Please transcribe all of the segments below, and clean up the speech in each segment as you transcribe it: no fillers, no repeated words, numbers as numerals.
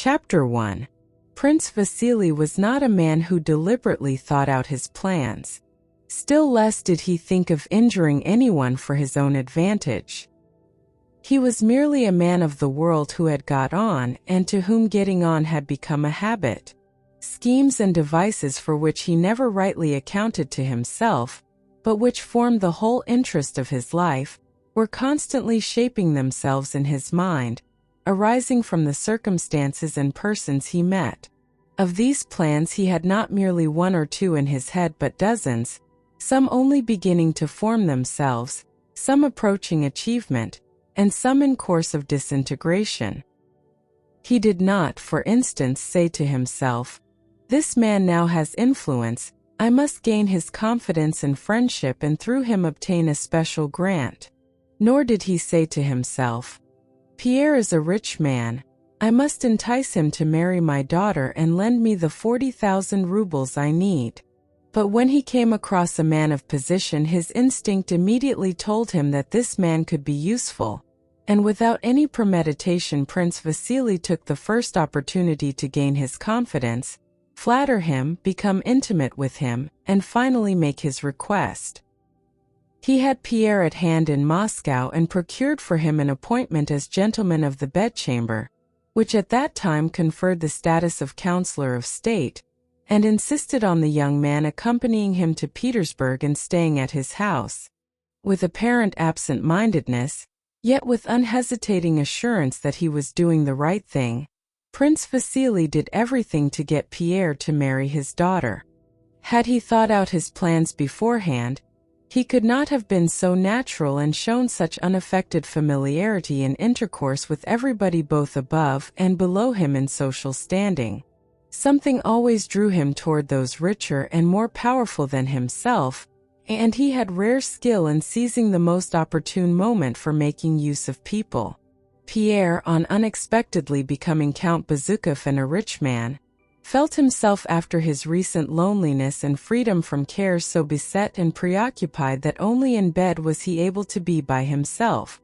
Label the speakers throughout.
Speaker 1: Chapter 1. Prince Vasily was not a man who deliberately thought out his plans. Still less did he think of injuring anyone for his own advantage. He was merely a man of the world who had got on and to whom getting on had become a habit. Schemes and devices for which he never rightly accounted to himself, but which formed the whole interest of his life, were constantly shaping themselves in his mind, arising from the circumstances and persons he met. Of these plans he had not merely one or two in his head but dozens, some only beginning to form themselves, some approaching achievement, and some in course of disintegration. He did not, for instance, say to himself, "This man now has influence, I must gain his confidence and friendship and through him obtain a special grant." Nor did he say to himself, "Pierre is a rich man, I must entice him to marry my daughter and lend me the 40,000 rubles I need." But when he came across a man of position, his instinct immediately told him that this man could be useful, and without any premeditation Prince Vasily took the first opportunity to gain his confidence, flatter him, become intimate with him, and finally make his request. He had Pierre at hand in Moscow and procured for him an appointment as gentleman of the bedchamber, which at that time conferred the status of counselor of state, and insisted on the young man accompanying him to Petersburg and staying at his house. With apparent absent-mindedness, yet with unhesitating assurance that he was doing the right thing, Prince Vasily did everything to get Pierre to marry his daughter. Had he thought out his plans beforehand, he could not have been so natural and shown such unaffected familiarity in intercourse with everybody both above and below him in social standing. Something always drew him toward those richer and more powerful than himself, and he had rare skill in seizing the most opportune moment for making use of people. Pierre, on unexpectedly becoming Count Bezukhov and a rich man, felt himself after his recent loneliness and freedom from cares so beset and preoccupied that only in bed was he able to be by himself.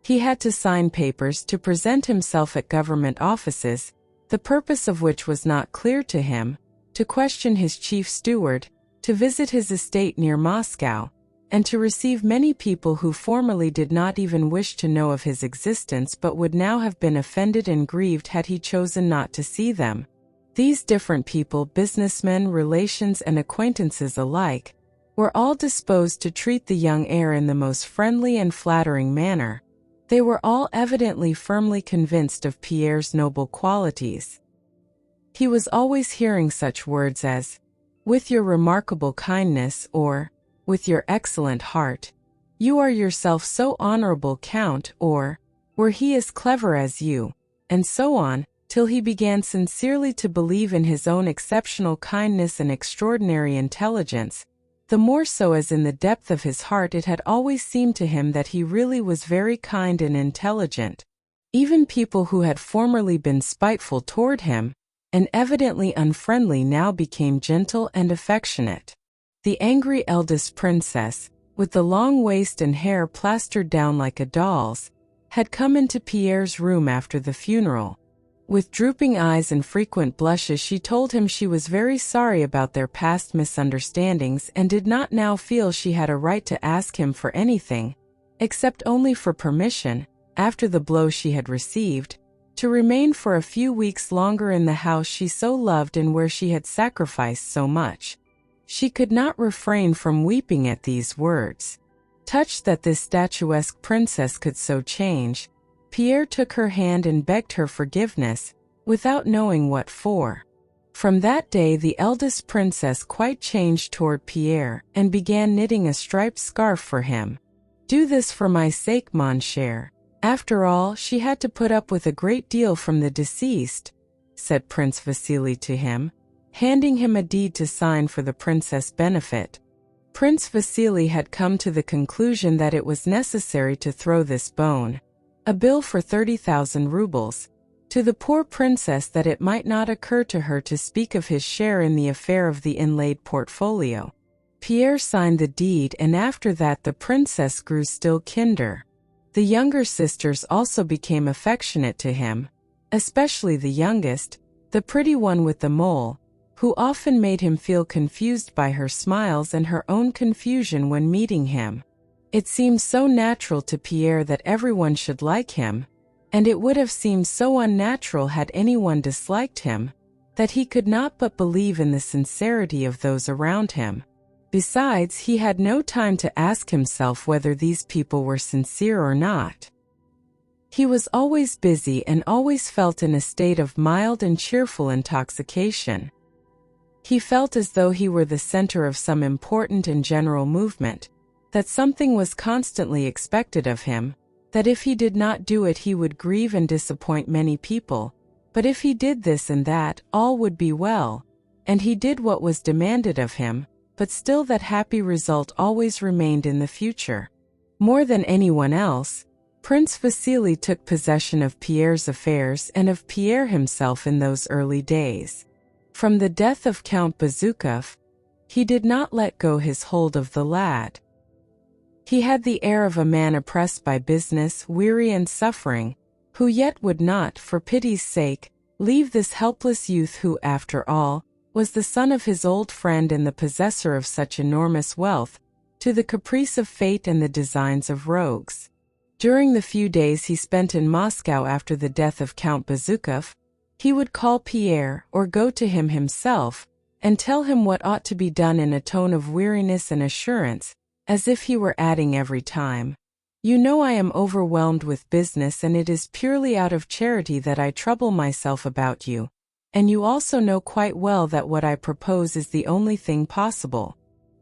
Speaker 1: He had to sign papers, to present himself at government offices, the purpose of which was not clear to him, to question his chief steward, to visit his estate near Moscow, and to receive many people who formerly did not even wish to know of his existence but would now have been offended and grieved had he chosen not to see them. These different people, businessmen, relations, and acquaintances alike, were all disposed to treat the young heir in the most friendly and flattering manner. They were all evidently firmly convinced of Pierre's noble qualities. He was always hearing such words as, "With your remarkable kindness," or, "With your excellent heart," "You are yourself so honorable, Count," or, "Were he as clever as you," and so on, till he began sincerely to believe in his own exceptional kindness and extraordinary intelligence, the more so as in the depth of his heart it had always seemed to him that he really was very kind and intelligent. Even people who had formerly been spiteful toward him, and evidently unfriendly, now became gentle and affectionate. The angry eldest princess, with the long waist and hair plastered down like a doll's, had come into Pierre's room after the funeral. With drooping eyes and frequent blushes she told him she was very sorry about their past misunderstandings and did not now feel she had a right to ask him for anything, except only for permission, after the blow she had received, to remain for a few weeks longer in the house she so loved and where she had sacrificed so much. She could not refrain from weeping at these words. Touched that this statuesque princess could so change, Pierre took her hand and begged her forgiveness, without knowing what for. From that day the eldest princess quite changed toward Pierre, and began knitting a striped scarf for him. "Do this for my sake, mon cher. After all, she had to put up with a great deal from the deceased," said Prince Vasily to him, handing him a deed to sign for the princess' benefit. Prince Vasily had come to the conclusion that it was necessary to throw this bone, a bill for 30,000 rubles, to the poor princess that it might not occur to her to speak of his share in the affair of the inlaid portfolio. Pierre signed the deed, and after that the princess grew still kinder. The younger sisters also became affectionate to him. especially the youngest, the pretty one with the mole, who often made him feel confused by her smiles and her own confusion when meeting him. It seemed so natural to Pierre that everyone should like him, and it would have seemed so unnatural had anyone disliked him, that he could not but believe in the sincerity of those around him. Besides, he had no time to ask himself whether these people were sincere or not. He was always busy and always felt in a state of mild and cheerful intoxication. He felt as though he were the center of some important and general movement, that something was constantly expected of him, that if he did not do it he would grieve and disappoint many people, but if he did this and that, all would be well, and he did what was demanded of him, but still that happy result always remained in the future. More than anyone else, Prince Vasily took possession of Pierre's affairs and of Pierre himself in those early days. From the death of Count Bezukhov, he did not let go his hold of the lad. He had the air of a man oppressed by business, weary and suffering, who yet would not, for pity's sake, leave this helpless youth who, after all, was the son of his old friend and the possessor of such enormous wealth, to the caprice of fate and the designs of rogues. During the few days he spent in Moscow after the death of Count Bezukhov, he would call Pierre, or go to him himself, and tell him what ought to be done in a tone of weariness and assurance, as if he were adding every time, "You know I am overwhelmed with business and it is purely out of charity that I trouble myself about you, and you also know quite well that what I propose is the only thing possible."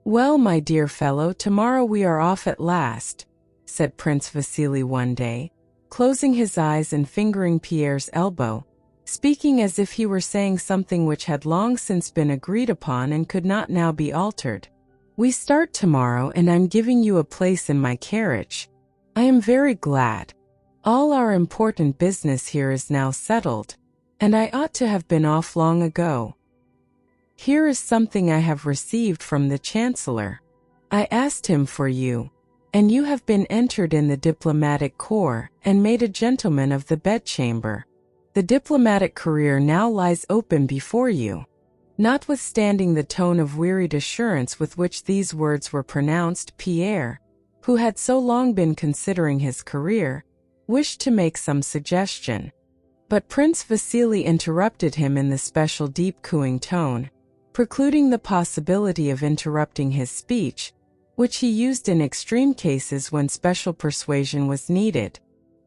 Speaker 1: "Well, my dear fellow, tomorrow we are off at last," said Prince Vasily one day, closing his eyes and fingering Pierre's elbow, speaking as if he were saying something which had long since been agreed upon and could not now be altered. "We start tomorrow and I'm giving you a place in my carriage. I am very glad. All our important business here is now settled, and I ought to have been off long ago. Here is something I have received from the Chancellor. I asked him for you, and you have been entered in the diplomatic corps and made a gentleman of the bedchamber. The diplomatic career now lies open before you." Notwithstanding the tone of wearied assurance with which these words were pronounced, Pierre, who had so long been considering his career, wished to make some suggestion. But Prince Vasily interrupted him in the special deep cooing tone, precluding the possibility of interrupting his speech, which he used in extreme cases when special persuasion was needed.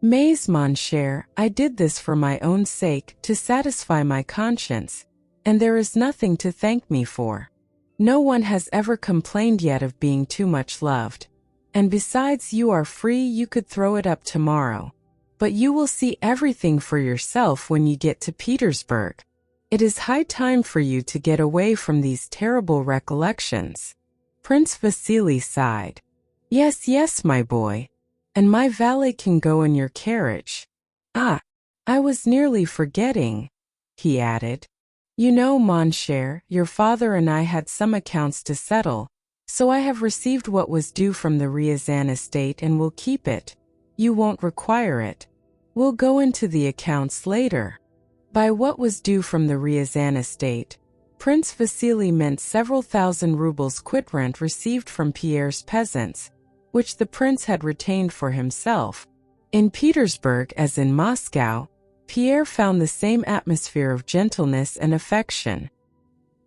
Speaker 1: "Mais, mon cher, I did this for my own sake, to satisfy my conscience, and there is nothing to thank me for. No one has ever complained yet of being too much loved. And besides, you are free, you could throw it up tomorrow. But you will see everything for yourself when you get to Petersburg. It is high time for you to get away from these terrible recollections." Prince Vasily sighed. "Yes, yes, my boy. And my valet can go in your carriage. Ah, I was nearly forgetting," he added. "You know, mon cher, your father and I had some accounts to settle, so I have received what was due from the Ryazan estate and will keep it. You won't require it. We'll go into the accounts later." By what was due from the Ryazan estate, Prince Vasily meant several thousand rubles quit-rent received from Pierre's peasants, which the prince had retained for himself. In Petersburg, as in Moscow, Pierre found the same atmosphere of gentleness and affection.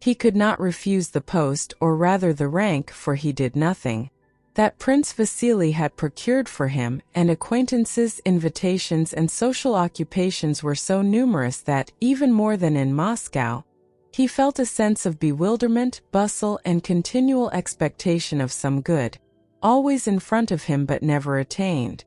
Speaker 1: He could not refuse the post, or rather the rank, for he did nothing, that Prince Vasily had procured for him, and acquaintances, invitations, and social occupations were so numerous that, even more than in Moscow, he felt a sense of bewilderment, bustle, and continual expectation of some good, always in front of him but never attained.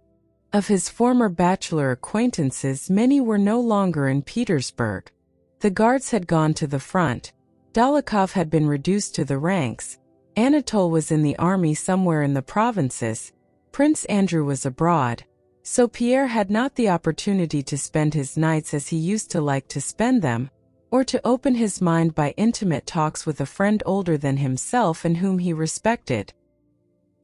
Speaker 1: Of his former bachelor acquaintances, many were no longer in Petersburg. The guards had gone to the front, Dolokhov had been reduced to the ranks, Anatole was in the army somewhere in the provinces, Prince Andrew was abroad, so Pierre had not the opportunity to spend his nights as he used to like to spend them, or to open his mind by intimate talks with a friend older than himself and whom he respected.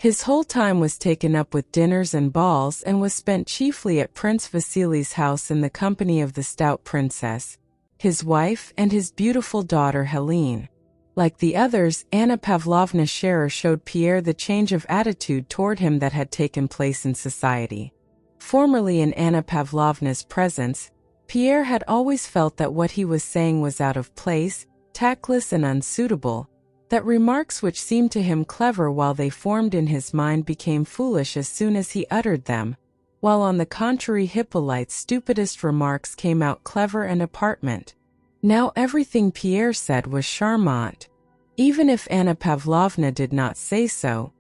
Speaker 1: His whole time was taken up with dinners and balls and was spent chiefly at Prince Vasily's house in the company of the stout princess, his wife, and his beautiful daughter Helene. Like the others, Anna Pavlovna Scherer showed Pierre the change of attitude toward him that had taken place in society. Formerly in Anna Pavlovna's presence, Pierre had always felt that what he was saying was out of place, tactless and unsuitable, that remarks which seemed to him clever while they formed in his mind became foolish as soon as he uttered them, while on the contrary Hippolyte's stupidest remarks came out clever and apparent. Now everything Pierre said was charmant. Even if Anna Pavlovna did not say so,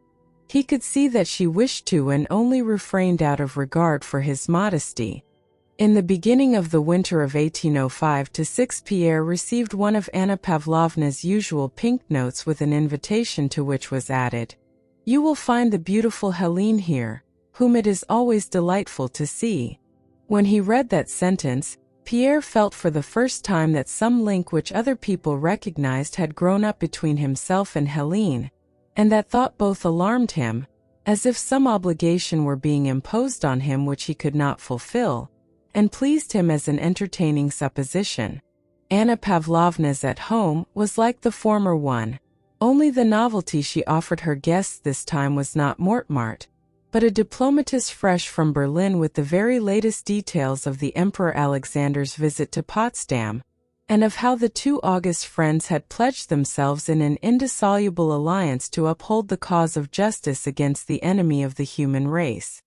Speaker 1: he could see that she wished to and only refrained out of regard for his modesty. In the beginning of the winter of 1805-6, Pierre received one of Anna Pavlovna's usual pink notes with an invitation to which was added, "You will find the beautiful Helene here, whom it is always delightful to see." When he read that sentence, Pierre felt for the first time that some link which other people recognized had grown up between himself and Helene, and that thought both alarmed him, as if some obligation were being imposed on him which he could not fulfill, and pleased him as an entertaining supposition. Anna Pavlovna's at home was like the former one, only the novelty she offered her guests this time was not Mortemart, but a diplomatist fresh from Berlin with the very latest details of the Emperor Alexander's visit to Potsdam, and of how the two august friends had pledged themselves in an indissoluble alliance to uphold the cause of justice against the enemy of the human race.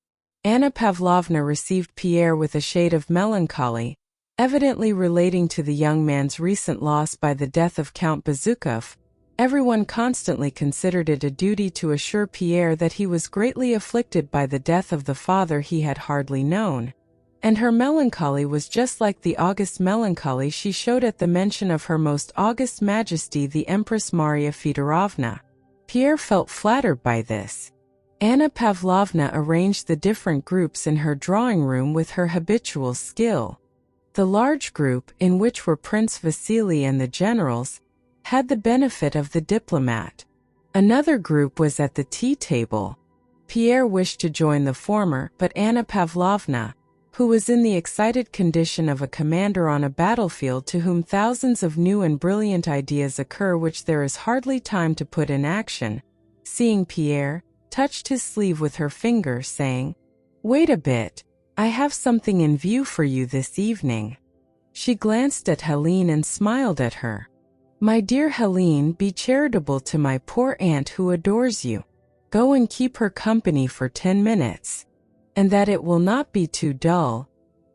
Speaker 1: Anna Pavlovna received Pierre with a shade of melancholy, evidently relating to the young man's recent loss by the death of Count Bezukov. Everyone constantly considered it a duty to assure Pierre that he was greatly afflicted by the death of the father he had hardly known, and her melancholy was just like the august melancholy she showed at the mention of her most august majesty the Empress Maria Fedorovna. Pierre felt flattered by this. Anna Pavlovna arranged the different groups in her drawing-room with her habitual skill. The large group, in which were Prince Vasily and the generals, had the benefit of the diplomat. Another group was at the tea-table. Pierre wished to join the former, but Anna Pavlovna, who was in the excited condition of a commander on a battlefield to whom thousands of new and brilliant ideas occur which there is hardly time to put in action, seeing Pierre, touched his sleeve with her finger, saying, "Wait a bit, I have something in view for you this evening." She glanced at Helene and smiled at her. "My dear Helene, be charitable to my poor aunt who adores you. Go and keep her company for 10 minutes. And that it will not be too dull.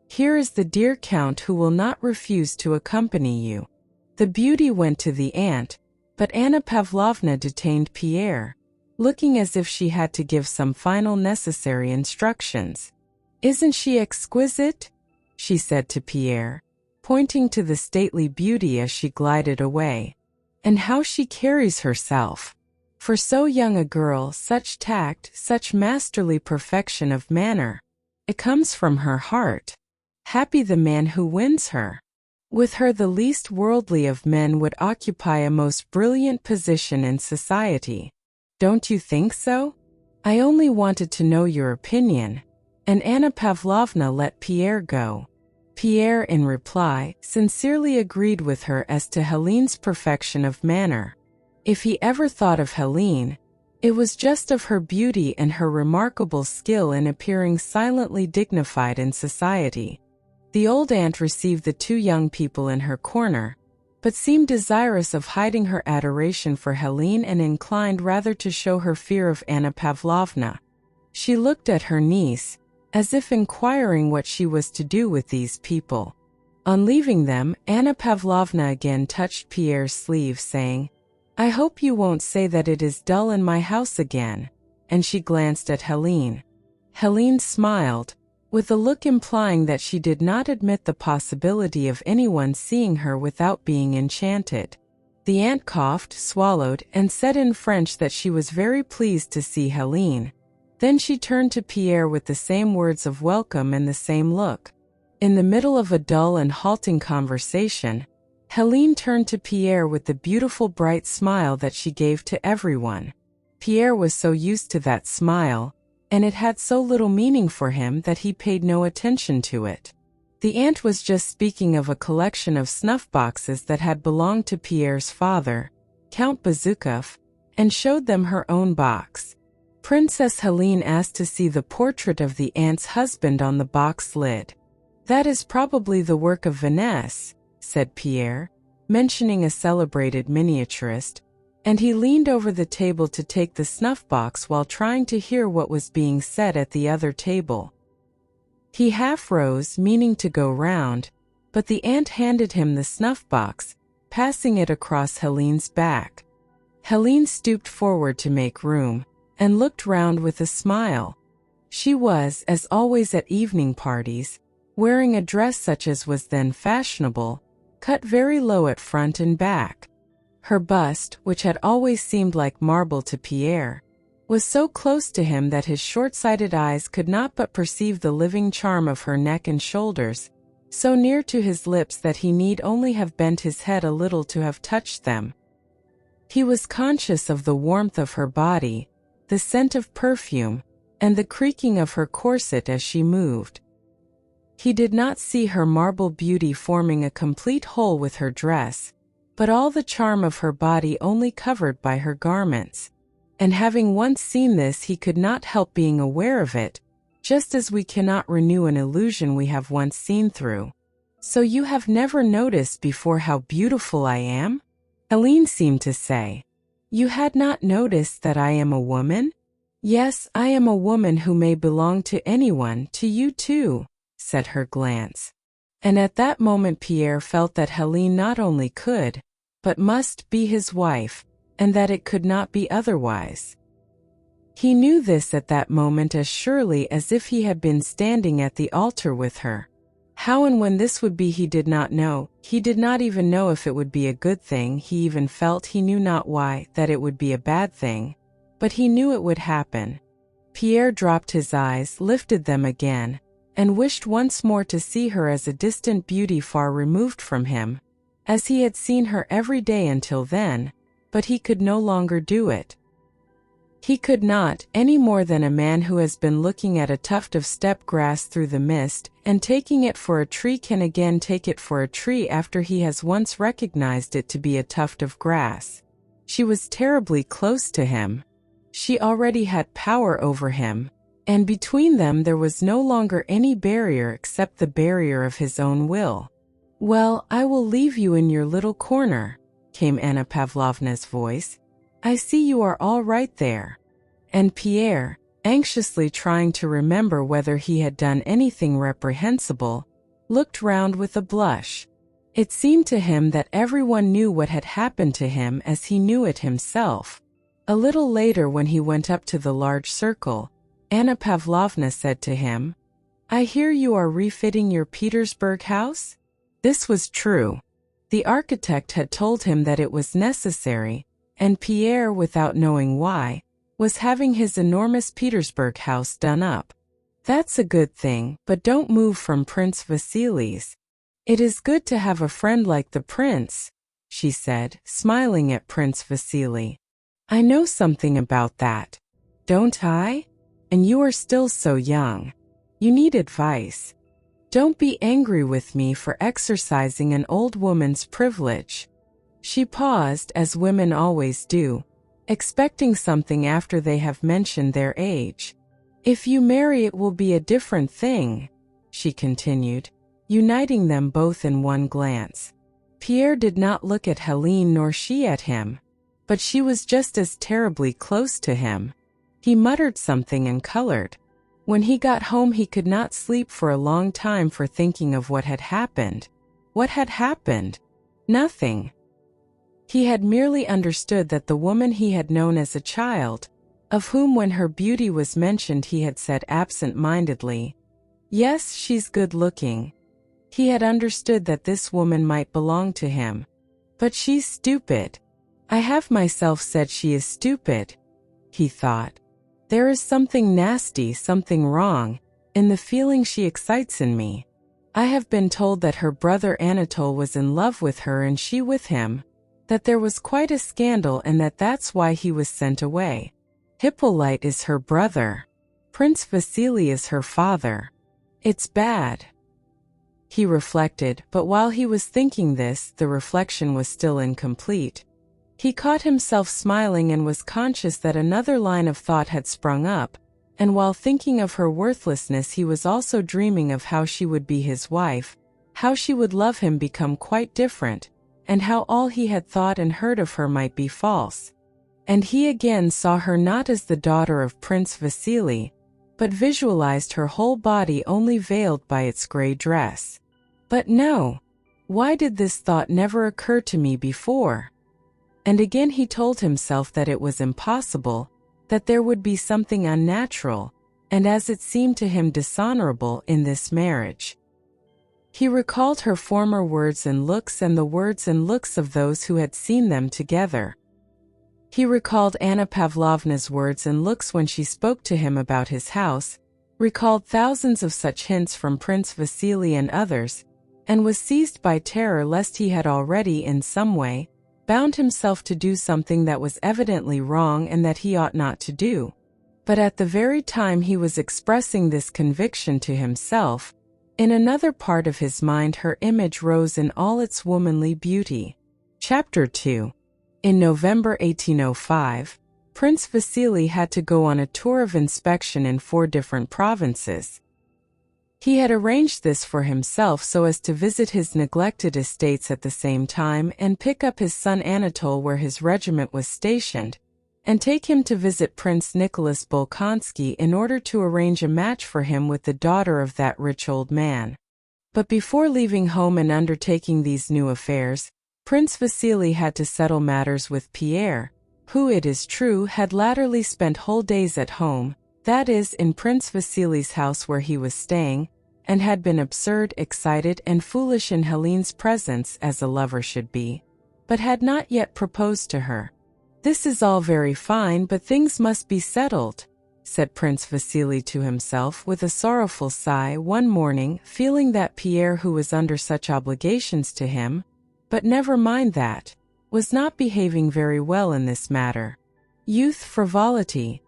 Speaker 1: Here is the dear Count who will not refuse to accompany you." The beauty went to the aunt, but Anna Pavlovna detained Pierre, looking as if she had to give some final necessary instructions. "Isn't she exquisite?" she said to Pierre, pointing to the stately beauty as she glided away. "And how she carries herself! For so young a girl, such tact, such masterly perfection of manner. It comes from her heart. Happy the man who wins her. With her the least worldly of men would occupy a most brilliant position in society. Don't you think so? I only wanted to know your opinion." And Anna Pavlovna let Pierre go. Pierre, in reply, sincerely agreed with her as to Helene's perfection of manner. If he ever thought of Helene, it was just of her beauty and her remarkable skill in appearing silently dignified in society. The old aunt received the two young people in her corner, but seemed desirous of hiding her adoration for Helene and inclined rather to show her fear of Anna Pavlovna. She looked at her niece, as if inquiring what she was to do with these people. On leaving them, Anna Pavlovna again touched Pierre's sleeve, saying, "I hope you won't say that it is dull in my house again," and she glanced at Helene. Helene smiled, with a look implying that she did not admit the possibility of anyone seeing her without being enchanted. The aunt coughed, swallowed, and said in French that she was very pleased to see Helene. Then she turned to Pierre with the same words of welcome and the same look. In the middle of a dull and halting conversation, Helene turned to Pierre with the beautiful bright smile that she gave to everyone. Pierre was so used to that smile, and it had so little meaning for him that he paid no attention to it. The aunt was just speaking of a collection of snuff boxes that had belonged to Pierre's father, Count Bezukhov, and showed them her own box. Princess Helene asked to see the portrait of the aunt's husband on the box lid. "That is probably the work of Vaness," said Pierre, mentioning a celebrated miniaturist, and he leaned over the table to take the snuff box while trying to hear what was being said at the other table. He half rose, meaning to go round, but the aunt handed him the snuff box, passing it across Helene's back. Helene stooped forward to make room, and looked round with a smile. She was, as always at evening parties, wearing a dress such as was then fashionable, cut very low at front and back. Her bust, which had always seemed like marble to Pierre, was so close to him that his short-sighted eyes could not but perceive the living charm of her neck and shoulders, so near to his lips that he need only have bent his head a little to have touched them. He was conscious of the warmth of her body, the scent of perfume, and the creaking of her corset as she moved. He did not see her marble beauty forming a complete whole with her dress, but all the charm of her body only covered by her garments. And having once seen this, he could not help being aware of it, just as we cannot renew an illusion we have once seen through. "So you have never noticed before how beautiful I am?" Helene seemed to say. "You had not noticed that I am a woman?" "Yes, I am a woman who may belong to anyone, to you too," said her glance. And at that moment Pierre felt that Helene not only could, but must be his wife, and that it could not be otherwise. He knew this at that moment as surely as if he had been standing at the altar with her. How and when this would be he did not know. He did not even know if it would be a good thing. He even felt, he knew not why, that it would be a bad thing. But he knew it would happen. Pierre dropped his eyes, lifted them again, and wished once more to see her as a distant beauty far removed from him, as he had seen her every day until then, but he could no longer do it. He could not, any more than a man who has been looking at a tuft of steppe grass through the mist, and taking it for a tree can again take it for a tree after he has once recognized it to be a tuft of grass. She was terribly close to him. She already had power over him, and between them there was no longer any barrier except the barrier of his own will. "Well, I will leave you in your little corner," came Anna Pavlovna's voice. "I see you are all right there." And Pierre, anxiously trying to remember whether he had done anything reprehensible, looked round with a blush. It seemed to him that everyone knew what had happened to him as he knew it himself. A little later, when he went up to the large circle, Anna Pavlovna said to him, "I hear you are refitting your Petersburg house?" This was true. The architect had told him that it was necessary, and Pierre, without knowing why, was having his enormous Petersburg house done up. "That's a good thing, but don't move from Prince Vasily's. It is good to have a friend like the prince," she said, smiling at Prince Vasily. "I know something about that, don't I? And you are still so young. You need advice. Don't be angry with me for exercising an old woman's privilege." She paused, as women always do, expecting something after they have mentioned their age. "If you marry, it will be a different thing," she continued, uniting them both in one glance. Pierre did not look at Helene nor she at him, but she was just as terribly close to him. He muttered something and colored. When he got home he could not sleep for a long time for thinking of what had happened. What had happened? Nothing. He had merely understood that the woman he had known as a child, of whom when her beauty was mentioned he had said absent-mindedly, "Yes, she's good-looking." He had understood that this woman might belong to him. "But she's stupid. I have myself said she is stupid," he thought. "There is something nasty, something wrong, in the feeling she excites in me. I have been told that her brother Anatole was in love with her and she with him, that there was quite a scandal and that that's why he was sent away. Hippolyte is her brother. Prince Vasily is her father. It's bad. He reflected, but while he was thinking this, the reflection was still incomplete. He caught himself smiling and was conscious that another line of thought had sprung up, and while thinking of her worthlessness he was also dreaming of how she would be his wife, how she would love him become quite different, and how all he had thought and heard of her might be false. And he again saw her not as the daughter of Prince Vasily, but visualized her whole body only veiled by its gray dress. But no! Why did this thought never occur to me before? And again he told himself that it was impossible, that there would be something unnatural, and as it seemed to him dishonorable in this marriage. He recalled her former words and looks and the words and looks of those who had seen them together. He recalled Anna Pavlovna's words and looks when she spoke to him about his house, recalled thousands of such hints from Prince Vasily and others, and was seized by terror lest he had already, in some way, bound himself to do something that was evidently wrong and that he ought not to do. But at the very time he was expressing this conviction to himself, in another part of his mind her image rose in all its womanly beauty. Chapter 2. In November 1805, Prince Vasily had to go on a tour of inspection in 4 different provinces. He had arranged this for himself so as to visit his neglected estates at the same time and pick up his son Anatole where his regiment was stationed, and take him to visit Prince Nicholas Bolkonsky in order to arrange a match for him with the daughter of that rich old man. But before leaving home and undertaking these new affairs, Prince Vasily had to settle matters with Pierre, who, it is true, had latterly spent whole days at home, that is, in Prince Vasily's house where he was staying, and had been absurd, excited, and foolish in Helene's presence as a lover should be, but had not yet proposed to her. "This is all very fine, but things must be settled," said Prince Vasily to himself with a sorrowful sigh one morning, feeling that Pierre, who was under such obligations to him, but never mind that, was not behaving very well in this matter. Youth, frivolity.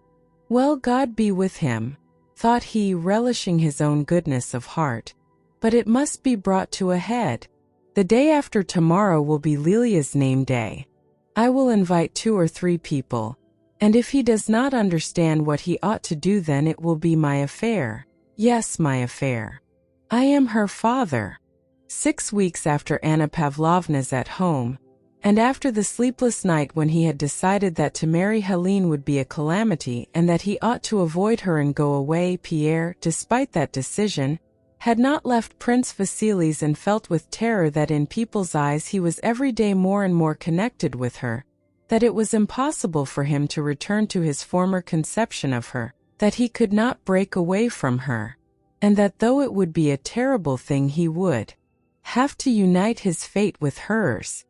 Speaker 1: Well, God be with him, thought he, relishing his own goodness of heart. But it must be brought to a head. The day after tomorrow will be Lilia's name day. I will invite 2 or 3 people, and if he does not understand what he ought to do, then it will be my affair. Yes, my affair. I am her father. 6 weeks after Anna Pavlovna's at home, and after the sleepless night when he had decided that to marry Helene would be a calamity and that he ought to avoid her and go away, Pierre, despite that decision, had not left Prince Vasily's and felt with terror that in people's eyes he was every day more and more connected with her, that it was impossible for him to return to his former conception of her, that he could not break away from her, and that though it would be a terrible thing he would have to unite his fate with hers.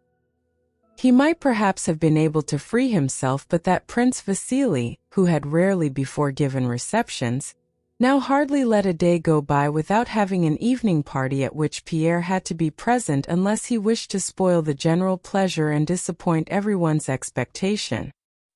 Speaker 1: He might perhaps have been able to free himself, but that Prince Vasily, who had rarely before given receptions, now hardly let a day go by without having an evening party at which Pierre had to be present unless he wished to spoil the general pleasure and disappoint everyone's expectation.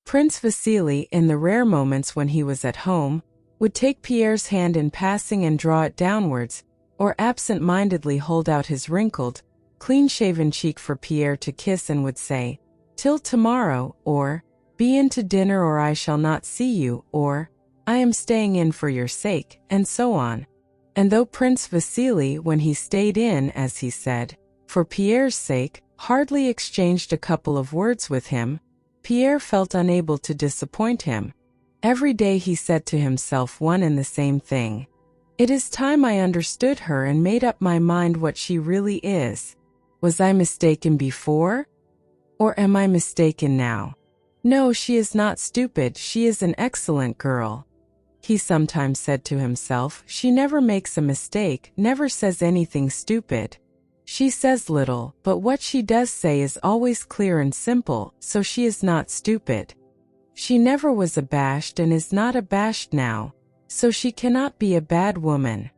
Speaker 1: Prince Vasily, in the rare moments when he was at home, would take Pierre's hand in passing and draw it downwards, or absent-mindedly hold out his wrinkled, clean-shaven cheek for Pierre to kiss and would say, "Till tomorrow," or "Be in to dinner or I shall not see you," or "I am staying in for your sake," and so on. And though Prince Vasily, when he stayed in, as he said, for Pierre's sake, hardly exchanged a couple of words with him, Pierre felt unable to disappoint him. Every day he said to himself one and the same thing. "It is time I understood her and made up my mind what she really is. Was I mistaken before? Or am I mistaken now? No, she is not stupid, she is an excellent girl," he sometimes said to himself. "She never makes a mistake, never says anything stupid. She says little, but what she does say is always clear and simple, so she is not stupid. She never was abashed and is not abashed now, so she cannot be a bad woman."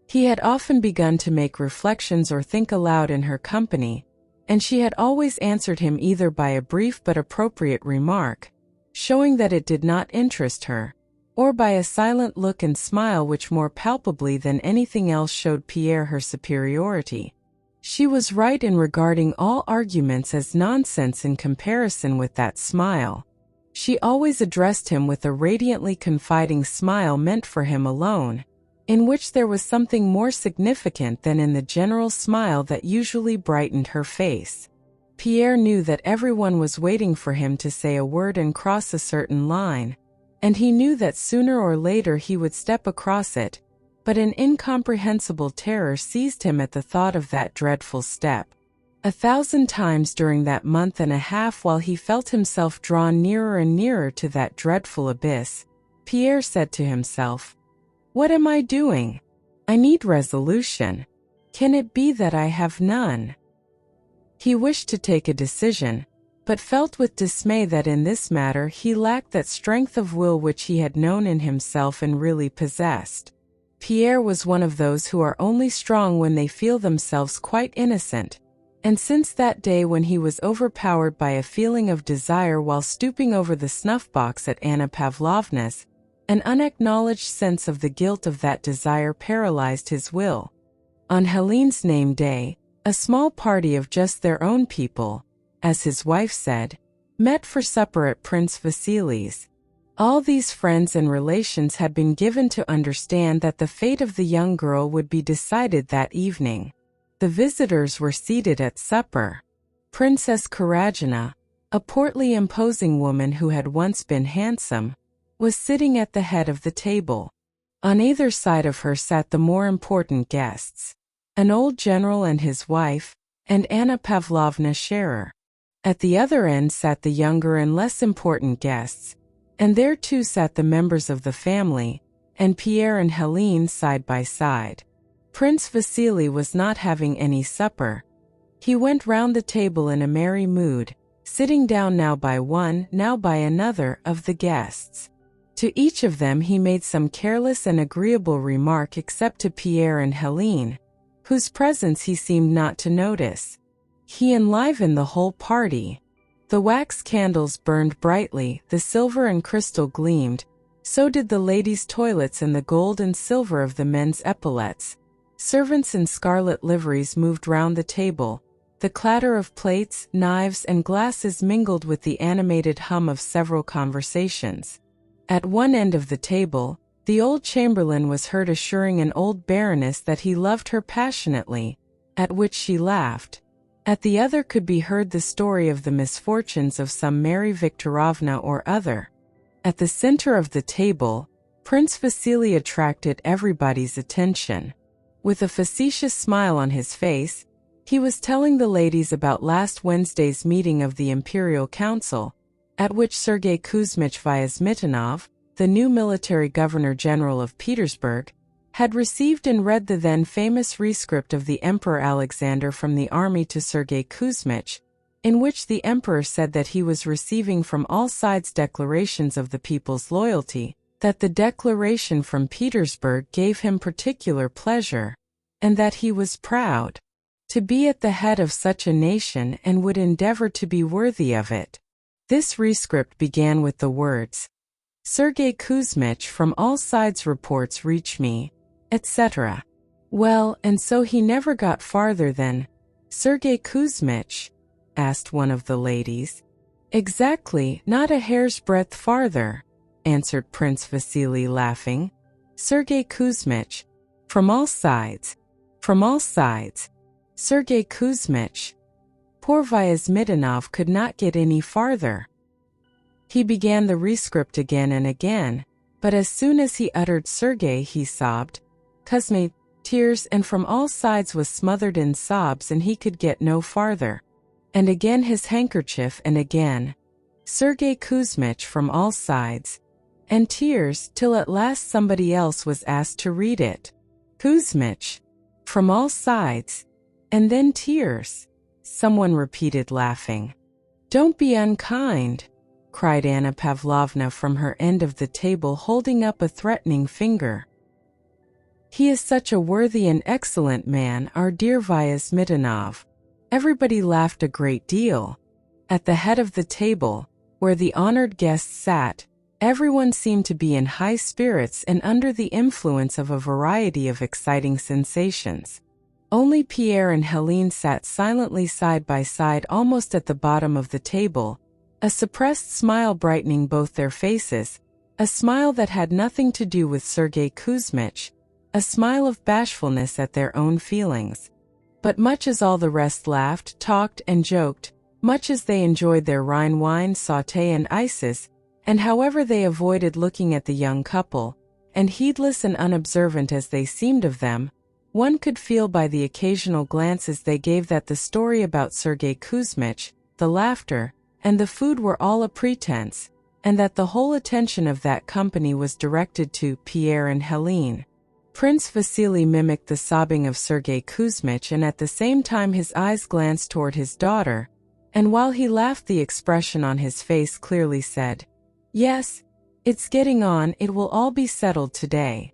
Speaker 1: He had often begun to make reflections or think aloud in her company, and she had always answered him either by a brief but appropriate remark, showing that it did not interest her, or by a silent look and smile which more palpably than anything else showed Pierre her superiority. She was right in regarding all arguments as nonsense in comparison with that smile. She always addressed him with a radiantly confiding smile meant for him alone, in which there was something more significant than in the general smile that usually brightened her face. Pierre knew that everyone was waiting for him to say a word and cross a certain line, and he knew that sooner or later he would step across it, but an incomprehensible terror seized him at the thought of that dreadful step. 1,000 times during that month and a half, while he felt himself drawn nearer and nearer to that dreadful abyss, Pierre said to himself, "What am I doing? I need resolution. Can it be that I have none?" He wished to take a decision, but felt with dismay that in this matter he lacked that strength of will which he had known in himself and really possessed. Pierre was one of those who are only strong when they feel themselves quite innocent, and since that day when he was overpowered by a feeling of desire while stooping over the snuff-box at Anna Pavlovna's, an unacknowledged sense of the guilt of that desire paralyzed his will. On Helene's name day, a small party of just their own people, as his wife said, met for supper at Prince Vasili's. All these friends and relations had been given to understand that the fate of the young girl would be decided that evening. The visitors were seated at supper. Princess Karagina, a portly imposing woman who had once been handsome, was sitting at the head of the table. On either side of her sat the more important guests, an old general and his wife, and Anna Pavlovna Scherer. At the other end sat the younger and less important guests, and there too sat the members of the family, and Pierre and Helene side by side. Prince Vasily was not having any supper. He went round the table in a merry mood, sitting down now by one, now by another, of the guests. To each of them he made some careless and agreeable remark except to Pierre and Helene, whose presence he seemed not to notice. He enlivened the whole party. The wax candles burned brightly, the silver and crystal gleamed, so did the ladies' toilets and the gold and silver of the men's epaulets. Servants in scarlet liveries moved round the table. The clatter of plates, knives, and glasses mingled with the animated hum of several conversations. At one end of the table, the old chamberlain was heard assuring an old baroness that he loved her passionately, at which she laughed. At the other could be heard the story of the misfortunes of some Mary Viktorovna or other. At the center of the table, Prince Vasily attracted everybody's attention. With a facetious smile on his face, he was telling the ladies about last Wednesday's meeting of the Imperial Council, at which Sergei Kuzmich Vyazmitanov, the new military governor-general of Petersburg, had received and read the then famous rescript of the Emperor Alexander from the army to Sergei Kuzmich, in which the emperor said that he was receiving from all sides declarations of the people's loyalty, that the declaration from Petersburg gave him particular pleasure, and that he was proud to be at the head of such a nation and would endeavor to be worthy of it. This rescript began with the words, "Sergei Kuzmich, from all sides reports reach me," etc. Well, and so he never got farther than, "Sergei Kuzmich?" asked one of the ladies. "Exactly, not a hair's breadth farther," answered Prince Vasily, laughing. "Sergei Kuzmich, from all sides, from all sides, Sergei Kuzmich." Poor Vyazmitanov could not get any farther. He began the rescript again and again, but as soon as he uttered Sergei he sobbed, Kuzmich, tears, and from all sides was smothered in sobs, and he could get no farther. And again his handkerchief, and again, "Sergei Kuzmich, from all sides," and tears, till at last somebody else was asked to read it. "Kuzmich, from all sides," and then tears. Someone repeated, laughing. "Don't be unkind," cried Anna Pavlovna from her end of the table, holding up a threatening finger. "He is such a worthy and excellent man, our dear Vyazmitanov." Everybody laughed a great deal. At the head of the table, Where the honored guests sat, everyone seemed to be in high spirits and under the influence of a variety of exciting sensations. Only Pierre and Helene sat silently side by side almost at the bottom of the table, a suppressed smile brightening both their faces, a smile that had nothing to do with Sergei Kuzmich, a smile of bashfulness at their own feelings. But much as all the rest laughed, talked, and joked, much as they enjoyed their Rhine wine, sauté, and ices, and however they avoided looking at the young couple, and heedless and unobservant as they seemed of them, one could feel by the occasional glances they gave that the story about Sergei Kuzmich, the laughter, and the food were all a pretense, and that the whole attention of that company was directed to Pierre and Helene. Prince Vasily mimicked the sobbing of Sergei Kuzmich, and at the same time his eyes glanced toward his daughter, and while he laughed the expression on his face clearly said, "Yes, it's getting on, it will all be settled today."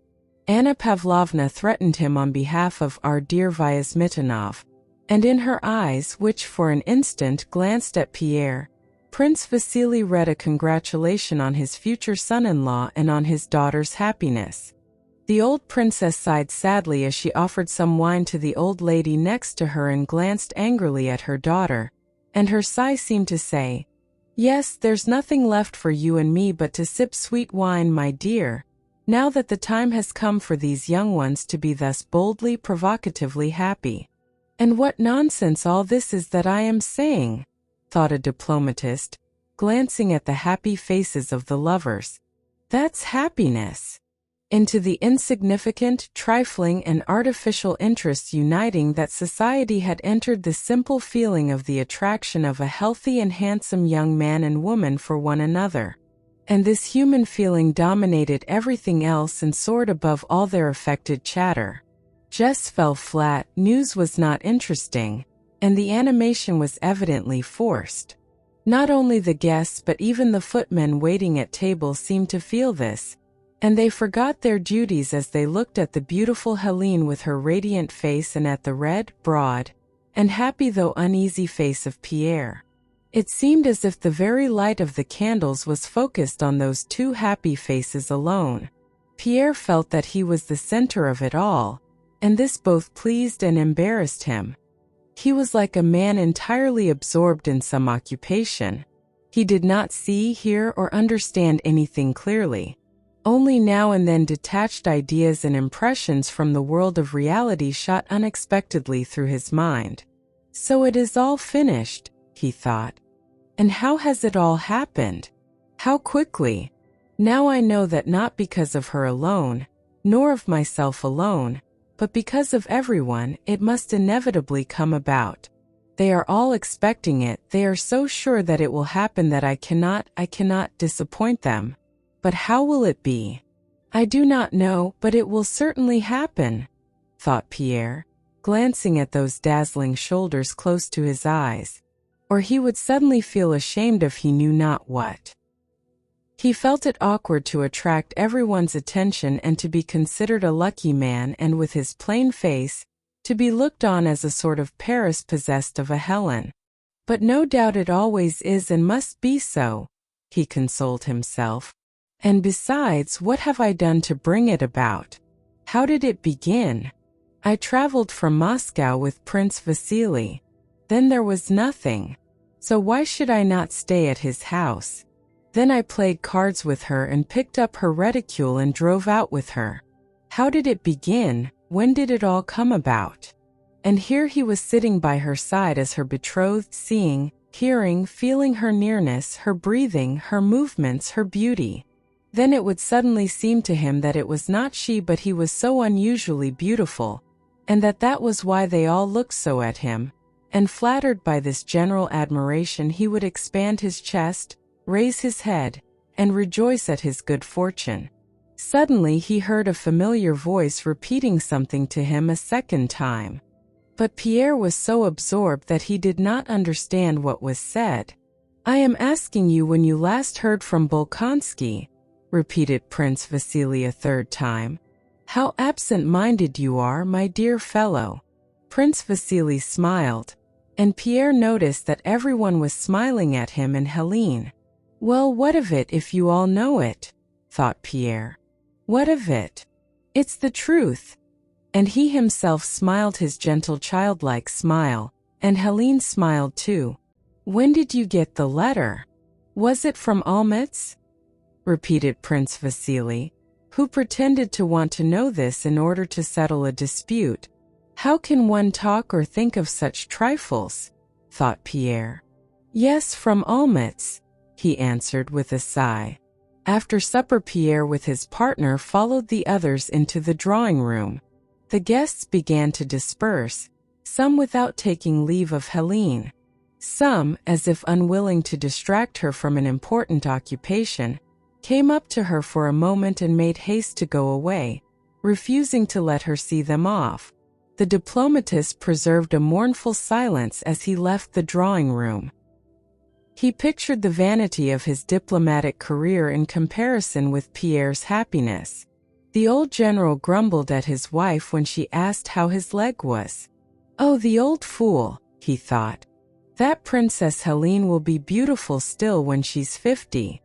Speaker 1: Anna Pavlovna threatened him on behalf of our dear Vyazmitanov, and in her eyes, which for an instant glanced at Pierre, Prince Vasily read a congratulation on his future son-in-law and on his daughter's happiness. The old princess sighed sadly as she offered some wine to the old lady next to her and glanced angrily at her daughter, and her sigh seemed to say, "Yes, there's nothing left for you and me but to sip sweet wine, my dear, now that the time has come for these young ones to be thus boldly, provocatively happy." "And what nonsense all this is that I am saying," thought a diplomatist, glancing at the happy faces of the lovers. "That's happiness." Into the insignificant, trifling, and artificial interests uniting that society had entered the simple feeling of the attraction of a healthy and handsome young man and woman for one another. And this human feeling dominated everything else and soared above all their affected chatter. Jests fell flat, news was not interesting, and the animation was evidently forced. Not only the guests but even the footmen waiting at table seemed to feel this, and they forgot their duties as they looked at the beautiful Helene with her radiant face and at the red, broad, and happy though uneasy face of Pierre. It seemed as if the very light of the candles was focused on those two happy faces alone. Pierre felt that he was the center of it all, and this both pleased and embarrassed him. He was like a man entirely absorbed in some occupation. He did not see, hear, or understand anything clearly. Only now and then detached ideas and impressions from the world of reality shot unexpectedly through his mind. "So it is all finished," he thought. "And how has it all happened? How quickly? Now I know that not because of her alone, nor of myself alone, but because of everyone, it must inevitably come about. They are all expecting it, they are so sure that it will happen that I cannot disappoint them. But how will it be? I do not know, but it will certainly happen," thought Pierre, glancing at those dazzling shoulders close to his eyes. Or he would suddenly feel ashamed of he knew not what. He felt it awkward to attract everyone's attention and to be considered a lucky man, and with his plain face, to be looked on as a sort of Paris possessed of a Helen. But no doubt it always is and must be so, he consoled himself. And besides, what have I done to bring it about? How did it begin? I traveled from Moscow with Prince Vasily. Then there was nothing. So why should I not stay at his house? Then I played cards with her and picked up her reticule and drove out with her. How did it begin? When did it all come about? And here he was sitting by her side as her betrothed, seeing, hearing, feeling her nearness, her breathing, her movements, her beauty. Then it would suddenly seem to him that it was not she but he was so unusually beautiful, and that was why they all looked so at him, and flattered by this general admiration he would expand his chest, raise his head, and rejoice at his good fortune. Suddenly he heard a familiar voice repeating something to him a second time. But Pierre was so absorbed that he did not understand what was said. "I am asking you when you last heard from Bolkonsky," repeated Prince Vasily a third time. "How absent-minded you are, my dear fellow." Prince Vasily smiled, and Pierre noticed that everyone was smiling at him and Helene. Well, what of it if you all know it? Thought Pierre. What of it? It's the truth. And he himself smiled his gentle childlike smile, and Helene smiled too. When did you get the letter? Was it from Almutz? Repeated Prince Vasily, who pretended to want to know this in order to settle a dispute. How can one talk or think of such trifles? Thought Pierre. Yes, from Almutz, he answered with a sigh. After supper, Pierre with his partner followed the others into the drawing room. The guests began to disperse, some without taking leave of Helene. Some, as if unwilling to distract her from an important occupation, came up to her for a moment and made haste to go away, refusing to let her see them off. The diplomatist preserved a mournful silence as he left the drawing room. He pictured the vanity of his diplomatic career in comparison with Pierre's happiness. The old general grumbled at his wife when she asked how his leg was. Oh, the old fool, he thought. That Princess Helene will be beautiful still when she's 50.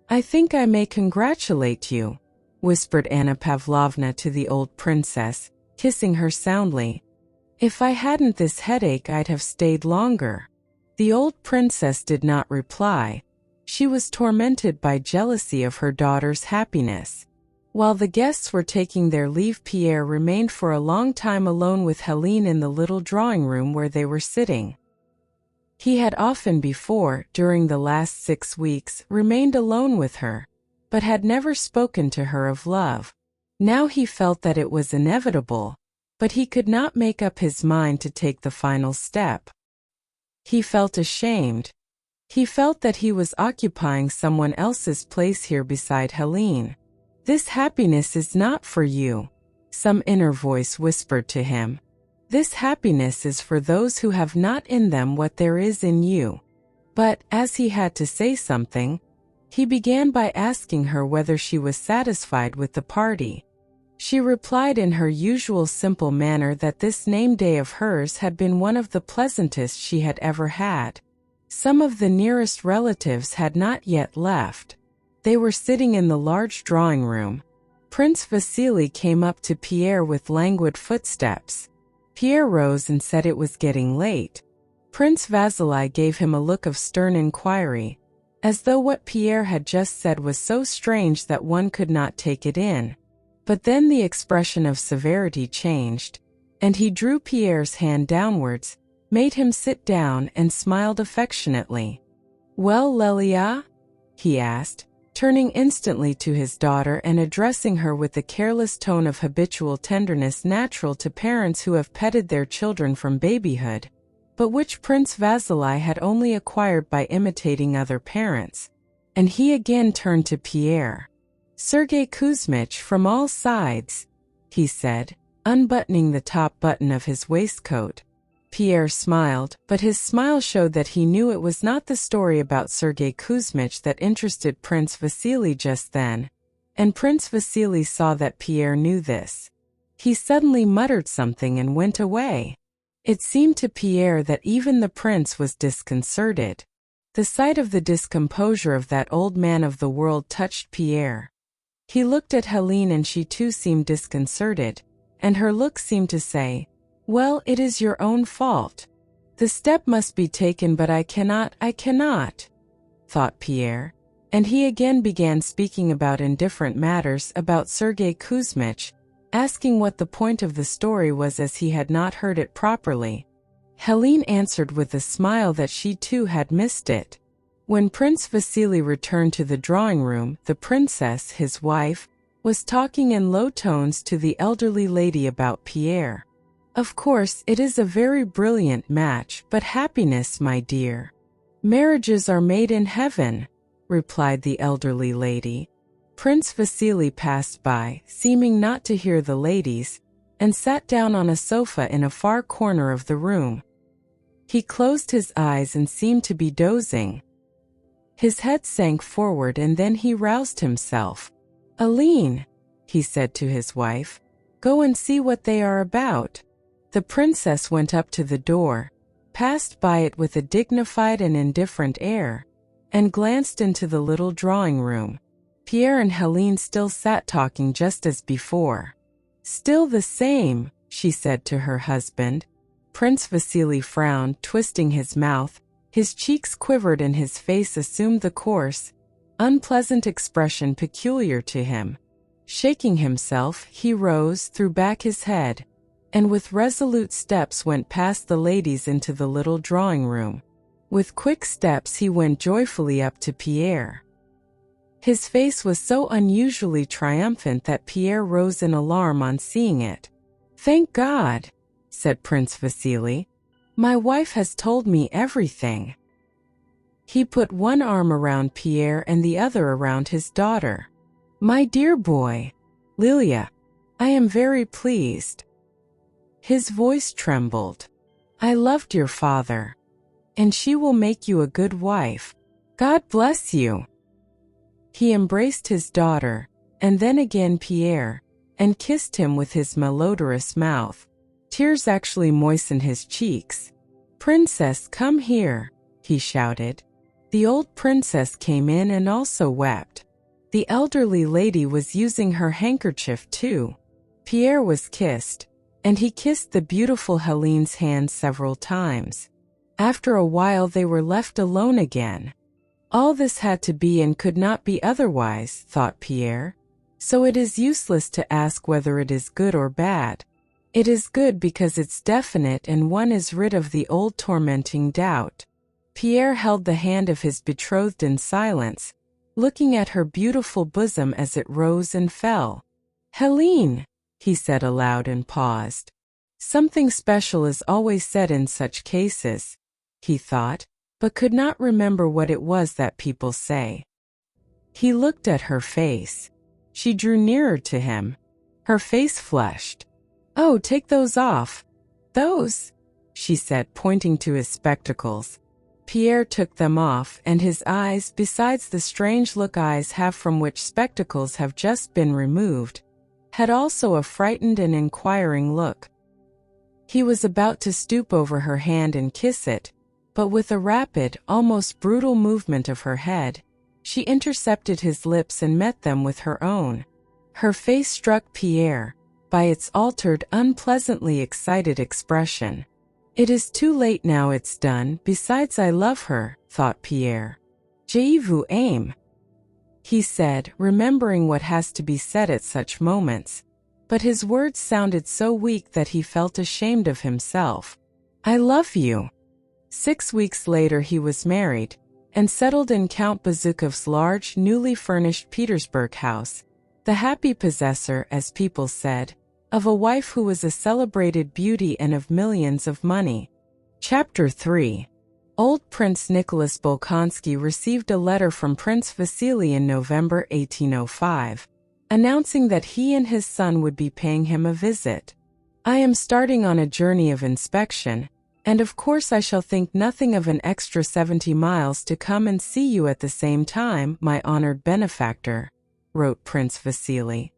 Speaker 1: I think I may congratulate you, whispered Anna Pavlovna to the old princess, kissing her soundly. If I hadn't this headache, I'd have stayed longer. The old princess did not reply. She was tormented by jealousy of her daughter's happiness. While the guests were taking their leave, Pierre remained for a long time alone with Helene in the little drawing room where they were sitting. He had often before, during the last 6 weeks, remained alone with her, but had never spoken to her of love. Now he felt that it was inevitable, but he could not make up his mind to take the final step. He felt ashamed. He felt that he was occupying someone else's place here beside Helene. This happiness is not for you, some inner voice whispered to him. This happiness is for those who have not in them what there is in you. But, as he had to say something, he began by asking her whether she was satisfied with the party. She replied in her usual simple manner that this name day of hers had been one of the pleasantest she had ever had. Some of the nearest relatives had not yet left. They were sitting in the large drawing room. Prince Vasily came up to Pierre with languid footsteps. Pierre rose and said it was getting late. Prince Vasily gave him a look of stern inquiry, as though what Pierre had just said was so strange that one could not take it in. But then the expression of severity changed, and he drew Pierre's hand downwards, made him sit down and smiled affectionately. Well, Lelia? He asked, turning instantly to his daughter and addressing her with the careless tone of habitual tenderness natural to parents who have petted their children from babyhood, but which Prince Vasily had only acquired by imitating other parents. And he again turned to Pierre. Sergei Kuzmich, from all sides, he said, unbuttoning the top button of his waistcoat. Pierre smiled, but his smile showed that he knew it was not the story about Sergei Kuzmich that interested Prince Vasily just then, and Prince Vasily saw that Pierre knew this. He suddenly muttered something and went away. It seemed to Pierre that even the prince was disconcerted. The sight of the discomposure of that old man of the world touched Pierre. He looked at Helene and she too seemed disconcerted, and her look seemed to say, well, it is your own fault. The step must be taken, but I cannot, thought Pierre, and he again began speaking about indifferent matters about Sergei Kuzmich, asking what the point of the story was as he had not heard it properly. Helene answered with a smile that she too had missed it. When Prince Vasily returned to the drawing room, the princess, his wife, was talking in low tones to the elderly lady about Pierre. Of course, it is a very brilliant match, but happiness, my dear. Marriages are made in heaven, replied the elderly lady. Prince Vasily passed by, seeming not to hear the ladies, and sat down on a sofa in a far corner of the room. He closed his eyes and seemed to be dozing. His head sank forward and then he roused himself. Aline, he said to his wife, go and see what they are about. The princess went up to the door, passed by it with a dignified and indifferent air, and glanced into the little drawing room. Pierre and Helene still sat talking just as before. "Still the same," she said to her husband. Prince Vasily frowned, twisting his mouth. His cheeks quivered and his face assumed the coarse, unpleasant expression peculiar to him. Shaking himself, he rose, threw back his head, and with resolute steps went past the ladies into the little drawing room. With quick steps he went joyfully up to Pierre. His face was so unusually triumphant that Pierre rose in alarm on seeing it. "Thank God," said Prince Vasily. "My wife has told me everything." He put one arm around Pierre and the other around his daughter. "My dear boy, Lilia, I am very pleased." His voice trembled. "I loved your father, and she will make you a good wife. God bless you." He embraced his daughter, and then again Pierre, and kissed him with his malodorous mouth. Tears actually moistened his cheeks. "Princess, come here," he shouted. The old princess came in and also wept. The elderly lady was using her handkerchief too. Pierre was kissed, and he kissed the beautiful Helene's hand several times. After a while they were left alone again. All this had to be and could not be otherwise, thought Pierre. So it is useless to ask whether it is good or bad. It is good because it's definite and one is rid of the old tormenting doubt. Pierre held the hand of his betrothed in silence, looking at her beautiful bosom as it rose and fell. "Helene," he said aloud and paused. Something special is always said in such cases, he thought, but could not remember what it was that people say. He looked at her face. She drew nearer to him. Her face flushed. "Oh, take those off." "Those?" she said, pointing to his spectacles. Pierre took them off, and his eyes, besides the strange look eyes have from which spectacles have just been removed, had also a frightened and inquiring look. He was about to stoop over her hand and kiss it, but with a rapid, almost brutal movement of her head, she intercepted his lips and met them with her own. Her face struck Pierre by its altered, unpleasantly excited expression. "It is too late now, it's done, besides I love her," thought Pierre. "Je vous aime," he said, remembering what has to be said at such moments, but his words sounded so weak that he felt ashamed of himself. "I love you." 6 weeks later he was married, and settled in Count Bezukov's large, newly furnished Petersburg house, the happy possessor, as people said, of a wife who was a celebrated beauty and of millions of money. Chapter 3. Old Prince Nicholas Bolkonsky received a letter from Prince Vasily in November 1805, announcing that he and his son would be paying him a visit. "I am starting on a journey of inspection, and of course I shall think nothing of an extra 70 miles to come and see you at the same time, my honored benefactor," wrote Prince Vasily.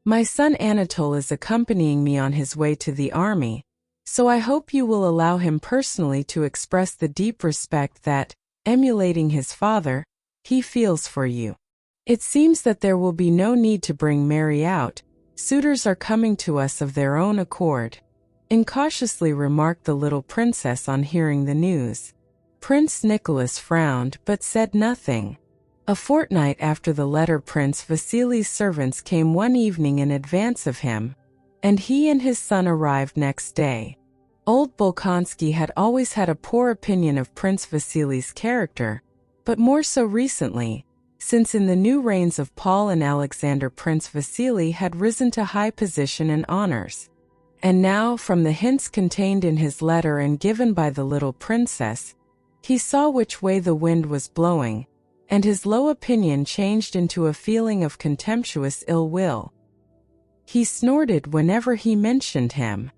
Speaker 1: "My son Anatole is accompanying me on his way to the army, so I hope you will allow him personally to express the deep respect that, emulating his father, he feels for you. It seems that there will be no need to bring Mary out. Suitors are coming to us of their own accord," incautiously remarked the little princess on hearing the news. Prince Nicholas frowned but said nothing. A fortnight after the letter, Prince Vasily's servants came one evening in advance of him, and he and his son arrived next day. Old Bolkonsky had always had a poor opinion of Prince Vasily's character, but more so recently, since in the new reigns of Paul and Alexander Prince Vasily had risen to high position and honors. And now, from the hints contained in his letter and given by the little princess, he saw which way the wind was blowing, and his low opinion changed into a feeling of contemptuous ill will. He snorted whenever he mentioned him.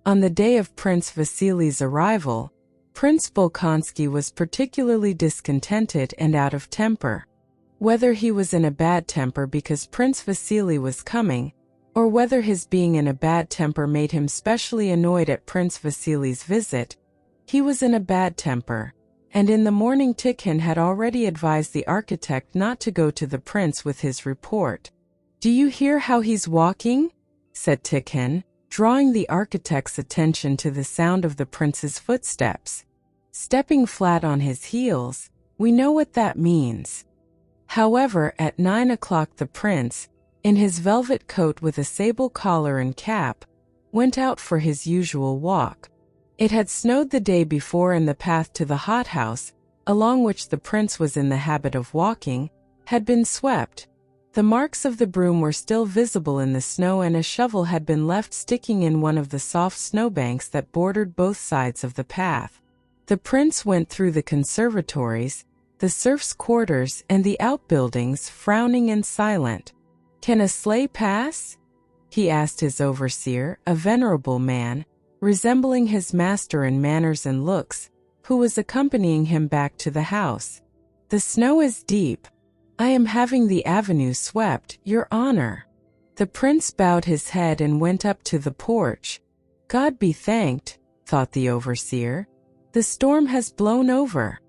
Speaker 1: On the day of Prince Vasily's arrival, Prince Bolkonsky was particularly discontented and out of temper. Whether he was in a bad temper because Prince Vasily was coming, or whether his being in a bad temper made him specially annoyed at Prince Vasily's visit, he was in a bad temper, and in the morning Tikhon had already advised the architect not to go to the prince with his report. "Do you hear how he's walking?" said Tikhon, drawing the architect's attention to the sound of the prince's footsteps. "Stepping flat on his heels, we know what that means." However, at 9 o'clock the prince, in his velvet coat with a sable collar and cap, went out for his usual walk. It had snowed the day before, and the path to the hothouse, along which the prince was in the habit of walking, had been swept. The marks of the broom were still visible in the snow, and a shovel had been left sticking in one of the soft snowbanks that bordered both sides of the path. The prince went through the conservatories, the serfs' quarters, and the outbuildings, frowning and silent. "Can a sleigh pass?" he asked his overseer, a venerable man, resembling his master in manners and looks, who was accompanying him back to the house. "The snow is deep. I am having the avenue swept, Your Honor." The prince bowed his head and went up to the porch. "God be thanked," thought the overseer. "The storm has blown over.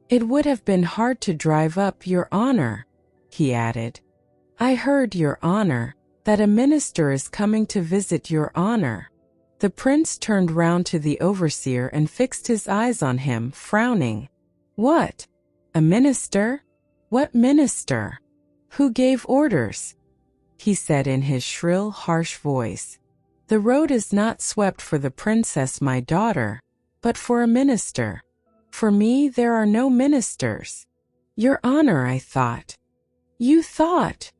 Speaker 1: It would have been hard to drive up, Your Honor," he added. "I heard, Your Honor, that a minister is coming to visit Your Honor." The prince turned round to the overseer and fixed his eyes on him, frowning. "What? A minister? What minister? Who gave orders?" he said in his shrill, harsh voice. "The road is not swept for the princess my daughter, but for a minister. For me there are no ministers." "Your Honor, I thought." "You thought?"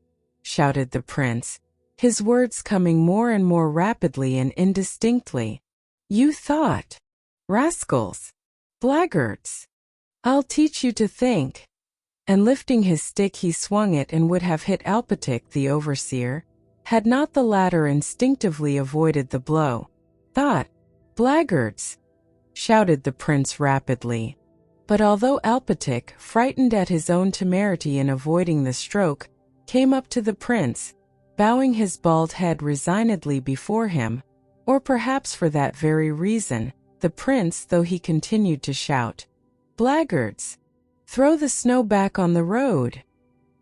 Speaker 1: shouted the prince, his words coming more and more rapidly and indistinctly. "You thought? Rascals! Blackguards! I'll teach you to think." And lifting his stick he swung it and would have hit Alpatic the overseer, had not the latter instinctively avoided the blow. "Thought! Blackguards!" shouted the prince rapidly. But although Alpatic, frightened at his own temerity in avoiding the stroke, came up to the prince, bowing his bald head resignedly before him, or perhaps for that very reason, the prince, though he continued to shout, "Blackguards! Throw the snow back on the road,"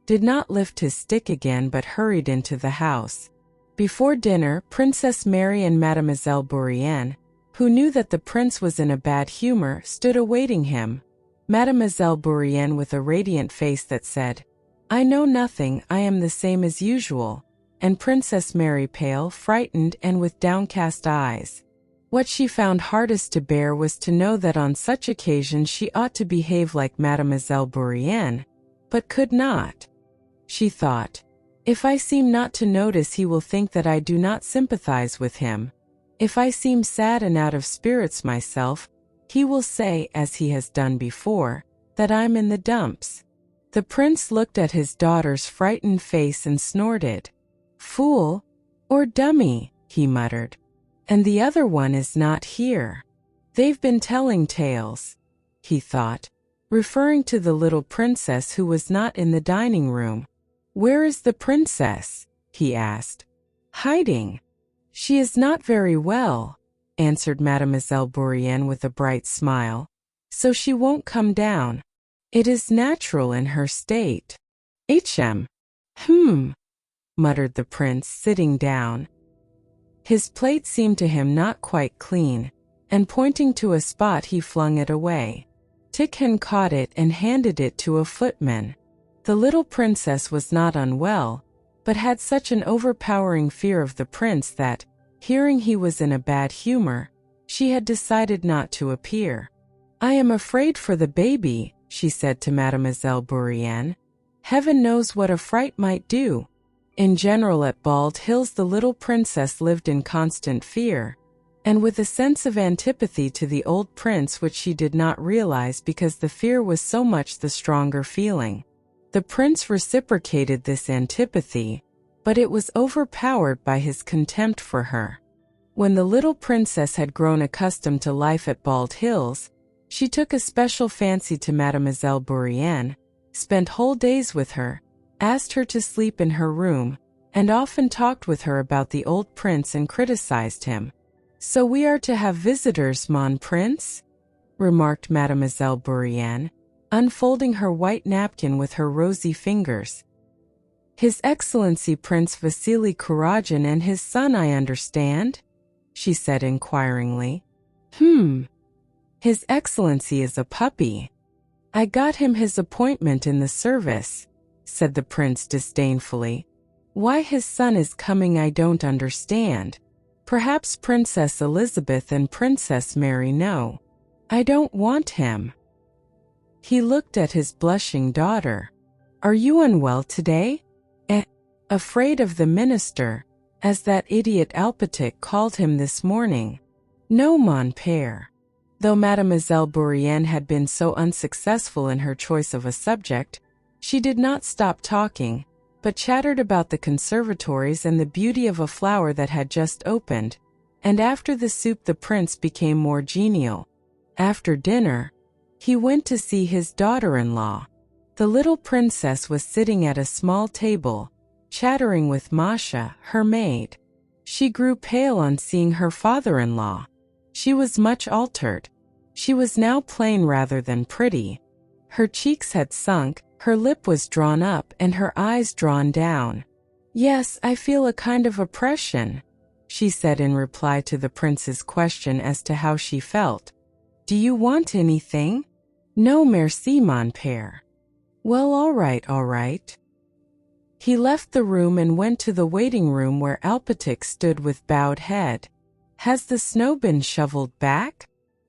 Speaker 1: did not lift his stick again but hurried into the house. Before dinner, Princess Mary and Mademoiselle Bourienne, who knew that the prince was in a bad humor, stood awaiting him. Mademoiselle Bourienne with a radiant face that said, "I know nothing, I am the same as usual," and Princess Mary pale, frightened, and with downcast eyes. What she found hardest to bear was to know that on such occasions she ought to behave like Mademoiselle Bourienne, but could not. She thought, "If I seem not to notice, he will think that I do not sympathize with him. If I seem sad and out of spirits myself, he will say, as he has done before, that I'm in the dumps." The prince looked at his daughter's frightened face and snorted. "Fool! Or dummy," he muttered. "And the other one is not here. They've been telling tales," he thought, referring to the little princess who was not in the dining room. "Where is the princess?" he asked. "Hiding. She is not very well," answered Mademoiselle Bourienne with a bright smile, "so she won't come down. It is natural in her state." Muttered the prince, sitting down. His plate seemed to him not quite clean, and pointing to a spot he flung it away. Tikhon caught it and handed it to a footman. The little princess was not unwell, but had such an overpowering fear of the prince that, hearing he was in a bad humor, she had decided not to appear. "I am afraid for the baby," she said to Mademoiselle Bourienne. "Heaven knows what a fright might do." In general at Bald Hills the little princess lived in constant fear, and with a sense of antipathy to the old prince which she did not realize because the fear was so much the stronger feeling. The prince reciprocated this antipathy, but it was overpowered by his contempt for her. When the little princess had grown accustomed to life at Bald Hills, she took a special fancy to Mademoiselle Bourienne, spent whole days with her, asked her to sleep in her room, and often talked with her about the old prince and criticized him. "So we are to have visitors, mon prince?" remarked Mademoiselle Bourienne, unfolding her white napkin with her rosy fingers. His Excellency Prince Vasily Kuragin and his son, I understand? She said inquiringly. His Excellency is a puppy. I got him his appointment in the service, said the prince disdainfully. Why his son is coming I don't understand. Perhaps Princess Elizabeth and Princess Mary know. I don't want him. He looked at his blushing daughter. Are you unwell today? Afraid of the minister, as that idiot Alpatic called him this morning. No, mon père. Though Mademoiselle Bourienne had been so unsuccessful in her choice of a subject, she did not stop talking, but chattered about the conservatories and the beauty of a flower that had just opened, and after the soup the prince became more genial. After dinner, he went to see his daughter-in-law. The little princess was sitting at a small table, chattering with Masha, her maid. She grew pale on seeing her father-in-law. She was much altered. She was now plain rather than pretty. Her cheeks had sunk, her lip was drawn up and her eyes drawn down. Yes, I feel a kind of oppression, she said in reply to the prince's question as to how she felt. Do you want anything? No, merci, mon père. Well, all right. He left the room and went to the waiting room where Alpatic stood with bowed head. Has the snow been shoveled back?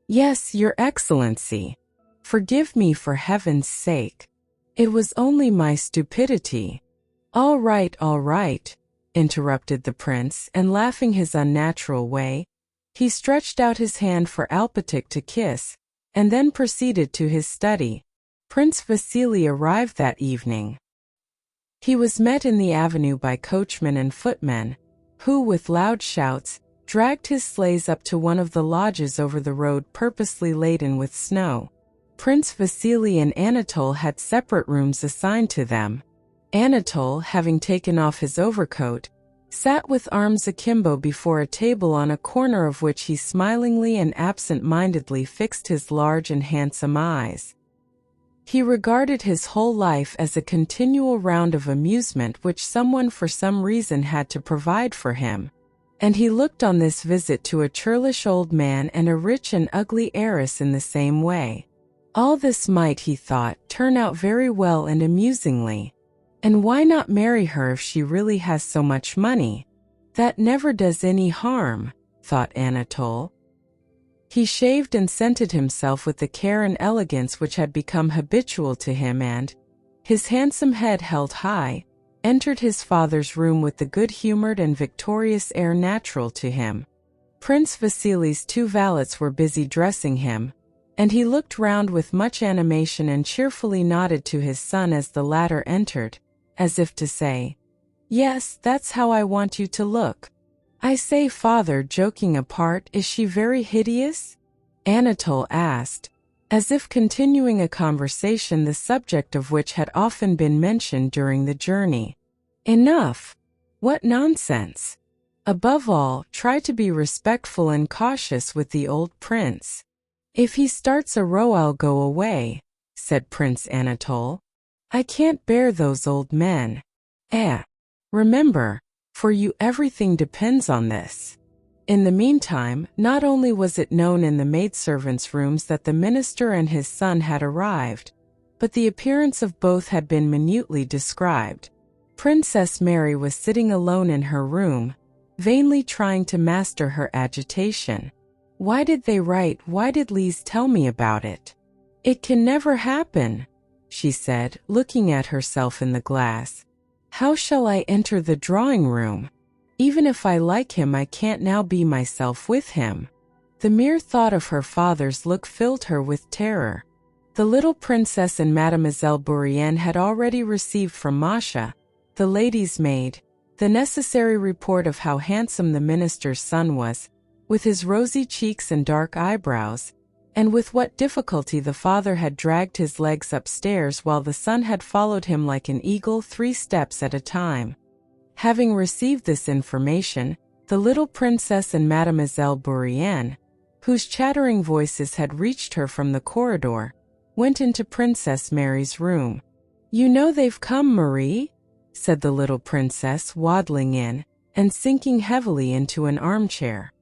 Speaker 1: Yes, Your Excellency. Forgive me for heaven's sake. It was only my stupidity. All right, interrupted the prince, and laughing his unnatural way, he stretched out his hand for Alpatic to kiss, and then proceeded to his study. Prince Vasily arrived that evening. He was met in the avenue by coachmen and footmen, who, with loud shouts, dragged his sleighs up to one of the lodges over the road purposely laden with snow. Prince Vasily and Anatole had separate rooms assigned to them. Anatole, having taken off his overcoat, sat with arms akimbo before a table on a corner of which he smilingly and absent-mindedly fixed his large and handsome eyes. He regarded his whole life as a continual round of amusement which someone for some reason had to provide for him, and he looked on this visit to a churlish old man and a rich and ugly heiress in the same way. All this might, he thought, turn out very well and amusingly. And why not marry her if she really has so much money? That never does any harm, thought Anatole. He shaved and scented himself with the care and elegance which had become habitual to him and, his handsome head held high, entered his father's room with the good-humored and victorious air natural to him. Prince Vasily's two valets were busy dressing him, and he looked round with much animation and cheerfully nodded to his son as the latter entered, as if to say, "Yes, that's how I want you to look." "I say, father, joking apart, is she very hideous?" Anatole asked, as if continuing a conversation the subject of which had often been mentioned during the journey. "Enough! What nonsense! Above all, try to be respectful and cautious with the old prince. If he starts a row I'll go away," said Prince Anatole. "I can't bear those old men. Remember, for you everything depends on this." In the meantime, not only was it known in the maidservants' rooms that the minister and his son had arrived, but the appearance of both had been minutely described. Princess Mary was sitting alone in her room, vainly trying to master her agitation. Why did they write? Why did Lise tell me about it? It can never happen, she said, looking at herself in the glass. How shall I enter the drawing room? Even if I like him, I can't now be myself with him. The mere thought of her father's look filled her with terror. The little princess and Mademoiselle Bourienne had already received from Masha, the lady's maid, the necessary report of how handsome the minister's son was, with his rosy cheeks and dark eyebrows, and with what difficulty the father had dragged his legs upstairs while the son had followed him like an eagle 3 steps at a time. Having received this information, the little princess and Mademoiselle Bourienne, whose chattering voices had reached her from the corridor, went into Princess Mary's room. "You know they've come, Marie," said the little princess, waddling in and sinking heavily into an armchair.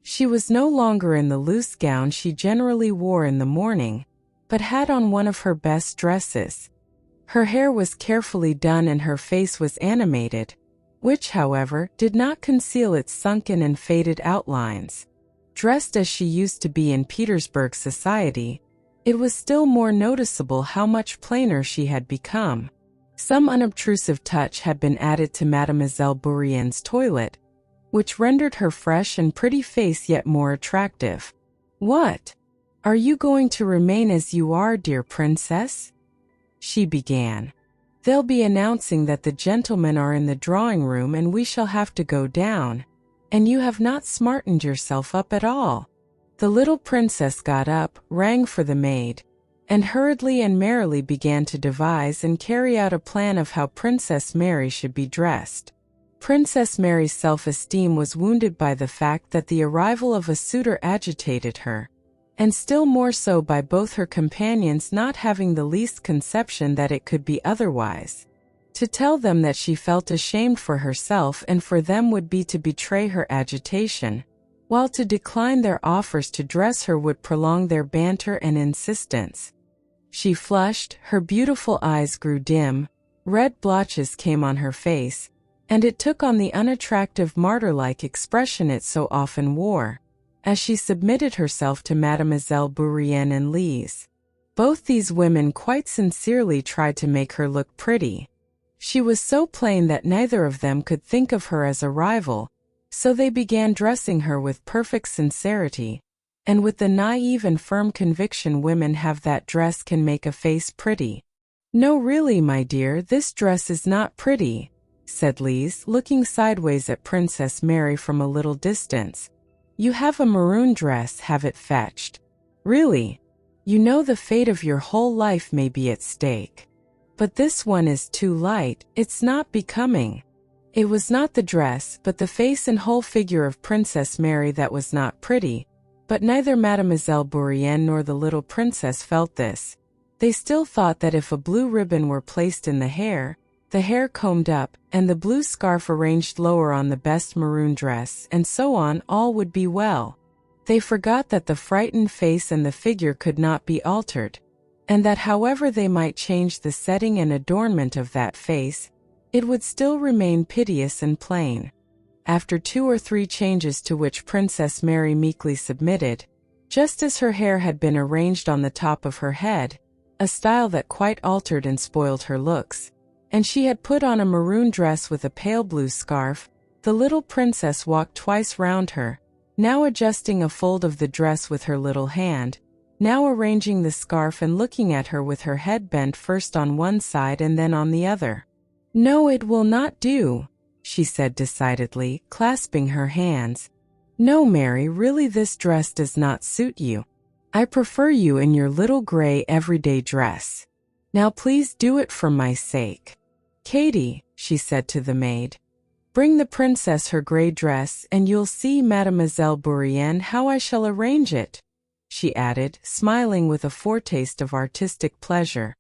Speaker 1: She was no longer in the loose gown she generally wore in the morning, but had on one of her best dresses. Her hair was carefully done and her face was animated, which, however, did not conceal its sunken and faded outlines. Dressed as she used to be in Petersburg society, it was still more noticeable how much plainer she had become. Some unobtrusive touch had been added to Mademoiselle Bourienne's toilet, which rendered her fresh and pretty face yet more attractive. "What? Are you going to remain as you are, dear princess?" she began. "They'll be announcing that the gentlemen are in the drawing room and we shall have to go down, and you have not smartened yourself up at all." The little princess got up, rang for the maid, and hurriedly and merrily began to devise and carry out a plan of how Princess Mary should be dressed. Princess Mary's self-esteem was wounded by the fact that the arrival of a suitor agitated her, and still more so by both her companions not having the least conception that it could be otherwise. To tell them that she felt ashamed for herself and for them would be to betray her agitation, while to decline their offers to dress her would prolong their banter and insistence. She flushed, her beautiful eyes grew dim, red blotches came on her face, and it took on the unattractive martyr-like expression it so often wore, as she submitted herself to Mademoiselle Bourienne and Lise. Both these women quite sincerely tried to make her look pretty. She was so plain that neither of them could think of her as a rival, so they began dressing her with perfect sincerity, and with the naive and firm conviction women have that dress can make a face pretty. "No, really, my dear, this dress is not pretty," said Lise, looking sideways at Princess Mary from a little distance. "You have a maroon dress, have it fetched. Really, you know the fate of your whole life may be at stake. But this one is too light, it's not becoming." It was not the dress, but the face and whole figure of Princess Mary that was not pretty, but neither Mademoiselle Bourienne nor the little princess felt this. They still thought that if a blue ribbon were placed in the hair combed up, and the blue scarf arranged lower on the best maroon dress, and so on, all would be well. They forgot that the frightened face and the figure could not be altered, and that however they might change the setting and adornment of that face, it would still remain piteous and plain. After 2 or 3 changes to which Princess Mary meekly submitted, just as her hair had been arranged on the top of her head, a style that quite altered and spoiled her looks, and she had put on a maroon dress with a pale blue scarf, the little princess walked twice round her, now adjusting a fold of the dress with her little hand, now arranging the scarf and looking at her with her head bent first on one side and then on the other. "No, it will not do," she said decidedly, clasping her hands. "No, Mary, really this dress does not suit you. I prefer you in your little gray everyday dress. Now please do it for my sake. Katie," she said to the maid, "bring the princess her gray dress and you'll see, Mademoiselle Bourienne, how I shall arrange it," she added, smiling with a foretaste of artistic pleasure.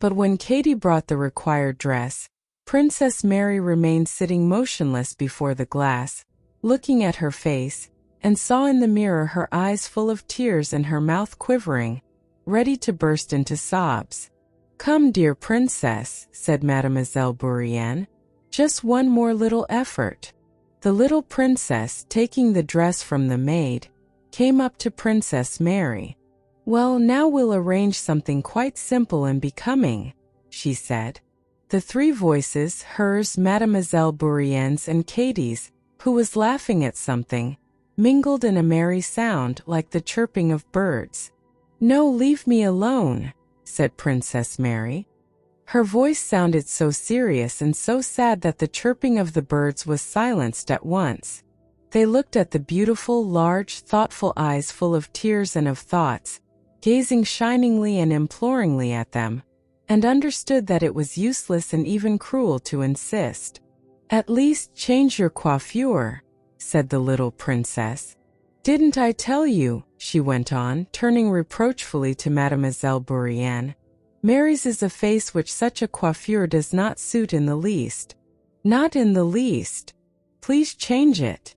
Speaker 1: But when Katie brought the required dress, Princess Mary remained sitting motionless before the glass, looking at her face, and saw in the mirror her eyes full of tears and her mouth quivering, ready to burst into sobs. "Come, dear princess," said Mademoiselle Bourienne, "just one more little effort." The little princess, taking the dress from the maid, came up to Princess Mary. "Well, now we'll arrange something quite simple and becoming," she said. The 3 voices, hers, Mademoiselle Bourienne's, and Katie's, who was laughing at something, mingled in a merry sound like the chirping of birds. "No, leave me alone," said Princess Mary. Her voice sounded so serious and so sad that the chirping of the birds was silenced at once. They looked at the beautiful, large, thoughtful eyes full of tears and of thoughts, gazing shiningly and imploringly at them, and understood that it was useless and even cruel to insist. "At least change your coiffure," said the little princess. Didn't I tell you, she went on, turning reproachfully to Mademoiselle Bourienne. Mary's is a face which such a coiffure does not suit in the least. Not in the least. Please change it.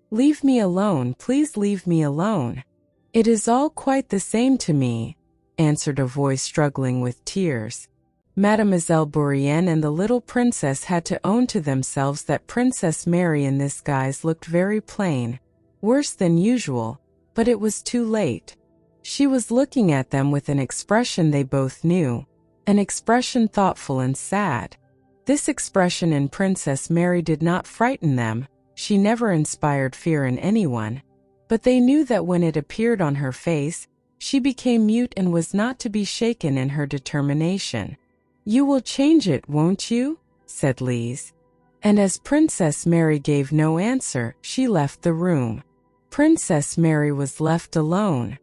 Speaker 1: Leave me alone, please leave me alone. It is all quite the same to me, answered a voice struggling with tears. Mademoiselle Bourienne and the little princess had to own to themselves that Princess Mary in this guise looked very plain, worse than usual, but it was too late. She was looking at them with an expression they both knew, an expression thoughtful and sad. This expression in Princess Mary did not frighten them, she never inspired fear in anyone, but they knew that when it appeared on her face, she became mute and was not to be shaken in her determination. You will change it, won't you? Said Lise. And as Princess Mary gave no answer, she left the room. Princess Mary was left alone.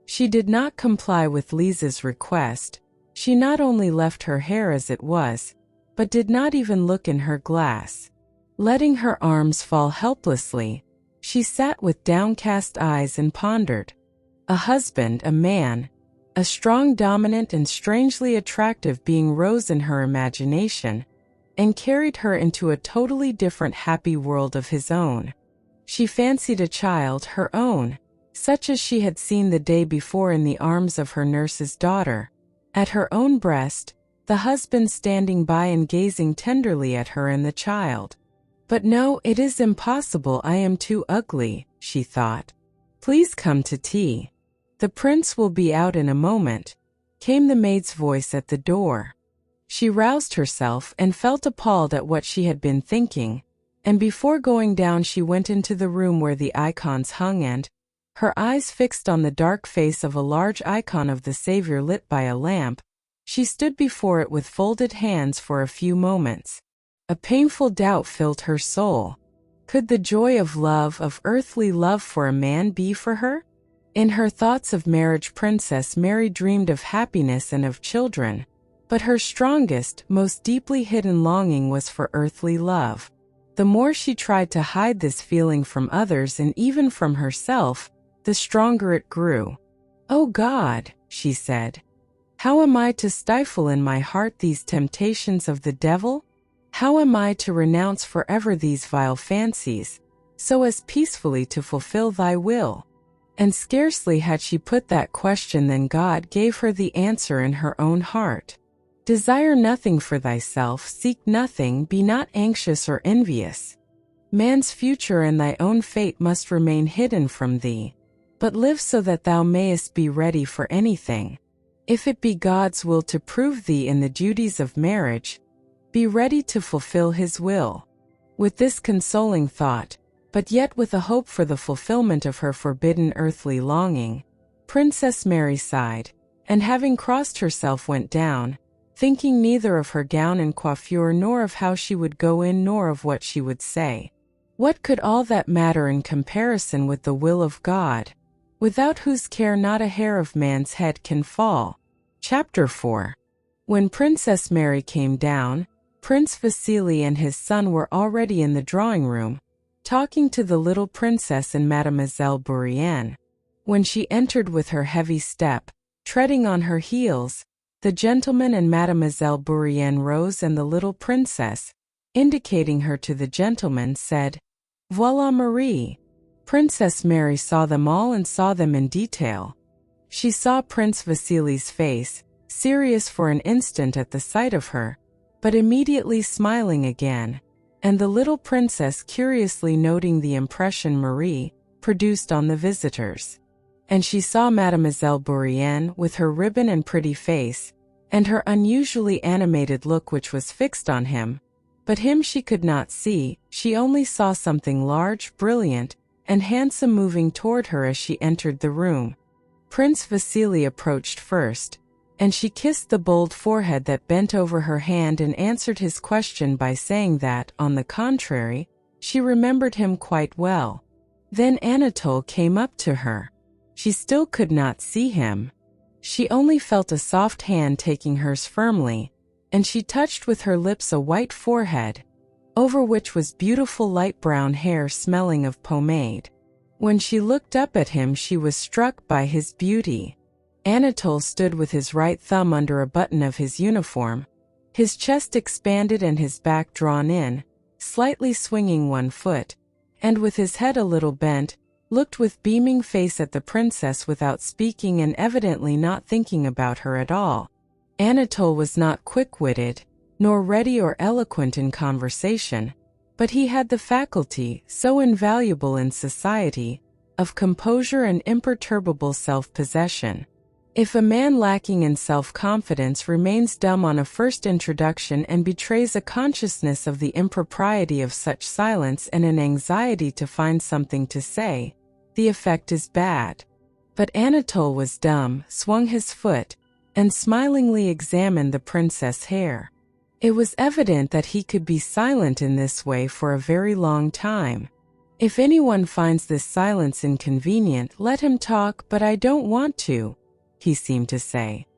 Speaker 1: She did not comply with Lise's request. She not only left her hair as it was, but did not even look in her glass. Letting her arms fall helplessly, she sat with downcast eyes and pondered. A husband, a man, a strong, dominant, and strangely attractive being rose in her imagination and carried her into a totally different happy world of his own. She fancied a child, her own, such as she had seen the day before in the arms of her nurse's daughter, at her own breast, the husband standing by and gazing tenderly at her and the child. But no, it is impossible, I am too ugly, she thought. Please come to tea. The prince will be out in a moment, came the maid's voice at the door. She roused herself and felt appalled at what she had been thinking, and before going down she went into the room where the icons hung and, her eyes fixed on the dark face of a large icon of the Savior lit by a lamp, she stood before it with folded hands for a few moments. A painful doubt filled her soul. Could the joy of love, of earthly love for a man be for her? In her thoughts of marriage, Princess Mary dreamed of happiness and of children, but her strongest, most deeply hidden longing was for earthly love. The more she tried to hide this feeling from others and even from herself, the stronger it grew. "Oh God," she said, "how am I to stifle in my heart these temptations of the devil? How am I to renounce forever these vile fancies, so as peacefully to fulfill thy will?" And scarcely had she put that question than God gave her the answer in her own heart. "Desire nothing for thyself, seek nothing, be not anxious or envious. Man's future and thy own fate must remain hidden from thee, but live so that thou mayest be ready for anything. If it be God's will to prove thee in the duties of marriage, be ready to fulfill his will." With this consoling thought, but yet with a hope for the fulfillment of her forbidden earthly longing, Princess Mary sighed, and having crossed herself went down, thinking neither of her gown and coiffure nor of how she would go in nor of what she would say. What could all that matter in comparison with the will of God, without whose care not a hair of man's head can fall? Chapter 4. When Princess Mary came down, Prince Vasily and his son were already in the drawing room, talking to the little princess and Mademoiselle Bourienne. When she entered with her heavy step, treading on her heels, the gentleman and Mademoiselle Bourienne rose and the little princess, indicating her to the gentleman, said, "Voilà Marie." Princess Mary saw them all and saw them in detail. She saw Prince Vasily's face, serious for an instant at the sight of her, but immediately smiling again, and the little princess curiously noting the impression Marie produced on the visitors. And she saw Mademoiselle Bourienne with her ribbon and pretty face, and her unusually animated look which was fixed on him, but him she could not see, she only saw something large, brilliant, and handsome moving toward her as she entered the room. Prince Vasily approached first, and she kissed the bold forehead that bent over her hand and answered his question by saying that, on the contrary, she remembered him quite well. Then Anatole came up to her. She still could not see him. She only felt a soft hand taking hers firmly, and she touched with her lips a white forehead, over which was beautiful light brown hair smelling of pomade. When she looked up at him, she was struck by his beauty. Anatole stood with his right thumb under a button of his uniform, his chest expanded and his back drawn in, slightly swinging one foot, and with his head a little bent, looked with beaming face at the princess without speaking and evidently not thinking about her at all. Anatole was not quick-witted, nor ready or eloquent in conversation, but he had the faculty, so invaluable in society, of composure and imperturbable self-possession. If a man lacking in self-confidence remains dumb on a first introduction and betrays a consciousness of the impropriety of such silence and an anxiety to find something to say, the effect is bad. But Anatole was dumb, swung his foot, and smilingly examined the princess' hair. It was evident that he could be silent in this way for a very long time. If anyone finds this silence inconvenient, let him talk, but I don't want to, he seemed to say.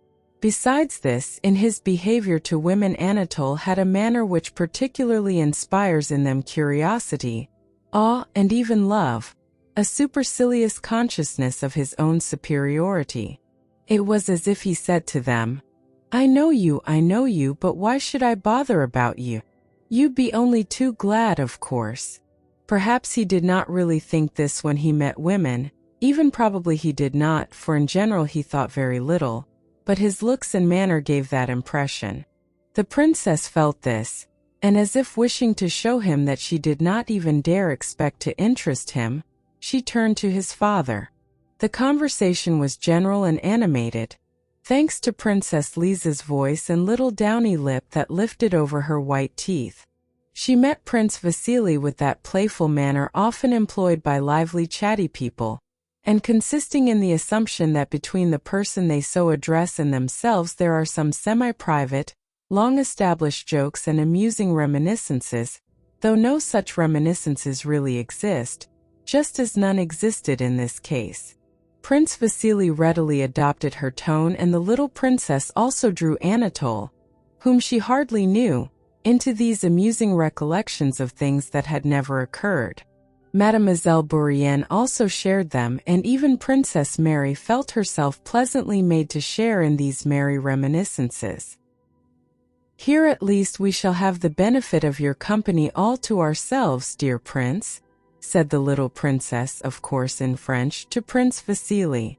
Speaker 1: Besides this, in his behavior to women, Anatole had a manner which particularly inspires in them curiosity, awe, and even love, a supercilious consciousness of his own superiority. It was as if he said to them, I know you, but why should I bother about you? You'd be only too glad, of course. Perhaps he did not really think this when he met women, even probably he did not, for in general he thought very little, but his looks and manner gave that impression. The princess felt this, and as if wishing to show him that she did not even dare expect to interest him, she turned to his father. The conversation was general and animated, thanks to Princess Liza's voice and little downy lip that lifted over her white teeth. She met Prince Vasily with that playful manner often employed by lively chatty people, and consisting in the assumption that between the person they so address and themselves there are some semi-private, long-established jokes and amusing reminiscences, though no such reminiscences really exist, just as none existed in this case. Prince Vasily readily adopted her tone, and the little princess also drew Anatole, whom she hardly knew, into these amusing recollections of things that had never occurred. Mademoiselle Bourienne also shared them, and even Princess Mary felt herself pleasantly made to share in these merry reminiscences. Here at least we shall have the benefit of your company all to ourselves, dear Prince, said the little princess, of course in French, to Prince Vasily.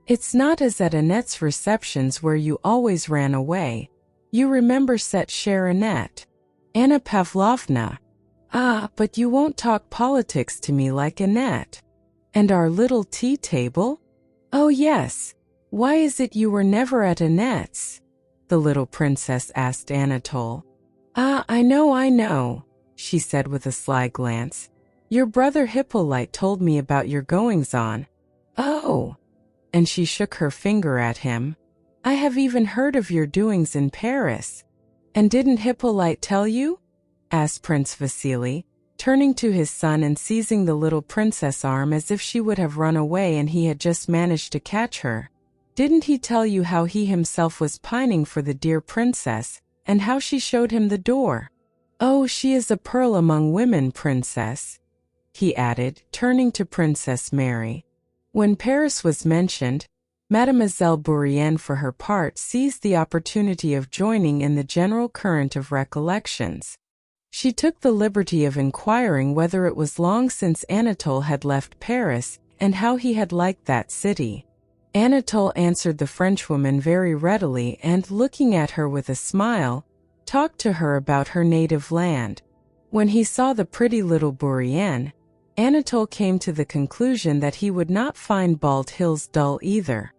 Speaker 1: It's not as at Annette's receptions where you always ran away. You remember cette chère Annette. Anna Pavlovna. Ah, but you won't talk politics to me like Annette. And our little tea table? Oh yes. Why is it you were never at Annette's? The little princess asked Anatole. Ah, I know, she said with a sly glance. Your brother Hippolyte told me about your goings-on. Oh! And she shook her finger at him. I have even heard of your doings in Paris. And didn't Hippolyte tell you? Asked Prince Vasily, turning to his son and seizing the little princess' arm as if she would have run away and he had just managed to catch her. Didn't he tell you how he himself was pining for the dear princess, and how she showed him the door? Oh, she is a pearl among women, princess, he added, turning to Princess Mary. When Paris was mentioned, Mademoiselle Bourienne for her part seized the opportunity of joining in the general current of recollections. She took the liberty of inquiring whether it was long since Anatole had left Paris and how he had liked that city. Anatole answered the Frenchwoman very readily and, looking at her with a smile, talked to her about her native land. When he saw the pretty little Bourienne, Anatole came to the conclusion that he would not find Bald Hills dull either.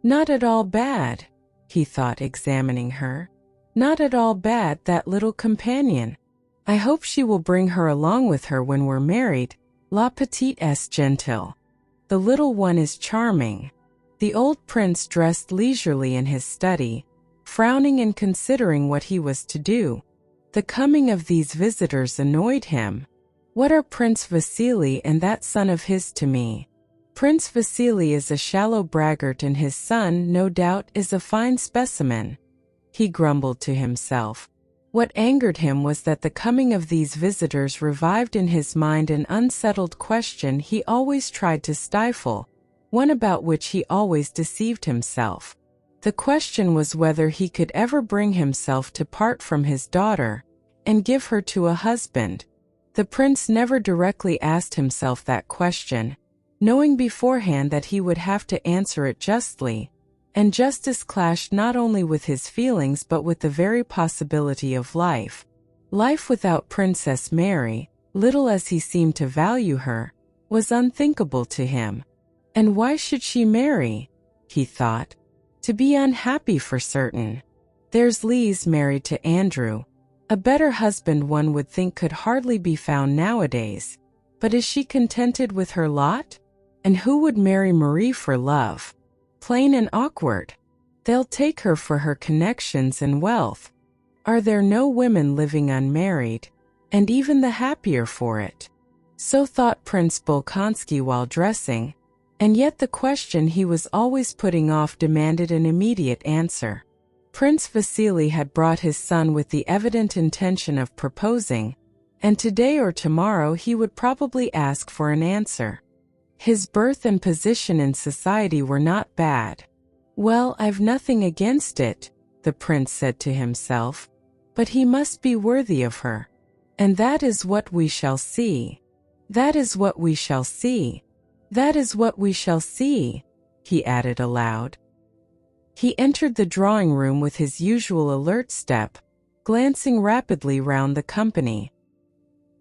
Speaker 1: Not at all bad, he thought, examining her. Not at all bad, that little companion. I hope she will bring her along with her when we're married. La petite est gentille. The little one is charming. The old prince dressed leisurely in his study, frowning and considering what he was to do. The coming of these visitors annoyed him. What are Prince Vasily and that son of his to me? Prince Vasily is a shallow braggart, and his son, no doubt, is a fine specimen, he grumbled to himself. What angered him was that the coming of these visitors revived in his mind an unsettled question he always tried to stifle, one about which he always deceived himself. The question was whether he could ever bring himself to part from his daughter and give her to a husband. The prince never directly asked himself that question, knowing beforehand that he would have to answer it justly, and justice clashed not only with his feelings but with the very possibility of life. Life without Princess Mary, little as he seemed to value her, was unthinkable to him. And why should she marry? He thought. To be unhappy for certain. There's Liz married to Andrew. A better husband one would think could hardly be found nowadays. But is she contented with her lot? And who would marry Marie for love? Plain and awkward. They'll take her for her connections and wealth. Are there no women living unmarried? And even the happier for it. So thought Prince Bolkonsky while dressing. And yet the question he was always putting off demanded an immediate answer. Prince Vasily had brought his son with the evident intention of proposing, and today or tomorrow he would probably ask for an answer. His birth and position in society were not bad. Well, I've nothing against it, the prince said to himself, but he must be worthy of her. And that is what we shall see. That is what we shall see. That is what we shall see, he added aloud. He entered the drawing room with his usual alert step, glancing rapidly round the company.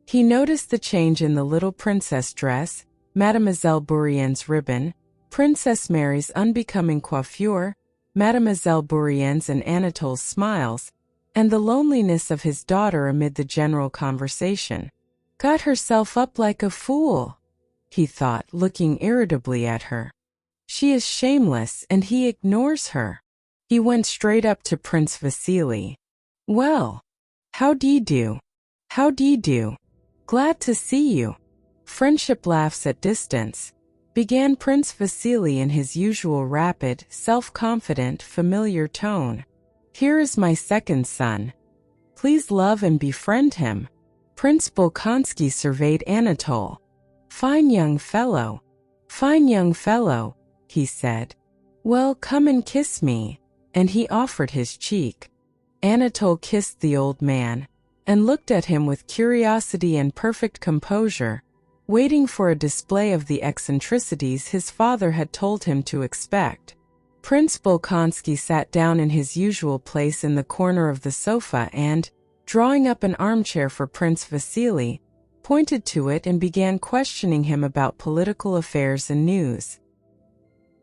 Speaker 1: He noticed the change in the little princess dress, Mademoiselle Bourienne's ribbon, Princess Mary's unbecoming coiffure, Mademoiselle Bourienne's and Anatole's smiles, and the loneliness of his daughter amid the general conversation. Got herself up like a fool, he thought, looking irritably at her. She is shameless, and he ignores her. He went straight up to Prince Vasily. Well, how d'ye do? How d'ye do? Glad to see you. Friendship laughs at distance, began Prince Vasily in his usual rapid, self-confident, familiar tone. Here is my second son. Please love and befriend him. Prince Bolkonsky surveyed Anatole. Fine young fellow, he said. Well, come and kiss me, and he offered his cheek. Anatole kissed the old man, and looked at him with curiosity and perfect composure, waiting for a display of the eccentricities his father had told him to expect. Prince Bolkonsky sat down in his usual place in the corner of the sofa and, drawing up an armchair for Prince Vasily, pointed to it and began questioning him about political affairs and news.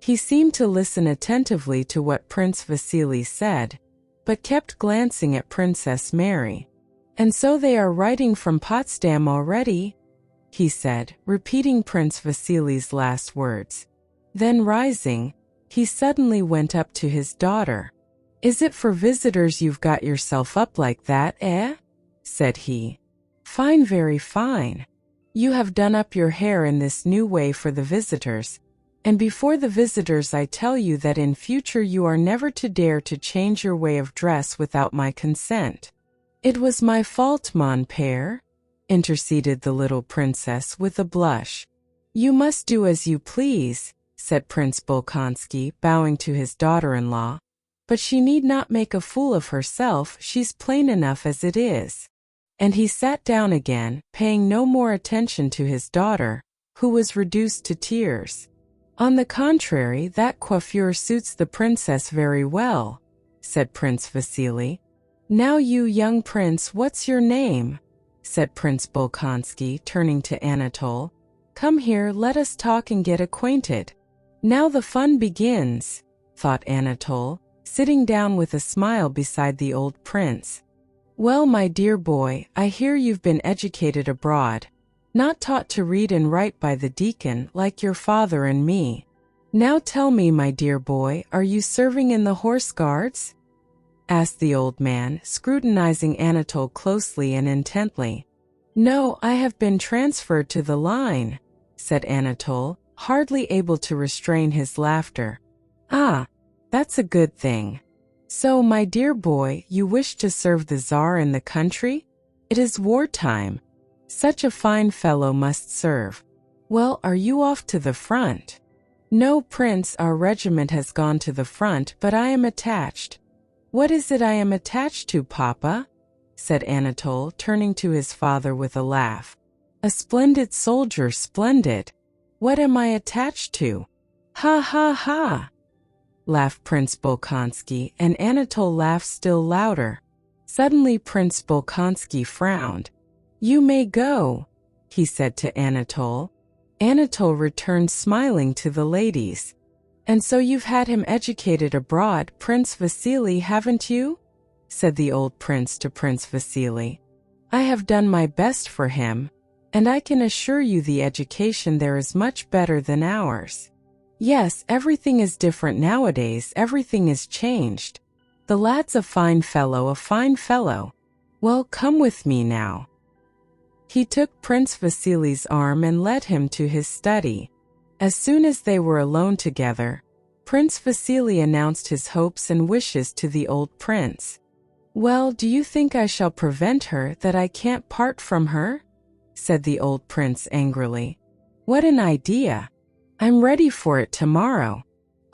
Speaker 1: He seemed to listen attentively to what Prince Vasily said, but kept glancing at Princess Mary. And so they are writing from Potsdam already? He said, repeating Prince Vasily's last words. Then rising, he suddenly went up to his daughter. Is it for visitors you've got yourself up like that, eh? Said he. Fine, very fine. You have done up your hair in this new way for the visitors, and before the visitors I tell you that in future you are never to dare to change your way of dress without my consent. It was my fault, mon père, interceded the little princess with a blush. You must do as you please, said Prince Bolkonsky, bowing to his daughter-in-law, but she need not make a fool of herself, she's plain enough as it is. And he sat down again, paying no more attention to his daughter, who was reduced to tears. On the contrary, that coiffure suits the princess very well, said Prince Vasily. Now you, young prince, what's your name? Said Prince Bolkonsky, turning to Anatole. Come here, let us talk and get acquainted. Now the fun begins, thought Anatole, sitting down with a smile beside the old prince. Well, my dear boy, I hear you've been educated abroad, not taught to read and write by the deacon like your father and me. Now tell me, my dear boy, are you serving in the Horse Guards? Asked the old man, scrutinizing Anatole closely and intently. No, I have been transferred to the line, said Anatole, hardly able to restrain his laughter. Ah, that's a good thing. So, my dear boy, you wish to serve the Tsar in the country? It is wartime. Such a fine fellow must serve. Well, are you off to the front? No, Prince, our regiment has gone to the front, but I am attached. What is it I am attached to, Papa? Said Anatole, turning to his father with a laugh. A splendid soldier, splendid. What am I attached to? Ha ha ha! Laughed Prince Bolkonsky, and Anatole laughed still louder. Suddenly Prince Bolkonsky frowned. You may go, he said to Anatole. Anatole returned smiling to the ladies. And so you've had him educated abroad, Prince Vasily, haven't you? Said the old prince to Prince Vasily. I have done my best for him, and I can assure you the education there is much better than ours. Yes, everything is different nowadays, everything is changed. The lad's a fine fellow, a fine fellow. Well, come with me now. He took Prince Vasily's arm and led him to his study. As soon as they were alone together, Prince Vasily announced his hopes and wishes to the old prince. Well, do you think I shall prevent her, that I can't part from her? Said the old prince angrily. What an idea! I'm ready for it tomorrow.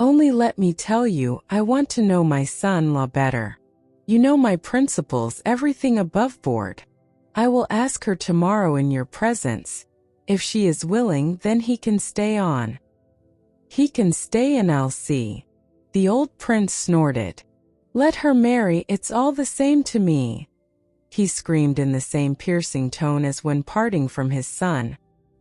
Speaker 1: Only let me tell you, I want to know my son-in-law better. You know my principles, everything above board. I will ask her tomorrow in your presence. If she is willing, then he can stay on. He can stay and I'll see. The old prince snorted. Let her marry, it's all the same to me. He screamed in the same piercing tone as when parting from his son.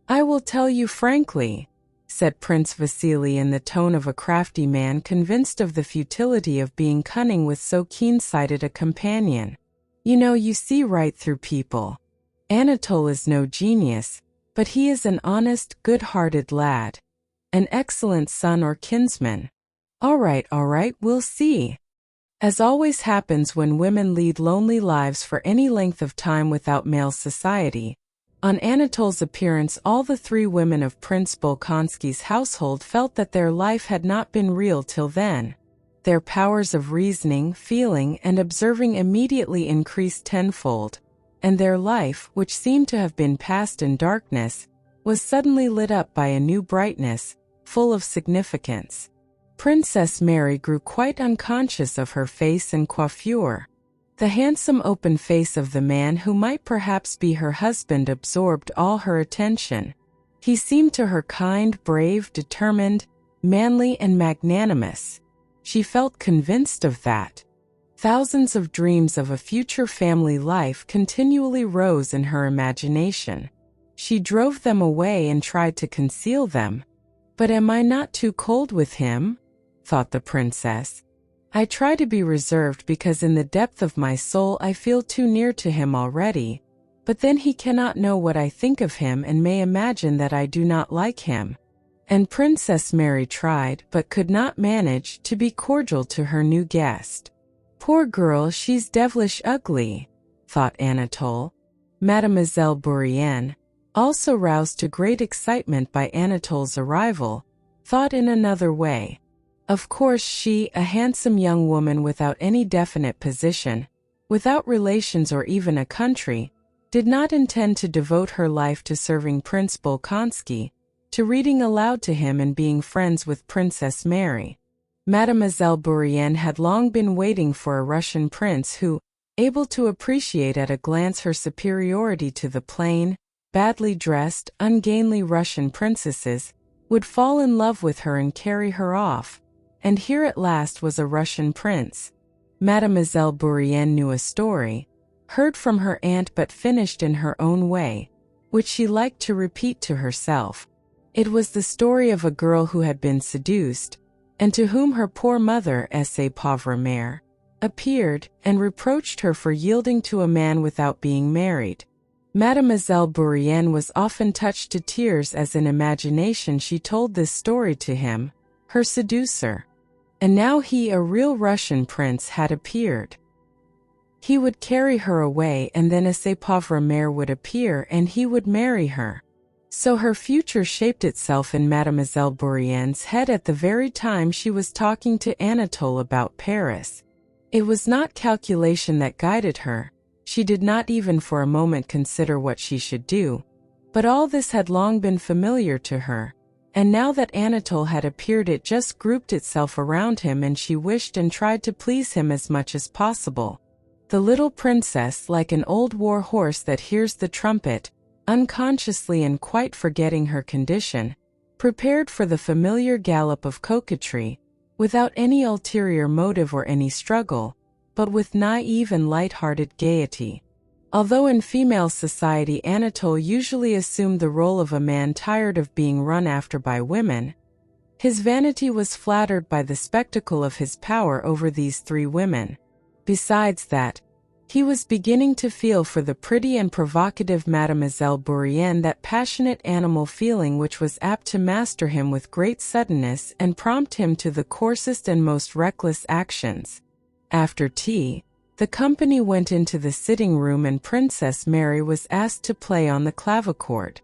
Speaker 1: I will tell you frankly, said Prince Vasily in the tone of a crafty man convinced of the futility of being cunning with so keen-sighted a companion. You know, you see right through people. Anatole is no genius, but he is an honest, good-hearted lad. An excellent son or kinsman. All right, we'll see. As always happens when women lead lonely lives for any length of time without male society, on Anatole's appearance all the three women of Prince Bolkonsky's household felt that their life had not been real till then. Their powers of reasoning, feeling, and observing immediately increased tenfold, and their life, which seemed to have been passed in darkness, was suddenly lit up by a new brightness, full of significance. Princess Mary grew quite unconscious of her face and coiffure. The handsome open face of the man who might perhaps be her husband absorbed all her attention. He seemed to her kind, brave, determined, manly, and magnanimous. She felt convinced of that. Thousands of dreams of a future family life continually rose in her imagination. She drove them away and tried to conceal them. But am I not too cold with him? Thought the princess. I try to be reserved because in the depth of my soul I feel too near to him already, but then he cannot know what I think of him and may imagine that I do not like him. And Princess Mary tried, but could not manage, to be cordial to her new guest. Poor girl, she's devilish ugly, thought Anatole. Mademoiselle Bourienne, also roused to great excitement by Anatole's arrival, thought in another way. Of course she, a handsome young woman without any definite position, without relations or even a country, did not intend to devote her life to serving Prince Bolkonsky, to reading aloud to him and being friends with Princess Mary. Mademoiselle Bourienne had long been waiting for a Russian prince who, able to appreciate at a glance her superiority to the plain, badly dressed, ungainly Russian princesses, would fall in love with her and carry her off. And here at last was a Russian prince. Mademoiselle Bourienne knew a story, heard from her aunt but finished in her own way, which she liked to repeat to herself. It was the story of a girl who had been seduced, and to whom her poor mother, sa pauvre mère, appeared, and reproached her for yielding to a man without being married. Mademoiselle Bourienne was often touched to tears as in imagination she told this story to him, her seducer. And now he, a real Russian prince, had appeared. He would carry her away, and then sa pauvre mère would appear, and he would marry her. So her future shaped itself in Mademoiselle Bourienne's head at the very time she was talking to Anatole about Paris. It was not calculation that guided her. She did not even for a moment consider what she should do. But all this had long been familiar to her, and now that Anatole had appeared it just grouped itself around him, and she wished and tried to please him as much as possible. The little princess, like an old war horse that hears the trumpet, unconsciously and quite forgetting her condition, prepared for the familiar gallop of coquetry, without any ulterior motive or any struggle, but with naive and light-hearted gaiety. Although in female society Anatole usually assumed the role of a man tired of being run after by women, his vanity was flattered by the spectacle of his power over these three women. Besides that, he was beginning to feel for the pretty and provocative Mademoiselle Bourienne that passionate animal feeling which was apt to master him with great suddenness and prompt him to the coarsest and most reckless actions. After tea, the company went into the sitting room and Princess Mary was asked to play on the clavichord.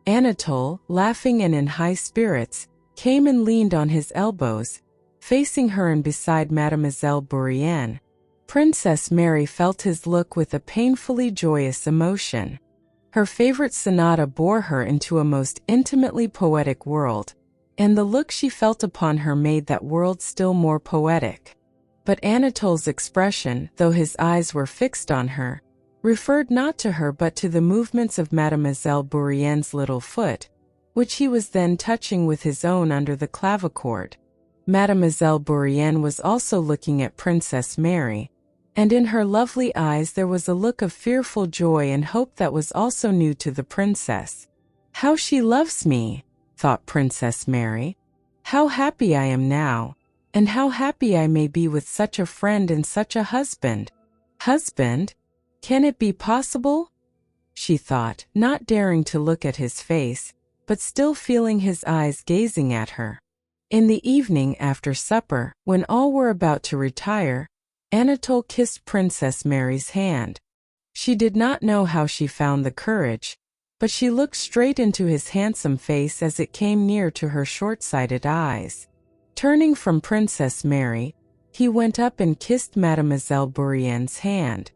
Speaker 1: Anatole, laughing and in high spirits, came and leaned on his elbows, facing her and beside Mademoiselle Bourienne. Princess Mary felt his look with a painfully joyous emotion. Her favorite sonata bore her into a most intimately poetic world, and the look she felt upon her made that world still more poetic. But Anatole's expression, though his eyes were fixed on her, referred not to her but to the movements of Mademoiselle Bourienne's little foot, which he was then touching with his own under the clavichord. Mademoiselle Bourienne was also looking at Princess Mary, and in her lovely eyes there was a look of fearful joy and hope that was also new to the princess. "How she loves me," thought Princess Mary. "How happy I am now, and how happy I may be with such a friend and such a husband. Husband? Can it be possible?" she thought, not daring to look at his face, but still feeling his eyes gazing at her. In the evening after supper, when all were about to retire, Anatole kissed Princess Mary's hand. She did not know how she found the courage, but she looked straight into his handsome face as it came near to her short-sighted eyes. Turning from Princess Mary, he went up and kissed Mademoiselle Bourienne's hand.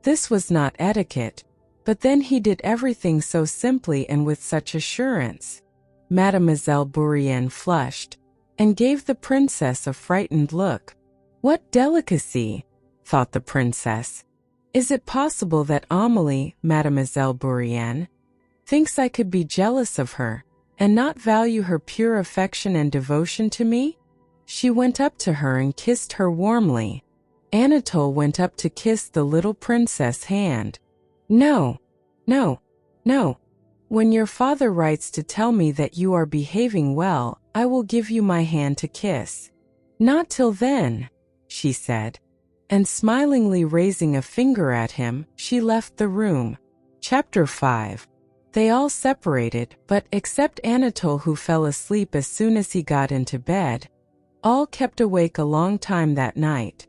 Speaker 1: This was not etiquette, but then he did everything so simply and with such assurance. Mademoiselle Bourienne flushed, and gave the princess a frightened look. "What delicacy!" thought the princess. "Is it possible that Amélie, Mademoiselle Bourienne, thinks I could be jealous of her, and not value her pure affection and devotion to me?" She went up to her and kissed her warmly. Anatole went up to kiss the little princess' hand. "No, no, no. When your father writes to tell me that you are behaving well, I will give you my hand to kiss." "Not till then," she said, and smilingly raising a finger at him, she left the room. Chapter 5. They all separated, but except Anatole, who fell asleep as soon as he got into bed, all kept awake a long time that night.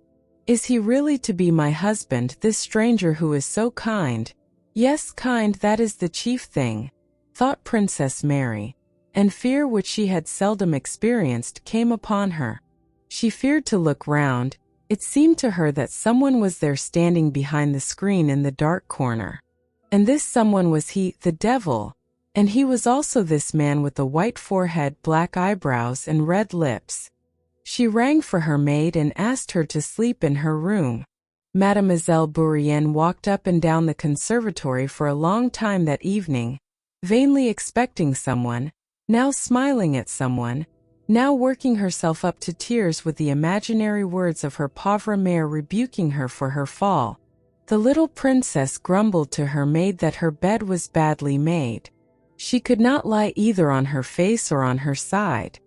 Speaker 1: "Is he really to be my husband, this stranger who is so kind? Yes, kind, that is the chief thing," thought Princess Mary, and fear, which she had seldom experienced, came upon her. She feared to look round. It seemed to her that someone was there standing behind the screen in the dark corner. And this someone was he, the devil, and he was also this man with a white forehead, black eyebrows, and red lips. She rang for her maid and asked her to sleep in her room. Mademoiselle Bourienne walked up and down the conservatory for a long time that evening, vainly expecting someone, now smiling at someone, now working herself up to tears with the imaginary words of her pauvre mère rebuking her for her fall. The little princess grumbled to her maid that her bed was badly made. She could not lie either on her face or on her side.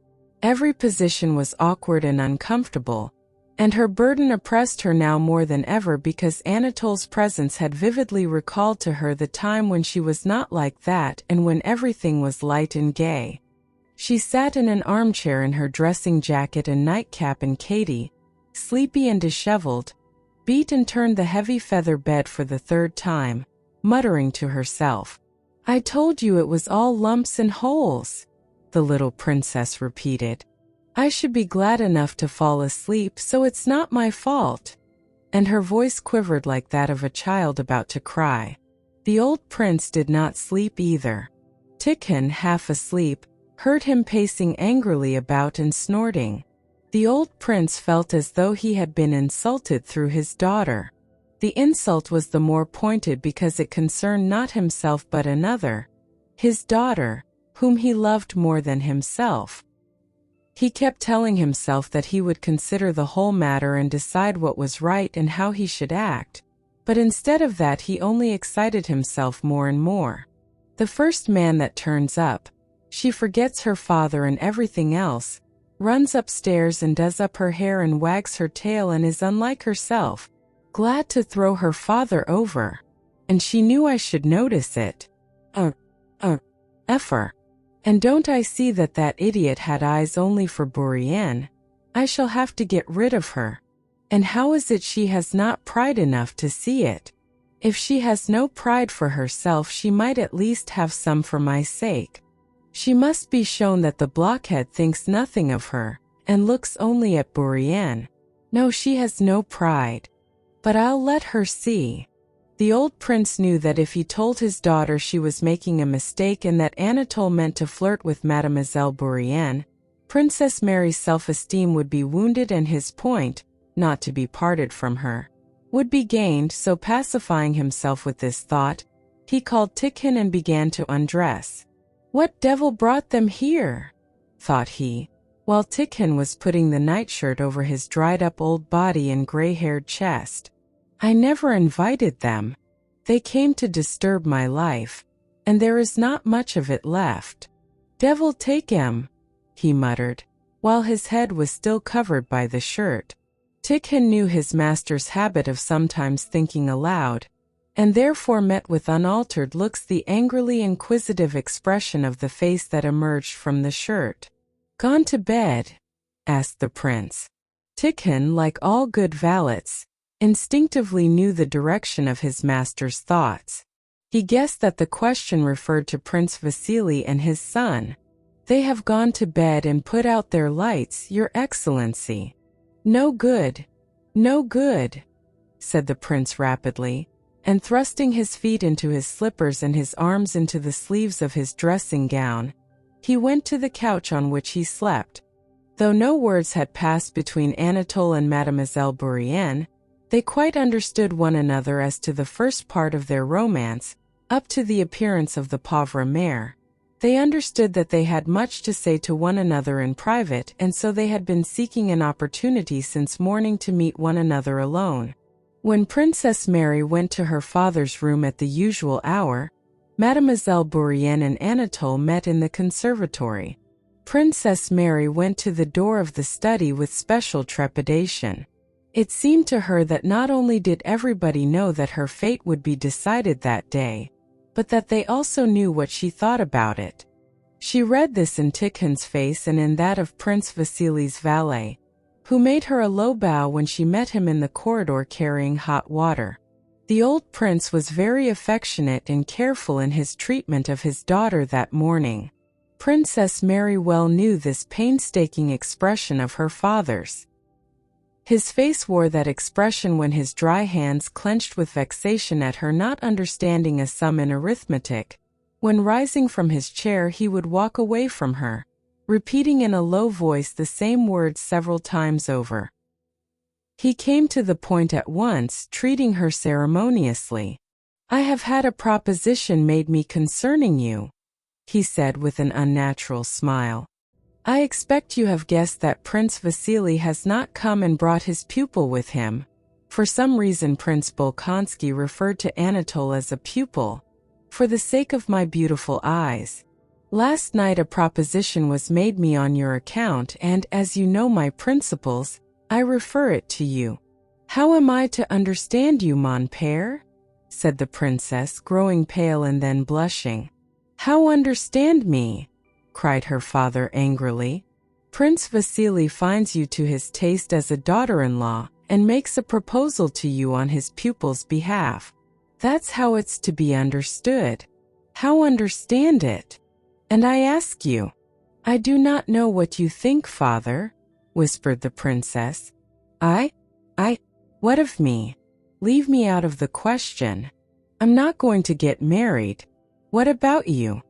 Speaker 1: Every position was awkward and uncomfortable, and her burden oppressed her now more than ever because Anatole's presence had vividly recalled to her the time when she was not like that and when everything was light and gay. She sat in an armchair in her dressing jacket and nightcap, and Katie, sleepy and disheveled, beat and turned the heavy feather bed for the third time, muttering to herself. "I told you it was all lumps and holes," the little princess repeated. "I should be glad enough to fall asleep, so it's not my fault." and her voice quivered like that of a child about to cry. The old prince did not sleep either. Tikhon, half asleep, heard him pacing angrily about and snorting. The old prince felt as though he had been insulted through his daughter. The insult was the more pointed because it concerned not himself but another, his daughter, whom he loved more than himself. He kept telling himself that he would consider the whole matter and decide what was right and how he should act, but instead of that he only excited himself more and more. The first man that turns up, she forgets her father and everything else, runs upstairs and does up her hair and wags her tail and is unlike herself, glad to throw her father over. And she knew I should notice it. Effer. And don't I see that that idiot had eyes only for Bourrienne? I shall have to get rid of her. And how is it she has not pride enough to see it? If she has no pride for herself, she might at least have some for my sake. She must be shown that the blockhead thinks nothing of her, and looks only at Bourrienne. No, she has no pride. But I'll let her see. The old prince knew that if he told his daughter she was making a mistake and that Anatole meant to flirt with Mademoiselle Bourrienne, Princess Mary's self-esteem would be wounded and his point, not to be parted from her, would be gained. So pacifying himself with this thought, he called Tikhon and began to undress. What devil brought them here? Thought he, while Tikhon was putting the nightshirt over his dried-up old body and gray-haired chest. I never invited them. They came to disturb my life, and there is not much of it left. Devil take 'em, he muttered, while his head was still covered by the shirt. Tikhon knew his master's habit of sometimes thinking aloud, and therefore met with unaltered looks the angrily inquisitive expression of the face that emerged from the shirt. "Gone to bed?" asked the prince. Tikhon, like all good valets, instinctively knew the direction of his master's thoughts. He guessed that the question referred to Prince Vasily and his son. "They have gone to bed and put out their lights, Your Excellency." "No good, no good," said the prince rapidly, and thrusting his feet into his slippers and his arms into the sleeves of his dressing gown, he went to the couch on which he slept. Though no words had passed between Anatole and Mademoiselle Bourrienne, they quite understood one another as to the first part of their romance, up to the appearance of the pauvre mère. They understood that they had much to say to one another in private, and so they had been seeking an opportunity since morning to meet one another alone. When Princess Mary went to her father's room at the usual hour, Mademoiselle Bourrienne and Anatole met in the conservatory. Princess Mary went to the door of the study with special trepidation. It seemed to her that not only did everybody know that her fate would be decided that day, but that they also knew what she thought about it. She read this in Tikhon's face and in that of Prince Vasily's valet, who made her a low bow when she met him in the corridor carrying hot water. The old prince was very affectionate and careful in his treatment of his daughter that morning. Princess Mary well knew this painstaking expression of her father's. His face wore that expression when his dry hands clenched with vexation at her not understanding a sum in arithmetic. When rising from his chair he would walk away from her, repeating in a low voice the same words several times over. He came to the point at once, treating her ceremoniously. "I have had a proposition made me concerning you," he said with an unnatural smile. "I expect you have guessed that Prince Vasily has not come and brought his pupil with him." For some reason Prince Bolkonsky referred to Anatole as a pupil. "For the sake of my beautiful eyes. Last night a proposition was made me on your account, and as you know my principles, I refer it to you." "How am I to understand you, mon père?" said the princess, growing pale and then blushing. "How understand me?" cried her father angrily. "Prince Vasily finds you to his taste as a daughter-in-law, and makes a proposal to you on his pupil's behalf. That's how it's to be understood. How understand it? And I ask you." "I do not know what you think, father," whispered the princess. I What of me? Leave me out of the question. I'm not going to get married. What about you?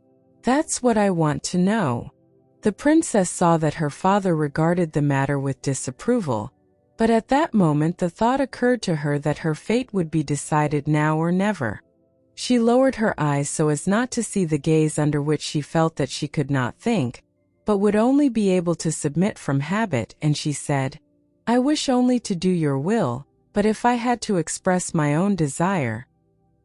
Speaker 1: That's what I want to know. The princess saw that her father regarded the matter with disapproval, but at that moment the thought occurred to her that her fate would be decided now or never. She lowered her eyes so as not to see the gaze under which she felt that she could not think, but would only be able to submit from habit, and she said, I wish only to do your will, but if I had to express my own desire.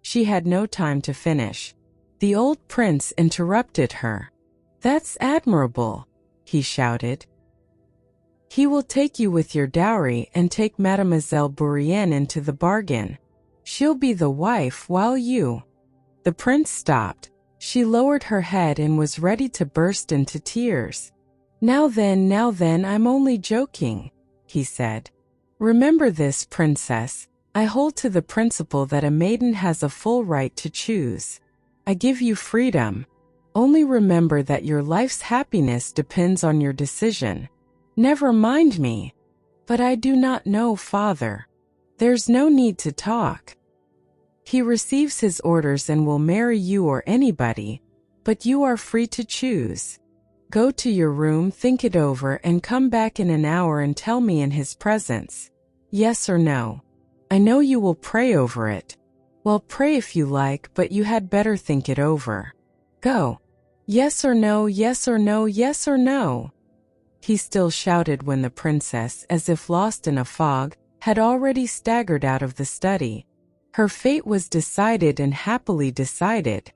Speaker 1: She had no time to finish. The old prince interrupted her. That's admirable, he shouted. He will take you with your dowry and take Mademoiselle Bourienne into the bargain. She'll be the wife while you... The prince stopped. She lowered her head and was ready to burst into tears. Now then, I'm only joking, he said. Remember this, princess. I hold to the principle that a maiden has a full right to choose. I give you freedom. Only remember that your life's happiness depends on your decision. Never mind me. But I do not know, father. There's no need to talk. He receives his orders and will marry you or anybody, but you are free to choose. Go to your room, think it over, and come back in an hour and tell me in his presence. Yes or no. I know you will pray over it. Well, pray if you like, but you had better think it over. Go. Yes or no, yes or no, yes or no. He still shouted when the princess, as if lost in a fog, had already staggered out of the study. Her fate was decided and happily decided.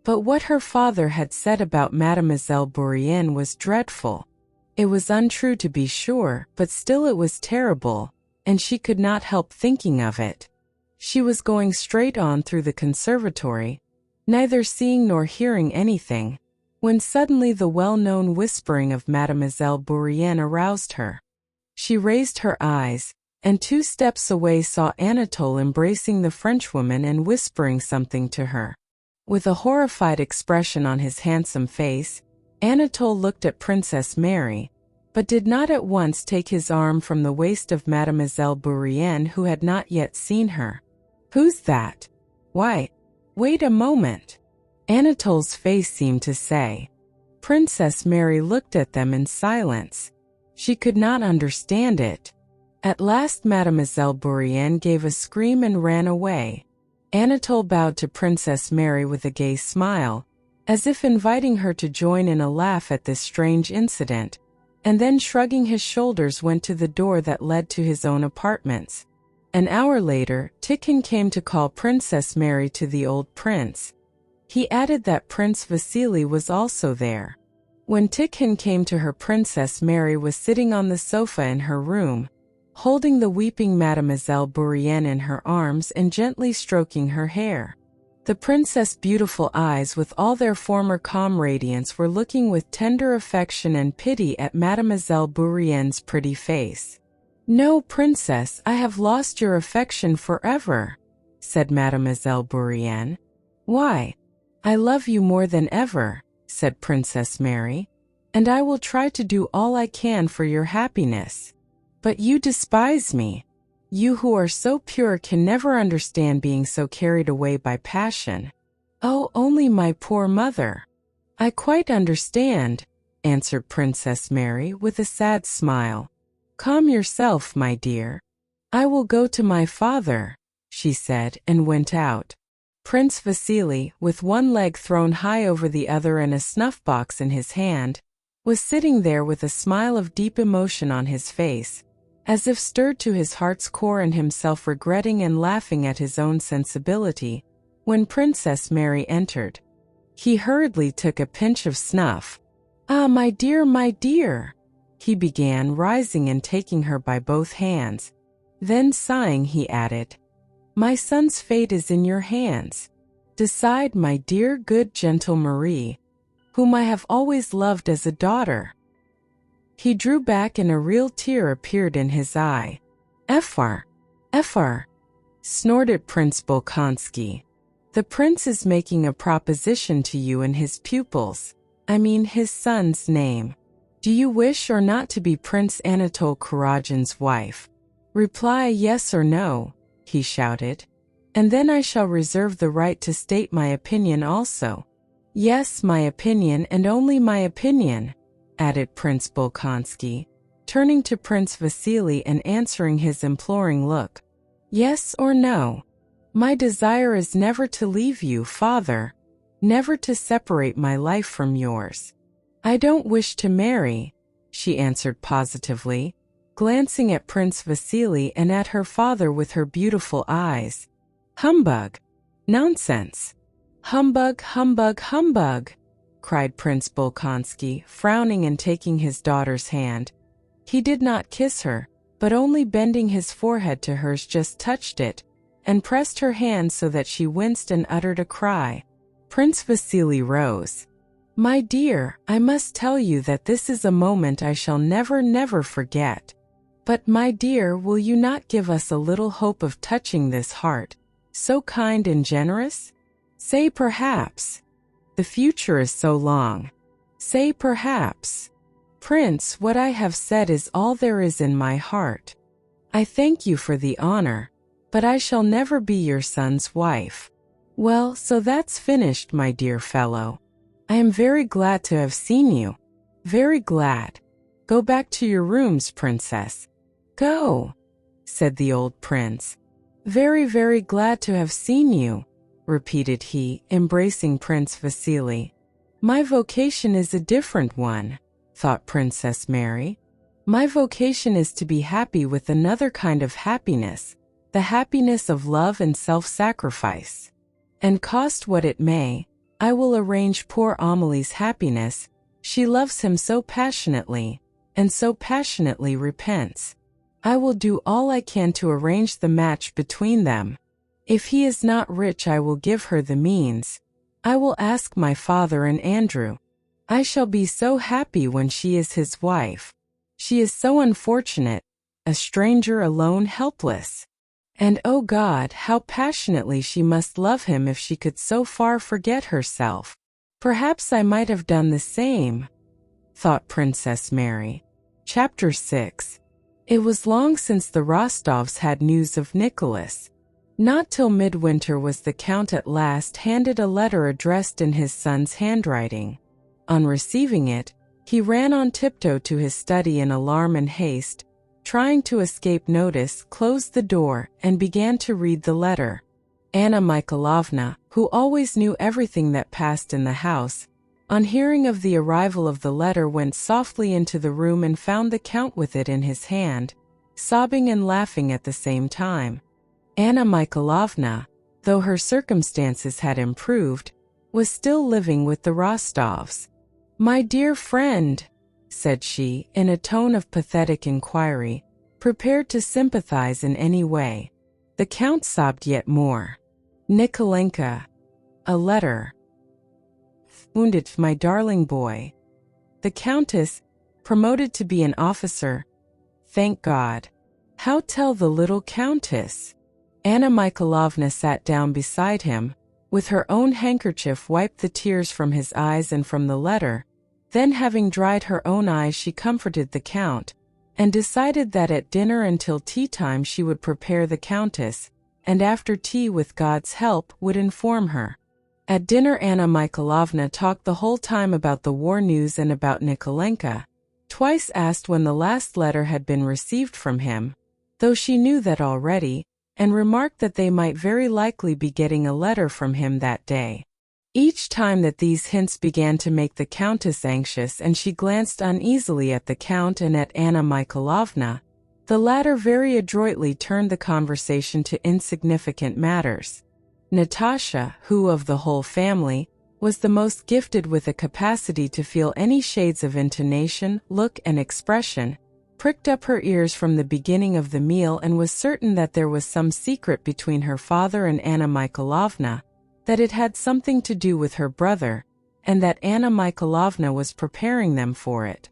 Speaker 1: But what her father had said about Mademoiselle Bourienne was dreadful. It was untrue to be sure, but still it was terrible, and she could not help thinking of it. She was going straight on through the conservatory, neither seeing nor hearing anything, when suddenly the well-known whispering of Mademoiselle Bourienne aroused her. She raised her eyes, and 2 steps away saw Anatole embracing the Frenchwoman and whispering something to her. With a horrified expression on his handsome face, Anatole looked at Princess Mary, but did not at once take his arm from the waist of Mademoiselle Bourienne, who had not yet seen her. Who's that? Why, wait a moment. Anatole's face seemed to say. Princess Mary looked at them in silence. She could not understand it. At last Mademoiselle Bourienne gave a scream and ran away. Anatole bowed to Princess Mary with a gay smile, as if inviting her to join in a laugh at this strange incident, and then shrugging his shoulders went to the door that led to his own apartments. An hour later, Tikhon came to call Princess Mary to the old prince. He added that Prince Vasily was also there. When Tikhon came to her, Princess Mary was sitting on the sofa in her room, holding the weeping Mademoiselle Bourienne in her arms and gently stroking her hair. The princess' beautiful eyes, with all their former calm radiance, were looking with tender affection and pity at Mademoiselle Bourienne's pretty face. No, princess, I have lost your affection forever, said Mademoiselle Bourienne. Why? I love you more than ever, said Princess Mary, and I will try to do all I can for your happiness. But you despise me. You who are so pure can never understand being so carried away by passion. Oh, only my poor mother. I quite understand, answered Princess Mary with a sad smile. Calm yourself, my dear. I will go to my father, she said, and went out. Prince Vasily, with one leg thrown high over the other and a snuff-box in his hand, was sitting there with a smile of deep emotion on his face, as if stirred to his heart's core and himself regretting and laughing at his own sensibility, when Princess Mary entered. He hurriedly took a pinch of snuff. Ah, my dear, he began, rising and taking her by both hands. Then sighing, he added, my son's fate is in your hands. Decide, my dear, good, gentle Marie, whom I have always loved as a daughter. He drew back and a real tear appeared in his eye. Efar, snorted Prince Bolkonsky. The prince is making a proposition to you in his pupil's, his son's name. Do you wish or not to be Prince Anatole Kurogin's wife? Reply yes or no, he shouted. And then I shall reserve the right to state my opinion also. Yes, my opinion and only my opinion, added Prince Bolkonsky, turning to Prince Vasily and answering his imploring look. Yes or no? My desire is never to leave you, father, never to separate my life from yours. I don't wish to marry, she answered positively, glancing at Prince Vasily and at her father with her beautiful eyes. Humbug! Nonsense! Humbug, humbug, humbug! Cried Prince Bolkonsky, frowning and taking his daughter's hand. He did not kiss her, but only bending his forehead to hers just touched it, and pressed her hand so that she winced and uttered a cry. Prince Vasily rose. My dear, I must tell you that this is a moment I shall never forget. But my dear, will you not give us a little hope of touching this heart, so kind and generous? Say perhaps. The future is so long. Say perhaps. Prince, what I have said is all there is in my heart. I thank you for the honor, but I shall never be your son's wife. Well, so that's finished, my dear fellow. I am very glad to have seen you. Very glad. Go back to your rooms, princess. Go, said the old prince. Very glad to have seen you, repeated he, embracing Prince Vasily. My vocation is a different one, thought Princess Mary. My vocation is to be happy with another kind of happiness, the happiness of love and self-sacrifice. And cost what it may, I will arrange poor Amelie's happiness. She loves him so passionately, and so passionately repents. I will do all I can to arrange the match between them. If he is not rich, I will give her the means. I will ask my father and Andrew. I shall be so happy when she is his wife. She is so unfortunate, a stranger, alone, helpless. And oh God, how passionately she must love him if she could so far forget herself. Perhaps I might have done the same, thought Princess Mary. Chapter 6. It was long since the Rostovs had news of Nicholas. Not till midwinter was the Count at last handed a letter addressed in his son's handwriting. On receiving it, he ran on tiptoe to his study in alarm and haste, trying to escape notice, closed the door, and began to read the letter. Anna Mikhailovna, who always knew everything that passed in the house, on hearing of the arrival of the letter went softly into the room and found the Count with it in his hand, sobbing and laughing at the same time. Anna Mikhailovna, though her circumstances had improved, was still living with the Rostovs. My dear friend, said she, in a tone of pathetic inquiry, prepared to sympathize in any way. The Count sobbed yet more. Nikolenka. A letter. Wounded, my darling boy. The Countess, promoted to be an officer. Thank God. How tell the little Countess? Anna Mikhailovna sat down beside him, with her own handkerchief wiped the tears from his eyes and from the letter. Then, having dried her own eyes, she comforted the Count, and decided that at dinner until tea time she would prepare the Countess, and after tea, with God's help, would inform her. At dinner Anna Mikhailovna talked the whole time about the war news and about Nikolenka, twice asked when the last letter had been received from him, though she knew that already, and remarked that they might very likely be getting a letter from him that day. Each time that these hints began to make the Countess anxious, and she glanced uneasily at the Count and at Anna Mikhailovna, the latter very adroitly turned the conversation to insignificant matters. Natasha, who of the whole family, was the most gifted with a capacity to feel any shades of intonation, look, and expression, pricked up her ears from the beginning of the meal and was certain that there was some secret between her father and Anna Mikhailovna, that it had something to do with her brother, and that Anna Mikhailovna was preparing them for it.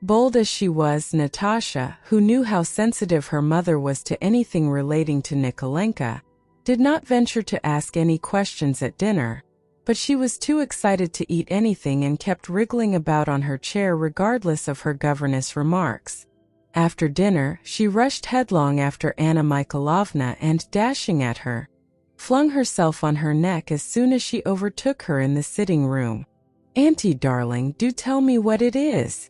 Speaker 1: Bold as she was, Natasha, who knew how sensitive her mother was to anything relating to Nikolenka, did not venture to ask any questions at dinner, but she was too excited to eat anything and kept wriggling about on her chair regardless of her governess' remarks. After dinner, she rushed headlong after Anna Mikhailovna and, dashing at her, flung herself on her neck as soon as she overtook her in the sitting room. "Auntie darling, do tell me what it is."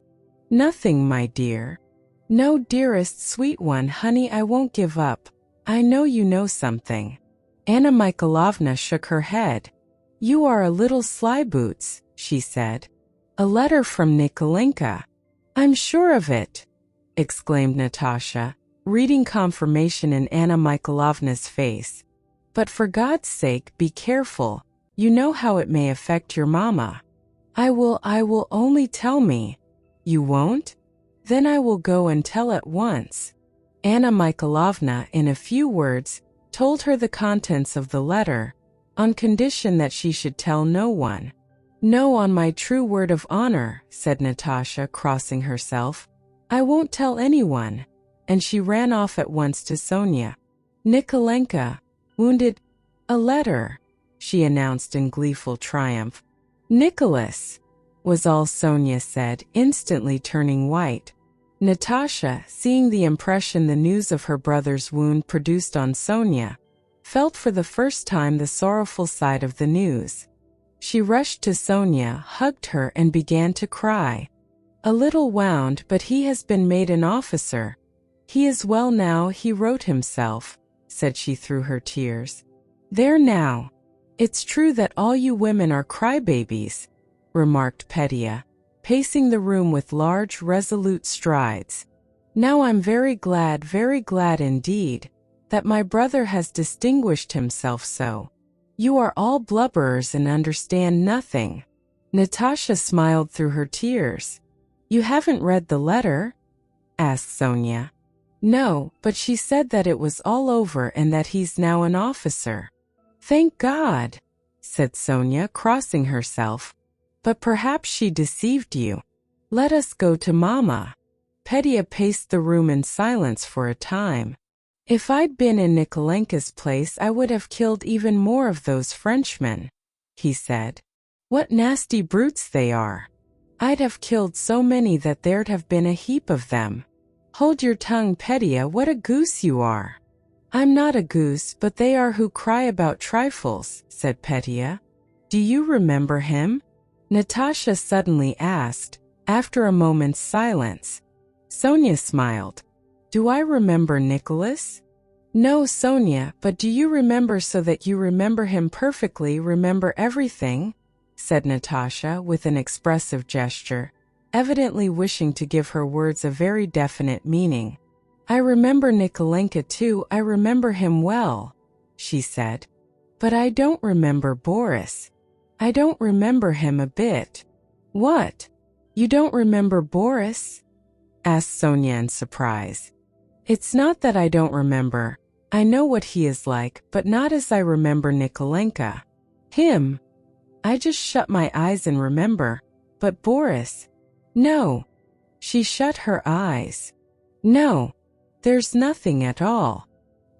Speaker 1: "Nothing, my dear." "No, dearest sweet one, honey, I won't give up. I know you know something." Anna Mikhailovna shook her head. "You are a little slyboots," she said. "A letter from Nikolenka." "I'm sure of it," exclaimed Natasha, reading confirmation in Anna Mikhailovna's face. "But for God's sake, be careful. You know how it may affect your mama." I will, only tell me." "You won't? Then I will go and tell at once." Anna Mikhailovna, in a few words, told her the contents of the letter, on condition that she should tell no one. "No, on my true word of honor," said Natasha, crossing herself. "I won't tell anyone." And she ran off at once to Sonia. "Nikolenka, wounded. A letter," she announced in gleeful triumph. "Nicholas," was all Sonia said, instantly turning white. Natasha, seeing the impression the news of her brother's wound produced on Sonia, felt for the first time the sorrowful side of the news. She rushed to Sonia, hugged her, and began to cry. "A little wound, but he has been made an officer. He is well now, he wrote himself," said she through her tears. "There now. It's true that all you women are crybabies," remarked Petya, pacing the room with large, resolute strides. "Now I'm very glad indeed, that my brother has distinguished himself so. You are all blubberers and understand nothing." Natasha smiled through her tears. "You haven't read the letter?" asked Sonia. "No, but she said that it was all over and that he's now an officer." "Thank God," said Sonia, crossing herself. "But perhaps she deceived you. Let us go to Mama." Petya paced the room in silence for a time. "If I'd been in Nikolenka's place, I would have killed even more of those Frenchmen," he said. "What nasty brutes they are. I'd have killed so many that there'd have been a heap of them." "Hold your tongue, Petya, what a goose you are." "I'm not a goose, but they are who cry about trifles," said Petya. "Do you remember him?" Natasha suddenly asked, after a moment's silence. Sonia smiled. "Do I remember Nicholas?" "No, Sonia, but do you remember, so that you remember him perfectly, remember everything?" said Natasha with an expressive gesture, evidently wishing to give her words a very definite meaning. "I remember Nikolenka too, I remember him well," she said. "But I don't remember Boris. I don't remember him a bit." "What? You don't remember Boris?" asked Sonia in surprise. "It's not that I don't remember. I know what he is like, but not as I remember Nikolenka. Him, I just shut my eyes and remember. But Boris, no." She shut her eyes. "No. There's nothing at all."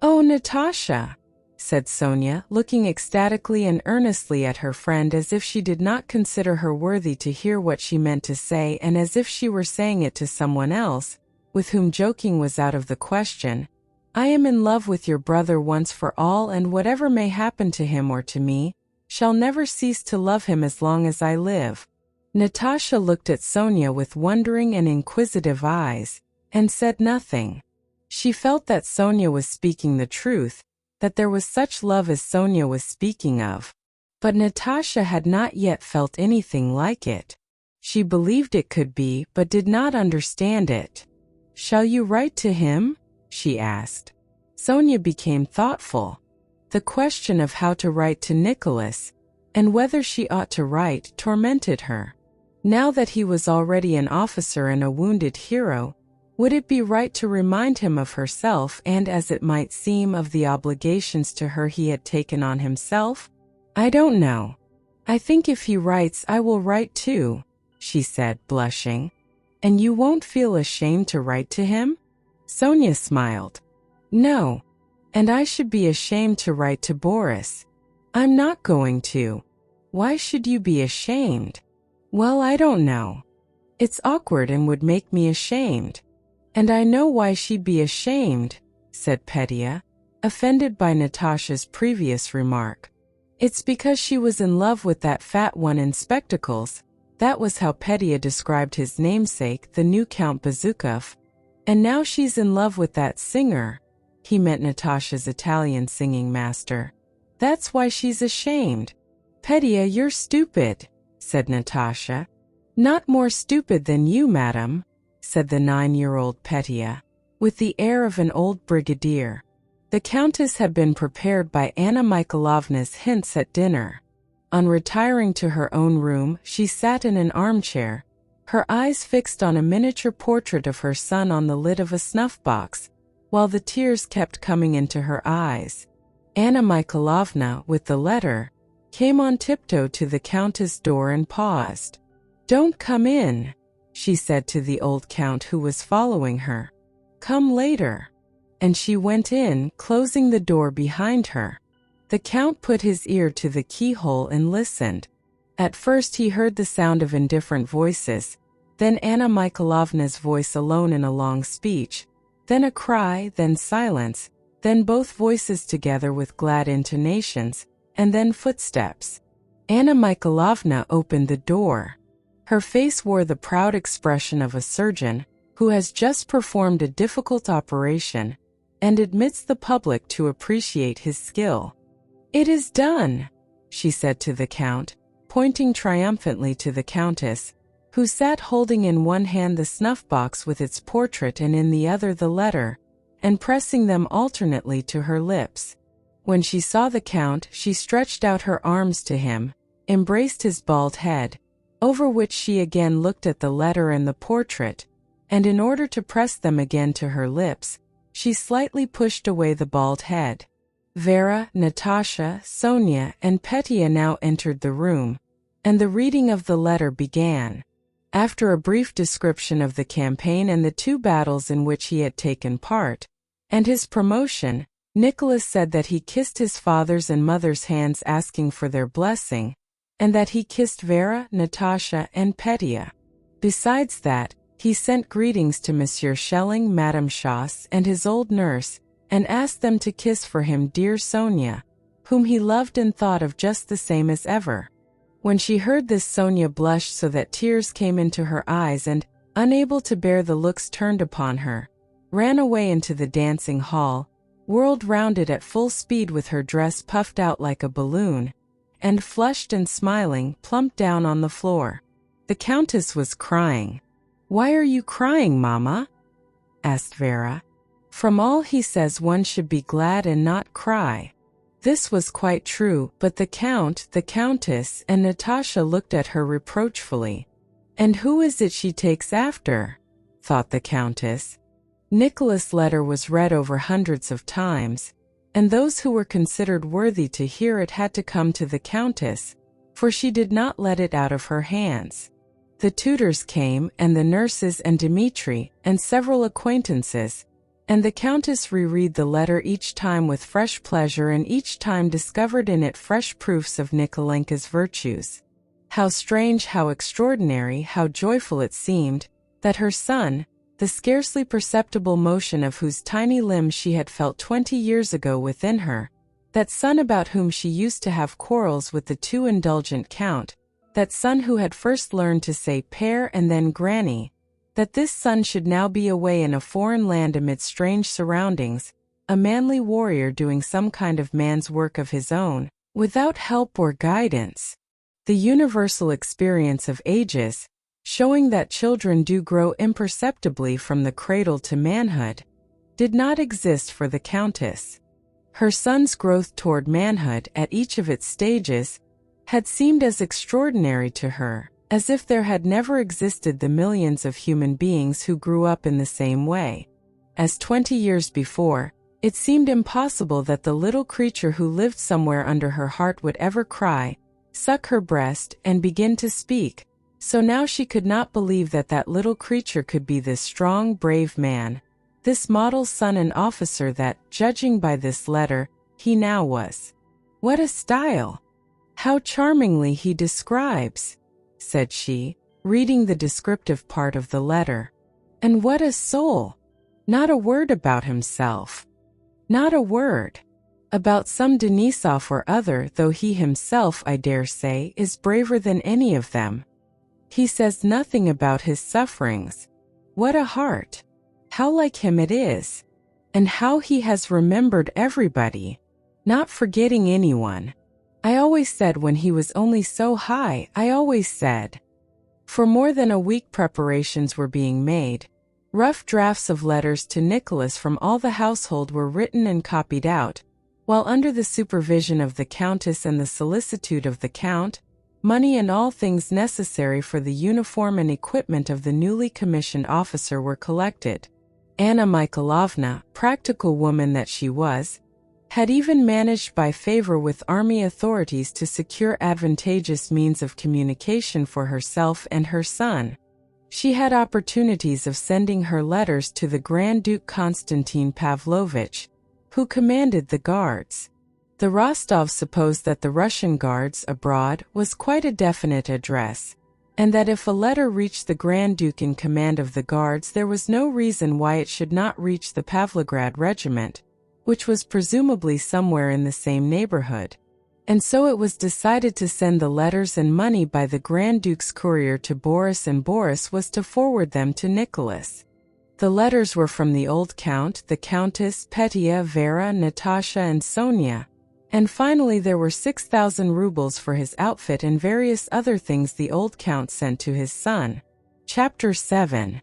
Speaker 1: "Oh, Natasha," said Sonia, looking ecstatically and earnestly at her friend as if she did not consider her worthy to hear what she meant to say, and as if she were saying it to someone else, with whom joking was out of the question. "I am in love with your brother once for all, and whatever may happen to him or to me, shall never cease to love him as long as I live." Natasha looked at Sonia with wondering and inquisitive eyes, and said nothing. She felt that Sonia was speaking the truth, that there was such love as Sonia was speaking of. But Natasha had not yet felt anything like it. She believed it could be, but did not understand it. "Shall you write to him?" she asked. Sonia became thoughtful. The question of how to write to Nicholas, and whether she ought to write, tormented her. Now that he was already an officer and a wounded hero, would it be right to remind him of herself and, as it might seem, of the obligations to her he had taken on himself? "I don't know. I think if he writes, I will write too," she said, blushing. "And you won't feel ashamed to write to him?" Sonia smiled. "No. And I should be ashamed to write to Boris. I'm not going to." "Why should you be ashamed?" "Well, I don't know. It's awkward and would make me ashamed." "And I know why she'd be ashamed," said Petya, offended by Natasha's previous remark. "It's because she was in love with that fat one in spectacles." That was how Petya described his namesake, the new Count Bezukov. "And now she's in love with that singer." He meant Natasha's Italian singing master. "That's why she's ashamed." "Petya, you're stupid," said Natasha. "Not more stupid than you, madam," said the 9-year-old Petya, with the air of an old brigadier. The Countess had been prepared by Anna Mikhailovna's hints at dinner. On retiring to her own room, she sat in an armchair, her eyes fixed on a miniature portrait of her son on the lid of a snuff-box, while the tears kept coming into her eyes. Anna Mikhailovna, with the letter, came on tiptoe to the Countess' door and paused. "Don't come in," she said to the old Count who was following her. "Come later." And she went in, closing the door behind her. The Count put his ear to the keyhole and listened. At first he heard the sound of indifferent voices, then Anna Mikhailovna's voice alone in a long speech, then a cry, then silence, then both voices together with glad intonations, and then footsteps. Anna Mikhailovna opened the door. Her face wore the proud expression of a surgeon who has just performed a difficult operation and admits the public to appreciate his skill. "It is done," she said to the Count, pointing triumphantly to the Countess, who sat holding in one hand the snuff-box with its portrait and in the other the letter, and pressing them alternately to her lips. When she saw the Count, she stretched out her arms to him, embraced his bald head, over which she again looked at the letter and the portrait, and in order to press them again to her lips, she slightly pushed away the bald head. Vera, Natasha, Sonia, and Petya now entered the room, and the reading of the letter began. After a brief description of the campaign and the 2 battles in which he had taken part, and his promotion, Nicholas said that he kissed his father's and mother's hands asking for their blessing, and that he kissed Vera, Natasha, and Petya. Besides that, he sent greetings to Monsieur Schelling, Madame Schoss, and his old nurse, and asked them to kiss for him dear Sonia, whom he loved and thought of just the same as ever. When she heard this, Sonia blushed so that tears came into her eyes and, unable to bear the looks turned upon her, ran away into the dancing hall, whirled round it at full speed with her dress puffed out like a balloon, and flushed and smiling, plumped down on the floor. The Countess was crying. "Why are you crying, Mama?" asked Vera. "From all he says one should be glad and not cry." This was quite true, but the Count, the Countess, and Natasha looked at her reproachfully. "And who is it she takes after?" thought the Countess. Nicholas' letter was read over hundreds of times, and those who were considered worthy to hear it had to come to the Countess, for she did not let it out of her hands. The tutors came, and the nurses and Dmitri, and several acquaintances, and the Countess reread the letter each time with fresh pleasure and each time discovered in it fresh proofs of Nikolenka's virtues. How strange, how extraordinary, how joyful it seemed, that her son, the scarcely perceptible motion of whose tiny limbs she had felt 20 years ago within her, that son about whom she used to have quarrels with the too indulgent Count, that son who had first learned to say Père and then Granny, that this son should now be away in a foreign land amid strange surroundings, a manly warrior doing some kind of man's work of his own, without help or guidance. The universal experience of ages, showing that children do grow imperceptibly from the cradle to manhood, did not exist for the Countess. Her son's growth toward manhood at each of its stages had seemed as extraordinary to her as if there had never existed the millions of human beings who grew up in the same way. As 20 years before, it seemed impossible that the little creature who lived somewhere under her heart would ever cry, suck her breast, and begin to speak. So now she could not believe that that little creature could be this strong, brave man, this model son and officer that, judging by this letter, he now was. "What a style! How charmingly he describes," said she, reading the descriptive part of the letter. "And what a soul! Not a word about himself. Not a word about some Denisov or other, though he himself, I dare say, is braver than any of them. He says nothing about his sufferings. What a heart! How like him it is! And how he has remembered everybody, not forgetting anyone. I always said when he was only so high, I always said. For more than a week preparations were being made. Rough drafts of letters to Nicholas from all the household were written and copied out, while under the supervision of the Countess and the solicitude of the Count, money and all things necessary for the uniform and equipment of the newly commissioned officer were collected. Anna Mikhailovna, practical woman that she was, had even managed by favor with army authorities to secure advantageous means of communication for herself and her son. She had opportunities of sending her letters to the Grand Duke Konstantin Pavlovich, who commanded the guards. The Rostovs supposed that the Russian guards abroad was quite a definite address, and that if a letter reached the Grand Duke in command of the guards, there was no reason why it should not reach the Pavlograd regiment, which was presumably somewhere in the same neighborhood. And so it was decided to send the letters and money by the Grand Duke's courier to Boris, and Boris was to forward them to Nicholas. The letters were from the old Count, the Countess, Petya, Vera, Natasha, and Sonia. And finally there were 6,000 rubles for his outfit and various other things the old Count sent to his son. Chapter 7.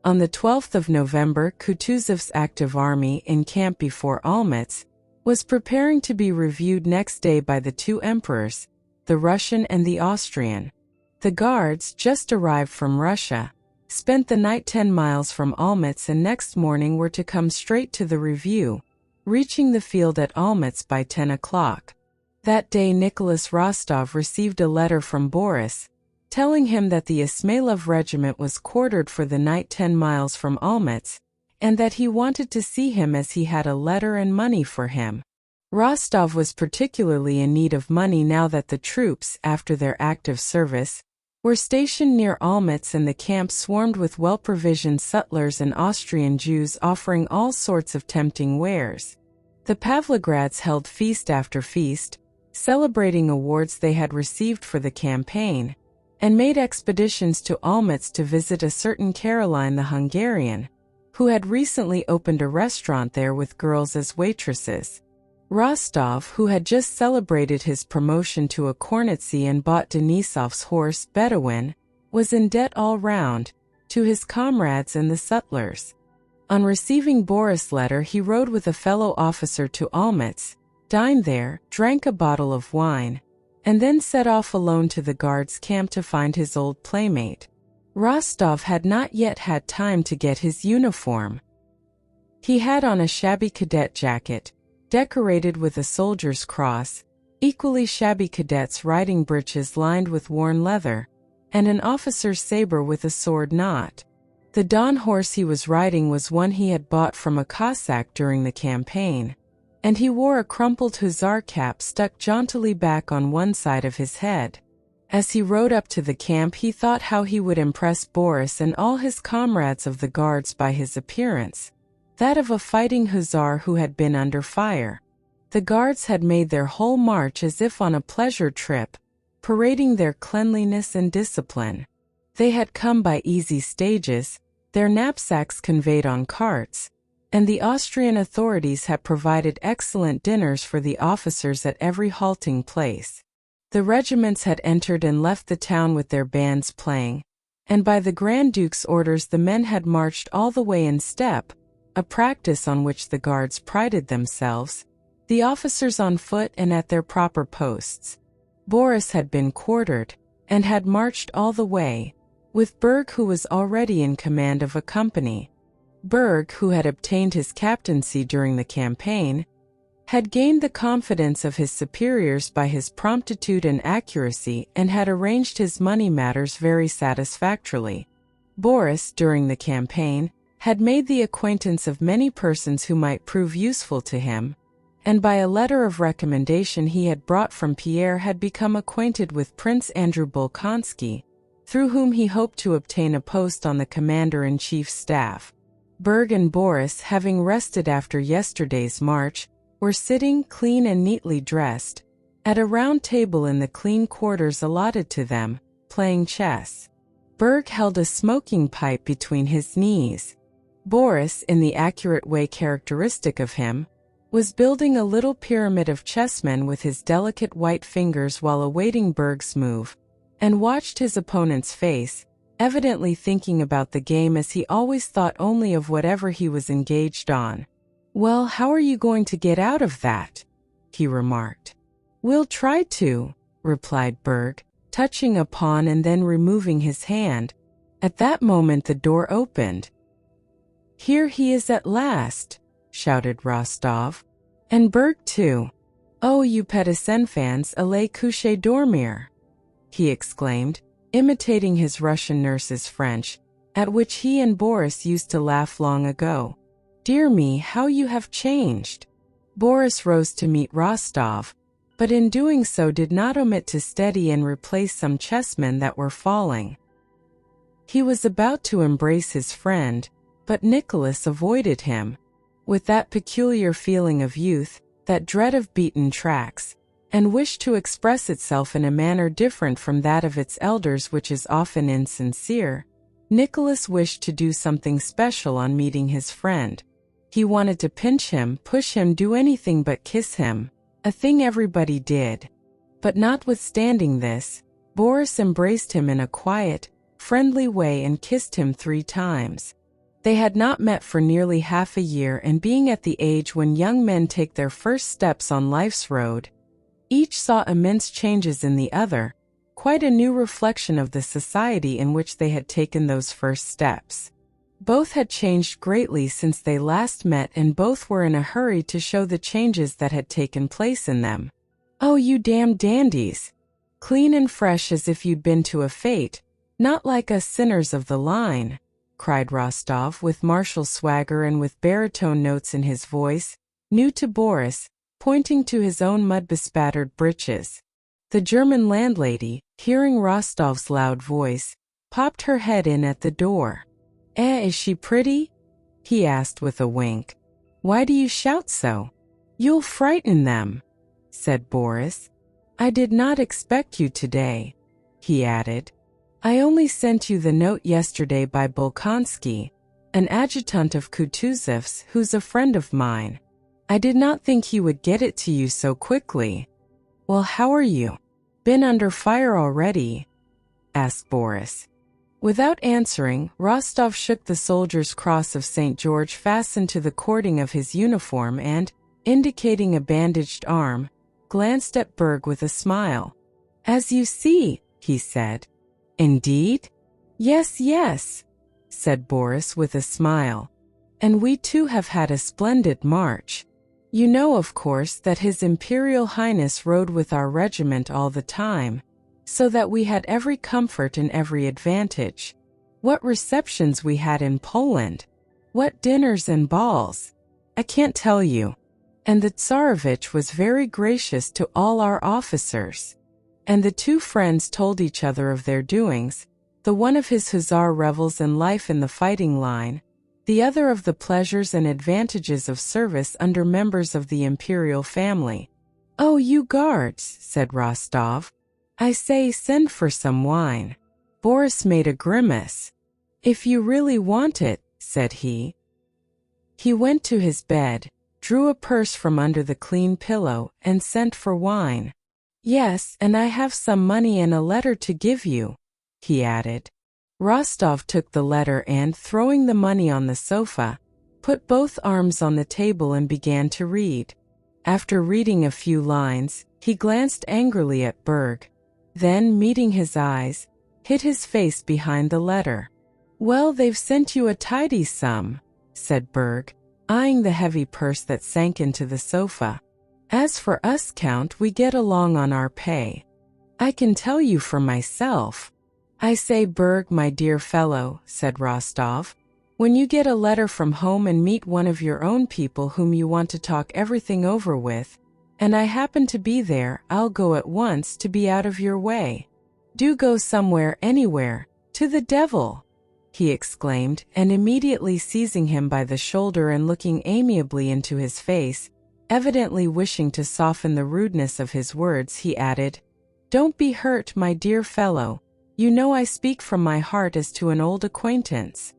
Speaker 1: On the 12th of November, Kutuzov's active army, in camp before Olmütz, was preparing to be reviewed next day by the two emperors, the Russian and the Austrian. The guards, just arrived from Russia, spent the night 10 miles from Olmütz and next morning were to come straight to the review, reaching the field at Olmütz by 10 o'clock. That day Nicholas Rostov received a letter from Boris, telling him that the Ismailov regiment was quartered for the night 10 miles from Olmütz, and that he wanted to see him as he had a letter and money for him. Rostov was particularly in need of money now that the troops, after their active service, were stationed near Olmütz and the camp swarmed with well-provisioned sutlers and Austrian Jews offering all sorts of tempting wares. The Pavlograds held feast after feast, celebrating awards they had received for the campaign, and made expeditions to Olmütz to visit a certain Caroline the Hungarian, who had recently opened a restaurant there with girls as waitresses. Rostov, who had just celebrated his promotion to a cornetcy and bought Denisov's horse Bedouin, was in debt all round, to his comrades and the sutlers. On receiving Boris' letter he rode with a fellow officer to Olmütz, dined there, drank a bottle of wine, and then set off alone to the guards' camp to find his old playmate. Rostov had not yet had time to get his uniform. He had on a shabby cadet jacket, decorated with a soldier's cross, equally shabby cadet's riding breeches lined with worn leather, and an officer's saber with a sword knot. The Don horse he was riding was one he had bought from a Cossack during the campaign, and he wore a crumpled hussar cap stuck jauntily back on one side of his head. As he rode up to the camp he thought how he would impress Boris and all his comrades of the guards by his appearance, that of a fighting hussar who had been under fire. The guards had made their whole march as if on a pleasure trip, parading their cleanliness and discipline. They had come by easy stages, their knapsacks conveyed on carts, and the Austrian authorities had provided excellent dinners for the officers at every halting place. The regiments had entered and left the town with their bands playing, and by the Grand Duke's orders the men had marched all the way in step, a practice on which the guards prided themselves, the officers on foot and at their proper posts. Boris had been quartered, and had marched all the way, with Berg, who was already in command of a company. Berg, who had obtained his captaincy during the campaign, had gained the confidence of his superiors by his promptitude and accuracy and had arranged his money matters very satisfactorily. Boris, during the campaign, had made the acquaintance of many persons who might prove useful to him, and by a letter of recommendation he had brought from Pierre had become acquainted with Prince Andrew Bolkonsky, through whom he hoped to obtain a post on the commander-in-chief's staff. Berg and Boris, having rested after yesterday's march, were sitting, clean and neatly dressed, at a round table in the clean quarters allotted to them, playing chess. Berg held a smoking pipe between his knees. Boris, in the accurate way characteristic of him, was building a little pyramid of chessmen with his delicate white fingers while awaiting Berg's move, and watched his opponent's face, evidently thinking about the game as he always thought only of whatever he was engaged on. "Well, how are you going to get out of that?" he remarked. "We'll try to," replied Berg, touching a pawn and then removing his hand. At that moment the door opened. "Here he is at last," shouted Rostov. "And Berg too. Oh, you petits-enfants, allez coucher dormir," he exclaimed, imitating his Russian nurse's French, at which he and Boris used to laugh long ago. "Dear me, how you have changed." Boris rose to meet Rostov, but in doing so did not omit to steady and replace some chessmen that were falling. He was about to embrace his friend, but Nicholas avoided him, with that peculiar feeling of youth, that dread of beaten tracks, and wished to express itself in a manner different from that of its elders, which is often insincere. Nicholas wished to do something special on meeting his friend. He wanted to pinch him, push him, do anything but kiss him, a thing everybody did. But notwithstanding this, Boris embraced him in a quiet, friendly way and kissed him 3 times. They had not met for nearly half a year, and being at the age when young men take their first steps on life's road, each saw immense changes in the other, quite a new reflection of the society in which they had taken those first steps. Both had changed greatly since they last met, and both were in a hurry to show the changes that had taken place in them. "Oh, you damn dandies! Clean and fresh as if you'd been to a fete, not like us sinners of the line," cried Rostov with martial swagger and with baritone notes in his voice, new to Boris, pointing to his own mud-bespattered breeches. The German landlady, hearing Rostov's loud voice, popped her head in at the door. Is she pretty?" he asked with a wink. "Why do you shout so?" "You'll frighten them," said Boris. "I did not expect you today," he added. "I only sent you the note yesterday by Bolkonsky, an adjutant of Kutuzov's, who's a friend of mine. I did not think he would get it to you so quickly." "Well, how are you? Been under fire already?" asked Boris. Without answering, Rostov shook the soldier's cross of St. George fastened to the cording of his uniform and, indicating a bandaged arm, glanced at Berg with a smile. "As you see," he said. "Indeed?" "Yes, yes," said Boris with a smile. "And we too have had a splendid march. You know, of course, that His Imperial Highness rode with our regiment all the time, so that we had every comfort and every advantage. What receptions we had in Poland! What dinners and balls! I can't tell you. And the Tsarevich was very gracious to all our officers." And the two friends told each other of their doings, the one of his hussar revels and life in the fighting line, the other of the pleasures and advantages of service under members of the imperial family. "Oh, you guards," said Rostov. "I say, send for some wine." Boris made a grimace. "If you really want it," said he. He went to his bed, drew a purse from under the clean pillow, and sent for wine. "Yes, and I have some money and a letter to give you," he added. Rostov took the letter and, throwing the money on the sofa, put both arms on the table and began to read. After reading a few lines, he glanced angrily at Berg. Then, meeting his eyes, hid his face behind the letter. "Well, they've sent you a tidy sum," said Berg, eyeing the heavy purse that sank into the sofa. "As for us, Count, we get along on our pay. I can tell you for myself." "I say, Berg, my dear fellow," said Rostov, "when you get a letter from home and meet one of your own people whom you want to talk everything over with, and I happen to be there, I'll go at once to be out of your way. Do go somewhere, anywhere, to the devil." he exclaimed, and immediately seizing him by the shoulder and looking amiably into his face, evidently wishing to soften the rudeness of his words, he added, "Don't be hurt, my dear fellow. You know I speak from my heart as to an old acquaintance."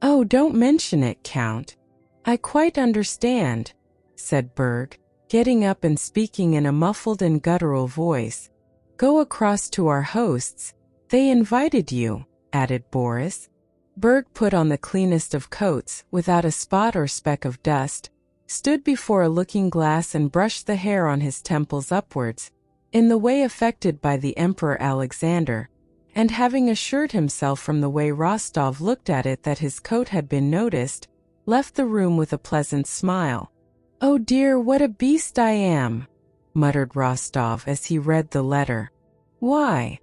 Speaker 1: "Oh, don't mention it, Count. I quite understand," said Berg, getting up and speaking in a muffled and guttural voice. "Go across to our hosts. They invited you," added Boris. Berg put on the cleanest of coats, without a spot or speck of dust, stood before a looking-glass and brushed the hair on his temples upwards, in the way affected by the Emperor Alexander, and having assured himself from the way Rostov looked at it that his coat had been noticed, left the room with a pleasant smile. "Oh dear, what a beast I am," muttered Rostov as he read the letter. "Why?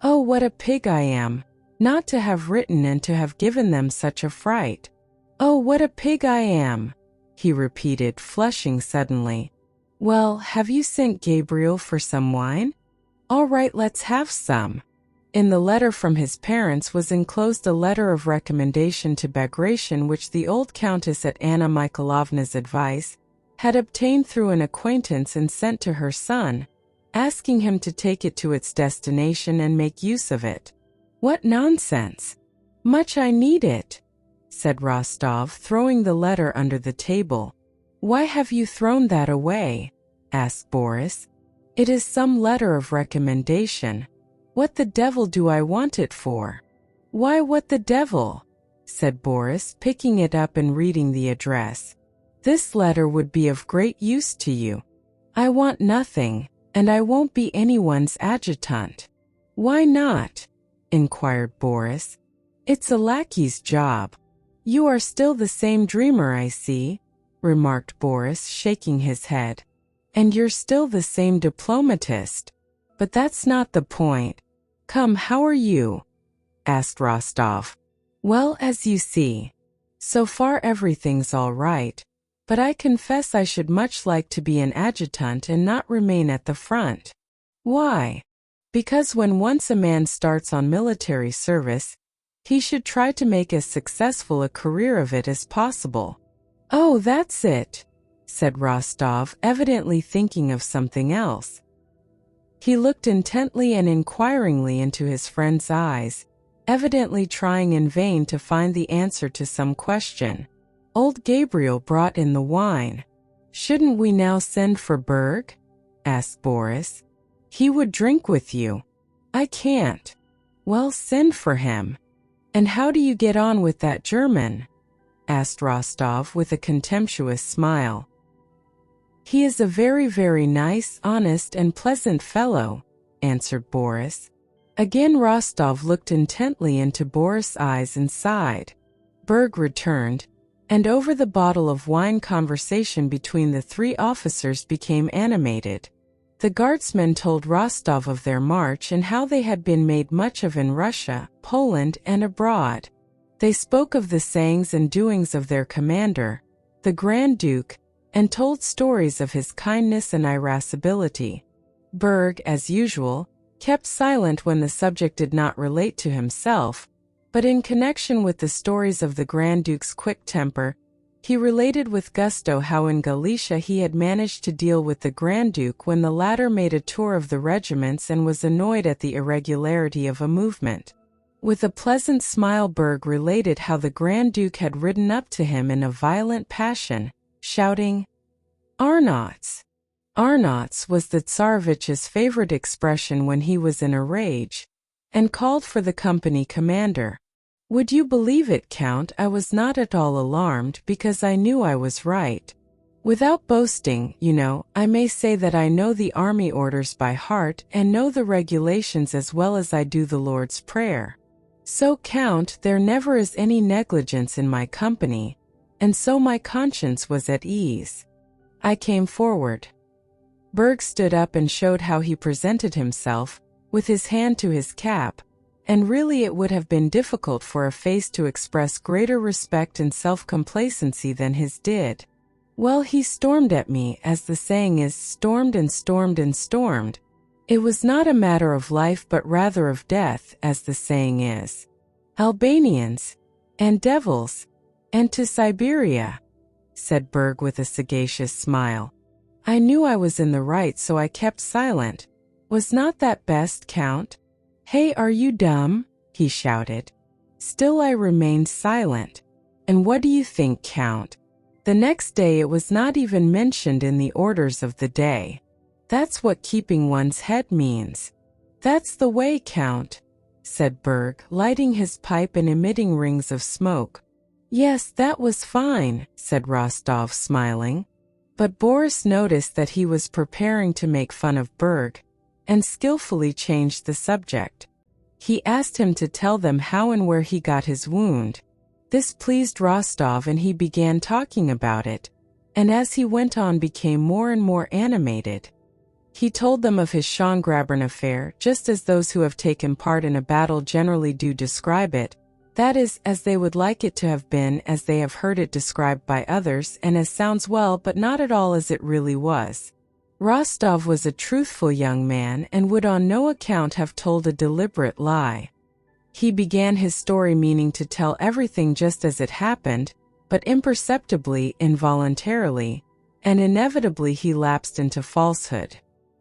Speaker 1: Oh, what a pig I am, not to have written and to have given them such a fright. Oh, what a pig I am," he repeated, flushing suddenly. "Well, have you sent Gabriel for some wine? All right, let's have some." In the letter from his parents was enclosed a letter of recommendation to Bagration which the old countess at Anna Mikhailovna's advice had obtained through an acquaintance and sent to her son, asking him to take it to its destination and make use of it. "What nonsense! Much I need it," said Rostov, throwing the letter under the table. "Why have you thrown that away?" asked Boris. "It is some letter of recommendation. What the devil do I want it for?" "Why, what the devil?" said Boris, picking it up and reading the address. "This letter would be of great use to you. I want nothing, and I won't be anyone's adjutant." "Why not?" inquired Boris. "It's a lackey's job." "You are still the same dreamer, I see," remarked Boris, shaking his head. "And you're still the same diplomatist. But that's not the point. Come, how are you?" asked Rostov. "Well, as you see. So far everything's all right, but I confess I should much like to be an adjutant and not remain at the front." "Why?" "Because when once a man starts on military service, he should try to make as successful a career of it as possible." "Oh, that's it," said Rostov, evidently thinking of something else. He looked intently and inquiringly into his friend's eyes, evidently trying in vain to find the answer to some question. Old Gabriel brought in the wine. "Shouldn't we now send for Berg?" asked Boris. "He would drink with you." "I can't." "Well, send for him." "And how do you get on with that German?" asked Rostov with a contemptuous smile. "He is a very, very nice, honest, and pleasant fellow," answered Boris. Again Rostov looked intently into Boris' eyes and sighed. Berg returned, and over the bottle of wine conversation between the three officers became animated. The guardsmen told Rostov of their march and how they had been made much of in Russia, Poland, and abroad. They spoke of the sayings and doings of their commander, the Grand Duke, and told stories of his kindness and irascibility. Berg, as usual, kept silent when the subject did not relate to himself, but in connection with the stories of the Grand Duke's quick temper, he related with gusto how in Galicia he had managed to deal with the Grand Duke when the latter made a tour of the regiments and was annoyed at the irregularity of a movement. With a pleasant smile Berg related how the Grand Duke had ridden up to him in a violent passion, shouting, "Arnauts!" Arnauts was the Tsarevich's favorite expression when he was in a rage, and called for the company commander. "Would you believe it, Count, I was not at all alarmed because I knew I was right. Without boasting, you know, I may say that I know the army orders by heart and know the regulations as well as I do the Lord's Prayer. So, Count, there never is any negligence in my company, and so my conscience was at ease." I came forward. Berg stood up and showed how he presented himself, with his hand to his cap, and really it would have been difficult for a face to express greater respect and self-complacency than his did. Well, he stormed at me, as the saying is, stormed and stormed and stormed. It was not a matter of life but rather of death, as the saying is. "Albanians," And devils. And to Siberia," said Berg with a sagacious smile. "I knew I was in the right, so I kept silent. Was not that best, Count?" "Hey, are you dumb?" he shouted. Still I remained silent. "And what do you think, Count? The next day it was not even mentioned in the orders of the day. That's what keeping one's head means." "That's the way, Count," said Berg, lighting his pipe and emitting rings of smoke. "Yes, that was fine," said Rostov, smiling. But Boris noticed that he was preparing to make fun of Berg, and skillfully changed the subject. He asked him to tell them how and where he got his wound. This pleased Rostov and he began talking about it, and as he went on became more and more animated. He told them of his Schöngrabern affair, just as those who have taken part in a battle generally do describe it, that is, as they would like it to have been, as they have heard it described by others, and as sounds well but not at all as it really was. Rostov was a truthful young man and would on no account have told a deliberate lie. He began his story meaning to tell everything just as it happened, but imperceptibly, involuntarily, and inevitably he lapsed into falsehood.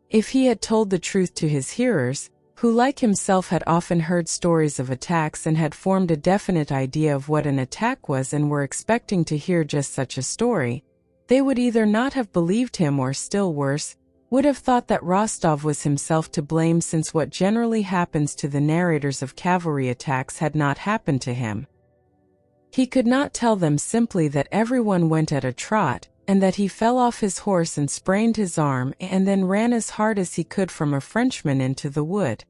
Speaker 1: If he had told the truth to his hearers, who like himself had often heard stories of attacks and had formed a definite idea of what an attack was and were expecting to hear just such a story, they would either not have believed him or, still worse, would have thought that Rostov was himself to blame, since what generally happens to the narrators of cavalry attacks had not happened to him. He could not tell them simply that everyone went at a trot, and that he fell off his horse and sprained his arm and then ran as hard as he could from a Frenchman into the wood.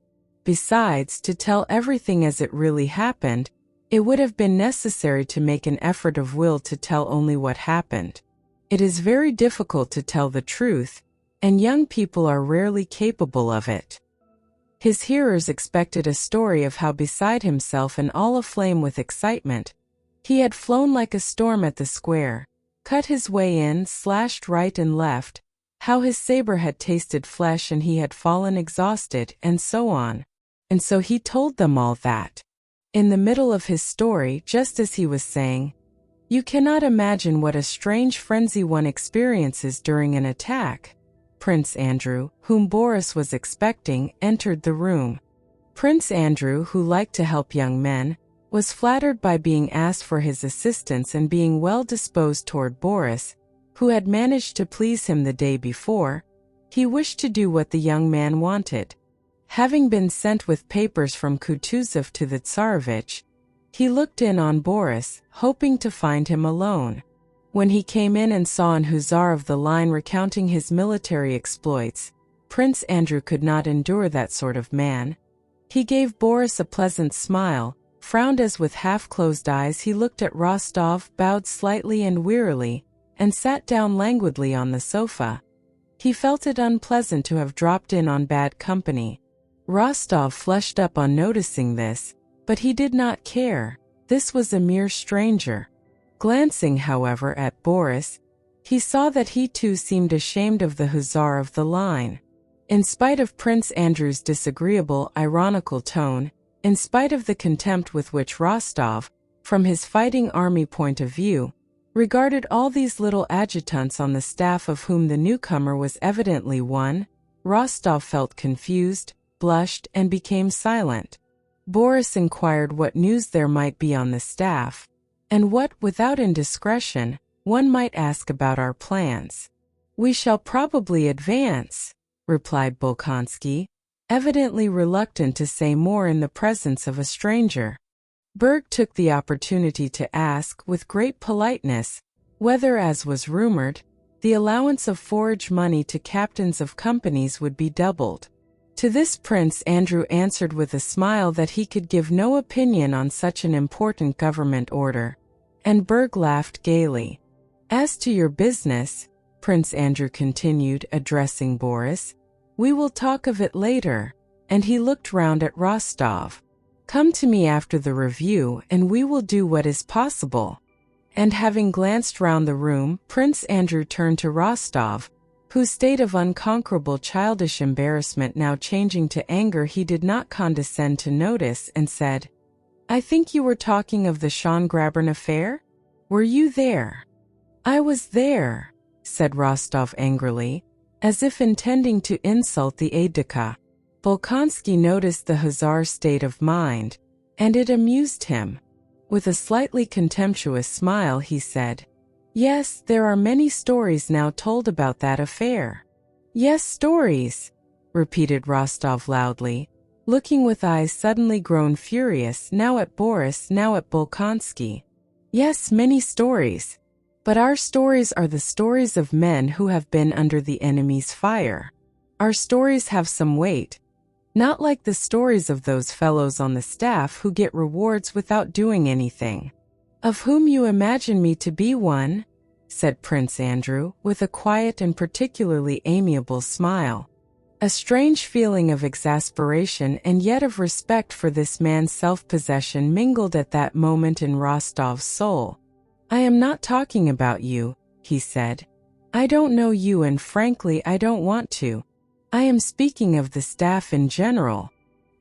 Speaker 1: Besides, to tell everything as it really happened, it would have been necessary to make an effort of will to tell only what happened. It is very difficult to tell the truth, and young people are rarely capable of it. His hearers expected a story of how, beside himself and all aflame with excitement, he had flown like a storm at the square, cut his way in, slashed right and left, how his saber had tasted flesh and he had fallen exhausted, and so on. And so he told them all that. In the middle of his story, just as he was saying, "You cannot imagine what a strange frenzy one experiences during an attack," Prince Andrew, whom Boris was expecting, entered the room. Prince Andrew, who liked to help young men, was flattered by being asked for his assistance, and being well disposed toward Boris, who had managed to please him the day before, he wished to do what the young man wanted. Having been sent with papers from Kutuzov to the Tsarevich, he looked in on Boris, hoping to find him alone. When he came in and saw an hussar of the line recounting his military exploits, Prince Andrew could not endure that sort of man. He gave Boris a pleasant smile, frowned as with half-closed eyes he looked at Rostov, bowed slightly and wearily, and sat down languidly on the sofa. He felt it unpleasant to have dropped in on bad company. Rostov flushed up on noticing this, but he did not care. This was a mere stranger. Glancing, however, at Boris, he saw that he too seemed ashamed of the hussar of the line. In spite of Prince Andrew's disagreeable, ironical tone, in spite of the contempt with which Rostov, from his fighting army point of view, regarded all these little adjutants on the staff of whom the newcomer was evidently one, Rostov felt confused, blushed, and became silent. Boris inquired what news there might be on the staff, and what, without indiscretion, one might ask about our plans. "We shall probably advance," replied Bolkonsky, evidently reluctant to say more in the presence of a stranger. Berg took the opportunity to ask, with great politeness, whether, as was rumored, the allowance of forage money to captains of companies would be doubled. To this Prince Andrew answered with a smile that he could give no opinion on such an important government order, and Berg laughed gaily. "As to your business," Prince Andrew continued, addressing Boris, "we will talk of it later," and he looked round at Rostov. "Come to me after the review, and we will do what is possible." And having glanced round the room, Prince Andrew turned to Rostov, whose state of unconquerable childish embarrassment now changing to anger he did not condescend to notice, and said, I think you were talking of the Schöngrabern affair? Were you there? I was there, said Rostov angrily, as if intending to insult the aide-de-camp. Bolkonsky noticed the hussar's state of mind, and it amused him. With a slightly contemptuous smile he said, Yes, there are many stories now told about that affair. Yes, stories, repeated Rostov loudly, looking with eyes suddenly grown furious, now at Boris, now at Bolkonsky. Yes, many stories. But our stories are the stories of men who have been under the enemy's fire. Our stories have some weight. Not like the stories of those fellows on the staff who get rewards without doing anything. Of whom you imagine me to be one, said Prince Andrew, with a quiet and particularly amiable smile. A strange feeling of exasperation and yet of respect for this man's self-possession mingled at that moment in Rostov's soul. I am not talking about you, he said. I don't know you and frankly I don't want to. I am speaking of the staff in general.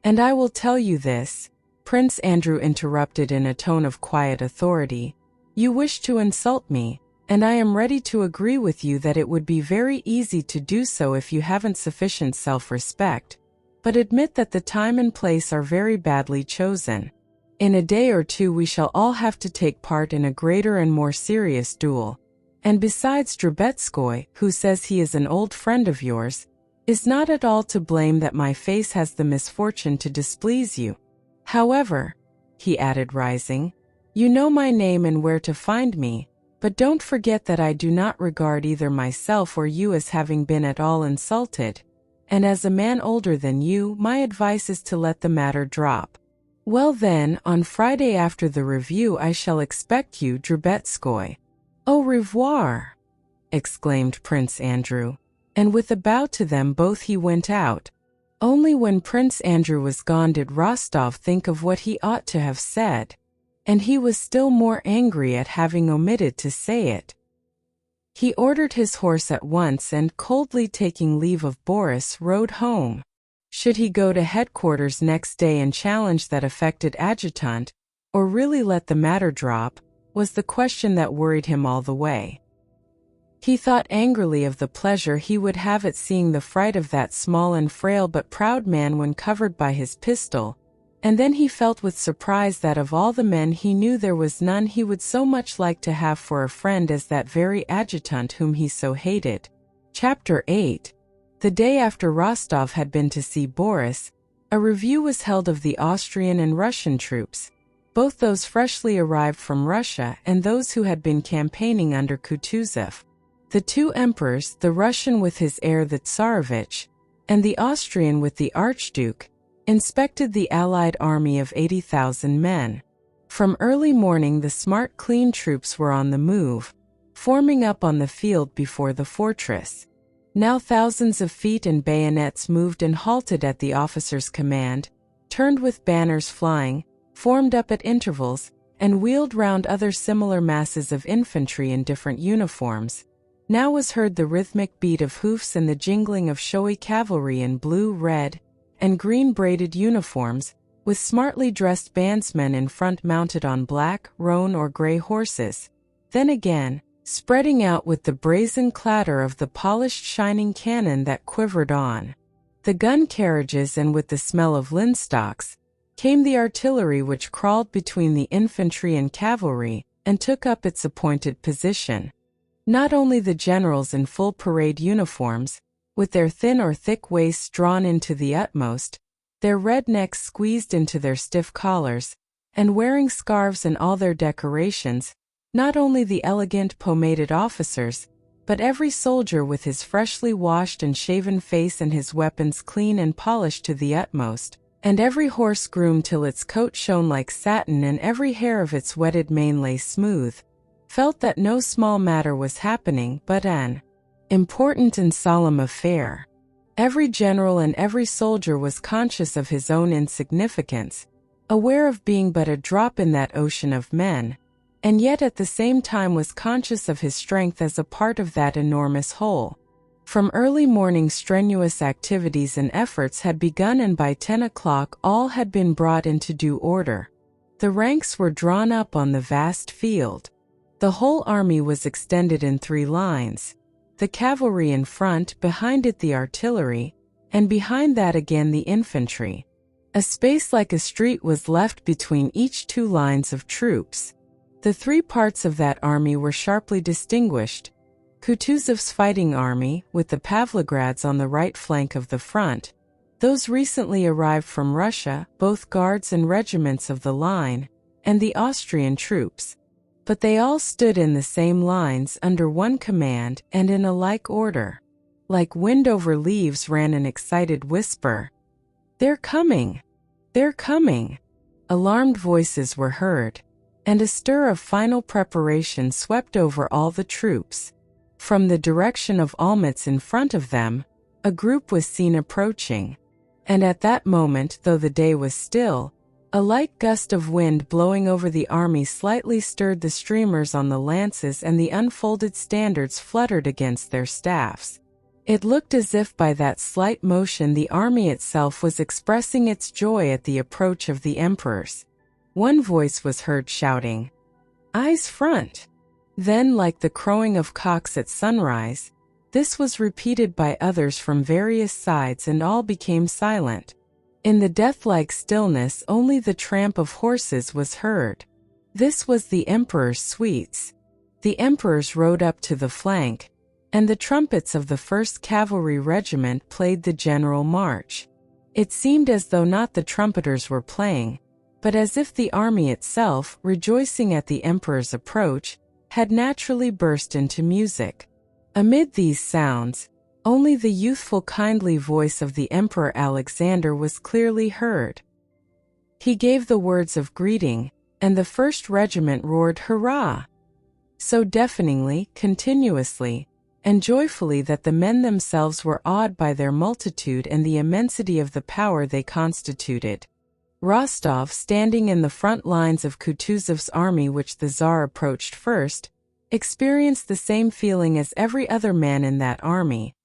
Speaker 1: And I will tell you this, Prince Andrew interrupted in a tone of quiet authority. You wish to insult me, and I am ready to agree with you that it would be very easy to do so if you haven't sufficient self-respect. But admit that the time and place are very badly chosen. In a day or two we shall all have to take part in a greater and more serious duel. And besides, Drubetskoy, who says he is an old friend of yours, is not at all to blame that my face has the misfortune to displease you. However, he added rising, you know my name and where to find me, but don't forget that I do not regard either myself or you as having been at all insulted, and as a man older than you, my advice is to let the matter drop. Well then, on Friday after the review I shall expect you, Drubetskoy. Au revoir, exclaimed Prince Andrew. And with a bow to them both he went out. Only when Prince Andrew was gone did Rostov think of what he ought to have said, and he was still more angry at having omitted to say it. He ordered his horse at once and, coldly taking leave of Boris, rode home. Should he go to headquarters next day and challenge that affected adjutant, or really let the matter drop, was the question that worried him all the way. He thought angrily of the pleasure he would have at seeing the fright of that small and frail but proud man when covered by his pistol, and then he felt with surprise that of all the men he knew there was none he would so much like to have for a friend as that very adjutant whom he so hated. Chapter 8. The day after Rostov had been to see Boris, a review was held of the Austrian and Russian troops, both those freshly arrived from Russia and those who had been campaigning under Kutuzov. The two emperors, the Russian with his heir the Tsarevich, and the Austrian with the Archduke, inspected the Allied army of 80,000 men. From early morning the smart clean troops were on the move, forming up on the field before the fortress. Now thousands of feet and bayonets moved and halted at the officer's command, turned with banners flying, formed up at intervals, and wheeled round other similar masses of infantry in different uniforms. Now was heard the rhythmic beat of hoofs and the jingling of showy cavalry in blue, red, and green braided uniforms, with smartly dressed bandsmen in front mounted on black, roan or gray horses. Then again, spreading out with the brazen clatter of the polished shining cannon that quivered on the gun carriages, and with the smell of linstocks, came the artillery which crawled between the infantry and cavalry, and took up its appointed position. Not only the generals in full parade uniforms, with their thin or thick waists drawn into the utmost, their red necks squeezed into their stiff collars, and wearing scarves and all their decorations, not only the elegant pomaded officers, but every soldier with his freshly washed and shaven face and his weapons clean and polished to the utmost, and every horse groomed till its coat shone like satin and every hair of its wetted mane lay smooth, felt that no small matter was happening but an important and solemn affair. Every general and every soldier was conscious of his own insignificance, aware of being but a drop in that ocean of men, and yet at the same time was conscious of his strength as a part of that enormous whole. From early morning strenuous activities and efforts had begun, and by 10 o'clock all had been brought into due order. The ranks were drawn up on the vast field. The whole army was extended in 3 lines. The cavalry in front, behind it the artillery, and behind that again the infantry. A space like a street was left between each 2 lines of troops. The 3 parts of that army were sharply distinguished. Kutuzov's fighting army, with the Pavlograds on the right flank of the front, those recently arrived from Russia, both guards and regiments of the line, and the Austrian troops. But they all stood in the same lines under one command and in a like order. Like wind over leaves ran an excited whisper. "They're coming! They're coming!" Alarmed voices were heard, and a stir of final preparation swept over all the troops. From the direction of Olmütz in front of them, a group was seen approaching. And at that moment, though the day was still, a light gust of wind blowing over the army slightly stirred the streamers on the lances, and the unfolded standards fluttered against their staffs. It looked as if by that slight motion the army itself was expressing its joy at the approach of the emperors. One voice was heard shouting, "Eyes front!" Then, like the crowing of cocks at sunrise, this was repeated by others from various sides, and all became silent. In the death-like stillness only the tramp of horses was heard. This was the emperor's suites. The emperors rode up to the flank, and the trumpets of the 1st Cavalry Regiment played the general march. It seemed as though not the trumpeters were playing, but as if the army itself, rejoicing at the emperor's approach, had naturally burst into music. Amid these sounds, only the youthful kindly voice of the Emperor Alexander was clearly heard. He gave the words of greeting, and the 1st Regiment roared hurrah! So deafeningly, continuously, and joyfully that the men themselves were awed by their multitude and the immensity of the power they constituted. Rostov, standing in the front lines of Kutuzov's army, which the Tsar approached first, experienced the same feeling as every other man in that army,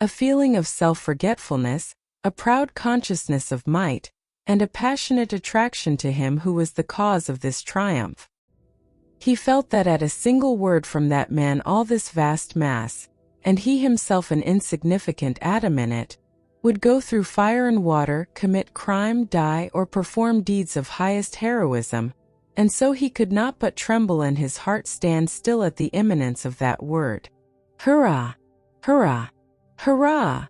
Speaker 1: a feeling of self-forgetfulness, a proud consciousness of might, and a passionate attraction to him who was the cause of this triumph. He felt that at a single word from that man all this vast mass, and he himself an insignificant atom in it, would go through fire and water, commit crime, die, or perform deeds of highest heroism, and so he could not but tremble and his heart stand still at the imminence of that word. "Hurrah! Hurrah! Hurrah!"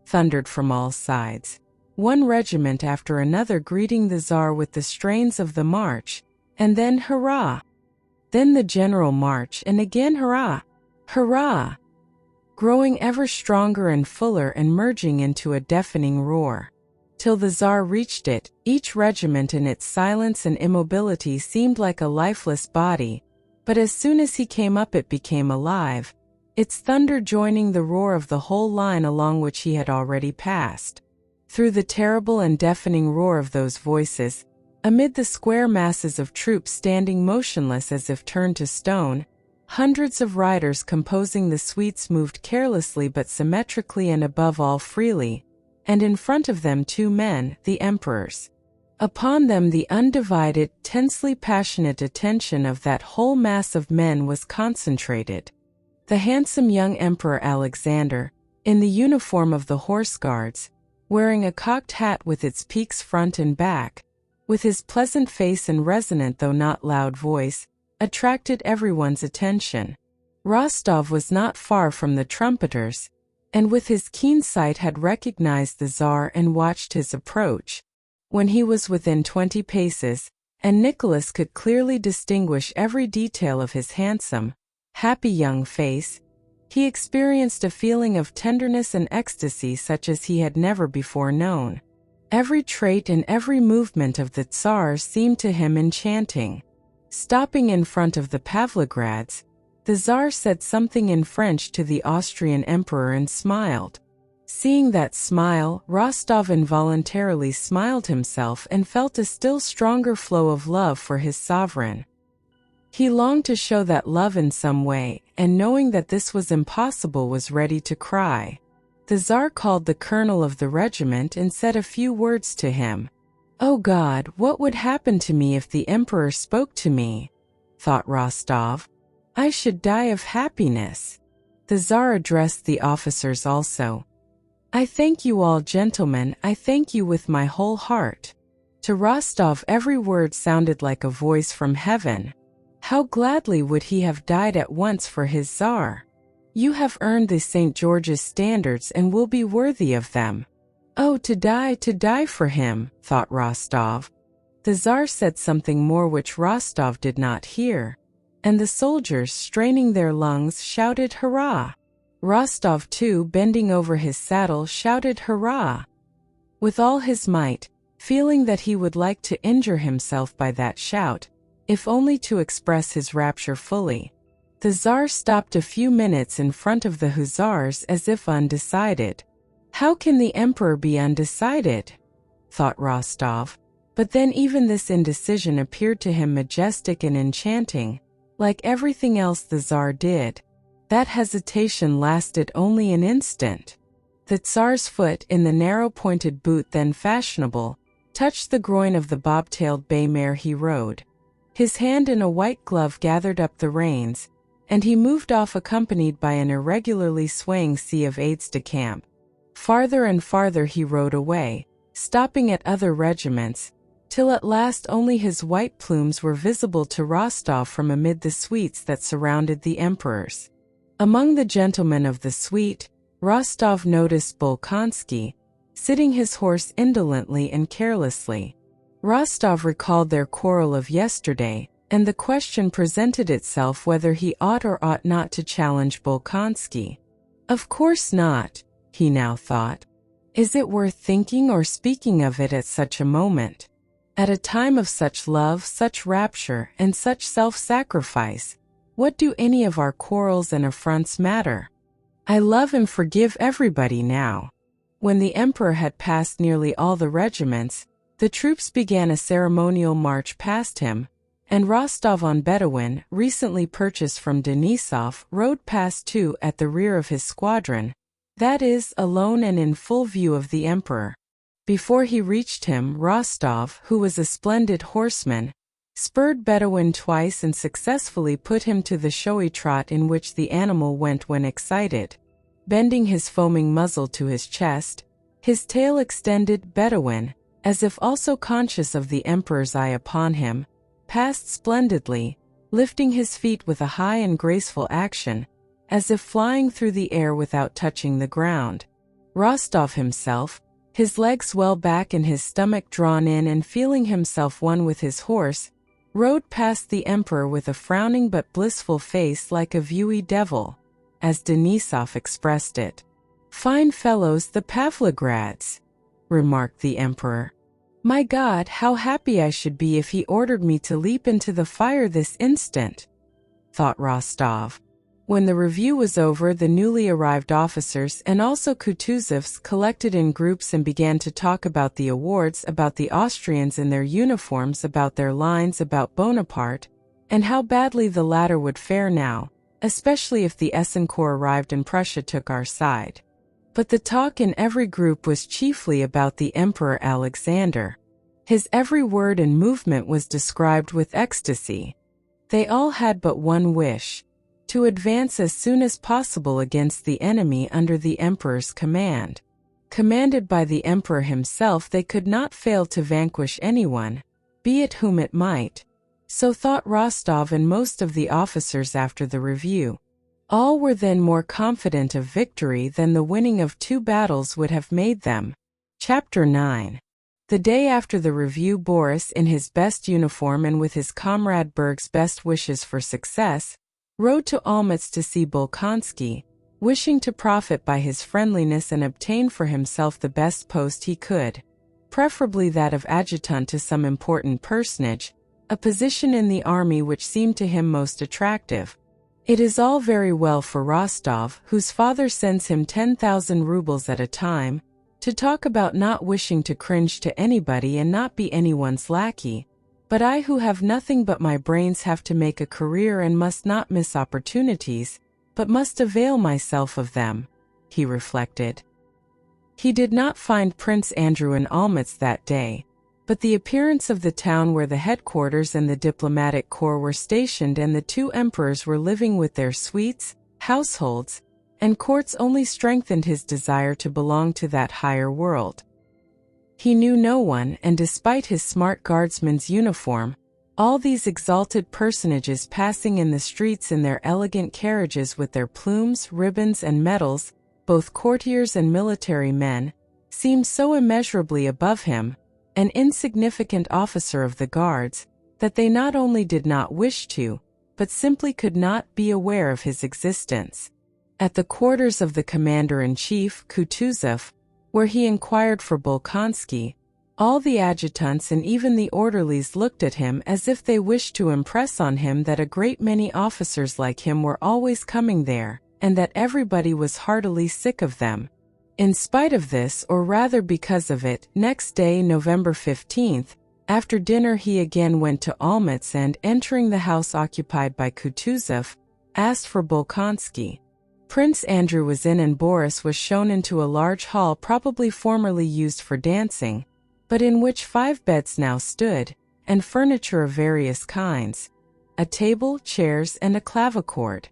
Speaker 1: thundered from all sides, one regiment after another greeting the Tsar with the strains of the march, and then hurrah! Then the general march, and again hurrah! Hurrah! Growing ever stronger and fuller and merging into a deafening roar. Till the Tsar reached it, each regiment in its silence and immobility seemed like a lifeless body, but as soon as he came up it became alive, its thunder joining the roar of the whole line along which he had already passed. Through the terrible and deafening roar of those voices, amid the square masses of troops standing motionless as if turned to stone, hundreds of riders composing the suites moved carelessly but symmetrically and above all freely, and in front of them 2 men, the emperors. Upon them the undivided, tensely passionate attention of that whole mass of men was concentrated. The handsome young Emperor Alexander, in the uniform of the Horse Guards, wearing a cocked hat with its peaks front and back, with his pleasant face and resonant though not loud voice, attracted everyone's attention. Rostov was not far from the trumpeters, and with his keen sight had recognized the Tsar and watched his approach. When he was within 20 paces, and Nicholas could clearly distinguish every detail of his handsome, happy young face, he experienced a feeling of tenderness and ecstasy such as he had never before known. Every trait and every movement of the Tsar seemed to him enchanting. Stopping in front of the Pavlograds, the Tsar said something in French to the Austrian emperor and smiled. Seeing that smile, Rostov involuntarily smiled himself and felt a still stronger flow of love for his sovereign. He longed to show that love in some way, and knowing that this was impossible was ready to cry. The Tsar called the colonel of the regiment and said a few words to him. "Oh God, what would happen to me if the emperor spoke to me?" thought Rostov. "I should die of happiness." The Tsar addressed the officers also. "I thank you all, gentlemen, I thank you with my whole heart." To Rostov every word sounded like a voice from heaven. How gladly would he have died at once for his Tsar. "You have earned the St. George's standards and will be worthy of them." Oh, to die for him, thought Rostov. The Tsar said something more which Rostov did not hear, and the soldiers, straining their lungs, shouted hurrah. Rostov too, bending over his saddle, shouted hurrah. With all his might, feeling that he would like to injure himself by that shout, if only to express his rapture fully. The Tsar stopped a few minutes in front of the hussars as if undecided. How can the emperor be undecided? Thought Rostov. But then even this indecision appeared to him majestic and enchanting, like everything else the Tsar did. That hesitation lasted only an instant. The Tsar's foot, in the narrow pointed boot then fashionable, touched the groin of the bob-tailed bay mare he rode. His hand in a white glove gathered up the reins, and he moved off accompanied by an irregularly swaying sea of aides-de-camp. Farther and farther he rode away, stopping at other regiments, till at last only his white plumes were visible to Rostov from amid the suites that surrounded the emperors. Among the gentlemen of the suite, Rostov noticed Bolkonsky, sitting his horse indolently and carelessly. Rostov recalled their quarrel of yesterday, and the question presented itself whether he ought or ought not to challenge Bolkonsky. Of course not, he now thought. Is it worth thinking or speaking of it at such a moment? At a time of such love, such rapture, and such self-sacrifice, what do any of our quarrels and affronts matter? I love and forgive everybody now. When the emperor had passed nearly all the regiments, the troops began a ceremonial march past him, and Rostov-on-Bedouin, recently purchased from Denisov, rode past too at the rear of his squadron, that is, alone and in full view of the emperor. Before he reached him, Rostov, who was a splendid horseman, spurred Bedouin twice and successfully put him to the showy trot in which the animal went when excited. Bending his foaming muzzle to his chest, his tail extended, Bedouin, as if also conscious of the emperor's eye upon him, passed splendidly, lifting his feet with a high and graceful action, as if flying through the air without touching the ground. Rostov himself, his legs well back and his stomach drawn in and feeling himself one with his horse, rode past the emperor with a frowning but blissful face like a viewy devil, as Denisov expressed it. "Fine fellows, the Pavlograds," remarked the emperor. "My God, how happy I should be if he ordered me to leap into the fire this instant," thought Rostov. When the review was over, the newly arrived officers and also Kutuzovs collected in groups and began to talk about the awards, about the Austrians in their uniforms, about their lines, about Bonaparte, and how badly the latter would fare now, especially if the Essen Corps arrived and Prussia took our side. But the talk in every group was chiefly about the Emperor Alexander. His every word and movement was described with ecstasy. They all had but one wish: to advance as soon as possible against the enemy under the emperor's command. Commanded by the emperor himself, they could not fail to vanquish anyone, be it whom it might. So thought Rostov and most of the officers after the review. All were then more confident of victory than the winning of 2 battles would have made them. Chapter 9. The day after the review, Boris, in his best uniform and with his comrade Berg's best wishes for success, rode to Olmütz to see Bolkonsky, wishing to profit by his friendliness and obtain for himself the best post he could, preferably that of adjutant to some important personage, a position in the army which seemed to him most attractive. It is all very well for Rostov, whose father sends him 10,000 rubles at a time, to talk about not wishing to cringe to anybody and not be anyone's lackey. But I who have nothing but my brains have to make a career and must not miss opportunities, but must avail myself of them, he reflected. He did not find Prince Andrew in Olmütz that day. but the appearance of the town where the headquarters and the diplomatic corps were stationed and the two emperors were living with their suites, households, and courts only strengthened his desire to belong to that higher world. He knew no one, and despite his smart guardsman's uniform, all these exalted personages passing in the streets in their elegant carriages with their plumes, ribbons, and medals, both courtiers and military men, seemed so immeasurably above him, an insignificant officer of the guards, that they not only did not wish to, but simply could not be aware of his existence. At the quarters of the commander-in-chief, Kutuzov, where he inquired for Bolkonsky, all the adjutants and even the orderlies looked at him as if they wished to impress on him that a great many officers like him were always coming there, and that everybody was heartily sick of them. In spite of this, or rather because of it, next day, November 15th, after dinner he again went to Olmütz and, entering the house occupied by Kutuzov, asked for Bolkonsky. Prince Andrew was in and Boris was shown into a large hall probably formerly used for dancing, but in which 5 beds now stood, and furniture of various kinds, a table, chairs, and a clavichord.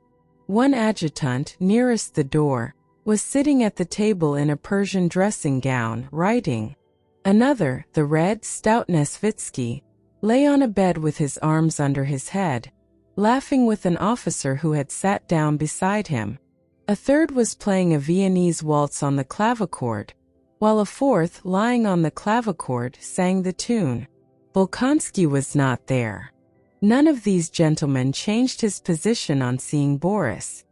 Speaker 1: One adjutant, nearest the door, was sitting at the table in a Persian dressing gown, writing. Another, the red, stout Nesvitsky, lay on a bed with his arms under his head, laughing with an officer who had sat down beside him. A third was playing a Viennese waltz on the clavichord, while a fourth, lying on the clavichord, sang the tune. Bolkonsky was not there. None of these gentlemen changed his position on seeing Boris.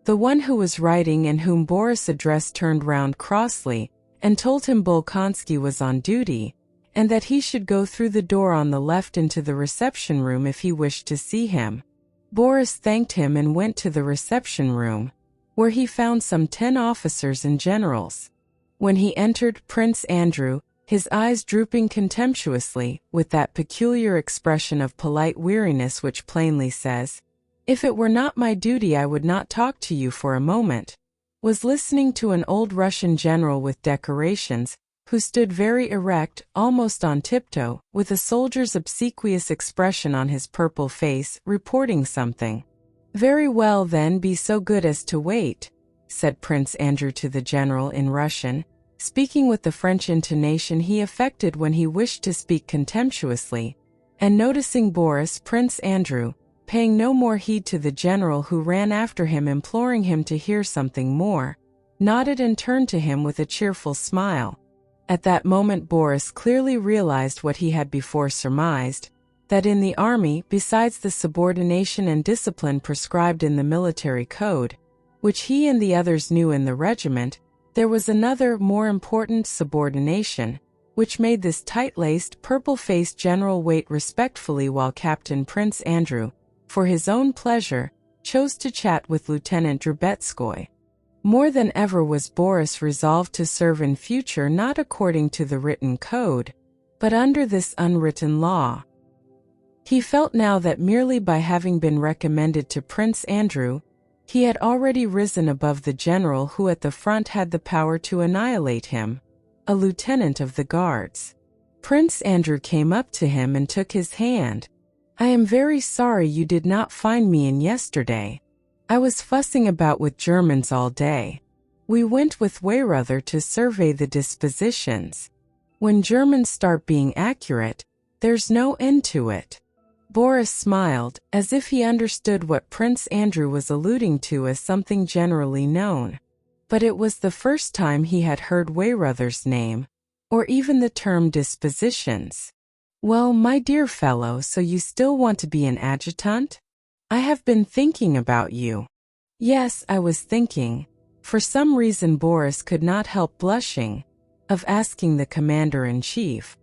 Speaker 1: The one who was writing and whom Boris addressed turned round crossly, and told him Bolkonsky was on duty, and that he should go through the door on the left into the reception room if he wished to see him. Boris thanked him and went to the reception room, where he found some 10 officers and generals. When he entered, Prince Andrew, his eyes drooping contemptuously, with that peculiar expression of polite weariness which plainly says, "If it were not my duty I would not talk to you for a moment," was listening to an old Russian general with decorations, who stood very erect, almost on tiptoe, with a soldier's obsequious expression on his purple face, reporting something. "Very well then, be so good as to wait," said Prince Andrew to the general in Russian, speaking with the French intonation he affected when he wished to speak contemptuously, and noticing Boris, Prince Andrew, paying no more heed to the general who ran after him imploring him to hear something more, nodded and turned to him with a cheerful smile. At that moment Boris clearly realized what he had before surmised, that in the army, besides the subordination and discipline prescribed in the military code, which he and the others knew in the regiment, there was another, more important subordination, which made this tight-laced, purple-faced general wait respectfully while Captain Prince Andrew, for his own pleasure, chose to chat with Lieutenant Drubetskoy. More than ever was Boris resolved to serve in future not according to the written code, but under this unwritten law. He felt now that merely by having been recommended to Prince Andrew, he had already risen above the general who at the front had the power to annihilate him, a lieutenant of the guards. Prince Andrew came up to him and took his hand. "I am very sorry you did not find me in yesterday. I was fussing about with Germans all day. We went with Weyrother to survey the dispositions. When Germans start being accurate, there's no end to it." Boris smiled, as if he understood what Prince Andrew was alluding to as something generally known. But it was the first time he had heard Weyrother's name, or even the term dispositions. "Well, my dear fellow, so you still want to be an adjutant? I have been thinking about you." "Yes, I was thinking," for some reason Boris could not help blushing, "of asking the commander-in-chief.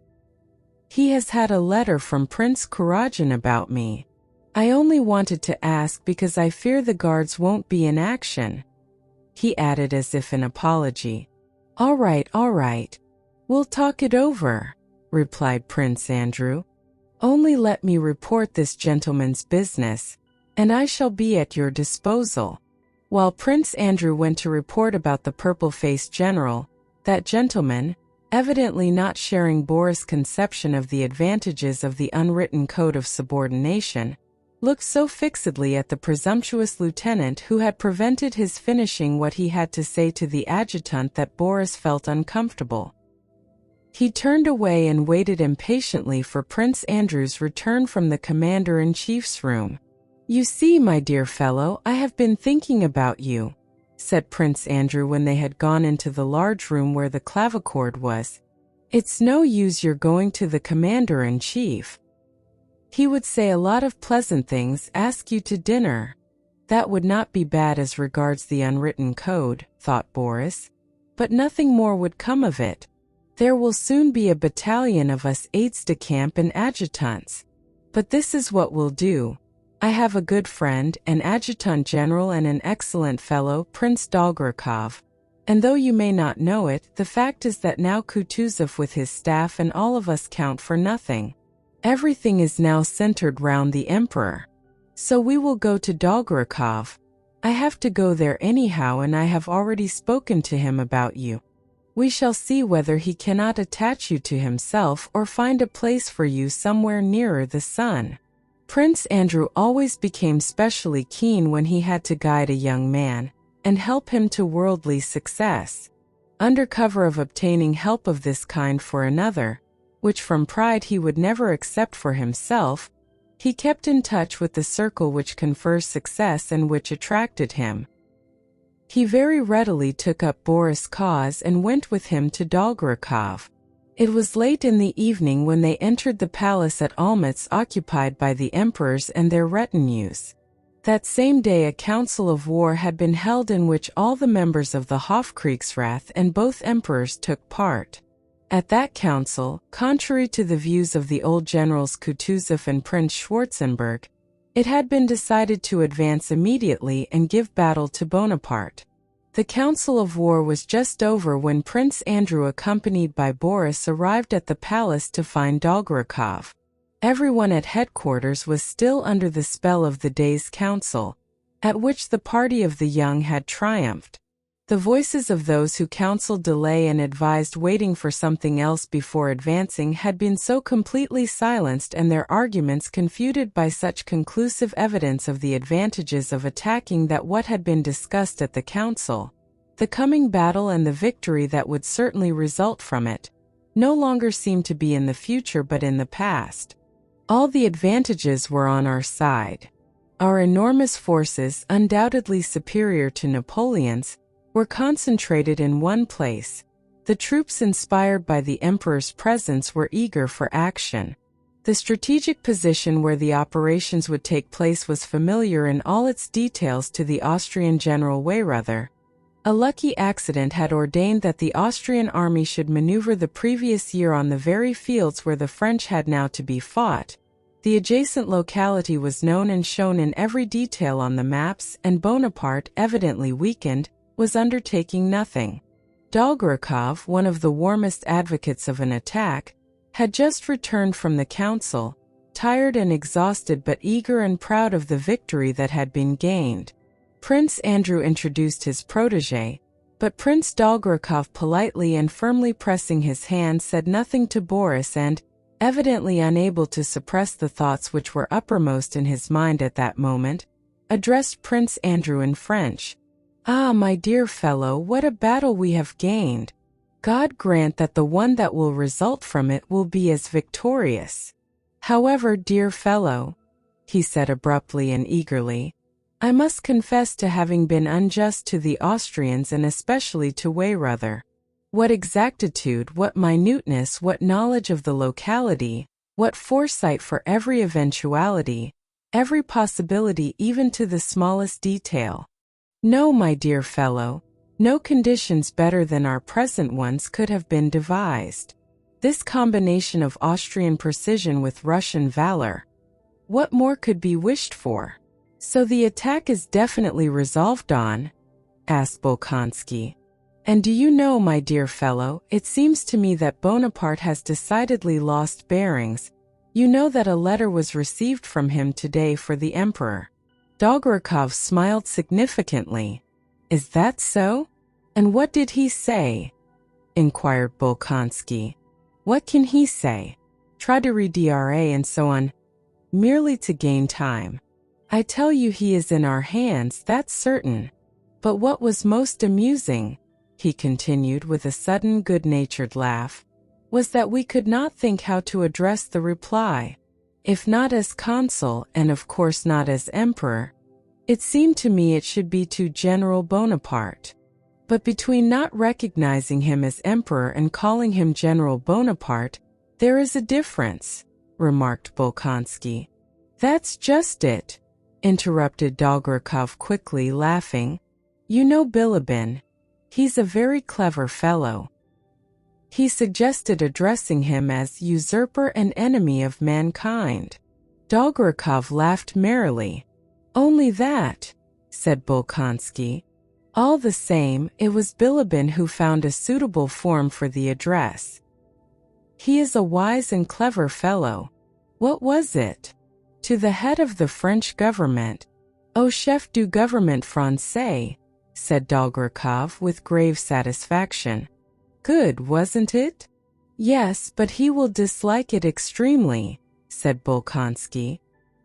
Speaker 1: He has had a letter from Prince Kurágin about me. I only wanted to ask because I fear the guards won't be in action," he added as if in apology. All right. We'll talk it over," replied Prince Andrew. "Only let me report this gentleman's business, and I shall be at your disposal." While Prince Andrew went to report about the purple-faced general, that gentleman, evidently not sharing Boris' conception of the advantages of the unwritten code of subordination, looked so fixedly at the presumptuous lieutenant who had prevented his finishing what he had to say to the adjutant that Boris felt uncomfortable. He turned away and waited impatiently for Prince Andrew's return from the commander-in-chief's room. "You see, my dear fellow, I have been thinking about you," said Prince Andrew when they had gone into the large room where the clavichord was. "It's no use your going to the commander-in-chief. He would say a lot of pleasant things, ask you to dinner." That would not be bad as regards the unwritten code, thought Boris. But nothing more would come of it. There will soon be a battalion of us aides-de-camp and adjutants. But this is what we'll do. I have a good friend, an adjutant general and an excellent fellow, Prince Dolgorukov. And though you may not know it, the fact is that now Kutuzov with his staff and all of us count for nothing. Everything is now centered round the emperor. So we will go to Dolgorukov. I have to go there anyhow, and I have already spoken to him about you. We shall see whether he cannot attach you to himself or find a place for you somewhere nearer the sun. Prince Andrew always became specially keen when he had to guide a young man and help him to worldly success. Under cover of obtaining help of this kind for another, which from pride he would never accept for himself, he kept in touch with the circle which confers success and which attracted him. He very readily took up Boris' cause and went with him to Dolgorukov. It was late in the evening when they entered the palace at Olmütz occupied by the emperors and their retinues. That same day a council of war had been held in which all the members of the Hofkriegsrath and both emperors took part. At that council, contrary to the views of the old generals Kutuzov and Prince Schwarzenberg, it had been decided to advance immediately and give battle to Bonaparte. The council of war was just over when Prince Andrew accompanied by Boris arrived at the palace to find Dolgorukov. Everyone at headquarters was still under the spell of the day's council, at which the party of the young had triumphed. The voices of those who counseled delay and advised waiting for something else before advancing had been so completely silenced and their arguments confuted by such conclusive evidence of the advantages of attacking that what had been discussed at the council, the coming battle and the victory that would certainly result from it, no longer seemed to be in the future but in the past. All the advantages were on our side. Our enormous forces, undoubtedly superior to Napoleon's, were concentrated in one place. The troops inspired by the emperor's presence were eager for action. The strategic position where the operations would take place was familiar in all its details to the Austrian General Weyrother. A lucky accident had ordained that the Austrian army should maneuver the previous year on the very fields where the French had now to be fought. The adjacent locality was known and shown in every detail on the maps, and Bonaparte, evidently weakened, was undertaking nothing. Dolgorukov, one of the warmest advocates of an attack, had just returned from the council, tired and exhausted but eager and proud of the victory that had been gained. Prince Andrew introduced his protégé, but Prince Dolgorukov, politely and firmly pressing his hand, said nothing to Boris and, evidently unable to suppress the thoughts which were uppermost in his mind at that moment, addressed Prince Andrew in French. "Ah, my dear fellow, what a battle we have gained! God grant that the one that will result from it will be as victorious. However, dear fellow," he said abruptly and eagerly, "I must confess to having been unjust to the Austrians and especially to Weyrother. What exactitude, what minuteness, what knowledge of the locality, what foresight for every eventuality, every possibility even to the smallest detail. No, my dear fellow, no conditions better than our present ones could have been devised. This combination of Austrian precision with Russian valor, what more could be wished for?" "So the attack is definitely resolved on?" asked Bolkonsky. "And do you know, my dear fellow, it seems to me that Bonaparte has decidedly lost bearings. You know that a letter was received from him today for the emperor." Dolgorukov smiled significantly. "Is that so? And what did he say?" inquired Bolkonsky. What can he say? Try to read DRA and so on, merely to gain time. I tell you he is in our hands, that's certain. But what was most amusing, he continued with a sudden good-natured laugh, was that we could not think how to address the reply. If not as consul, and of course not as emperor, it seemed to me it should be to General Bonaparte. But between not recognizing him as emperor and calling him General Bonaparte, there is a difference, remarked Bolkonsky. That's just it, interrupted Dolgorukov quickly, laughing. You know Bilibin. He's a very clever fellow. He suggested addressing him as usurper and enemy of mankind. Dolgorukov laughed merrily. Only that, said Bolkonsky. All the same, it was Bilibin who found a suitable form for the address. He is a wise and clever fellow. What was it? To the head of the French government. Au chef du gouvernement français, said Dolgorukov with grave satisfaction. Good, wasn't it? Yes, but he will dislike it extremely, said Bolkonsky.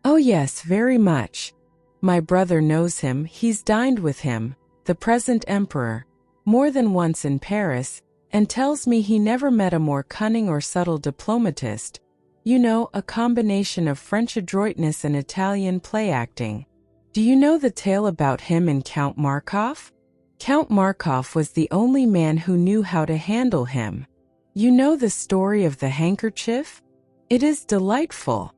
Speaker 1: Oh yes, very much. My brother knows him, he's dined with him, the present emperor, more than once in Paris, and tells me he never met a more cunning or subtle diplomatist. You know, a combination of French adroitness and Italian play-acting. Do you know the tale about him and Count Markov? Count Markov was the only man who knew how to handle him. You know the story of the handkerchief? It is delightful.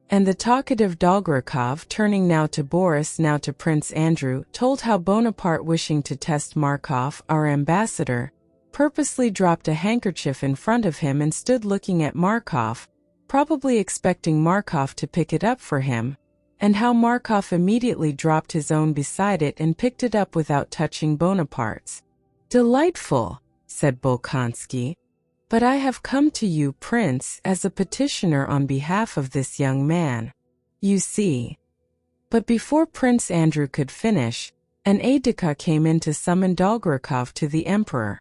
Speaker 1: And the talkative Dolgorukov, turning now to Boris, now to Prince Andrew, told how Bonaparte, wishing to test Markov, our ambassador, purposely dropped a handkerchief in front of him and stood looking at Markov, probably expecting Markov to pick it up for him, and how Markov immediately dropped his own beside it and picked it up without touching Bonaparte's. Delightful, said Bolkonsky. But I have come to you, Prince, as a petitioner on behalf of this young man. You see. But before Prince Andrew could finish, an aide-de-camp came in to summon Dolgorukov to the emperor.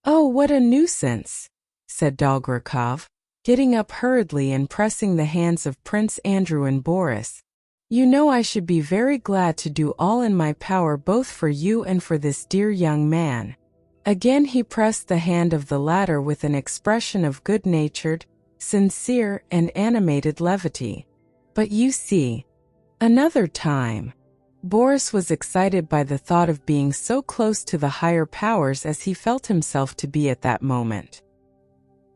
Speaker 1: Oh, what a nuisance, said Dolgorukov, getting up hurriedly and pressing the hands of Prince Andrew and Boris. You know I should be very glad to do all in my power both for you and for this dear young man. Again he pressed the hand of the latter with an expression of good-natured, sincere, and animated levity. But you see, another time. Boris was excited by the thought of being so close to the higher powers as he felt himself to be at that moment.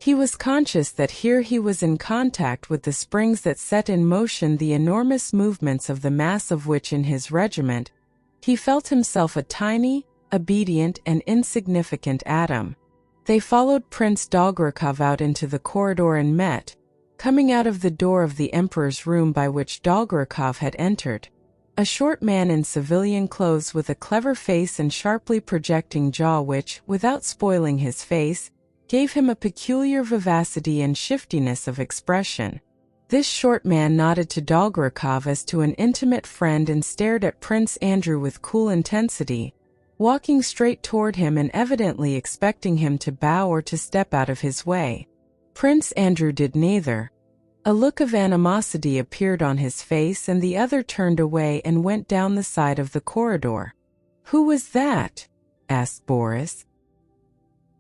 Speaker 1: He was conscious that here he was in contact with the springs that set in motion the enormous movements of the mass of which in his regiment he felt himself a tiny, obedient, and insignificant atom. They followed Prince Dolgorukov out into the corridor and met, coming out of the door of the emperor's room by which Dolgorukov had entered, a short man in civilian clothes with a clever face and sharply projecting jaw which, without spoiling his face, gave him a peculiar vivacity and shiftiness of expression. This short man nodded to Dolgorukov as to an intimate friend and stared at Prince Andrew with cool intensity, walking straight toward him and evidently expecting him to bow or to step out of his way. Prince Andrew did neither. A look of animosity appeared on his face and the other turned away and went down the side of the corridor. Who was that? asked Boris.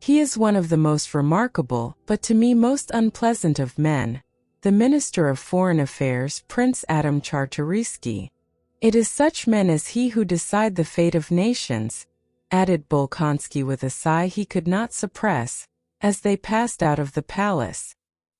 Speaker 1: He is one of the most remarkable, but to me most unpleasant of men, the Minister of Foreign Affairs, Prince Adam Czartoryski. It is such men as he who decide the fate of nations, added Bolkonsky with a sigh he could not suppress, as they passed out of the palace.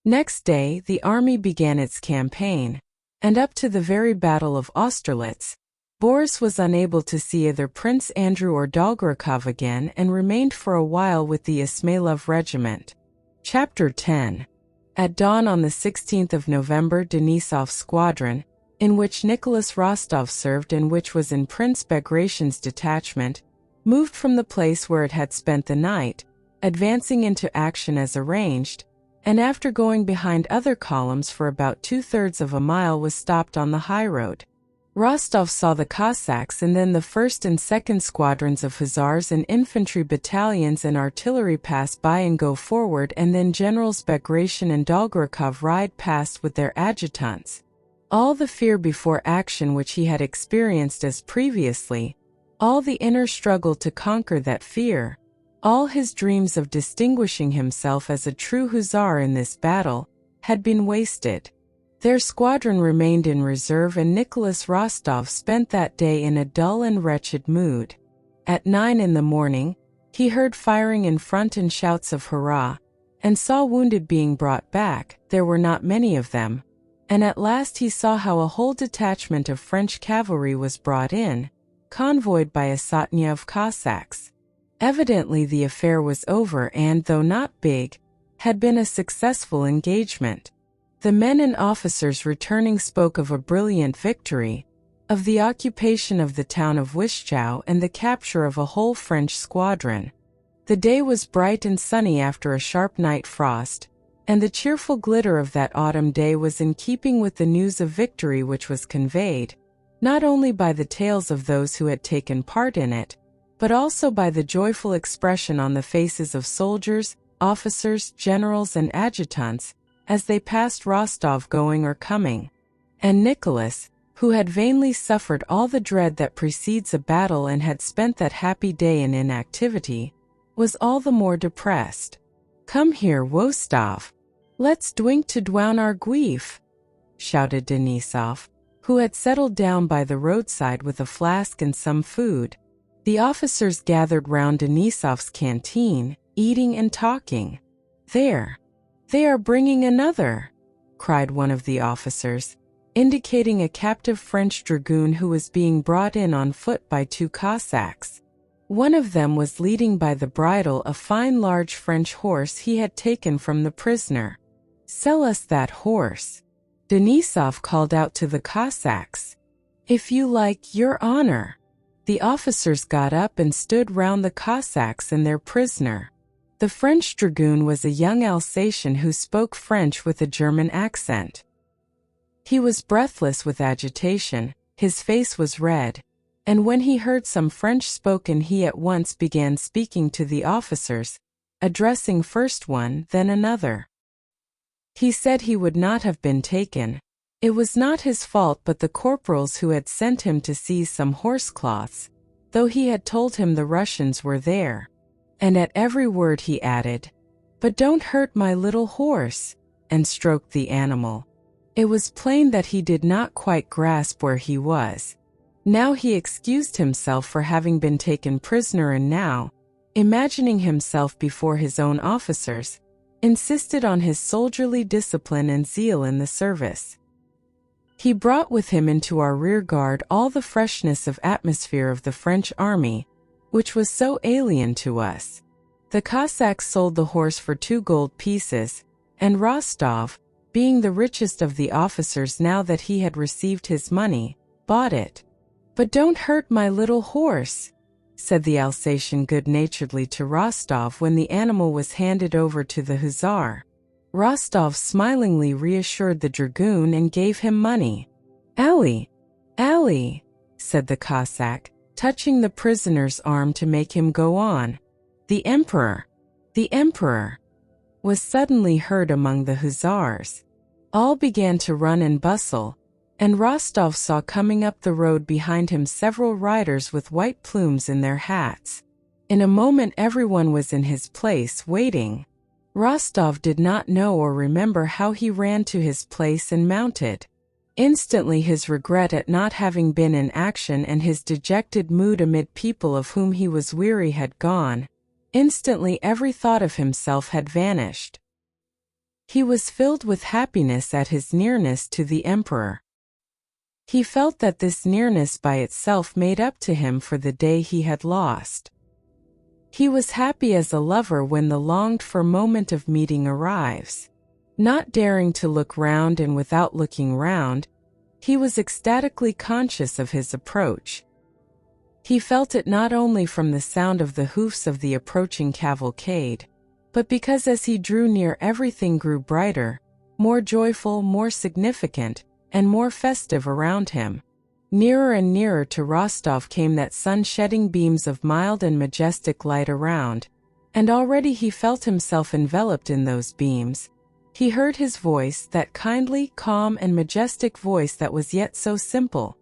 Speaker 1: Next day the army began its campaign, and up to the very Battle of Austerlitz, Boris was unable to see either Prince Andrew or Dolgorukov again and remained for a while with the Ismailov regiment. Chapter 10. At dawn on the 16th of November, Denisov's squadron, in which Nicholas Rostov served and which was in Prince Bagration's detachment, moved from the place where it had spent the night, advancing into action as arranged, and after going behind other columns for about 2/3 of a mile was stopped on the highroad. Rostov saw the Cossacks and then the 1st and 2nd squadrons of hussars and infantry battalions and artillery pass by and go forward, and then Generals Bagration and Dolgorukov ride past with their adjutants. All the fear before action which he had experienced as previously, all the inner struggle to conquer that fear, all his dreams of distinguishing himself as a true hussar in this battle, had been wasted. Their squadron remained in reserve, and Nicholas Rostov spent that day in a dull and wretched mood. At 9 in the morning, he heard firing in front and shouts of hurrah, and saw wounded being brought back. There were not many of them. And at last he saw how a whole detachment of French cavalry was brought in, convoyed by a sotnia of Cossacks. Evidently the affair was over and, though not big, had been a successful engagement. The men and officers returning spoke of a brilliant victory, of the occupation of the town of Wischau and the capture of a whole French squadron. The day was bright and sunny after a sharp night frost, and the cheerful glitter of that autumn day was in keeping with the news of victory which was conveyed, not only by the tales of those who had taken part in it, but also by the joyful expression on the faces of soldiers, officers, generals, and adjutants, as they passed Rostov going or coming. And Nicholas, who had vainly suffered all the dread that precedes a battle and had spent that happy day in inactivity, was all the more depressed. "Come here, Wostov. Let's drink to drown our grief," shouted Denisov, who had settled down by the roadside with a flask and some food. The officers gathered round Denisov's canteen, eating and talking. They are bringing another," cried one of the officers, indicating a captive French dragoon who was being brought in on foot by 2 Cossacks. One of them was leading by the bridle a fine large French horse he had taken from the prisoner. "Sell us that horse," Denisov called out to the Cossacks. "If you like, your honor." The officers got up and stood round the Cossacks and their prisoner. The French dragoon was a young Alsatian who spoke French with a German accent. He was breathless with agitation, his face was red, and when he heard some French spoken he at once began speaking to the officers, addressing first one, then another. He said he would not have been taken. It was not his fault but the corporals who had sent him to seize some horsecloths, though he had told him the Russians were there. And at every word he added, "But don't hurt my little horse," and stroked the animal. It was plain that he did not quite grasp where he was. Now he excused himself for having been taken prisoner, and now, imagining himself before his own officers, insisted on his soldierly discipline and zeal in the service. He brought with him into our rear guard all the freshness of atmosphere of the French army, which was so alien to us. The Cossacks sold the horse for 2 gold pieces, and Rostov, being the richest of the officers now that he had received his money, bought it. "But don't hurt my little horse," said the Alsatian good-naturedly to Rostov when the animal was handed over to the hussar. Rostov smilingly reassured the dragoon and gave him money. "Ali, Ali," said the Cossack, touching the prisoner's arm to make him go on. The Emperor was suddenly heard among the hussars. All began to run and bustle, and Rostov saw coming up the road behind him several riders with white plumes in their hats. In a moment everyone was in his place, waiting. Rostov did not know or remember how he ran to his place and mounted. Instantly his regret at not having been in action and his dejected mood amid people of whom he was weary had gone. Instantly every thought of himself had vanished. He was filled with happiness at his nearness to the Emperor. He felt that this nearness by itself made up to him for the day he had lost. He was happy as a lover when the longed-for moment of meeting arrives. Not daring to look round and without looking round, he was ecstatically conscious of his approach. He felt it not only from the sound of the hoofs of the approaching cavalcade, but because as he drew near everything grew brighter, more joyful, more significant, and more festive around him. Nearer and nearer to Rostov came that sun shedding beams of mild and majestic light around, and already he felt himself enveloped in those beams. He heard his voice, that kindly, calm, and majestic voice that was yet so simple.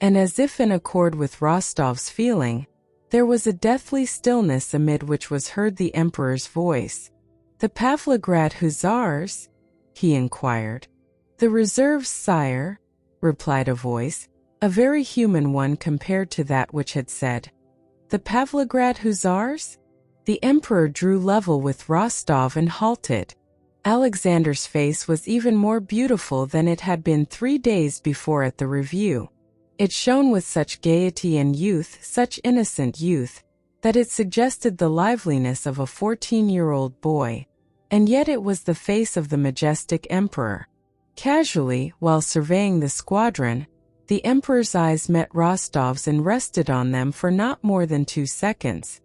Speaker 1: And as if in accord with Rostov's feeling, there was a deathly stillness amid which was heard the Emperor's voice. "The Pavlograd Hussars?" he inquired. "The reserves, sire," replied a voice, a very human one compared to that which had said, "The Pavlograd Hussars?" The Emperor drew level with Rostov and halted. Alexander's face was even more beautiful than it had been 3 days before at the review. It shone with such gaiety and youth, such innocent youth, that it suggested the liveliness of a 14-year-old boy, and yet it was the face of the majestic Emperor. Casually, while surveying the squadron, the Emperor's eyes met Rostov's and rested on them for not more than 2 seconds.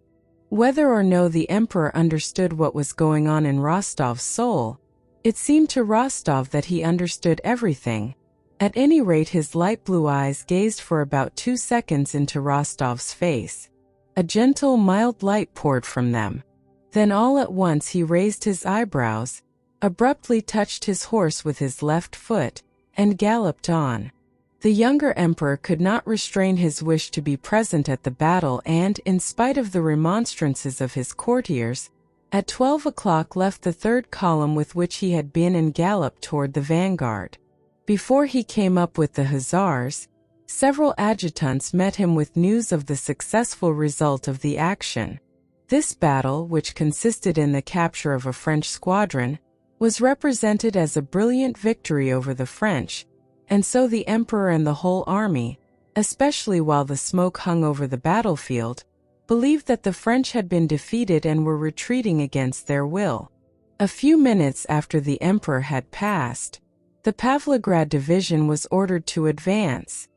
Speaker 1: Whether or no the Emperor understood what was going on in Rostov's soul, it seemed to Rostov that he understood everything. At any rate, his light blue eyes gazed for about 2 seconds into Rostov's face. A gentle, mild light poured from them. Then all at once he raised his eyebrows, abruptly touched his horse with his left foot, and galloped on. The younger emperor could not restrain his wish to be present at the battle and, in spite of the remonstrances of his courtiers, at 12 o'clock left the third column with which he had been and galloped toward the vanguard. Before he came up with the hussars, several adjutants met him with news of the successful result of the action. This battle, which consisted in the capture of a French squadron, was represented as a brilliant victory over the French, and so the emperor and the whole army, especially while the smoke hung over the battlefield, believed that the French had been defeated and were retreating against their will. A few minutes after the emperor had passed, the Pavlograd division was ordered to advance.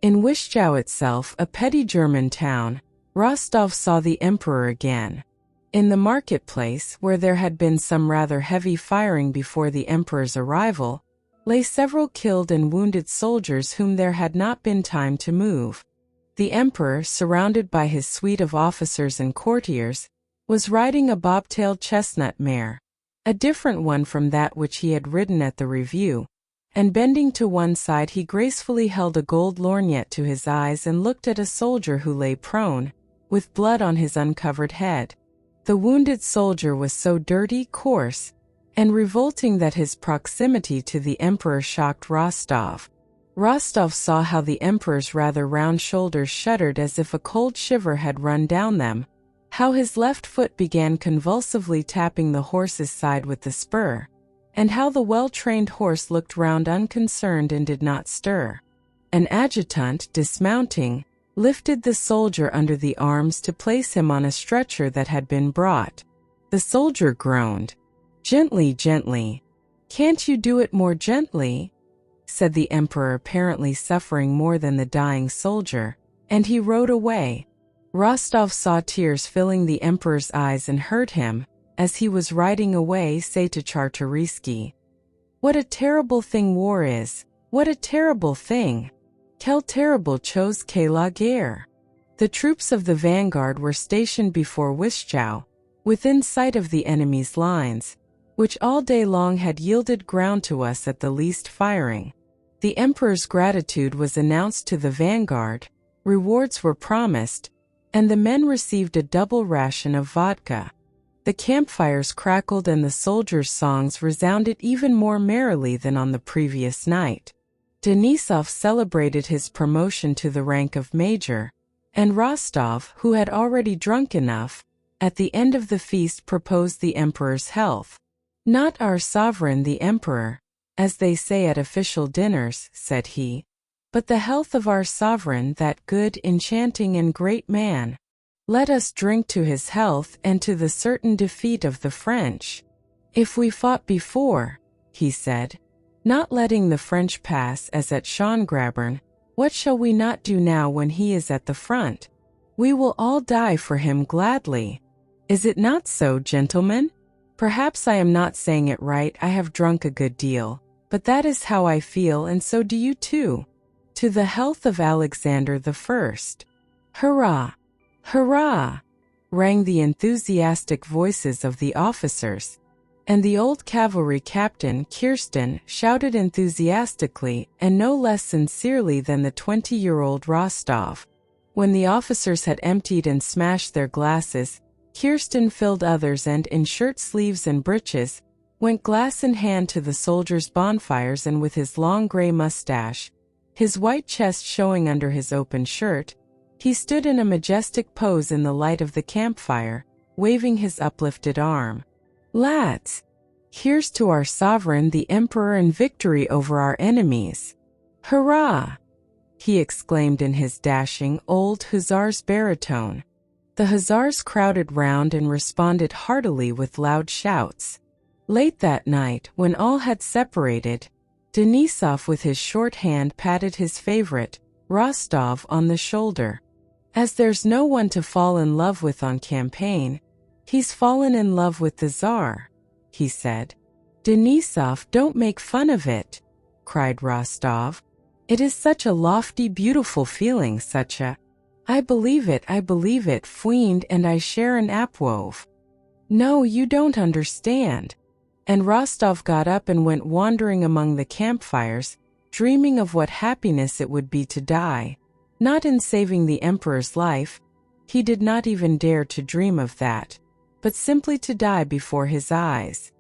Speaker 1: In Wischau itself, a petty German town, Rostov saw the emperor again. In the marketplace, where there had been some rather heavy firing before the emperor's arrival, lay several killed and wounded soldiers whom there had not been time to move. The emperor, surrounded by his suite of officers and courtiers, was riding a bobtailed chestnut mare, a different one from that which he had ridden at the review, and bending to one side he gracefully held a gold lorgnette to his eyes and looked at a soldier who lay prone, with blood on his uncovered head. The wounded soldier was so dirty, coarse, and revolting that his proximity to the emperor shocked Rostov. Rostov saw how the emperor's rather round shoulders shuddered as if a cold shiver had run down them, how his left foot began convulsively tapping the horse's side with the spur, and how the well-trained horse looked round unconcerned and did not stir. An adjutant, dismounting, lifted the soldier under the arms to place him on a stretcher that had been brought. The soldier groaned. "Gently, gently. Can't you do it more gently?" said the emperor, apparently suffering more than the dying soldier, and he rode away. Rostov saw tears filling the emperor's eyes and heard him, as he was riding away, say to Czartoryski, "What a terrible thing war is! What a terrible thing! Quelle terrible chose qu'est la guerre!" The troops of the vanguard were stationed before Wischau, within sight of the enemy's lines, which all day long had yielded ground to us at the least firing. The emperor's gratitude was announced to the vanguard, rewards were promised, and the men received a double ration of vodka. The campfires crackled and the soldiers' songs resounded even more merrily than on the previous night. Denisov celebrated his promotion to the rank of major, and Rostov, who had already drunk enough, at the end of the feast proposed the emperor's health. "Not our sovereign the emperor, as they say at official dinners," said he, "but the health of our sovereign, that good, enchanting, and great man. Let us drink to his health and to the certain defeat of the French. If we fought before," he said, "not letting the French pass as at Schöngrabern, what shall we not do now when he is at the front? We will all die for him gladly. Is it not so, gentlemen? Perhaps I am not saying it right, I have drunk a good deal, but that is how I feel, and so do you too. To the health of Alexander I. Hurrah! Hurrah! Rang the enthusiastic voices of the officers, and the old cavalry captain, Kirsten, shouted enthusiastically and no less sincerely than the 20-year-old Rostov. When the officers had emptied and smashed their glasses, Kirsten filled others and, in shirt sleeves and breeches, went glass in hand to the soldiers' bonfires, and with his long gray mustache, his white chest showing under his open shirt, he stood in a majestic pose in the light of the campfire, waving his uplifted arm. "Lads, here's to our sovereign the emperor and victory over our enemies! Hurrah!" he exclaimed in his dashing, old hussar's baritone. The hussars crowded round and responded heartily with loud shouts. Late that night, when all had separated, Denisov with his short hand patted his favorite, Rostov, on the shoulder. "As there's no one to fall in love with on campaign, he's fallen in love with the Tsar," he said. "Denisov, don't make fun of it," cried Rostov. "It is such a lofty, beautiful feeling, such a, I believe it, fiend, and I share an apwove." "No, you don't understand." And Rostov got up and went wandering among the campfires, dreaming of what happiness it would be to die. Not in saving the emperor's life, he did not even dare to dream of that, but simply to die before his eyes.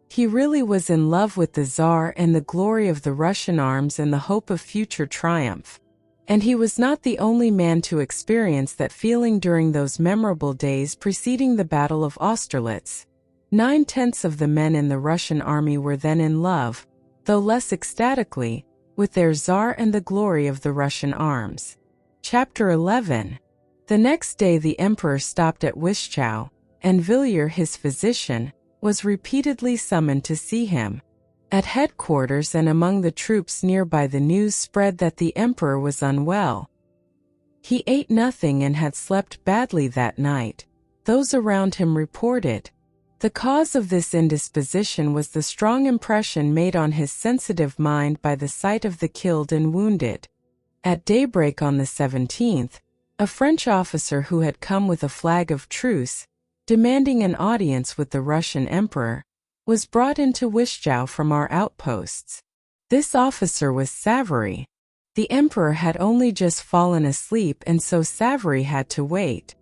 Speaker 1: He really was in love with the Tsar and the glory of the Russian arms and the hope of future triumph. And he was not the only man to experience that feeling during those memorable days preceding the Battle of Austerlitz. 9/10 of the men in the Russian army were then in love, though less ecstatically, with their Tsar and the glory of the Russian arms. Chapter 11. The next day the emperor stopped at Wischau, and Villiers, his physician, was repeatedly summoned to see him. At headquarters and among the troops nearby the news spread that the emperor was unwell. He ate nothing and had slept badly that night, those around him reported. The cause of this indisposition was the strong impression made on his sensitive mind by the sight of the killed and wounded. At daybreak on the 17th, a French officer who had come with a flag of truce, demanding an audience with the Russian emperor, was brought into Wischau from our outposts. This officer was Savary. The emperor had only just fallen asleep, and so Savary had to wait.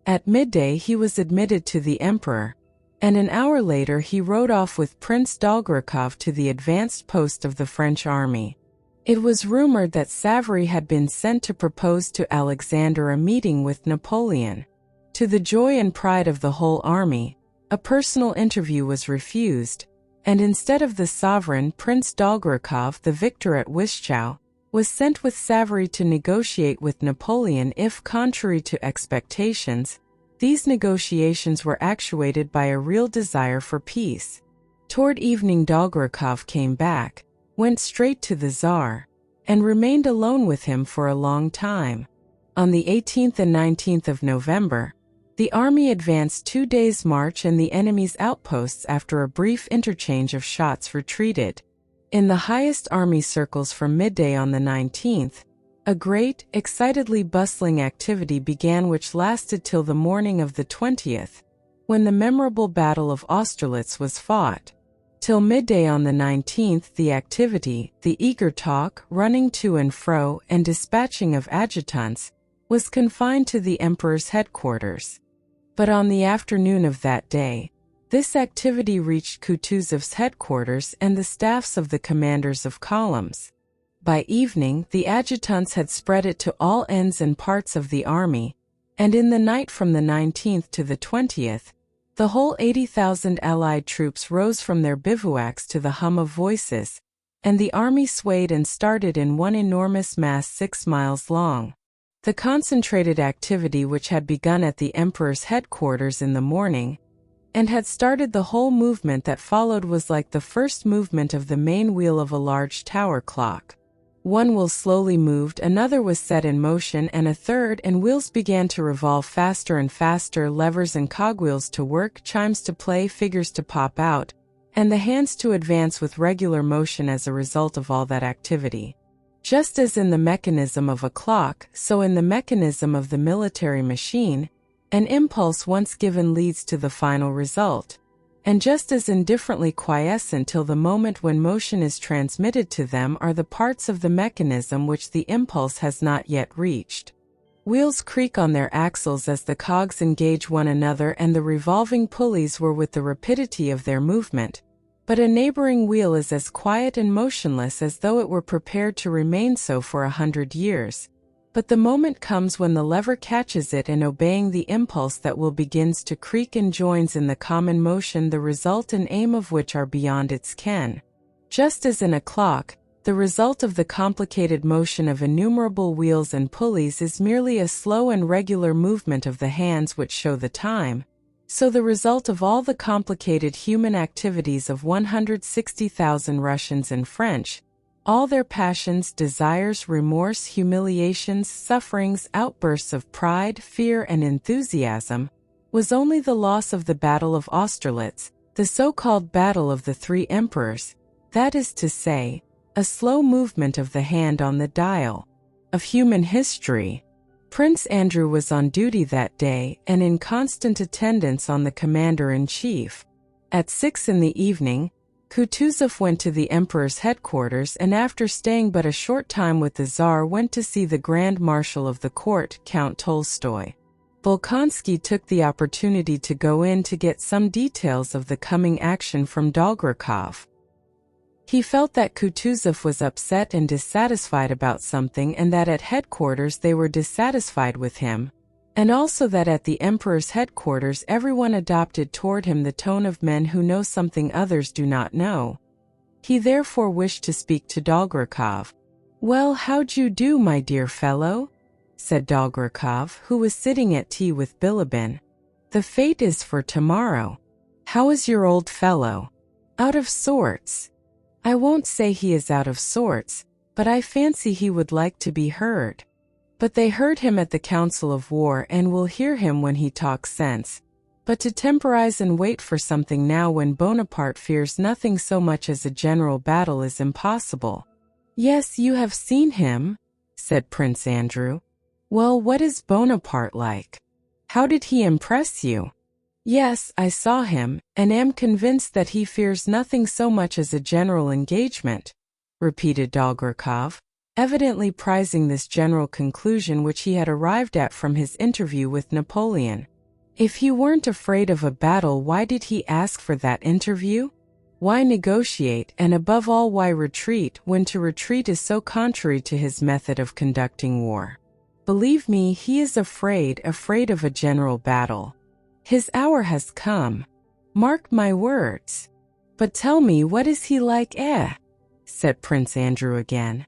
Speaker 1: At midday he was admitted to the emperor, and an hour later he rode off with Prince Dolgorukov to the advanced post of the French army. It was rumored that Savary had been sent to propose to Alexander a meeting with Napoleon. To the joy and pride of the whole army, a personal interview was refused, and instead of the sovereign, Prince Dolgorukov, the victor at Wischau, was sent with Savary to negotiate with Napoleon if, contrary to expectations, these negotiations were actuated by a real desire for peace. Toward evening Dolgorukov came back, went straight to the Tsar, and remained alone with him for a long time. On the 18th and 19th of November, the army advanced 2 days' march, and the enemy's outposts, after a brief interchange of shots, retreated. In the highest army circles from midday on the 19th, a great, excitedly bustling activity began which lasted till the morning of the 20th, when the memorable Battle of Austerlitz was fought. Till midday on the 19th the activity, the eager talk, running to and fro, and dispatching of adjutants, was confined to the emperor's headquarters. But on the afternoon of that day, this activity reached Kutuzov's headquarters and the staffs of the commanders of columns. By evening, the adjutants had spread it to all ends and parts of the army, and in the night from the 19th to the 20th, the whole 80,000 Allied troops rose from their bivouacs to the hum of voices, and the army swayed and started in one enormous mass 6 miles long. The concentrated activity which had begun at the emperor's headquarters in the morning, and had started the whole movement that followed, was like the first movement of the main wheel of a large tower clock. One wheel slowly moved, another was set in motion, and a third, and wheels began to revolve faster and faster, levers and cogwheels to work, chimes to play, figures to pop out, and the hands to advance with regular motion as a result of all that activity. Just as in the mechanism of a clock, so in the mechanism of the military machine, an impulse once given leads to the final result, and just as indifferently quiescent till the moment when motion is transmitted to them are the parts of the mechanism which the impulse has not yet reached. Wheels creak on their axles as the cogs engage one another, and the revolving pulleys whir with the rapidity of their movement, but a neighboring wheel is as quiet and motionless as though it were prepared to remain so for 100 years. But the moment comes when the lever catches it, and obeying the impulse that will begins to creak and joins in the common motion, the result and aim of which are beyond its ken. Just as in a clock, the result of the complicated motion of innumerable wheels and pulleys is merely a slow and regular movement of the hands which show the time, so the result of all the complicated human activities of 160,000 Russians and French, all their passions, desires, remorse, humiliations, sufferings, outbursts of pride, fear, and enthusiasm, was only the loss of the Battle of Austerlitz, the so-called Battle of the Three Emperors, that is to say, a slow movement of the hand on the dial of human history. Prince Andrew was on duty that day and in constant attendance on the commander-in-chief. At 6 in the evening, Kutuzov went to the emperor's headquarters, and after staying but a short time with the Tsar went to see the Grand Marshal of the court, Count Tolstoy. Bolkonsky took the opportunity to go in to get some details of the coming action from Dolgorukov. He felt that Kutuzov was upset and dissatisfied about something, and that at headquarters they were dissatisfied with him, and also that at the emperor's headquarters everyone adopted toward him the tone of men who know something others do not know. He therefore wished to speak to Dolgorukov. "Well, how'd you do, my dear fellow?" said Dolgorukov, who was sitting at tea with Bilibin. "The fete is for tomorrow. How is your old fellow?" "Out of sorts." "I won't say he is out of sorts, but I fancy he would like to be heard." But they heard him at the Council of War and will hear him when he talks sense. But to temporize and wait for something now when Bonaparte fears nothing so much as a general battle is impossible. "Yes, you have seen him," said Prince Andrew. "Well, what is Bonaparte like? How did he impress you?" "Yes, I saw him, and am convinced that he fears nothing so much as a general engagement," repeated Dolgorukov, evidently prizing this general conclusion which he had arrived at from his interview with Napoleon. If he weren't afraid of a battle, why did he ask for that interview? Why negotiate, and above all why retreat, when to retreat is so contrary to his method of conducting war? Believe me, he is afraid of a general battle. His hour has come. Mark my words. "But tell me, what is he like, said Prince Andrew again.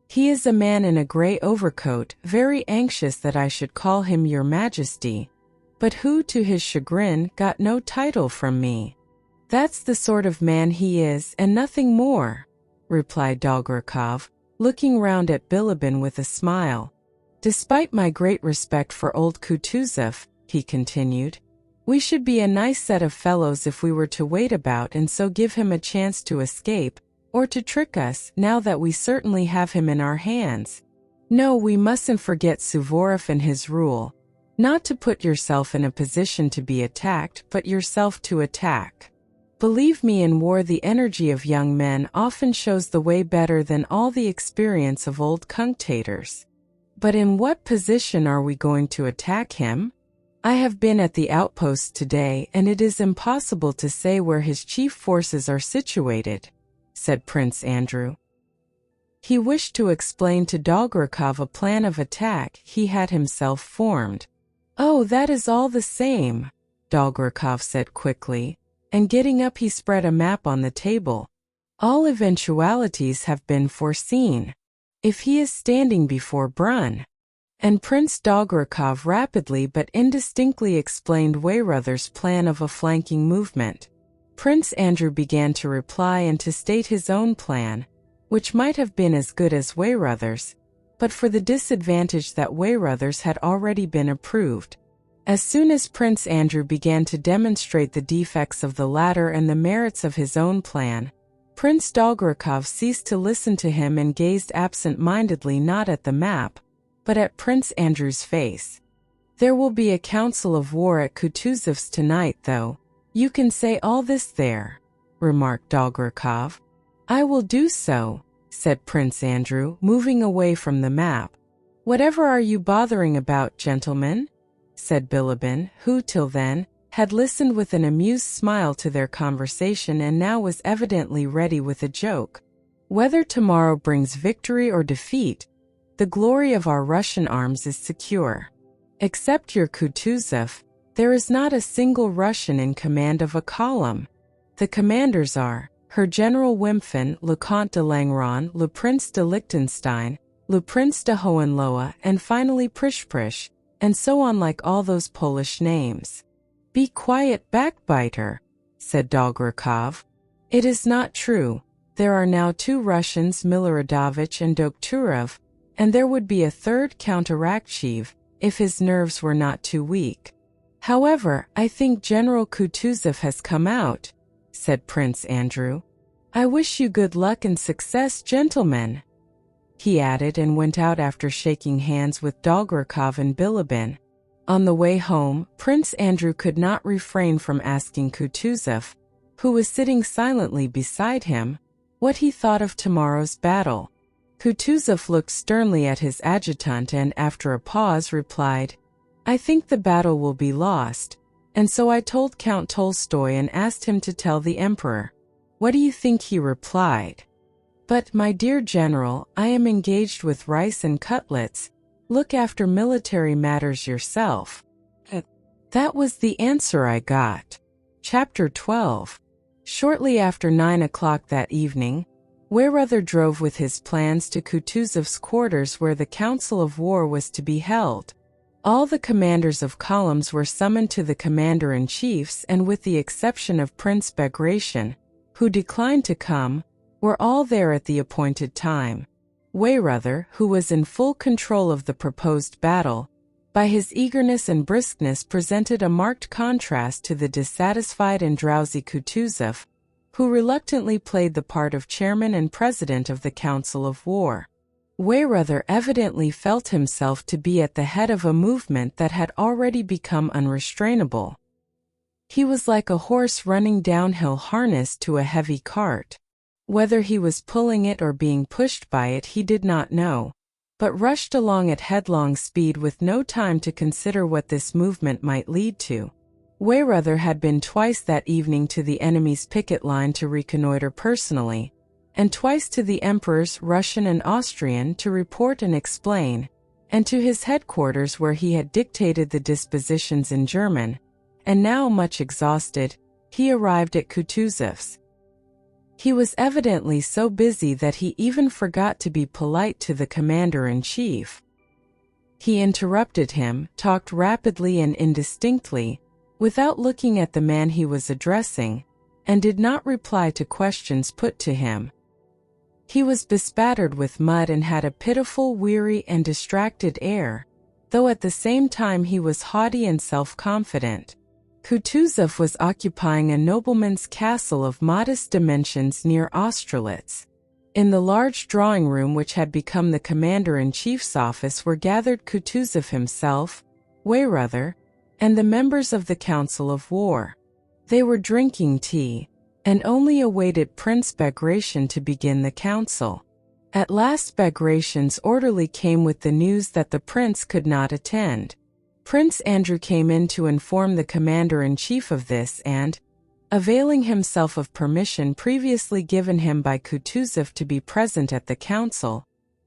Speaker 1: "He is a man in a grey overcoat, very anxious that I should call him Your Majesty, but who, to his chagrin, got no title from me. That's the sort of man he is, and nothing more," replied Dolgorukov, looking round at Bilibin with a smile. "Despite my great respect for old Kutuzov," he continued, "we should be a nice set of fellows if we were to wait about and so give him a chance to escape, or to trick us, now that we certainly have him in our hands. No, we mustn't forget Suvorov and his rule, not to put yourself in a position to be attacked, but yourself to attack. Believe me, in war the energy of young men often shows the way better than all the experience of old cunctators. But in what position are we going to attack him? I have been at the outposts today, and it is impossible to say where his chief forces are situated," said Prince Andrew. He wished to explain to Dolgorukov a plan of attack he had himself formed. "Oh, that is all the same," Dolgorukov said quickly, and getting up he spread a map on the table. "All eventualities have been foreseen. If he is standing before Brunn." And Prince Dolgorukov rapidly but indistinctly explained Weyrother's plan of a flanking movement. Prince Andrew began to reply and to state his own plan, which might have been as good as Weyrother's, but for the disadvantage that Weyrother's had already been approved. As soon as Prince Andrew began to demonstrate the defects of the latter and the merits of his own plan, Prince Dolgorukov ceased to listen to him and gazed absent-mindedly not at the map, but at Prince Andrew's face. "There will be a council of war at Kutuzov's tonight, though. You can say all this there," remarked Dolgorukov. "I will do so," said Prince Andrew, moving away from the map. "Whatever are you bothering about, gentlemen?" said Bilibin, who, till then, had listened with an amused smile to their conversation and now was evidently ready with a joke. "Whether tomorrow brings victory or defeat, the glory of our Russian arms is secure. Except your Kutuzov, there is not a single Russian in command of a column. The commanders are Her General Wimpfen, Le Comte de Langeron, Le Prince de Liechtenstein, Le Prince de Hohenlohe, and finally Prish, and so on, like all those Polish names." "Be quiet, backbiter," said Dolgorukov. "It is not true. There are now 2 Russians, Miloradovich and Dokturov, and there would be a third, Count Arakcheev, if his nerves were not too weak. However, I think General Kutuzov has come out," said Prince Andrew. "I wish you good luck and success, gentlemen," he added, and went out after shaking hands with Dolgorukov and Bilibin. On the way home, Prince Andrew could not refrain from asking Kutuzov, who was sitting silently beside him, what he thought of tomorrow's battle. Kutuzov looked sternly at his adjutant and, after a pause, replied, "I think the battle will be lost, and so I told Count Tolstoy and asked him to tell the Emperor." "What do you think?" he replied. "But, my dear General, I am engaged with rice and cutlets. Look after military matters yourself." That was the answer I got. Chapter 12. Shortly after 9 o'clock that evening, Weyrother drove with his plans to Kutuzov's quarters, where the council of war was to be held. All the commanders of columns were summoned to the commander-in-chiefs, and with the exception of Prince Bagration, who declined to come, were all there at the appointed time. Weyrother, who was in full control of the proposed battle, by his eagerness and briskness presented a marked contrast to the dissatisfied and drowsy Kutuzov, who reluctantly played the part of chairman and president of the Council of War. Weyrother evidently felt himself to be at the head of a movement that had already become unrestrainable. He was like a horse running downhill harnessed to a heavy cart. Whether he was pulling it or being pushed by it he did not know, but rushed along at headlong speed with no time to consider what this movement might lead to. Weyrother had been twice that evening to the enemy's picket line to reconnoiter personally, and twice to the Emperors, Russian and Austrian, to report and explain, and to his headquarters where he had dictated the dispositions in German, and now, much exhausted, he arrived at Kutuzov's. He was evidently so busy that he even forgot to be polite to the commander-in-chief. He interrupted him, talked rapidly and indistinctly, without looking at the man he was addressing, and did not reply to questions put to him. He was bespattered with mud and had a pitiful, weary, and distracted air, though at the same time he was haughty and self-confident. Kutuzov was occupying a nobleman's castle of modest dimensions near Austerlitz. In the large drawing room which had become the commander-in-chief's office were gathered Kutuzov himself, Weyrother, and the members of the Council of War. They were drinking tea, and only awaited Prince Bagration to begin the council. At last Bagration's orderly came with the news that the prince could not attend. Prince Andrew came in to inform the commander-in-chief of this and, availing himself of permission previously given him by Kutuzov to be present at the council,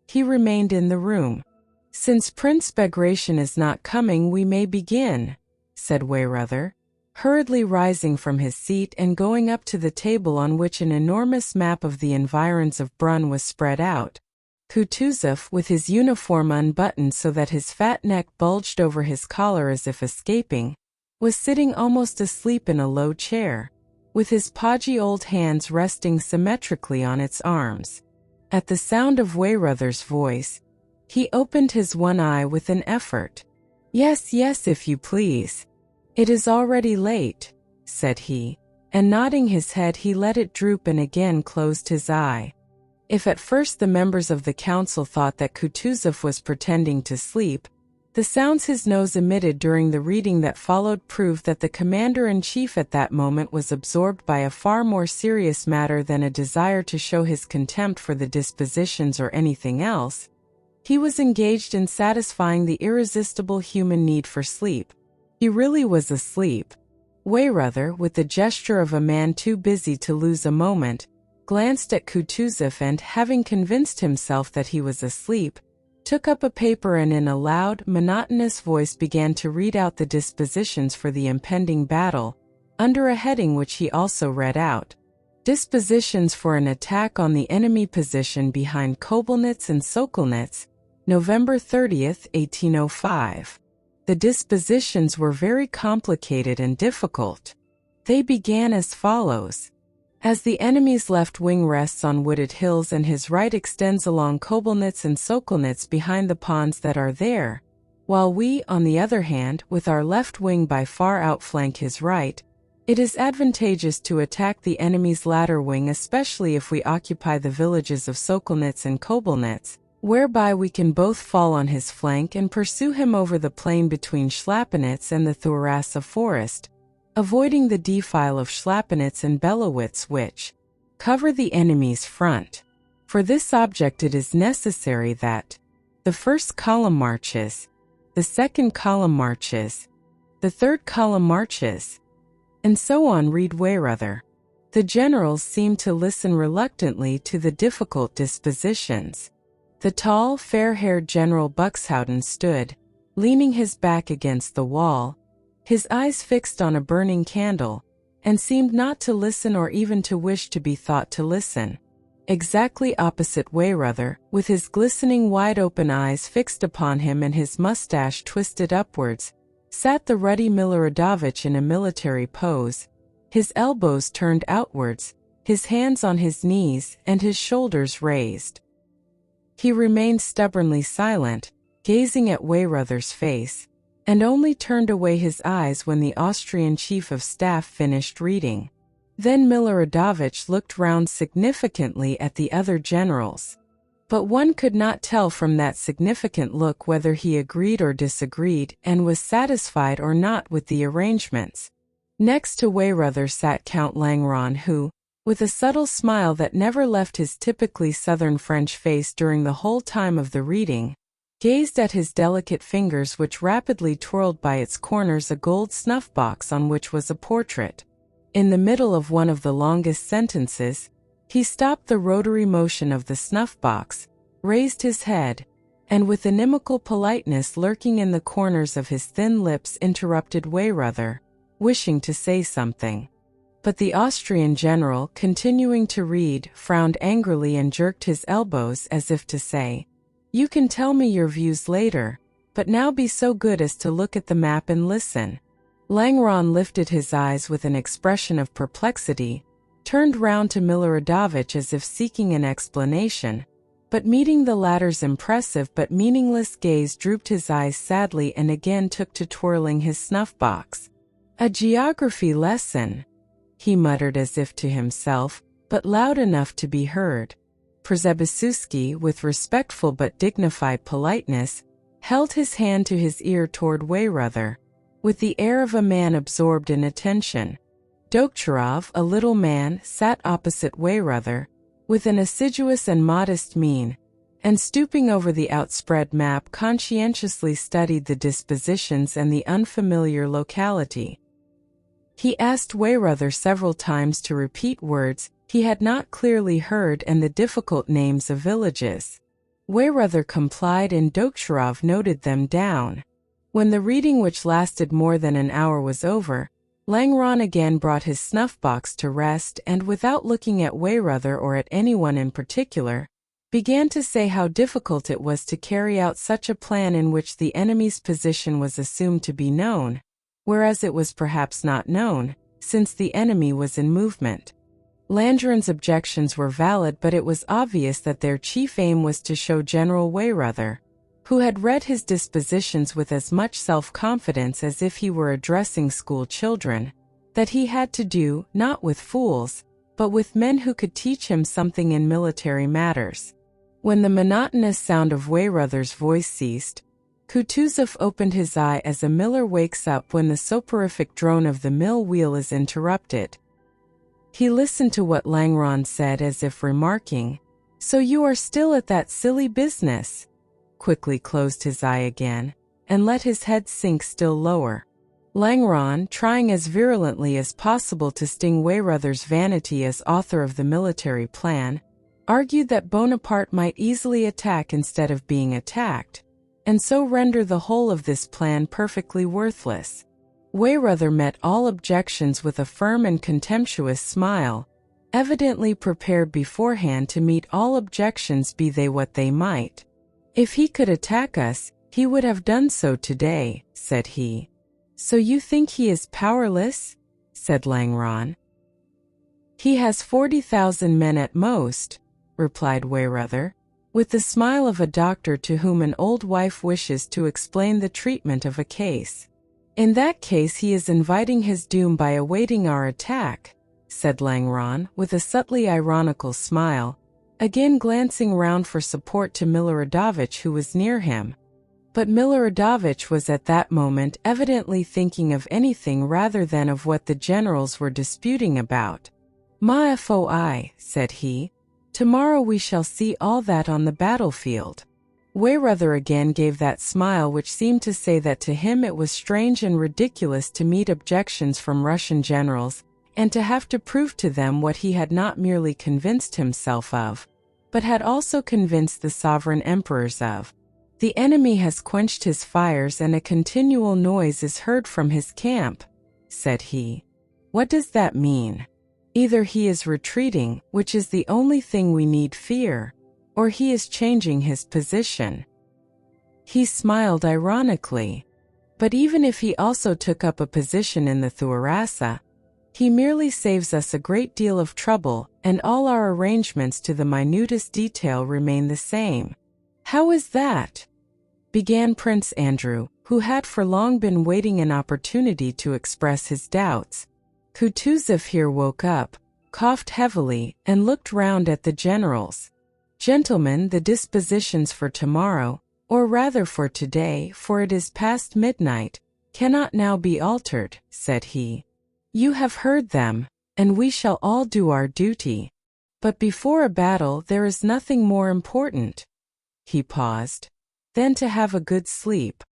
Speaker 1: he remained in the room. "Since Prince Bagration is not coming, we may begin," said Weyrother, hurriedly rising from his seat and going up to the table on which an enormous map of the environs of Brunn was spread out. Kutuzov, with his uniform unbuttoned so that his fat neck bulged over his collar as if escaping, was sitting almost asleep in a low chair, with his podgy old hands resting symmetrically on its arms. At the sound of Weyrother's voice, he opened his one eye with an effort. "Yes, yes, if you please. It is already late," said he. and nodding his head he let it droop and again closed his eye. If at first the members of the council thought that Kutuzov was pretending to sleep, the sounds his nose emitted during the reading that followed proved that the commander-in-chief at that moment was absorbed by a far more serious matter than a desire to show his contempt for the dispositions or anything else. He was engaged in satisfying the irresistible human need for sleep. He really was asleep. Weyrother, with the gesture of a man too busy to lose a moment, glanced at Kutuzov and, having convinced himself that he was asleep, took up a paper and in a loud, monotonous voice began to read out the dispositions for the impending battle, under a heading which he also read out. Dispositions for an attack on the enemy position behind Kobelnitz and Sokolnitz, November 30th, 1805. The dispositions were very complicated and difficult. They began as follows. As the enemy's left wing rests on wooded hills and his right extends along Kobelnitz and Sokolnitz behind the ponds that are there, while we, on the other hand, with our left wing by far outflank his right, it is advantageous to attack the enemy's latter wing, especially if we occupy the villages of Sokolnitz and Kobelnitz, whereby we can both fall on his flank and pursue him over the plain between Schlapanitz and the Thurasa forest, avoiding the defile of Schlapanitz and Belowitz which cover the enemy's front. For this object it is necessary that the first column marches, the second column marches, the third column marches, and so on. Read Weyrother. The generals seemed to listen reluctantly to the difficult dispositions. The tall, fair-haired General Buxhowden stood, leaning his back against the wall, his eyes fixed on a burning candle, and seemed not to listen or even to wish to be thought to listen. Exactly opposite Weyrother, with his glistening wide-open eyes fixed upon him and his mustache twisted upwards, sat the ruddy Miloradovich in a military pose, his elbows turned outwards, his hands on his knees, and his shoulders raised. He remained stubbornly silent, gazing at Weyrother's face, and only turned away his eyes when the Austrian chief of staff finished reading. Then Miloradovich looked round significantly at the other generals. But one could not tell from that significant look whether he agreed or disagreed and was satisfied or not with the arrangements. Next to Weyrother sat Count Langeron who, with a subtle smile that never left his typically southern French face during the whole time of the reading, gazed at his delicate fingers which rapidly twirled by its corners a gold snuff-box on which was a portrait. In the middle of one of the longest sentences, he stopped the rotary motion of the snuff-box, raised his head, and with inimical politeness lurking in the corners of his thin lips interrupted Weyrother, wishing to say something. But the Austrian general, continuing to read, frowned angrily and jerked his elbows as if to say, "You can tell me your views later, but now be so good as to look at the map and listen." Langeron lifted his eyes with an expression of perplexity, turned round to Miloradovich as if seeking an explanation, but meeting the latter's impressive but meaningless gaze drooped his eyes sadly and again took to twirling his snuff-box. "A geography lesson," he muttered as if to himself, but loud enough to be heard. Przebysewski, with respectful but dignified politeness, held his hand to his ear toward Weyrother, with the air of a man absorbed in attention. Dokhtcherov, a little man, sat opposite Weyrother, with an assiduous and modest mien, and stooping over the outspread map conscientiously studied the dispositions and the unfamiliar locality. He asked Weyrother several times to repeat words he had not clearly heard and the difficult names of villages. Weyrother complied and Dokhtcherov noted them down. When the reading, which lasted more than an hour, was over, Langeron again brought his snuff-box to rest and, without looking at Weyrother or at anyone in particular, began to say how difficult it was to carry out such a plan in which the enemy's position was assumed to be known, whereas it was perhaps not known, since the enemy was in movement. Langeron's objections were valid, but it was obvious that their chief aim was to show General Weyrother, who had read his dispositions with as much self-confidence as if he were addressing school children, that he had to do, not with fools, but with men who could teach him something in military matters. When the monotonous sound of Weyrother's voice ceased, Kutuzov opened his eye as a miller wakes up when the soporific drone of the mill wheel is interrupted. He listened to what Langeron said as if remarking, "So you are still at that silly business," quickly closed his eye again, and let his head sink still lower. Langeron, trying as virulently as possible to sting Weyrother's vanity as author of the military plan, argued that Bonaparte might easily attack instead of being attacked, and so render the whole of this plan perfectly worthless. Weyrother met all objections with a firm and contemptuous smile, evidently prepared beforehand to meet all objections be they what they might. "If he could attack us, he would have done so today," said he. "So you think he is powerless?" said Langeron. "He has 40,000 men at most," replied Weyrother, with the smile of a doctor to whom an old wife wishes to explain the treatment of a case. "In that case he is inviting his doom by awaiting our attack," said Langeron, with a subtly ironical smile, again glancing round for support to Miloradovich, who was near him. But Miloradovich was at that moment evidently thinking of anything rather than of what the generals were disputing about. "Ma foi," said he, "tomorrow we shall see all that on the battlefield." Weyrother again gave that smile which seemed to say that to him it was strange and ridiculous to meet objections from Russian generals, and to have to prove to them what he had not merely convinced himself of, but had also convinced the sovereign emperors of. "The enemy has quenched his fires and a continual noise is heard from his camp," said he. "What does that mean? Either he is retreating, which is the only thing we need fear, or he is changing his position." He smiled ironically. "But even if he also took up a position in the Thuarasa, he merely saves us a great deal of trouble, and all our arrangements to the minutest detail remain the same." "How is that?" began Prince Andrew, who had for long been waiting an opportunity to express his doubts. Kutuzov here woke up, coughed heavily, and looked round at the generals. "Gentlemen, the dispositions for tomorrow, or rather for today, for it is past midnight, cannot now be altered," said he. "You have heard them, and we shall all do our duty. But before a battle there is nothing more important." He paused. "Than to have a good sleep."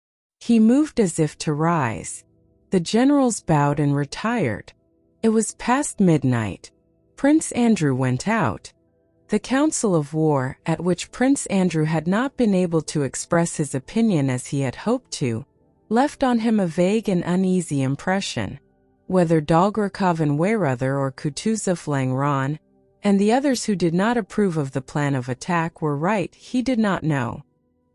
Speaker 1: He moved as if to rise. The generals bowed and retired. It was past midnight. Prince Andrew went out. The council of war, at which Prince Andrew had not been able to express his opinion as he had hoped to, left on him a vague and uneasy impression. Whether Dolgorukov and Weyrother or Kutuzov, Langeron, and the others who did not approve of the plan of attack were right, he did not know.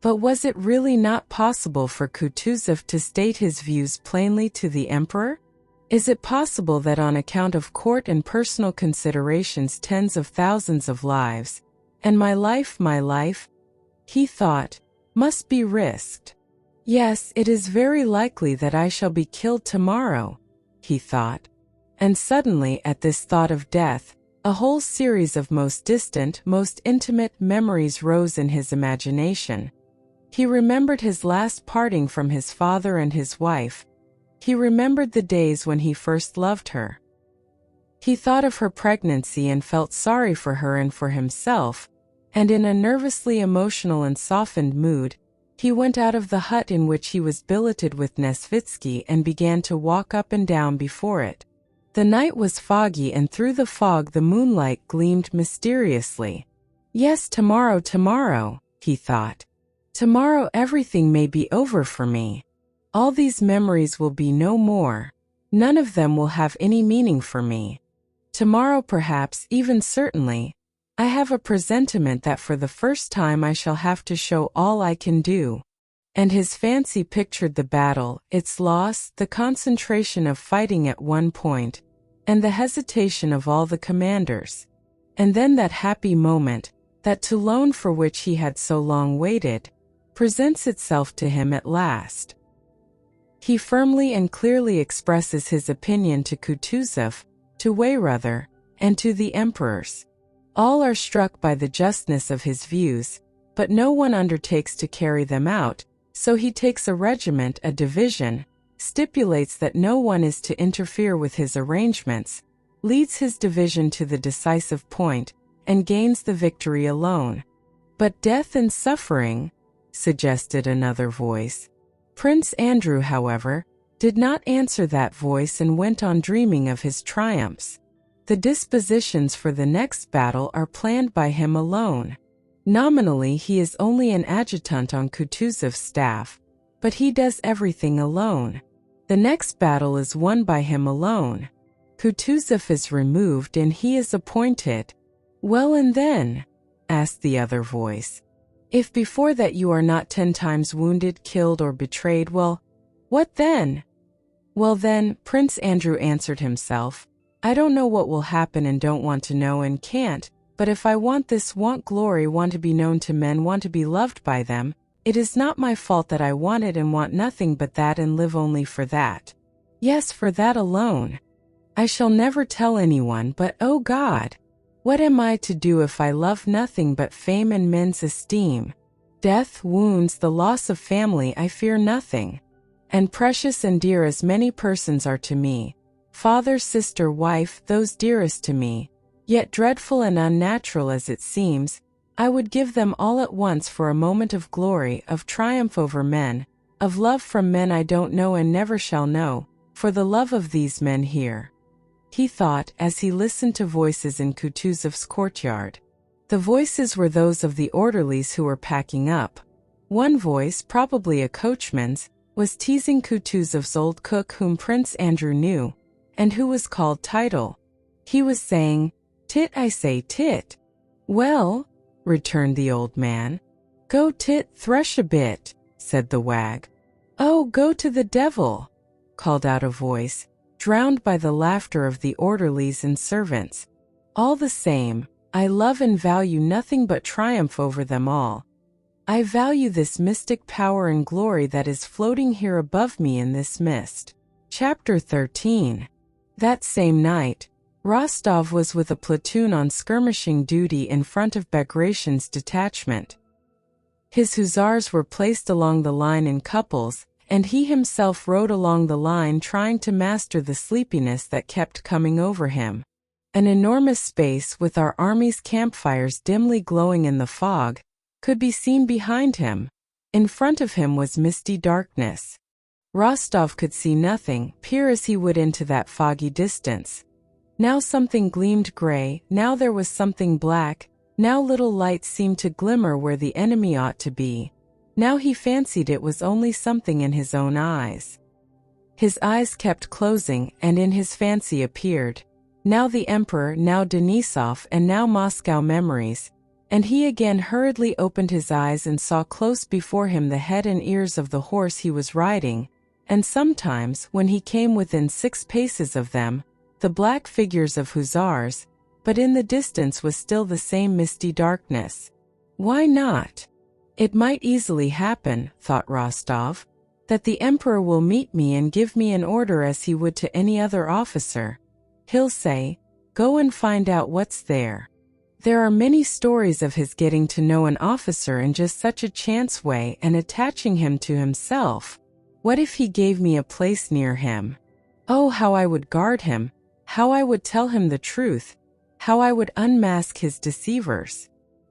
Speaker 1: But was it really not possible for Kutuzov to state his views plainly to the emperor? Is it possible that on account of court and personal considerations tens of thousands of lives, and my life, he thought, must be risked? "Yes, it is very likely that I shall be killed tomorrow," he thought. And suddenly at this thought of death, a whole series of most distant, most intimate memories rose in his imagination. He remembered his last parting from his father and his wife. He remembered the days when he first loved her. He thought of her pregnancy and felt sorry for her and for himself, and in a nervously emotional and softened mood, he went out of the hut in which he was billeted with Nesvitsky and began to walk up and down before it. The night was foggy, and through the fog the moonlight gleamed mysteriously. "Yes, tomorrow, he thought. "Tomorrow everything may be over for me. All these memories will be no more. None of them will have any meaning for me. Tomorrow, perhaps, even certainly, I have a presentiment that for the first time I shall have to show all I can do." And his fancy pictured the battle, its loss, the concentration of fighting at one point, and the hesitation of all the commanders. And then that happy moment, that to loan for which he had so long waited, presents itself to him at last. He firmly and clearly expresses his opinion to Kutuzov, to Weyrother, and to the emperors. All are struck by the justness of his views, but no one undertakes to carry them out, so he takes a regiment, a division, stipulates that no one is to interfere with his arrangements, leads his division to the decisive point, and gains the victory alone. But death and suffering, suggested another voice. Prince Andrew, however, did not answer that voice and went on dreaming of his triumphs. The dispositions for the next battle are planned by him alone. Nominally, he is only an adjutant on Kutuzov's staff, but he does everything alone. The next battle is won by him alone. Kutuzov is removed and he is appointed. Well, and then? Asked the other voice. If before that you are not 10 times wounded, killed, or betrayed, well, what then? Well then, Prince Andrew answered himself, I don't know what will happen and don't want to know and can't, but if I want this, want glory, want to be known to men, want to be loved by them, it is not my fault that I want it and want nothing but that and live only for that. Yes, for that alone. I shall never tell anyone, but oh God! What am I to do if I love nothing but fame and men's esteem? Death, wounds, the loss of family, I fear nothing. And precious and dear as many persons are to me, father, sister, wife, those dearest to me, yet dreadful and unnatural as it seems, I would give them all at once for a moment of glory, of triumph over men, of love from men I don't know and never shall know, for the love of these men here. He thought as he listened to voices in Kutuzov's courtyard. The voices were those of the orderlies who were packing up. One voice, probably a coachman's, was teasing Kutuzov's old cook whom Prince Andrew knew, and who was called Title. He was saying, Tit, I say, tit. Well, returned the old man. Go tit, thresh a bit, said the wag. Oh, go to the devil, called out a voice, drowned by the laughter of the orderlies and servants. All the same, I love and value nothing but triumph over them all. I value this mystic power and glory that is floating here above me in this mist. Chapter 13. That same night, Rostov was with a platoon on skirmishing duty in front of Bagration's detachment. His hussars were placed along the line in couples, and he himself rode along the line trying to master the sleepiness that kept coming over him. An enormous space with our army's campfires dimly glowing in the fog could be seen behind him. In front of him was misty darkness. Rostov could see nothing, peer as he would into that foggy distance. Now something gleamed gray, now there was something black, now little lights seemed to glimmer where the enemy ought to be. Now he fancied it was only something in his own eyes. His eyes kept closing, and in his fancy appeared, now the Emperor, now Denisov, and now Moscow memories, and he again hurriedly opened his eyes and saw close before him the head and ears of the horse he was riding, and sometimes, when he came within 6 paces of them, the black figures of hussars, but in the distance was still the same misty darkness. Why not? It might easily happen, thought Rostov, that the Emperor will meet me and give me an order as he would to any other officer. He'll say, go and find out what's there. There are many stories of his getting to know an officer in just such a chance way and attaching him to himself. What if he gave me a place near him? Oh, how I would guard him, how I would tell him the truth, how I would unmask his deceivers.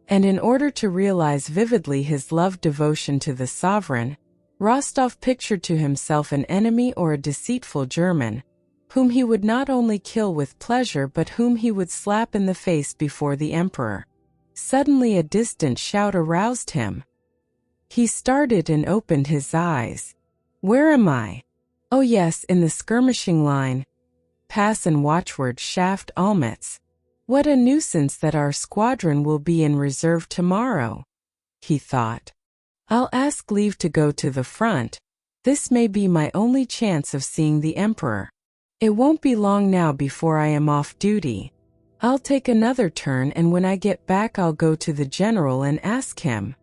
Speaker 1: And in order to realize vividly his loved devotion to the sovereign, Rostov pictured to himself an enemy or a deceitful German, whom he would not only kill with pleasure but whom he would slap in the face before the Emperor. Suddenly a distant shout aroused him. He started and opened his eyes. Where am I? Oh yes, in the skirmishing line. Pass and watchword Shaft Almets. What a nuisance that our squadron will be in reserve tomorrow, he thought. I'll ask leave to go to the front. This may be my only chance of seeing the Emperor. It won't be long now before I am off duty. I'll take another turn and when I get back I'll go to the general and ask him.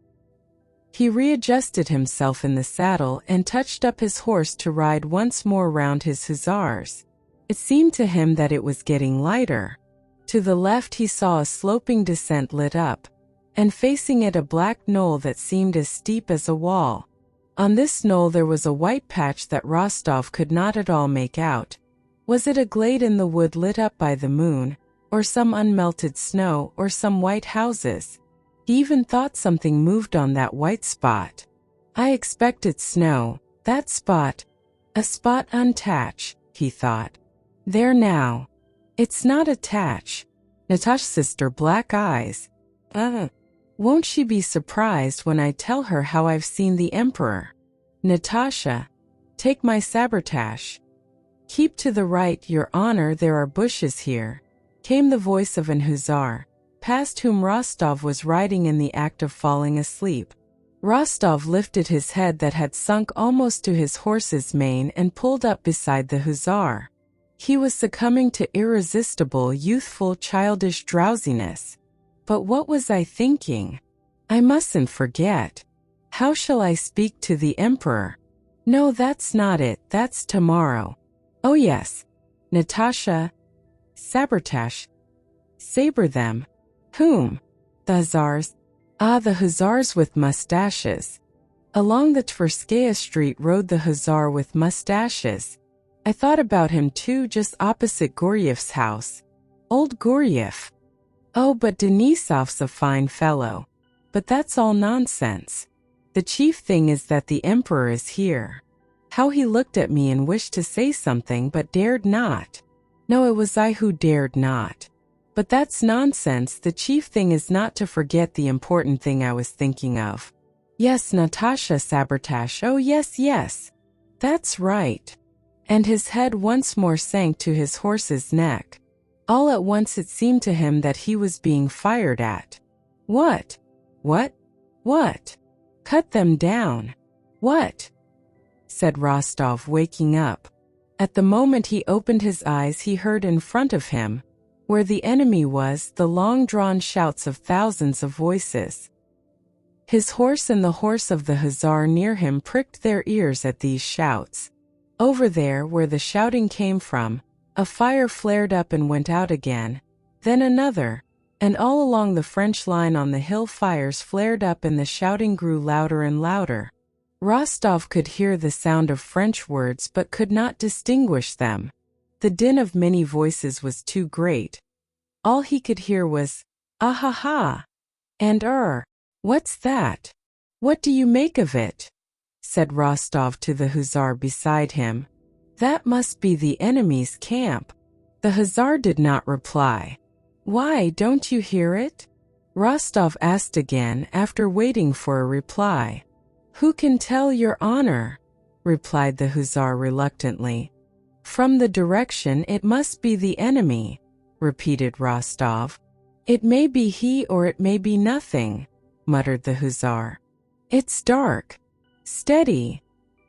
Speaker 1: He readjusted himself in the saddle and touched up his horse to ride once more round his hussars. It seemed to him that it was getting lighter. To the left he saw a sloping descent lit up, and facing it a black knoll that seemed as steep as a wall. On this knoll there was a white patch that Rostov could not at all make out. Was it a glade in the wood lit up by the moon, or some unmelted snow, or some white houses? He even thought something moved on that white spot. I expect it's snow, that spot. A spot untouched, he thought. There now. It's not a tatch. Natasha's sister black eyes. Won't she be surprised when I tell her how I've seen the Emperor? Natasha, take my sabretash. Keep to the right, Your Honor, there are bushes here, came the voice of an hussar, past whom Rostov was riding in the act of falling asleep. Rostov lifted his head that had sunk almost to his horse's mane and pulled up beside the hussar. He was succumbing to irresistible, youthful, childish drowsiness. But what was I thinking? I mustn't forget. How shall I speak to the Emperor? No, that's not it, that's tomorrow. Oh yes. Natasha. Sabretash. Saber them. Whom? The hussars. Ah, the hussars with mustaches. Along the Tverskaya Street rode the hussar with mustaches. I thought about him too, just opposite Guryev's house. Old Guryev. Oh, but Denisov's a fine fellow. But that's all nonsense. The chief thing is that the Emperor is here. How he looked at me and wished to say something but dared not. No, it was I who dared not. But that's nonsense. The chief thing is not to forget the important thing I was thinking of. Yes, Natasha Sabretash. Oh yes, yes. That's right. And his head once more sank to his horse's neck. All at once it seemed to him that he was being fired at. What? What? What? Cut them down. What? Said Rostov, waking up. At the moment he opened his eyes he heard in front of him, where the enemy was, the long-drawn shouts of thousands of voices. His horse and the horse of the hussar near him pricked their ears at these shouts. Over there, where the shouting came from, a fire flared up and went out again, then another, and all along the French line on the hill fires flared up and the shouting grew louder and louder. Rostov could hear the sound of French words but could not distinguish them. The din of many voices was too great. All he could hear was, "Ah ha ha!" and "What's that? What do you make of it?" said Rostov to the hussar beside him. "That must be the enemy's camp." The hussar did not reply. "Why, don't you hear it?" Rostov asked again after waiting for a reply. "Who can tell, Your Honor?" replied the hussar reluctantly. "From the direction it must be the enemy," repeated Rostov. "It may be he or it may be nothing," muttered the hussar. "It's dark. Steady,"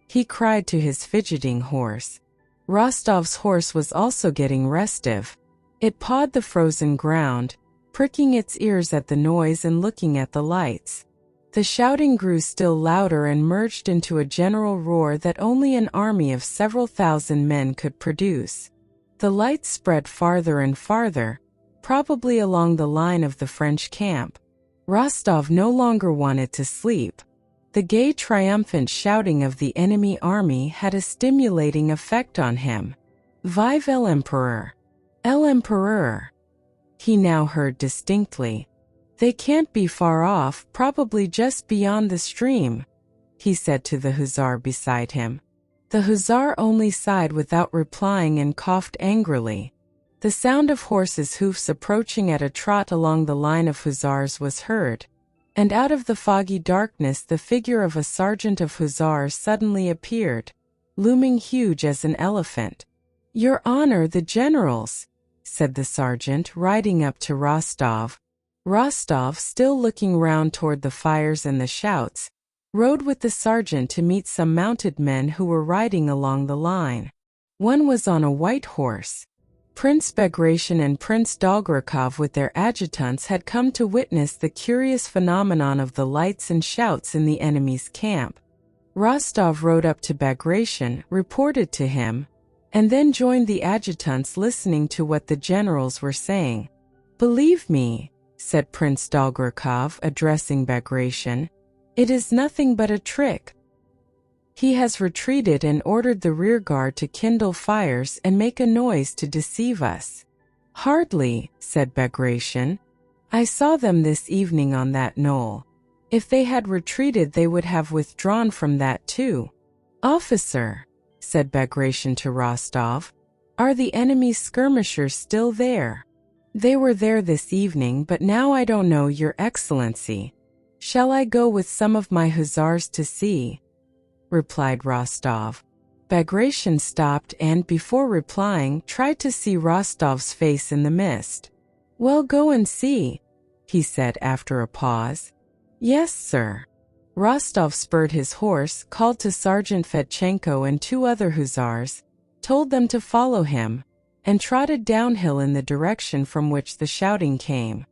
Speaker 1: he cried to his fidgeting horse. Rostov's horse was also getting restive. It pawed the frozen ground, pricking its ears at the noise and looking at the lights. The shouting grew still louder and merged into a general roar that only an army of several thousand men could produce. The lights spread farther and farther, probably along the line of the French camp. Rostov no longer wanted to sleep. The gay, triumphant shouting of the enemy army had a stimulating effect on him. "Vive l'Empereur! L'Empereur!" he now heard distinctly. "They can't be far off, probably just beyond the stream," he said to the hussar beside him. The hussar only sighed without replying and coughed angrily. The sound of horses' hoofs approaching at a trot along the line of hussars was heard, and out of the foggy darkness the figure of a sergeant of hussars suddenly appeared, looming huge as an elephant. "Your Honor, the generals," said the sergeant, riding up to Rostov. Rostov, still looking round toward the fires and the shouts, rode with the sergeant to meet some mounted men who were riding along the line. One was on a white horse. Prince Bagration and Prince Dolgorukov with their adjutants had come to witness the curious phenomenon of the lights and shouts in the enemy's camp. Rostov rode up to Bagration, reported to him, and then joined the adjutants listening to what the generals were saying. "Believe me," said Prince Dolgorukov, addressing Bagration, "it is nothing but a trick. He has retreated and ordered the rearguard to kindle fires and make a noise to deceive us." "Hardly," said Bagration. "I saw them this evening on that knoll. If they had retreated they would have withdrawn from that too." "Officer," said Bagration to Rostov, "are the enemy's skirmishers still there?" "They were there this evening, but now I don't know, Your Excellency. Shall I go with some of my hussars to see?" replied Rostov. Bagration stopped and, before replying, tried to see Rostov's face in the mist. "Well, go and see," he said after a pause. "Yes, sir." Rostov spurred his horse, called to Sergeant Fedchenko and 2 other hussars, told them to follow him, and trotted downhill in the direction from which the shouting came.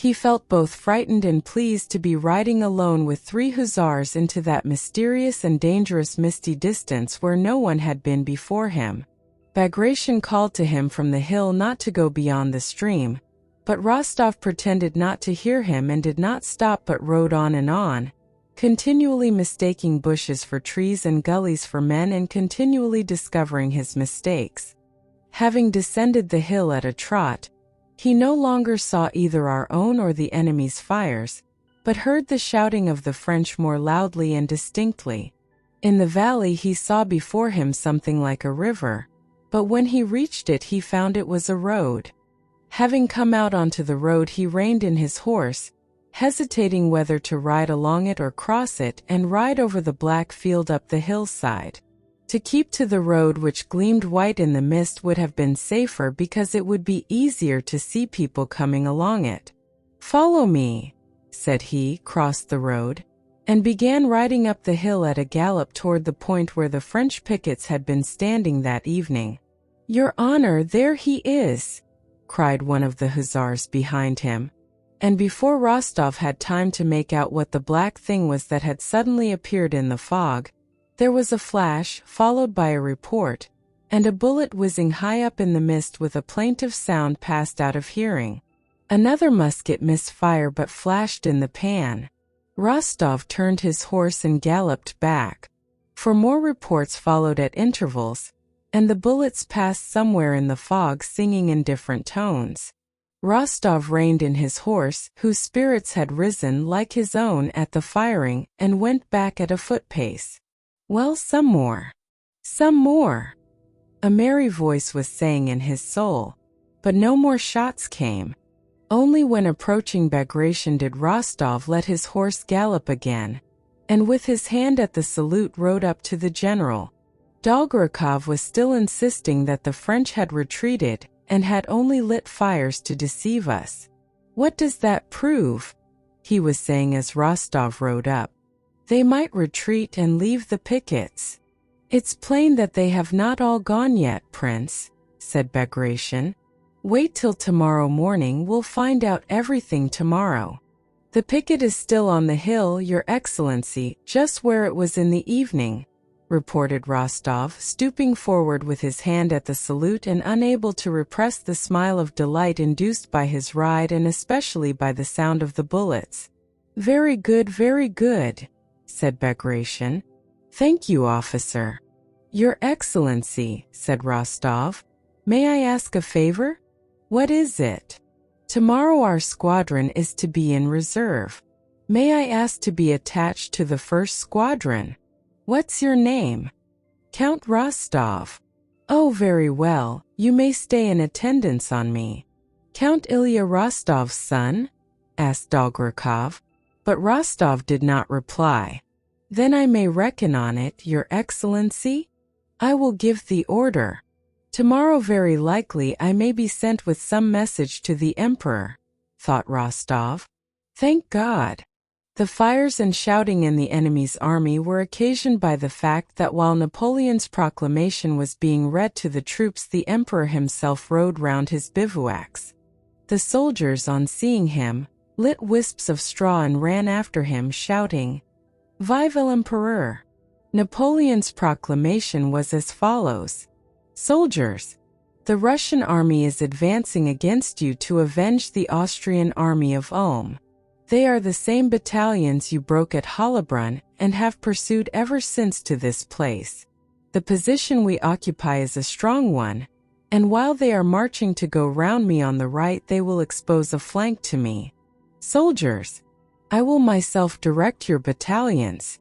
Speaker 1: He felt both frightened and pleased to be riding alone with 3 hussars into that mysterious and dangerous misty distance where no one had been before him. Bagration called to him from the hill not to go beyond the stream, but Rostov pretended not to hear him and did not stop but rode on, continually mistaking bushes for trees and gullies for men and continually discovering his mistakes. Having descended the hill at a trot, he no longer saw either our own or the enemy's fires, but heard the shouting of the French more loudly and distinctly. In the valley he saw before him something like a river, but when he reached it he found it was a road. Having come out onto the road he reined in his horse, hesitating whether to ride along it or cross it and ride over the black field up the hillside. To keep to the road which gleamed white in the mist would have been safer because it would be easier to see people coming along it. "Follow me," said he, crossed the road, and began riding up the hill at a gallop toward the point where the French pickets had been standing that evening. "Your Honor, there he is!" cried one of the hussars behind him, and before Rostov had time to make out what the black thing was that had suddenly appeared in the fog, there was a flash, followed by a report, and a bullet whizzing high up in the mist with a plaintive sound passed out of hearing. Another musket missed fire but flashed in the pan. Rostov turned his horse and galloped back. For more reports followed at intervals, and the bullets passed somewhere in the fog singing in different tones. Rostov reined in his horse, whose spirits had risen like his own at the firing, and went back at a foot pace. "Well, some more. Some more," a merry voice was saying in his soul. But no more shots came. Only when approaching Bagration did Rostov let his horse gallop again, and with his hand at the salute rode up to the general. Dolgorukov was still insisting that the French had retreated and had only lit fires to deceive us. "What does that prove?" he was saying as Rostov rode up. "They might retreat and leave the pickets." "It's plain that they have not all gone yet, Prince," said Bagration. "Wait till tomorrow morning, we'll find out everything tomorrow. The picket is still on the hill, Your Excellency, just where it was in the evening," reported Rostov, stooping forward with his hand at the salute and unable to repress the smile of delight induced by his ride and especially by the sound of the bullets. Very good, said Bagration. "Thank you, officer." "Your Excellency," said Rostov, "may I ask a favor?" "What is it?" "Tomorrow our squadron is to be in reserve. May I ask to be attached to the first squadron?" "What's your name?" "Count Rostov." "Oh, very well, you may stay in attendance on me." "Count Ilya Rostov's son?" asked Dolgorukov, but Rostov did not reply. "Then I may reckon on it, Your Excellency? I will give the order. Tomorrow very likely I may be sent with some message to the Emperor," thought Rostov. "Thank God. The fires and shouting in the enemy's army were occasioned by the fact that while Napoleon's proclamation was being read to the troops, the emperor himself rode round his bivouacs. The soldiers, on seeing him, lit wisps of straw and ran after him, shouting, "Vive l'Empereur!" Napoleon's proclamation was as follows: "Soldiers, the Russian army is advancing against you to avenge the Austrian army of Ulm. They are the same battalions you broke at Hollabrunn and have pursued ever since to this place. The position we occupy is a strong one, and while they are marching to go round me on the right, they will expose a flank to me. Soldiers, I will myself direct your battalions.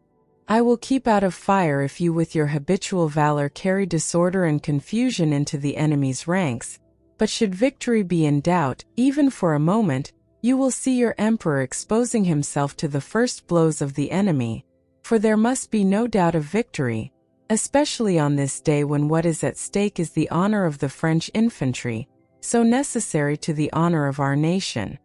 Speaker 1: I will keep out of fire if you with your habitual valor carry disorder and confusion into the enemy's ranks, but should victory be in doubt, even for a moment, you will see your emperor exposing himself to the first blows of the enemy, for there must be no doubt of victory, especially on this day when what is at stake is the honor of the French infantry, so necessary to the honor of our nation.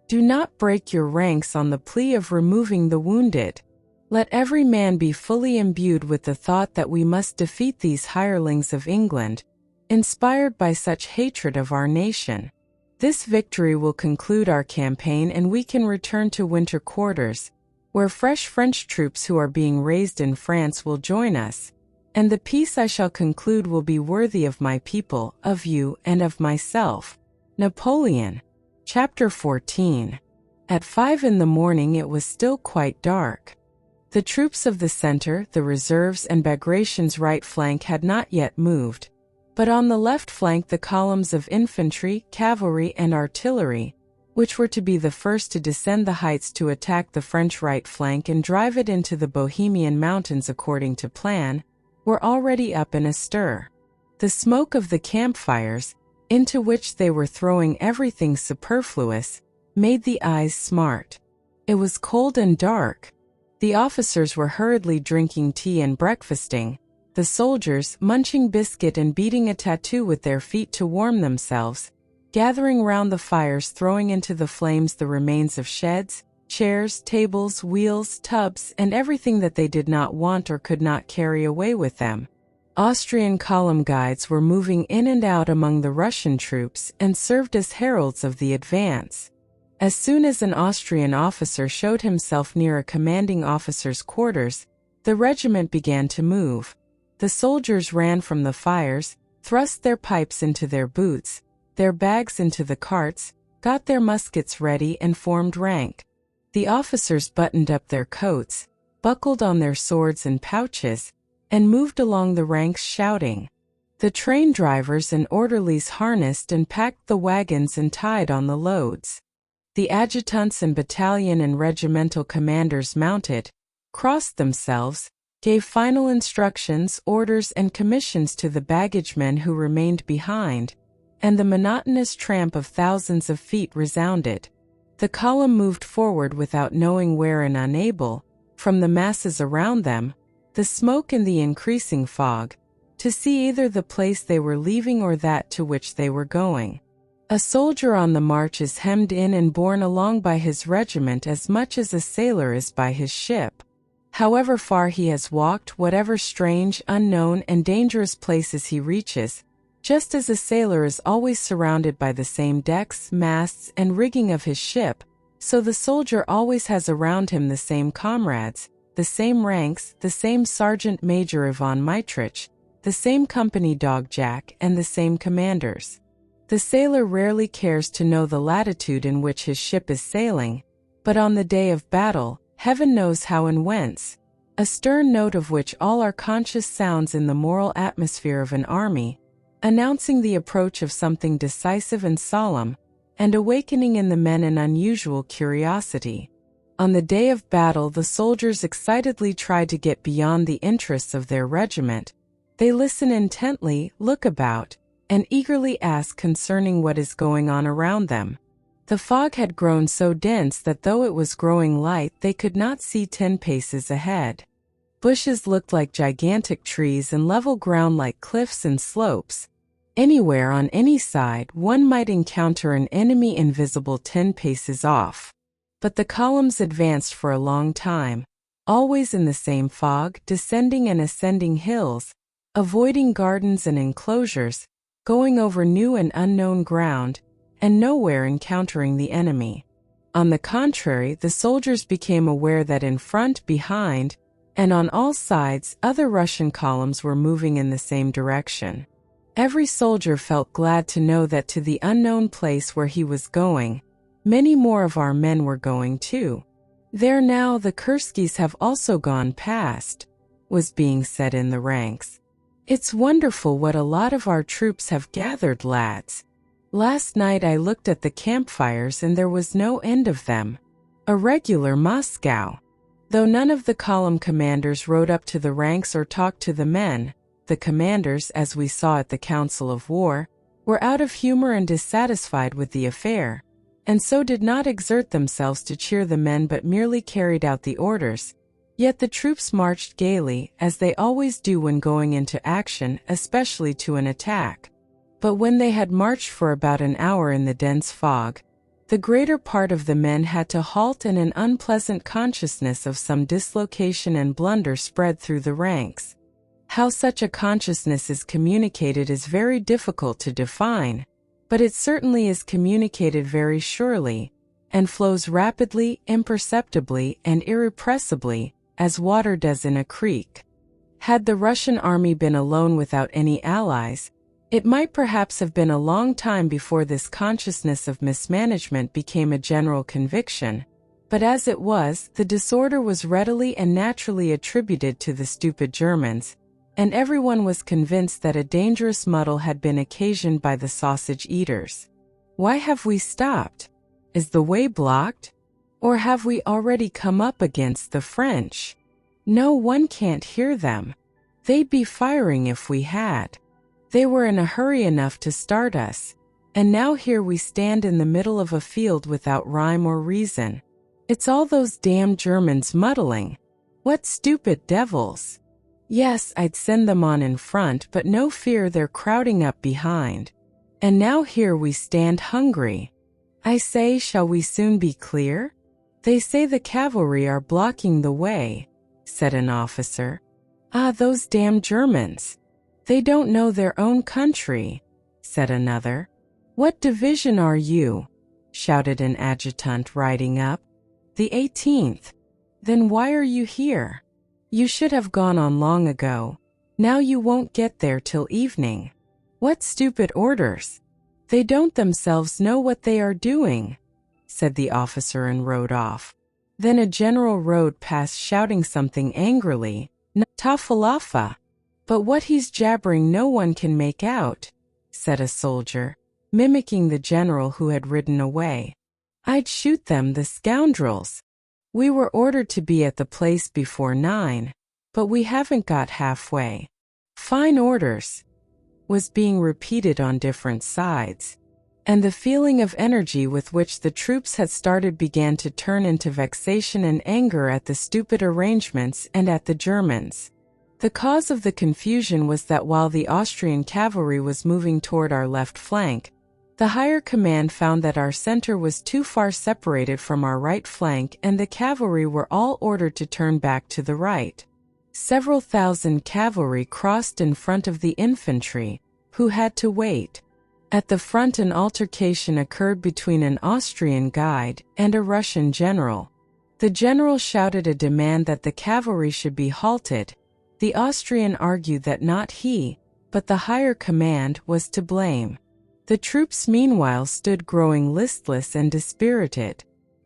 Speaker 1: Do not break your ranks on the plea of removing the wounded. Let every man be fully imbued with the thought that we must defeat these hirelings of England, inspired by such hatred of our nation. This victory will conclude our campaign and we can return to winter quarters, where fresh French troops who are being raised in France will join us, and the peace I shall conclude will be worthy of my people, of you, and of myself." Napoleon. Chapter 14. At 5 in the morning it was still quite dark. The troops of the center, the reserves, and Bagration's right flank had not yet moved, but on the left flank the columns of infantry, cavalry, and artillery, which were to be the first to descend the heights to attack the French right flank and drive it into the Bohemian mountains according to plan, were already up and astir. The smoke of the campfires, into which they were throwing everything superfluous, made the eyes smart. It was cold and dark. The officers were hurriedly drinking tea and breakfasting, the soldiers munching biscuit and beating a tattoo with their feet to warm themselves, gathering round the fires, throwing into the flames the remains of sheds, chairs, tables, wheels, tubs, and everything that they did not want or could not carry away with them. Austrian column guides were moving in and out among the Russian troops and served as heralds of the advance. As soon as an Austrian officer showed himself near a commanding officer's quarters, the regiment began to move. The soldiers ran from the fires, thrust their pipes into their boots, their bags into the carts, got their muskets ready, and formed rank. The officers buttoned up their coats, buckled on their swords and pouches, and moved along the ranks shouting. The train drivers and orderlies harnessed and packed the wagons and tied on the loads. The adjutants and battalion and regimental commanders mounted, crossed themselves, gave final instructions, orders, and commissions to the baggagemen who remained behind, and the monotonous tramp of thousands of feet resounded. The column moved forward without knowing where and unable, from the masses around them, the smoke and the increasing fog, to see either the place they were leaving or that to which they were going. A soldier on the march is hemmed in and borne along by his regiment as much as a sailor is by his ship. However far he has walked, whatever strange, unknown, and dangerous places he reaches, just as a sailor is always surrounded by the same decks, masts, and rigging of his ship, so the soldier always has around him the same comrades, the same ranks, the same Sergeant Major Ivan Mitrich, the same company dog Jack, and the same commanders. The sailor rarely cares to know the latitude in which his ship is sailing, but on the day of battle, heaven knows how and whence. A stern note of which all are conscious sounds in the moral atmosphere of an army, announcing the approach of something decisive and solemn, and awakening in the men an unusual curiosity. On the day of battle, the soldiers excitedly try to get beyond the interests of their regiment. They listen intently, look about, and eagerly ask concerning what is going on around them. The fog had grown so dense that though it was growing light, they could not see 10 paces ahead. Bushes looked like gigantic trees and level ground like cliffs and slopes. Anywhere on any side one might encounter an enemy invisible 10 paces off. But the columns advanced for a long time, always in the same fog, descending and ascending hills, avoiding gardens and enclosures, going over new and unknown ground, and nowhere encountering the enemy. On the contrary, the soldiers became aware that in front, behind, and on all sides, other Russian columns were moving in the same direction. Every soldier felt glad to know that to the unknown place where he was going, many more of our men were going too. There now, the Kurskys have also gone past, was being said in the ranks. It's wonderful what a lot of our troops have gathered, lads. Last night I looked at the campfires and there was no end of them. A regular Moscow. Though none of the column commanders rode up to the ranks or talked to the men, the commanders, as we saw at the Council of War, were out of humor and dissatisfied with the affair, and so did not exert themselves to cheer the men but merely carried out the orders. Yet the troops marched gaily, as they always do when going into action, especially to an attack. But when they had marched for about an hour in the dense fog, the greater part of the men had to halt, and an unpleasant consciousness of some dislocation and blunder spread through the ranks. How such a consciousness is communicated is very difficult to define, but it certainly is communicated very surely, and flows rapidly, imperceptibly, and irrepressibly, as water does in a creek. Had the Russian army been alone without any allies, it might perhaps have been a long time before this consciousness of mismanagement became a general conviction, but as it was, the disorder was readily and naturally attributed to the stupid Germans, and everyone was convinced that a dangerous muddle had been occasioned by the sausage eaters. Why have we stopped? Is the way blocked? Or have we already come up against the French? No, one can't hear them. They'd be firing if we had. They were in a hurry enough to start us, and now here we stand in the middle of a field without rhyme or reason. It's all those damn Germans muddling. What stupid devils! Yes, I'd send them on in front, but no fear, they're crowding up behind. And now here we stand hungry. I say, shall we soon be clear? They say the cavalry are blocking the way, said an officer. Ah, those damn Germans! They don't know their own country, said another. What division are you? Shouted an adjutant riding up. The 18th. Then why are you here? You should have gone on long ago. Now you won't get there till evening. What stupid orders! They don't themselves know what they are doing, said the officer and rode off. Then a general rode past shouting something angrily. Tafalafa. But what he's jabbering no one can make out, said a soldier, mimicking the general who had ridden away. I'd shoot them, the scoundrels. We were ordered to be at the place before 9, but we haven't got halfway. Fine orders, was being repeated on different sides, and the feeling of energy with which the troops had started began to turn into vexation and anger at the stupid arrangements and at the Germans. The cause of the confusion was that while the Austrian cavalry was moving toward our left flank, the higher command found that our center was too far separated from our right flank, and the cavalry were all ordered to turn back to the right. Several thousand cavalry crossed in front of the infantry, who had to wait. At the front, an altercation occurred between an Austrian guide and a Russian general. The general shouted a demand that the cavalry should be halted. The Austrian argued that not he, but the higher command, was to blame. The troops meanwhile stood growing listless and dispirited.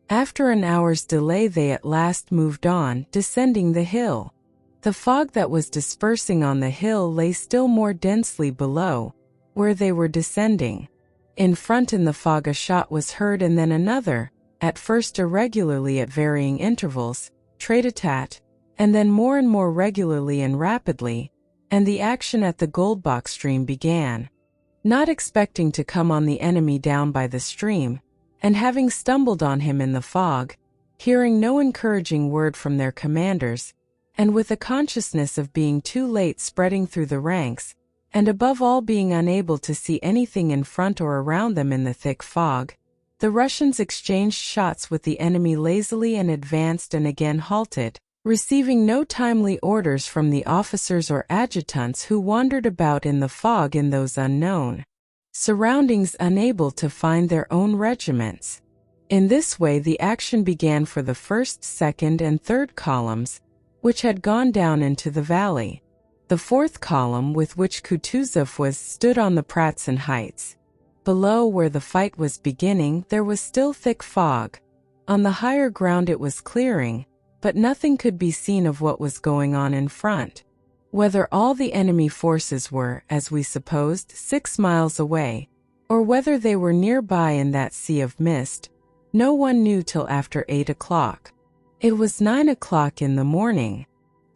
Speaker 1: After an hour's delay they at last moved on, descending the hill. The fog that was dispersing on the hill lay still more densely below, where they were descending. In front in the fog a shot was heard, and then another, at first irregularly at varying intervals, trait-a-tat, and then more and more regularly and rapidly, and the action at the Goldbach stream began. Not expecting to come on the enemy down by the stream, and having stumbled on him in the fog, hearing no encouraging word from their commanders, and with a consciousness of being too late spreading through the ranks, and above all being unable to see anything in front or around them in the thick fog, The Russians exchanged shots with the enemy lazily and advanced and again halted, receiving no timely orders from the officers or adjutants who wandered about in the fog in those unknown surroundings, unable to find their own regiments. In this way the action began for the first, second, and third columns, which had gone down into the valley. The fourth column, with which Kutuzov was, stood on the Pratzen Heights. Below, where the fight was beginning, there was still thick fog. On the higher ground it was clearing, but nothing could be seen of what was going on in front. Whether all the enemy forces were, as we supposed, 6 miles away, or whether they were nearby in that sea of mist, no one knew till after 8 o'clock. It was 9 o'clock in the morning.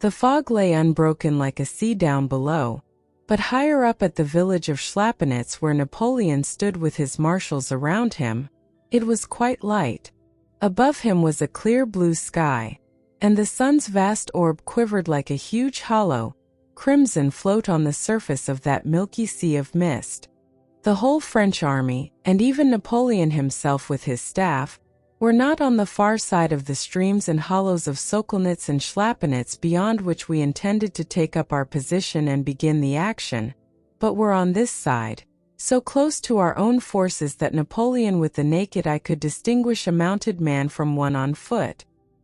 Speaker 1: The fog lay unbroken like a sea down below, but higher up at the village of Schlappanitz, where Napoleon stood with his marshals around him, it was quite light. Above him was a clear blue sky, and the sun's vast orb quivered like a huge hollow, crimson float on the surface of that milky sea of mist. The whole French army, and even Napoleon himself with his staff, were not on the far side of the streams and hollows of Sokolnitz and Schlappanitz beyond which we intended to take up our position and begin the action, but were on this side, so close to our own forces that Napoleon with the naked eye could distinguish a mounted man from one on foot.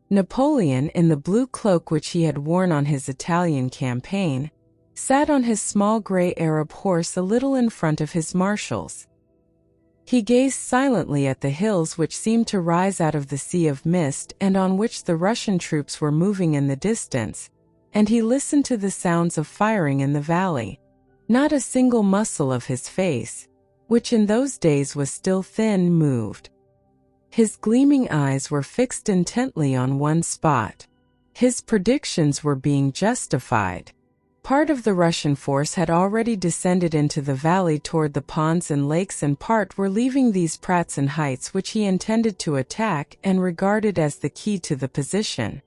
Speaker 1: Napoleon, in the blue cloak which he had worn on his Italian campaign, sat on his small gray Arab horse a little in front of his marshals. He gazed silently at the hills which seemed to rise out of the sea of mist and on which the Russian troops were moving in the distance, and he listened to the sounds of firing in the valley. Not a single muscle of his face, which in those days was still thin, moved. His gleaming eyes were fixed intently on one spot. His predictions were being justified. Part of the Russian force had already descended into the valley toward the ponds and lakes, and part were leaving these Pratzen Heights which he intended to attack and regarded as the key to the position.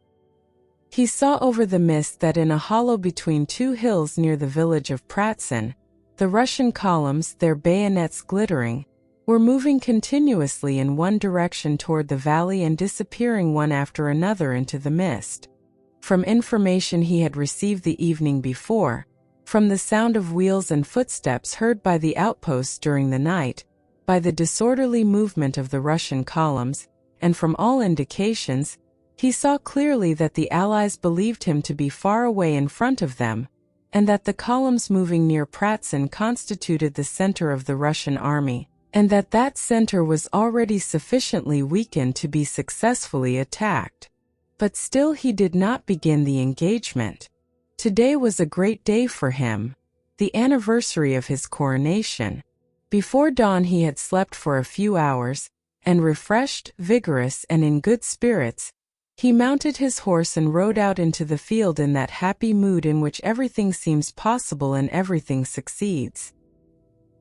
Speaker 1: He saw over the mist that in a hollow between 2 hills near the village of Pratzen, the Russian columns, their bayonets glittering, were moving continuously in one direction toward the valley and disappearing one after another into the mist. From information he had received the evening before, from the sound of wheels and footsteps heard by the outposts during the night, by the disorderly movement of the Russian columns, and from all indications, he saw clearly that the Allies believed him to be far away in front of them, and that the columns moving near Pratzen constituted the center of the Russian army, and that that center was already sufficiently weakened to be successfully attacked. But still he did not begin the engagement. Today was a great day for him, the anniversary of his coronation. Before dawn he had slept for a few hours, and refreshed, vigorous, and in good spirits, he mounted his horse and rode out into the field in that happy mood in which everything seems possible and everything succeeds.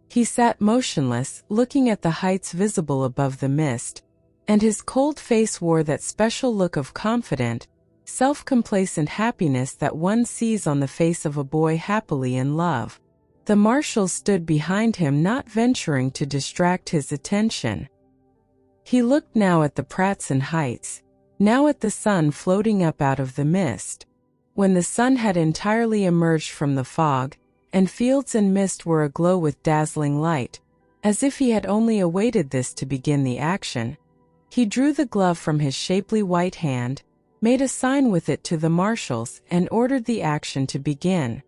Speaker 1: He sat motionless, looking at the heights visible above the mist, and his cold face wore that special look of confident, self-complacent happiness that one sees on the face of a boy happily in love. The marshal stood behind him, not venturing to distract his attention. He looked now at the Pratzen Heights, now at the sun floating up out of the mist. When the sun had entirely emerged from the fog, and fields and mist were aglow with dazzling light, as if he had only awaited this to begin the action, he drew the glove from his shapely white hand, made a sign with it to the marshals, and ordered the action to begin.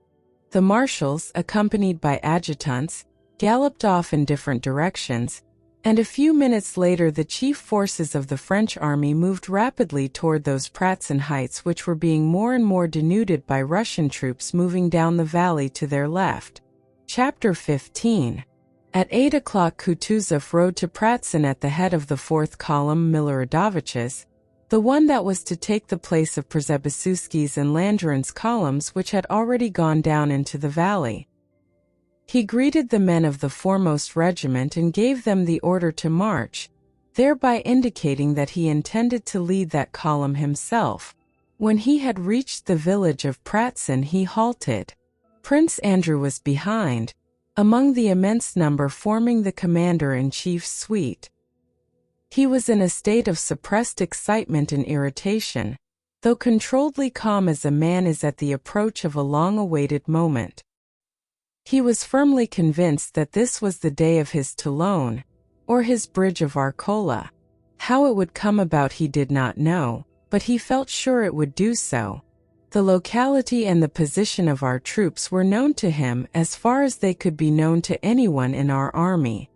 Speaker 1: The marshals, accompanied by adjutants, galloped off in different directions, and a few minutes later the chief forces of the French army moved rapidly toward those Pratzen Heights which were being more and more denuded by Russian troops moving down the valley to their left. Chapter 15. At 8 o'clock Kutuzov rode to Pratzen at the head of the 4th column Miloradovich's, the one that was to take the place of Przebysewski's and Landrin's columns which had already gone down into the valley. He greeted the men of the foremost regiment and gave them the order to march, thereby indicating that he intended to lead that column himself. When he had reached the village of Pratzen he halted. Prince Andrew was behind, among the immense number forming the commander-in-chief's suite. He was in a state of suppressed excitement and irritation, though controlledly calm as a man is at the approach of a long-awaited moment. He was firmly convinced that this was the day of his Toulon, or his Bridge of Arcola. How it would come about he did not know, but he felt sure it would do so. The locality and the position of our troops were known to him as far as they could be known to anyone in our army.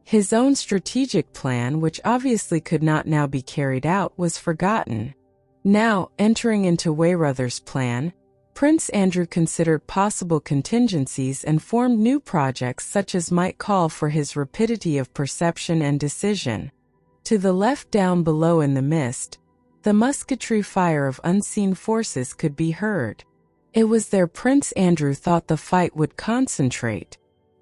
Speaker 1: His own strategic plan, which obviously could not now be carried out, was forgotten. Now, entering into Weyrother's plan, Prince Andrew considered possible contingencies and formed new projects such as might call for his rapidity of perception and decision. To the left down below in the mist, the musketry fire of unseen forces could be heard. It was there Prince Andrew thought the fight would concentrate.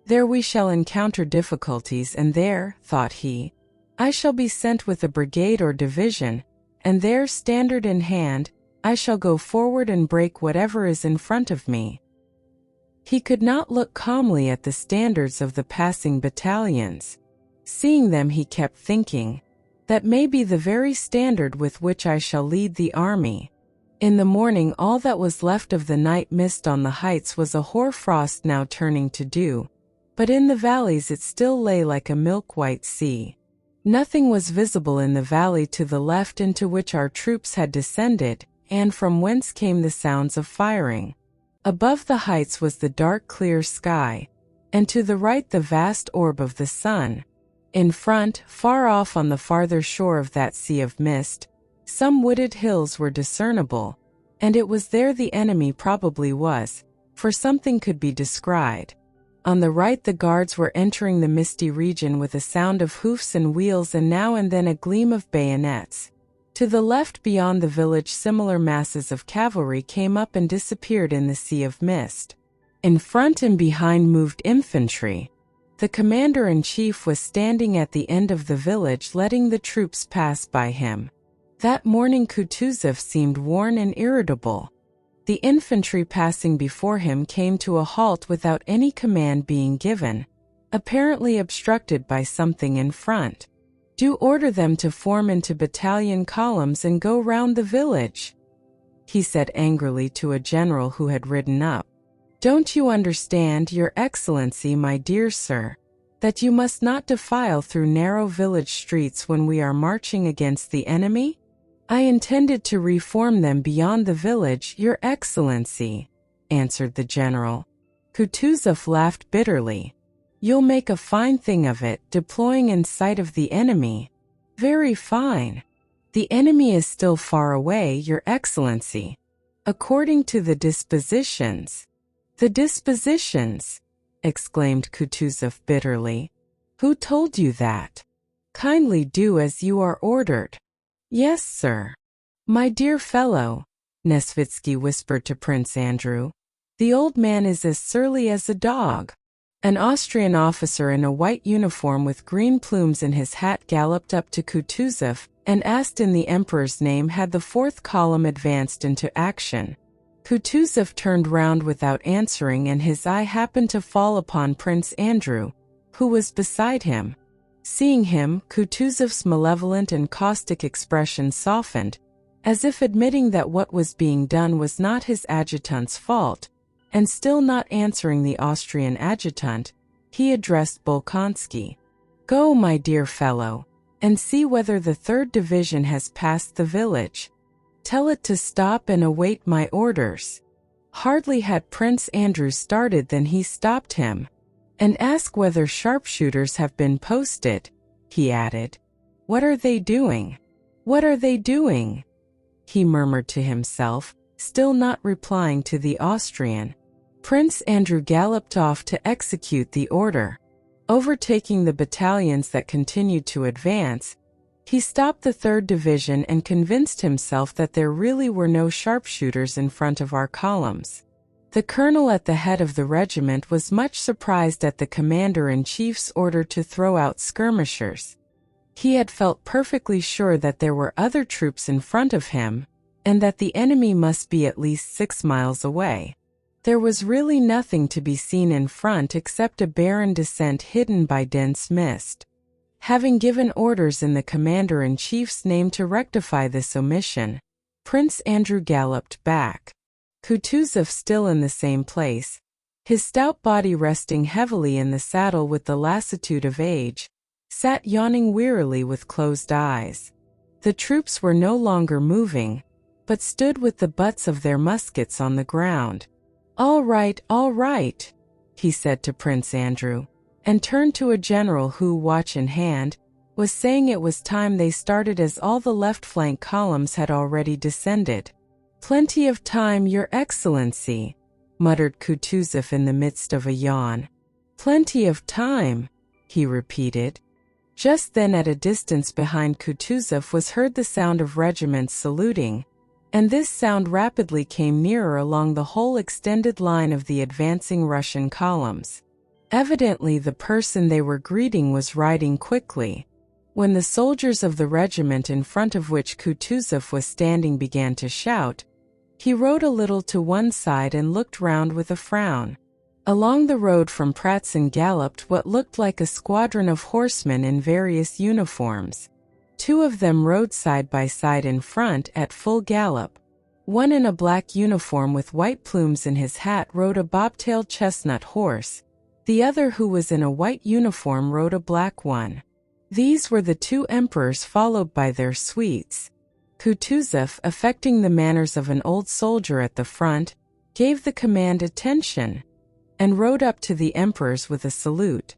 Speaker 1: There we shall encounter difficulties, and there, thought he, I shall be sent with a brigade or division, and there, standard in hand, I shall go forward and break whatever is in front of me. He could not look calmly at the standards of the passing battalions. Seeing them, he kept thinking, that may be the very standard with which I shall lead the army. In the morning all that was left of the night mist on the heights was a hoar frost now turning to dew, but in the valleys it still lay like a milk-white sea. Nothing was visible in the valley to the left into which our troops had descended, and from whence came the sounds of firing. Above the heights was the dark clear sky, and to the right the vast orb of the sun. In front, far off on the farther shore of that sea of mist, some wooded hills were discernible, and it was there the enemy probably was, for something could be descried. On the right the guards were entering the misty region with a sound of hoofs and wheels and now and then a gleam of bayonets. To the left beyond the village similar masses of cavalry came up and disappeared in the sea of mist. In front and behind moved infantry. The commander-in-chief was standing at the end of the village letting the troops pass by him. That morning Kutuzov seemed worn and irritable. The infantry passing before him came to a halt without any command being given, apparently obstructed by something in front. Do order them to form into battalion columns and go round the village, he said angrily to a general who had ridden up. Don't you understand, Your Excellency, my dear sir, that you must not defile through narrow village streets when we are marching against the enemy? I intended to reform them beyond the village, Your Excellency, answered the general. Kutuzov laughed bitterly. You'll make a fine thing of it, deploying in sight of the enemy. Very fine. The enemy is still far away, Your Excellency. According to the dispositions. The dispositions, exclaimed Kutuzov bitterly. Who told you that? Kindly do as you are ordered. Yes, sir. My dear fellow, Nesvitsky whispered to Prince Andrew. The old man is as surly as a dog. An Austrian officer in a white uniform with green plumes in his hat galloped up to Kutuzov and asked in the Emperor's name had the fourth column advanced into action. Kutuzov turned round without answering, and his eye happened to fall upon Prince Andrew, who was beside him. Seeing him, Kutuzov's malevolent and caustic expression softened, as if admitting that what was being done was not his adjutant's fault, and still not answering the Austrian adjutant, he addressed Bolkonsky. Go, my dear fellow, and see whether the 3rd Division has passed the village. Tell it to stop and await my orders. Hardly had Prince Andrew started than he stopped him. And ask whether sharpshooters have been posted, he added. What are they doing? What are they doing? He murmured to himself, still not replying to the Austrian. Prince Andrew galloped off to execute the order. Overtaking the battalions that continued to advance, he stopped the 3rd Division and convinced himself that there really were no sharpshooters in front of our columns. The colonel at the head of the regiment was much surprised at the commander-in-chief's order to throw out skirmishers. He had felt perfectly sure that there were other troops in front of him, and that the enemy must be at least 6 miles away. There was really nothing to be seen in front except a barren descent hidden by dense mist. Having given orders in the commander-in-chief's name to rectify this omission, Prince Andrew galloped back. Kutuzov still in the same place, his stout body resting heavily in the saddle with the lassitude of age, sat yawning wearily with closed eyes. The troops were no longer moving, but stood with the butts of their muskets on the ground. All right, he said to Prince Andrew, and turned to a general who, watch in hand, was saying it was time they started as all the left flank columns had already descended. Plenty of time, Your Excellency, muttered Kutuzov in the midst of a yawn. Plenty of time, he repeated. Just then at a distance behind Kutuzov was heard the sound of regiments saluting, and this sound rapidly came nearer along the whole extended line of the advancing Russian columns. Evidently the person they were greeting was riding quickly. When the soldiers of the regiment in front of which Kutuzov was standing began to shout, he rode a little to one side and looked round with a frown. Along the road from Pratzen galloped what looked like a squadron of horsemen in various uniforms. Two of them rode side by side in front at full gallop. One in a black uniform with white plumes in his hat rode a bobtailed chestnut horse. The other, who was in a white uniform, rode a black one. These were the two emperors, followed by their suites. Kutuzov, affecting the manners of an old soldier at the front, gave the command "attention," and rode up to the emperors with a salute.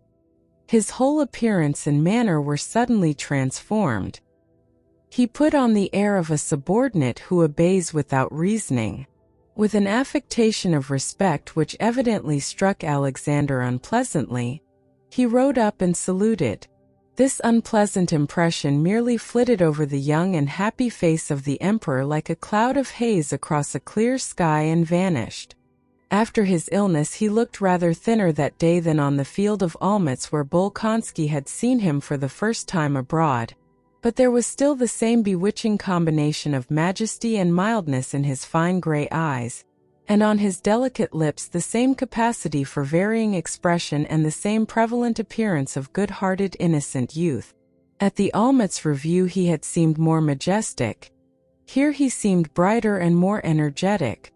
Speaker 1: His whole appearance and manner were suddenly transformed. He put on the air of a subordinate who obeys without reasoning. With an affectation of respect which evidently struck Alexander unpleasantly, he rode up and saluted. This unpleasant impression merely flitted over the young and happy face of the emperor like a cloud of haze across a clear sky and vanished. After his illness he looked rather thinner that day than on the field of Olmütz, where Bolkonsky had seen him for the first time abroad, but there was still the same bewitching combination of majesty and mildness in his fine gray eyes, and on his delicate lips the same capacity for varying expression and the same prevalent appearance of good-hearted innocent youth. At the Olmütz review he had seemed more majestic. Here he seemed brighter and more energetic.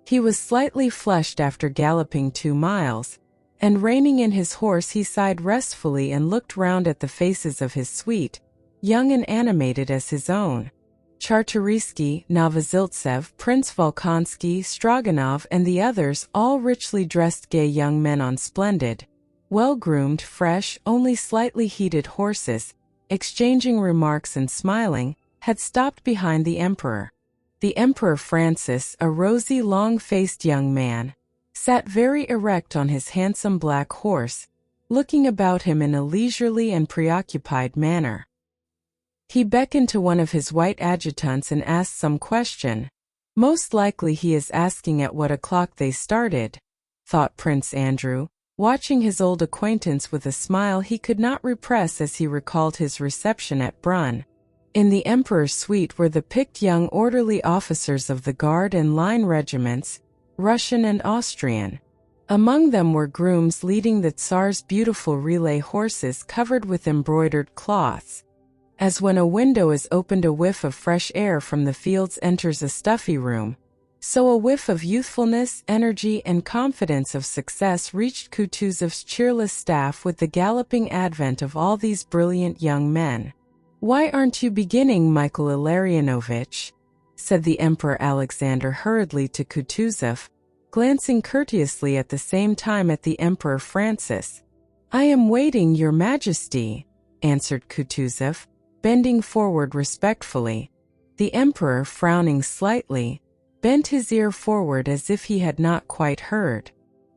Speaker 1: He was slightly flushed after galloping 2 miles, and reining in his horse he sighed restfully and looked round at the faces of his suite, young and animated as his own. Czartoryski, Novoziltsev, Prince Volkonsky, Stroganov, and the others, all richly dressed gay young men on splendid, well-groomed, fresh, only slightly heated horses, exchanging remarks and smiling, had stopped behind the emperor. The Emperor Francis, a rosy, long-faced young man, sat very erect on his handsome black horse, looking about him in a leisurely and preoccupied manner. He beckoned to one of his white adjutants and asked some question. Most likely he is asking at what o'clock they started, thought Prince Andrew, watching his old acquaintance with a smile he could not repress as he recalled his reception at Brunn. In the emperor's suite were the picked young orderly officers of the Guard and Line regiments, Russian and Austrian. Among them were grooms leading the Tsar's beautiful relay horses covered with embroidered cloths. As when a window is opened, a whiff of fresh air from the fields enters a stuffy room, so a whiff of youthfulness, energy, and confidence of success reached Kutuzov's cheerless staff with the galloping advent of all these brilliant young men. "Why aren't you beginning, Michael Illarionovitch?" said the Emperor Alexander hurriedly to Kutuzov, glancing courteously at the same time at the Emperor Francis. "I am waiting, Your Majesty," answered Kutuzov, bending forward respectfully. The Emperor, frowning slightly, bent his ear forward as if he had not quite heard.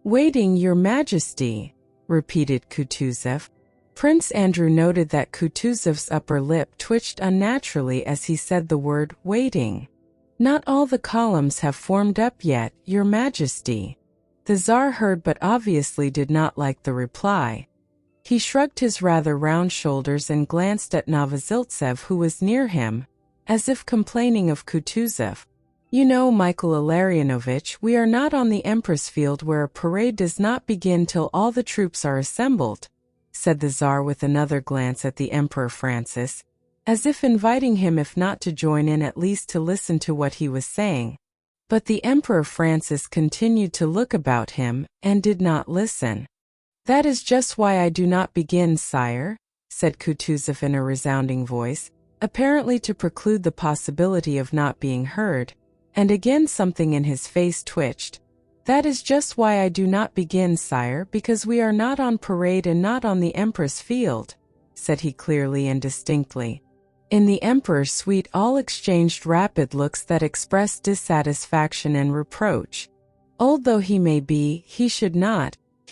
Speaker 1: "Waiting, Your Majesty," repeated Kutuzov. Prince Andrew noted that Kutuzov's upper lip twitched unnaturally as he said the word "waiting." "Not all the columns have formed up yet, Your Majesty." The Tsar heard but obviously did not like the reply. He shrugged his rather round shoulders and glanced at Novoziltsev, who was near him, as if complaining of Kutuzov. "You know, Michael Illarionovitch, we are not on the Empress Field, where a parade does not begin till all the troops are assembled. said the Tsar with another glance at the Emperor Francis, as if inviting him if not to join in at least to listen to what he was saying. But the Emperor Francis continued to look about him, and did not listen. "That is just why I do not begin, sire," said Kutuzov in a resounding voice, apparently to preclude the possibility of not being heard, and again something in his face twitched. "That is just why I do not begin, sire, because we are not on parade and not on the Empress field," said he clearly and distinctly. In the Emperor's suite all exchanged rapid looks that expressed dissatisfaction and reproach. Old though he may be, he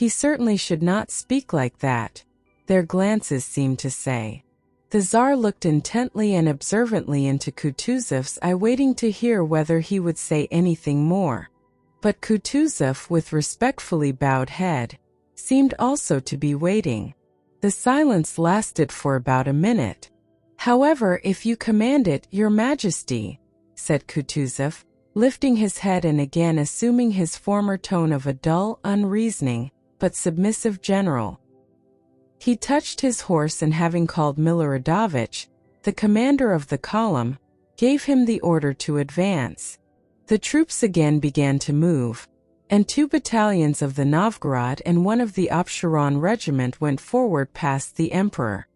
Speaker 1: certainly should not speak like that, their glances seemed to say. The Tsar looked intently and observantly into Kutuzov's eye, waiting to hear whether he would say anything more. But Kutuzov, with respectfully bowed head, seemed also to be waiting. The silence lasted for about a minute. "However, if you command it, Your Majesty," said Kutuzov, lifting his head and again assuming his former tone of a dull, unreasoning, but submissive general. He touched his horse and, having called Miloradovich, the commander of the column, gave him the order to advance. The troops again began to move, and 2 battalions of the Novgorod and 1 of the Absheron regiment went forward past the Emperor.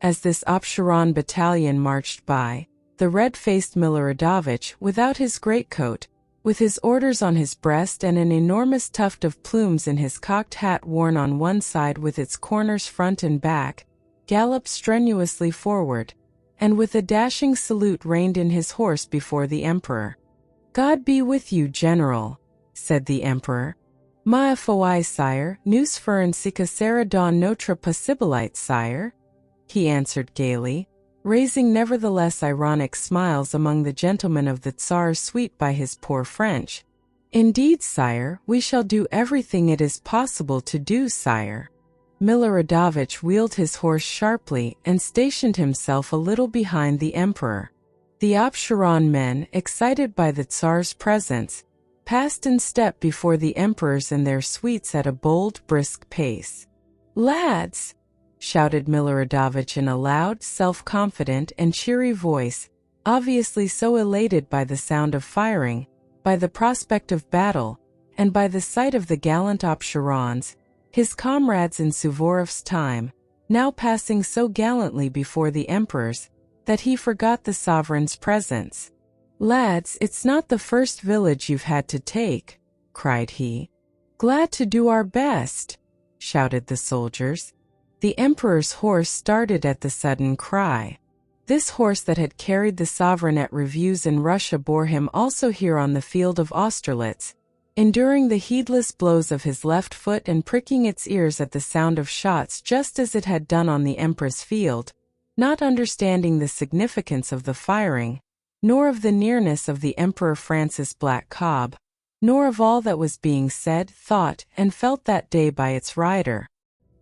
Speaker 1: As this Absheron battalion marched by, the red-faced Miloradovich, without his greatcoat, with his orders on his breast and an enormous tuft of plumes in his cocked hat worn on one side with its corners front and back, galloped strenuously forward, and with a dashing salute reined in his horse before the Emperor. "God be with you, General," said the Emperor. "Ma foi, sire, nous ferons ce que sera dans notre possibilité, sire," he answered gaily, raising nevertheless ironic smiles among the gentlemen of the Tsar's suite by his poor French. "Indeed, sire, we shall do everything it is possible to do, sire." Miloradovich wheeled his horse sharply and stationed himself a little behind the Emperor. The Absheron men, excited by the Tsar's presence, passed in step before the Emperors and their suites at a bold, brisk pace. "Lads!" shouted Miloradovich in a loud, self-confident, and cheery voice, obviously so elated by the sound of firing, by the prospect of battle, and by the sight of the gallant Absherons, his comrades in Suvorov's time, now passing so gallantly before the Emperors, that he forgot the sovereign's presence. "Lads, it's not the first village you've had to take," cried he. "Glad to do our best," shouted the soldiers. The Emperor's horse started at the sudden cry. This horse that had carried the sovereign at reviews in Russia bore him also here on the field of Austerlitz, enduring the heedless blows of his left foot and pricking its ears at the sound of shots just as it had done on the Empress field, not understanding the significance of the firing, nor of the nearness of the Emperor Francis' black cob, nor of all that was being said, thought, and felt that day by its rider.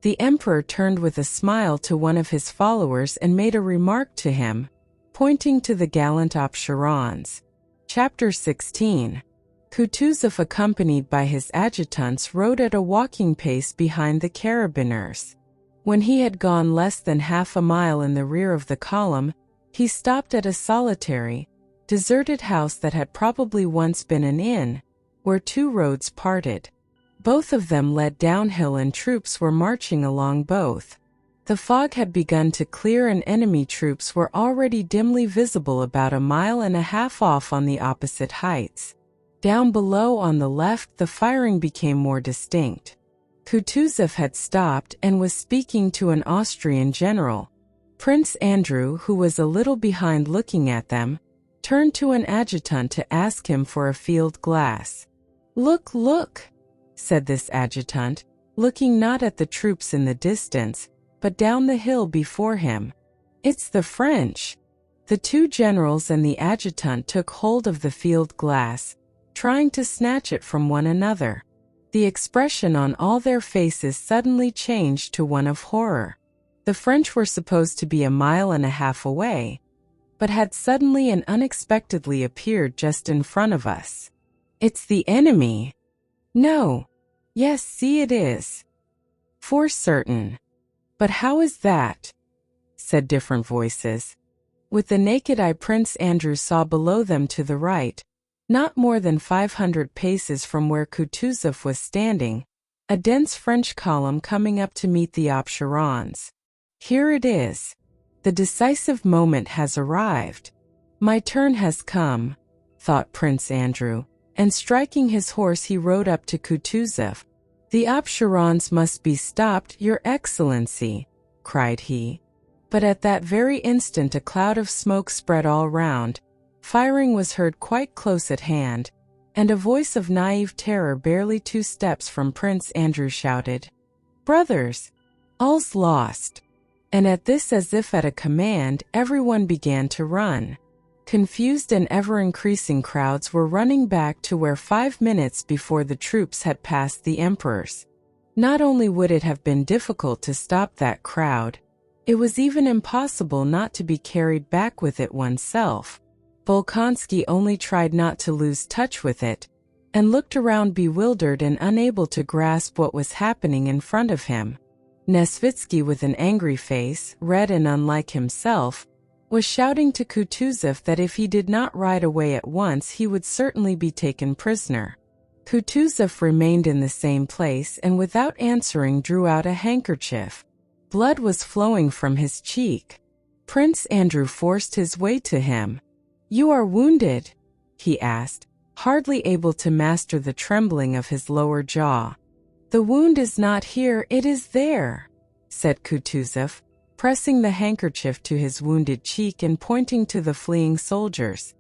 Speaker 1: The Emperor turned with a smile to one of his followers and made a remark to him, pointing to the gallant Absherons. Chapter 16. Kutuzov, accompanied by his adjutants, rode at a walking pace behind the carabineers. When he had gone less than half a mile in the rear of the column, he stopped at a solitary, deserted house that had probably once been an inn, where 2 roads parted. Both of them led downhill and troops were marching along both. The fog had begun to clear and enemy troops were already dimly visible about 1.5 miles off on the opposite heights. Down below on the left the firing became more distinct. Kutuzov had stopped and was speaking to an Austrian general. Prince Andrew, who was a little behind looking at them, turned to an adjutant to ask him for a field glass. "Look, look!" said this adjutant, looking not at the troops in the distance, but down the hill before him. "It's the French." The 2 generals and the adjutant took hold of the field glass, trying to snatch it from one another. The expression on all their faces suddenly changed to one of horror. The French were supposed to be 1.5 miles away, but had suddenly and unexpectedly appeared just in front of us. "It's the enemy!" "No. Yes, see it is. For certain." "But how is that?" said different voices. With the naked eye, Prince Andrew saw below them to the right, not more than 500 paces from where Kutuzov was standing, a dense French column coming up to meet the Obsherons. "Here it is. The decisive moment has arrived. My turn has come," thought Prince Andrew, and striking his horse he rode up to Kutuzov. "The Obsherons must be stopped, Your Excellency," cried he. But at that very instant a cloud of smoke spread all round, firing was heard quite close at hand, and a voice of naive terror barely 2 steps from Prince Andrew shouted, "Brothers, all's lost." And at this, as if at a command, everyone began to run. Confused and ever-increasing crowds were running back to where 5 minutes before the troops had passed the emperors. Not only would it have been difficult to stop that crowd, it was even impossible not to be carried back with it oneself. Bolkonsky only tried not to lose touch with it, and looked around bewildered and unable to grasp what was happening in front of him. Nesvitsky, with an angry face, red and unlike himself, was shouting to Kutuzov that if he did not ride away at once he would certainly be taken prisoner. Kutuzov remained in the same place and without answering drew out a handkerchief. Blood was flowing from his cheek. Prince Andrew forced his way to him. "You are wounded?" he asked, hardly able to master the trembling of his lower jaw. "The wound is not here, it is there," said Kutuzov, pressing the handkerchief to his wounded cheek and pointing to the fleeing soldiers.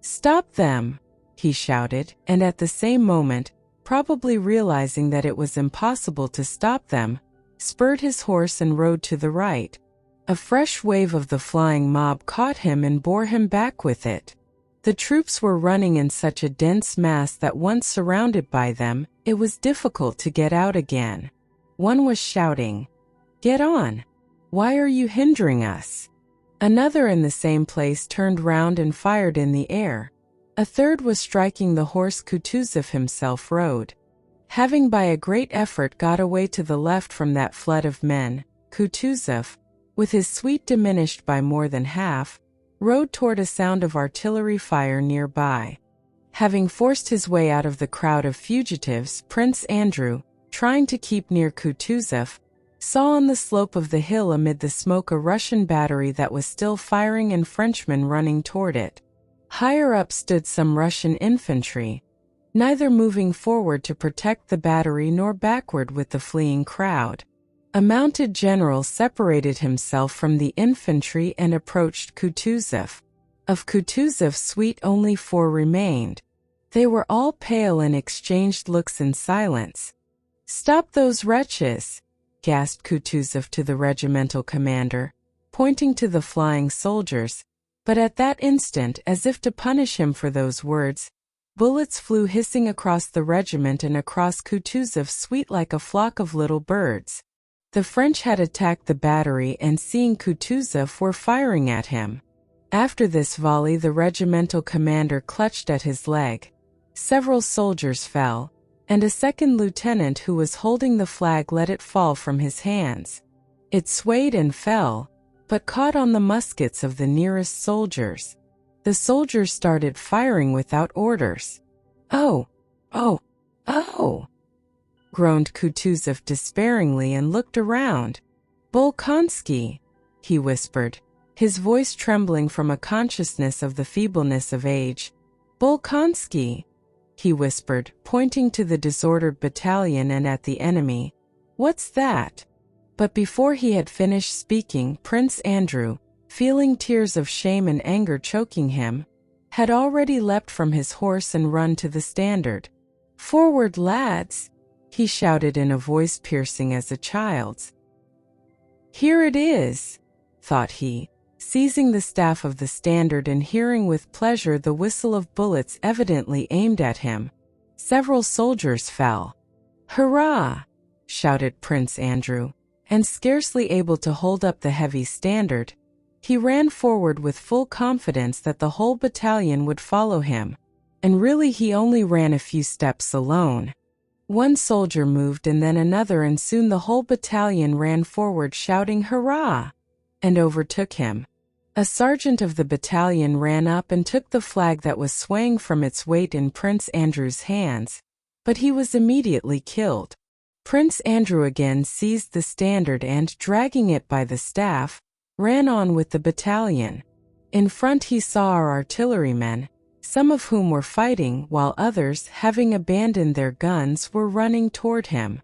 Speaker 1: "Stop them!" he shouted, and at the same moment, probably realizing that it was impossible to stop them, spurred his horse and rode to the right. A fresh wave of the flying mob caught him and bore him back with it. The troops were running in such a dense mass that once surrounded by them, it was difficult to get out again. One was shouting, "Get on! Why are you hindering us?" Another in the same place turned round and fired in the air. A third was striking the horse Kutuzov himself rode. Having by a great effort got away to the left from that flood of men, Kutuzov, with his suite diminished by more than half, rode toward a sound of artillery fire nearby. Having forced his way out of the crowd of fugitives, Prince Andrew, trying to keep near Kutuzov, saw on the slope of the hill amid the smoke a Russian battery that was still firing and Frenchmen running toward it. Higher up stood some Russian infantry, neither moving forward to protect the battery nor backward with the fleeing crowd. A mounted general separated himself from the infantry and approached Kutuzov. Of Kutuzov's suite only 4 remained. They were all pale and exchanged looks in silence. "Stop those wretches!" gasped Kutuzov to the regimental commander, pointing to the flying soldiers, but at that instant, as if to punish him for those words, bullets flew hissing across the regiment and across Kutuzov's suite like a flock of little birds. The French had attacked the battery and, seeing Kutuzov, were firing at him. After this volley, the regimental commander clutched at his leg. Several soldiers fell, and a second lieutenant who was holding the flag let it fall from his hands. It swayed and fell, but caught on the muskets of the nearest soldiers. The soldiers started firing without orders. "Oh! Oh! Oh!" groaned Kutuzov despairingly and looked around. "Bolkonsky!" he whispered, his voice trembling from a consciousness of the feebleness of age. "Bolkonsky!" he whispered, pointing to the disordered battalion and at the enemy. "What's that?" But before he had finished speaking, Prince Andrew, feeling tears of shame and anger choking him, had already leapt from his horse and run to the standard. "Forward, lads!" he shouted in a voice piercing as a child's. "Here it is," thought he, seizing the staff of the standard and hearing with pleasure the whistle of bullets evidently aimed at him. Several soldiers fell. "Hurrah!" shouted Prince Andrew, and scarcely able to hold up the heavy standard, he ran forward with full confidence that the whole battalion would follow him, and really he only ran a few steps alone. One soldier moved and then another, and soon the whole battalion ran forward shouting "Hurrah!" and overtook him. A sergeant of the battalion ran up and took the flag that was swaying from its weight in Prince Andrew's hands, but he was immediately killed. Prince Andrew again seized the standard and, dragging it by the staff, ran on with the battalion. In front he saw our artillerymen, some of whom were fighting, while others, having abandoned their guns, were running toward him.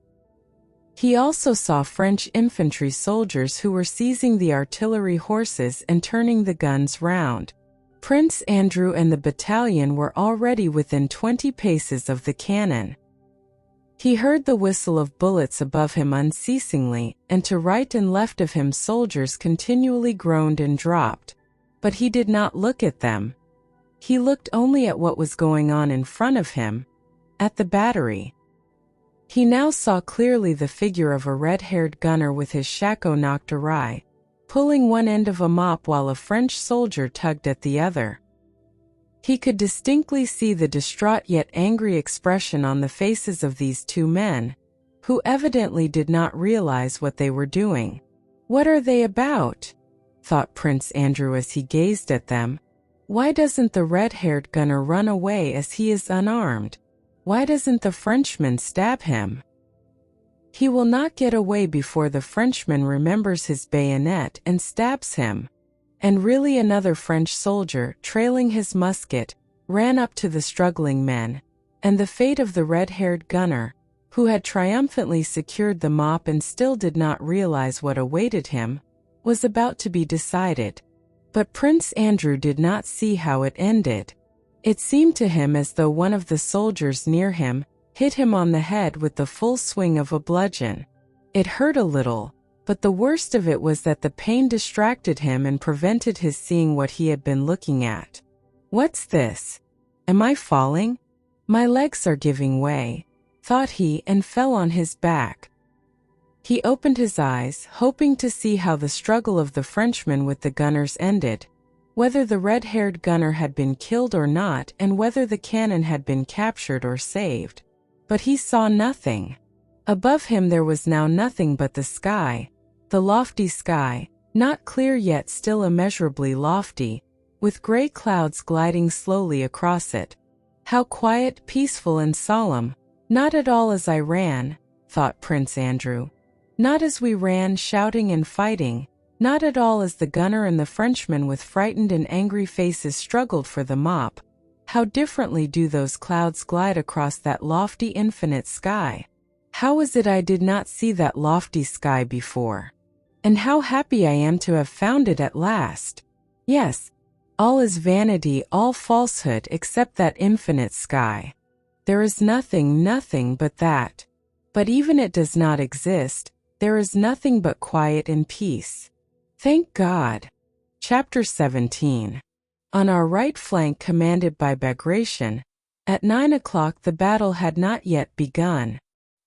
Speaker 1: He also saw French infantry soldiers who were seizing the artillery horses and turning the guns round. Prince Andrew and the battalion were already within 20 paces of the cannon. He heard the whistle of bullets above him unceasingly, and to right and left of him soldiers continually groaned and dropped. But he did not look at them. He looked only at what was going on in front of him, at the battery. He now saw clearly the figure of a red-haired gunner with his shako knocked awry, pulling one end of a mop while a French soldier tugged at the other. He could distinctly see the distraught yet angry expression on the faces of these two men, who evidently did not realize what they were doing. "What are they about?" thought Prince Andrew as he gazed at them. "Why doesn't the red-haired gunner run away as he is unarmed? Why doesn't the Frenchman stab him? He will not get away before the Frenchman remembers his bayonet and stabs him." And really another French soldier, trailing his musket, ran up to the struggling men, and the fate of the red-haired gunner, who had triumphantly secured the mop and still did not realize what awaited him, was about to be decided. But Prince Andrew did not see how it ended. It seemed to him as though one of the soldiers near him hit him on the head with the full swing of a bludgeon. It hurt a little, but the worst of it was that the pain distracted him and prevented his seeing what he had been looking at. "What's this? Am I falling? My legs are giving way," thought he, and fell on his back. He opened his eyes, hoping to see how the struggle of the Frenchman with the gunners ended, whether the red-haired gunner had been killed or not, and whether the cannon had been captured or saved. But he saw nothing. Above him there was now nothing but the sky, the lofty sky, not clear yet still immeasurably lofty, with gray clouds gliding slowly across it. How quiet, peaceful, and solemn. Not at all as I ran, thought Prince Andrew. Not as we ran shouting and fighting. Not at all as the gunner and the Frenchman with frightened and angry faces struggled for the mop. How differently do those clouds glide across that lofty infinite sky. How is it I did not see that lofty sky before? And how happy I am to have found it at last. Yes, all is vanity, all falsehood except that infinite sky. There is nothing, nothing but that. But even it does not exist, there is nothing but quiet and peace. Thank God. Chapter 17. On our right flank, commanded by Bagration, at 9 o'clock the battle had not yet begun.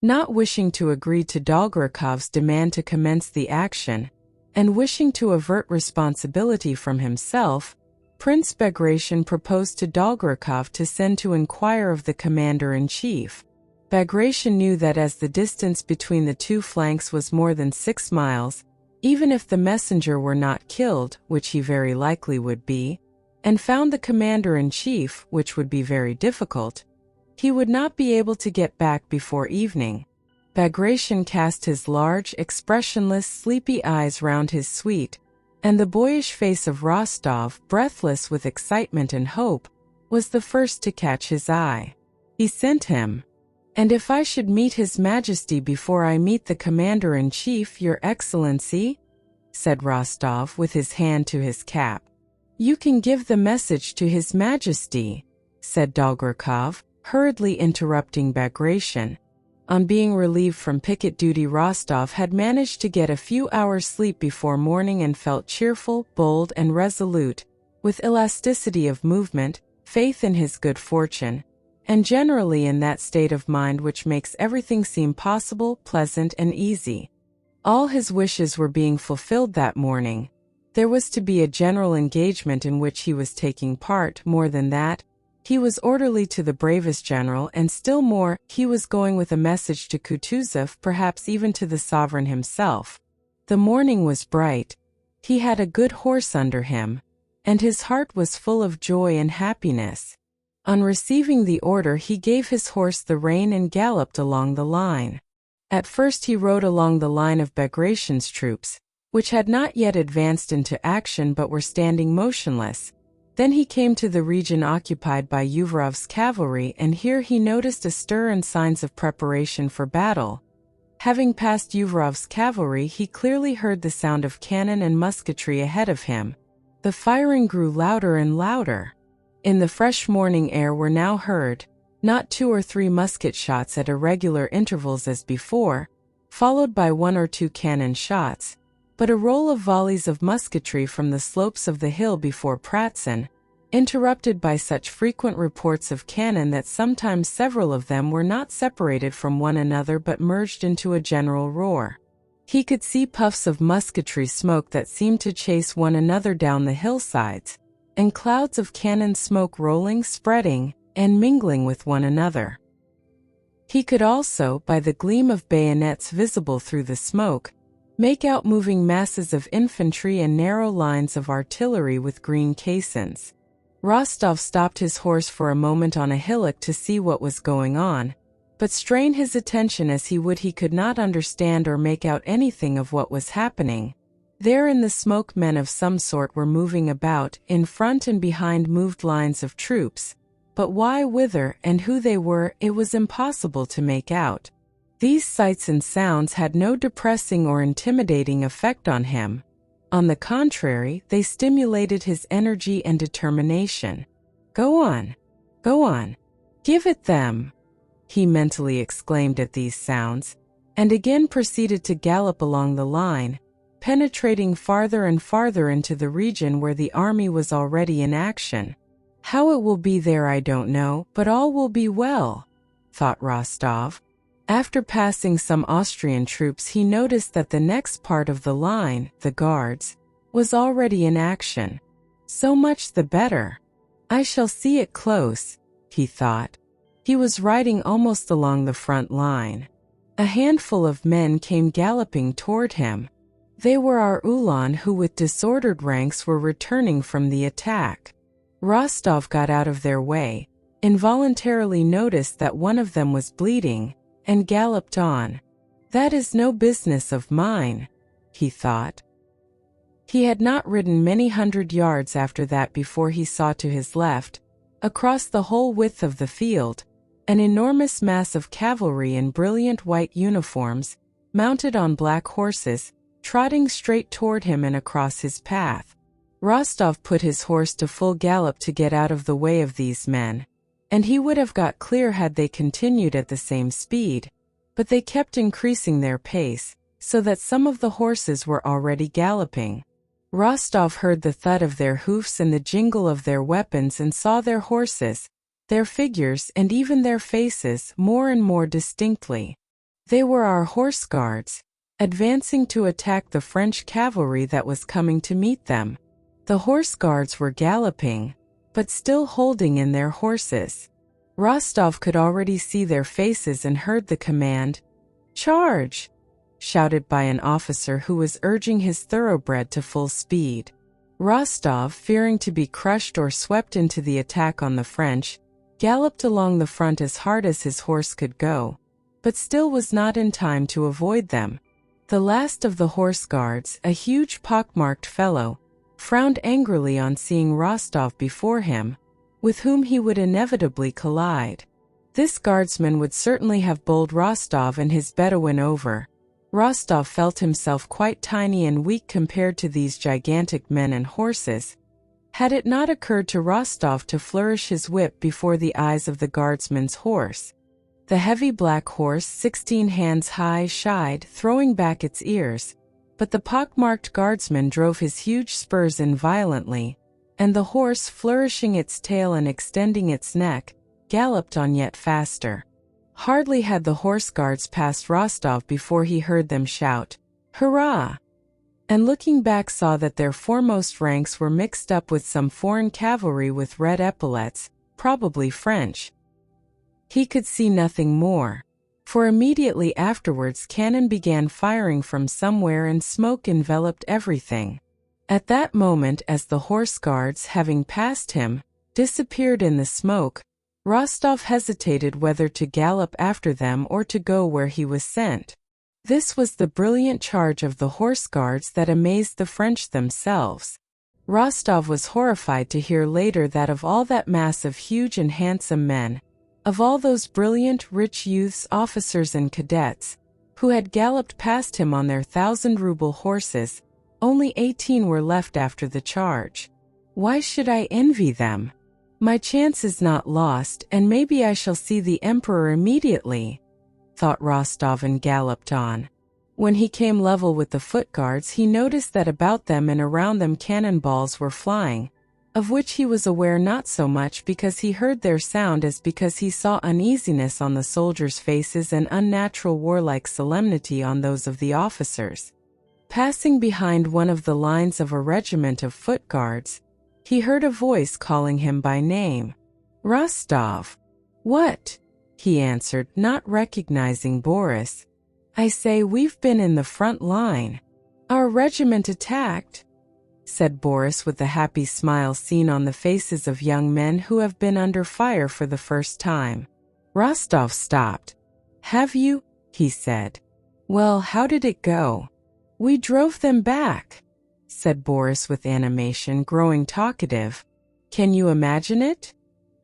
Speaker 1: Not wishing to agree to Dolgorukov's demand to commence the action, and wishing to avert responsibility from himself, Prince Bagration proposed to Dolgorukov to send to inquire of the commander-in-chief. Bagration knew that as the distance between the two flanks was more than 6 miles, even if the messenger were not killed, which he very likely would be, and found the commander-in-chief, which would be very difficult, he would not be able to get back before evening. Bagration cast his large, expressionless, sleepy eyes round his suite, and the boyish face of Rostov, breathless with excitement and hope, was the first to catch his eye. He sent him. "And if I should meet His Majesty before I meet the Commander-in-Chief, Your Excellency?" said Rostov with his hand to his cap. "You can give the message to His Majesty," said Dolgorukov, hurriedly interrupting Bagration. On being relieved from picket duty, Rostov had managed to get a few hours' sleep before morning and felt cheerful, bold, and resolute, with elasticity of movement, faith in his good fortune, and generally in that state of mind which makes everything seem possible, pleasant, and easy. All his wishes were being fulfilled that morning. There was to be a general engagement in which he was taking part. More than that, He was orderly to the bravest general, and still more, he was going with a message to Kutuzov, perhaps even to the sovereign himself. The morning was bright. He had a good horse under him, and his heart was full of joy and happiness. On receiving the order, he gave his horse the rein and galloped along the line. At first he rode along the line of Bagration's troops, which had not yet advanced into action but were standing motionless. Then he came to the region occupied by Uvarov's cavalry, and here he noticed a stir and signs of preparation for battle. Having passed Uvarov's cavalry, he clearly heard the sound of cannon and musketry ahead of him. The firing grew louder and louder. In the fresh morning air were now heard, not 2 or 3 musket shots at irregular intervals as before, followed by 1 or 2 cannon shots, but a roll of volleys of musketry from the slopes of the hill before Pratzen, interrupted by such frequent reports of cannon that sometimes several of them were not separated from one another but merged into a general roar. He could see puffs of musketry smoke that seemed to chase one another down the hillsides, and clouds of cannon smoke rolling, spreading, and mingling with one another. He could also, by the gleam of bayonets visible through the smoke, make out moving masses of infantry and narrow lines of artillery with green caissons. Rostov stopped his horse for a moment on a hillock to see what was going on, but strain his attention as he would, he could not understand or make out anything of what was happening. There in the smoke men of some sort were moving about. In front and behind moved lines of troops, but why, whither, and who they were, it was impossible to make out. These sights and sounds had no depressing or intimidating effect on him. On the contrary, they stimulated his energy and determination. "Go on! Go on! Give it them!" he mentally exclaimed at these sounds, and again proceeded to gallop along the line, penetrating farther and farther into the region where the army was already in action. "How it will be there I don't know, but all will be well," thought Rostov. After passing some Austrian troops, he noticed that the next part of the line, the Guards, was already in action. So much the better. I shall see it close, he thought. He was riding almost along the front line. A handful of men came galloping toward him. They were our Ulan, who with disordered ranks were returning from the attack. Rostov got out of their way, involuntarily noticed that one of them was bleeding, and galloped on. "That is no business of mine," he thought. He had not ridden many hundred yards after that before he saw to his left, across the whole width of the field, an enormous mass of cavalry in brilliant white uniforms, mounted on black horses, trotting straight toward him and across his path. Rostov put his horse to full gallop to get out of the way of these men, and he would have got clear had they continued at the same speed, but they kept increasing their pace, so that some of the horses were already galloping. Rostov heard the thud of their hoofs and the jingle of their weapons and saw their horses, their figures and even their faces more and more distinctly. They were our horse guards, advancing to attack the French cavalry that was coming to meet them. The horse guards were galloping, but still holding in their horses. Rostov could already see their faces and heard the command, "Charge!" shouted by an officer who was urging his thoroughbred to full speed. Rostov, fearing to be crushed or swept into the attack on the French, galloped along the front as hard as his horse could go, but still was not in time to avoid them. The last of the horse guards, a huge pockmarked fellow, frowned angrily on seeing Rostov before him, with whom he would inevitably collide. This guardsman would certainly have bowled Rostov and his Bedouin over. Rostov felt himself quite tiny and weak compared to these gigantic men and horses. Had it not occurred to Rostov to flourish his whip before the eyes of the guardsman's horse? The heavy black horse, 16 hands high, shied, throwing back its ears, but the pockmarked guardsman drove his huge spurs in violently, and the horse, flourishing its tail and extending its neck, galloped on yet faster. Hardly had the horse guards passed Rostov before he heard them shout, "Hurrah!" and looking back saw that their foremost ranks were mixed up with some foreign cavalry with red epaulets, probably French. He could see nothing more, for immediately afterwards cannon began firing from somewhere and smoke enveloped everything. At that moment, as the horse guards, having passed him, disappeared in the smoke, Rostov hesitated whether to gallop after them or to go where he was sent. This was the brilliant charge of the horse guards that amazed the French themselves. Rostov was horrified to hear later that of all that mass of huge and handsome men, of all those brilliant, rich youths, officers and cadets, who had galloped past him on their 1,000-ruble horses, only 18 were left after the charge. Why should I envy them? My chance is not lost, and maybe I shall see the Emperor immediately, thought Rostov, and galloped on. When he came level with the foot guards, he noticed that about them and around them cannonballs were flying, of which he was aware not so much because he heard their sound as because he saw uneasiness on the soldiers' faces and unnatural warlike solemnity on those of the officers. Passing behind one of the lines of a regiment of foot guards, he heard a voice calling him by name. "Rostov." "What?" he answered, not recognizing Boris. "I say, we've been in the front line. Our regiment attacked," said Boris with the happy smile seen on the faces of young men who have been under fire for the first time. Rostov stopped. "Have you?" he said. "Well, how did it go?" "We drove them back," said Boris with animation, growing talkative. "Can you imagine it?"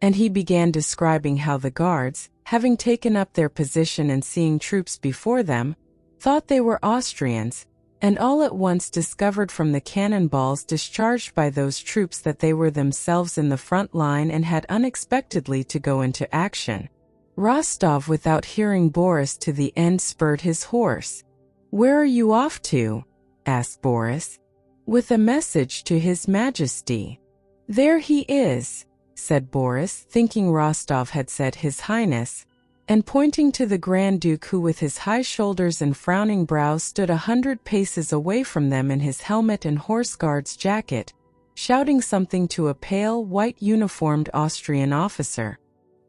Speaker 1: And he began describing how the guards, having taken up their position and seeing troops before them, thought they were Austrians, and all at once discovered from the cannonballs discharged by those troops that they were themselves in the front line and had unexpectedly to go into action. Rostov, without hearing Boris to the end, spurred his horse. "Where are you off to?" asked Boris. "With a message to His Majesty." "There he is," said Boris, thinking Rostov had said His Highness, and pointing to the Grand Duke, who with his high shoulders and frowning brows stood 100 paces away from them in his helmet and horse guard's jacket, shouting something to a pale, white-uniformed Austrian officer.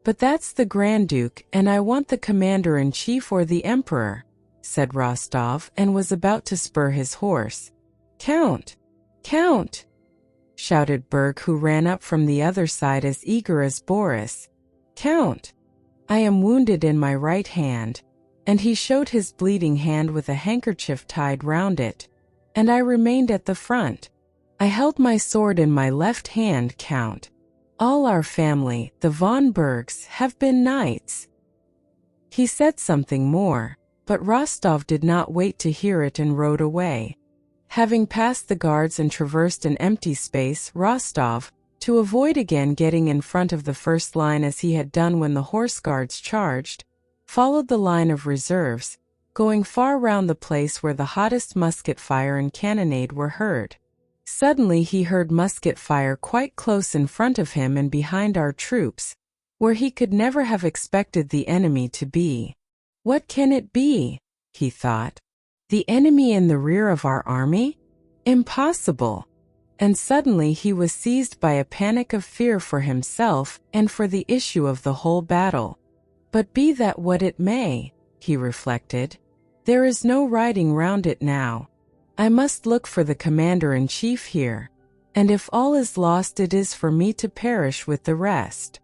Speaker 1: "But that's the Grand Duke, and I want the Commander-in-Chief or the Emperor," said Rostov, and was about to spur his horse. "Count! Count!" shouted Berg, who ran up from the other side as eager as Boris. "Count! I am wounded in my right hand," and he showed his bleeding hand with a handkerchief tied round it. "And I remained at the front. I held my sword in my left hand, Count. All our family, the von Bergs, have been knights." He said something more, but Rostov did not wait to hear it and rode away. Having passed the guards and traversed an empty space, Rostov, to avoid again getting in front of the first line as he had done when the horse guards charged, followed the line of reserves, going far round the place where the hottest musket fire and cannonade were heard. Suddenly he heard musket fire quite close in front of him and behind our troops, where he could never have expected the enemy to be. "What can it be?" he thought. "The enemy in the rear of our army? Impossible!" And suddenly he was seized by a panic of fear for himself and for the issue of the whole battle. But be that what it may, he reflected, there is no riding round it now. I must look for the Commander-in-Chief here, and if all is lost it is for me to perish with the rest.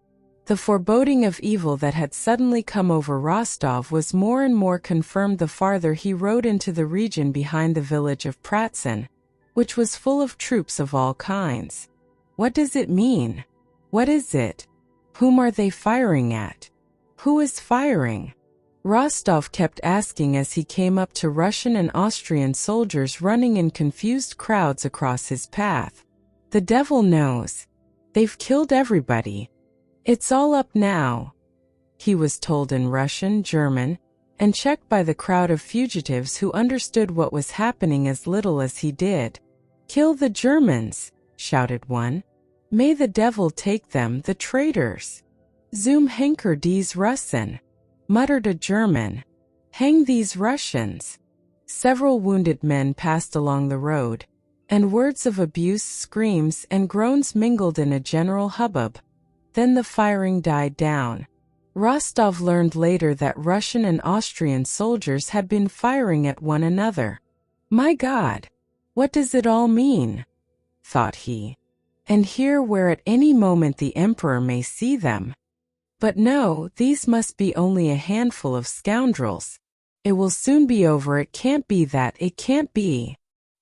Speaker 1: The foreboding of evil that had suddenly come over Rostov was more and more confirmed the farther he rode into the region behind the village of Pratzen, which was full of troops of all kinds. What does it mean? What is it? Whom are they firing at? Who is firing? Rostov kept asking as he came up to Russian and Austrian soldiers running in confused crowds across his path. The devil knows. They've killed everybody. It's all up now, he was told in Russian, German, and checked by the crowd of fugitives who understood what was happening as little as he did. "Kill the Germans," shouted one. "May the devil take them, the traitors." "Zum Henker dies Russen," muttered a German. "Hang these Russians." Several wounded men passed along the road, and words of abuse, screams, and groans mingled in a general hubbub. Then the firing died down. Rostov learned later that Russian and Austrian soldiers had been firing at one another. My God! What does it all mean? Thought he. And here where at any moment the emperor may see them. But no, these must be only a handful of scoundrels. It will soon be over, it can't be that, it can't be.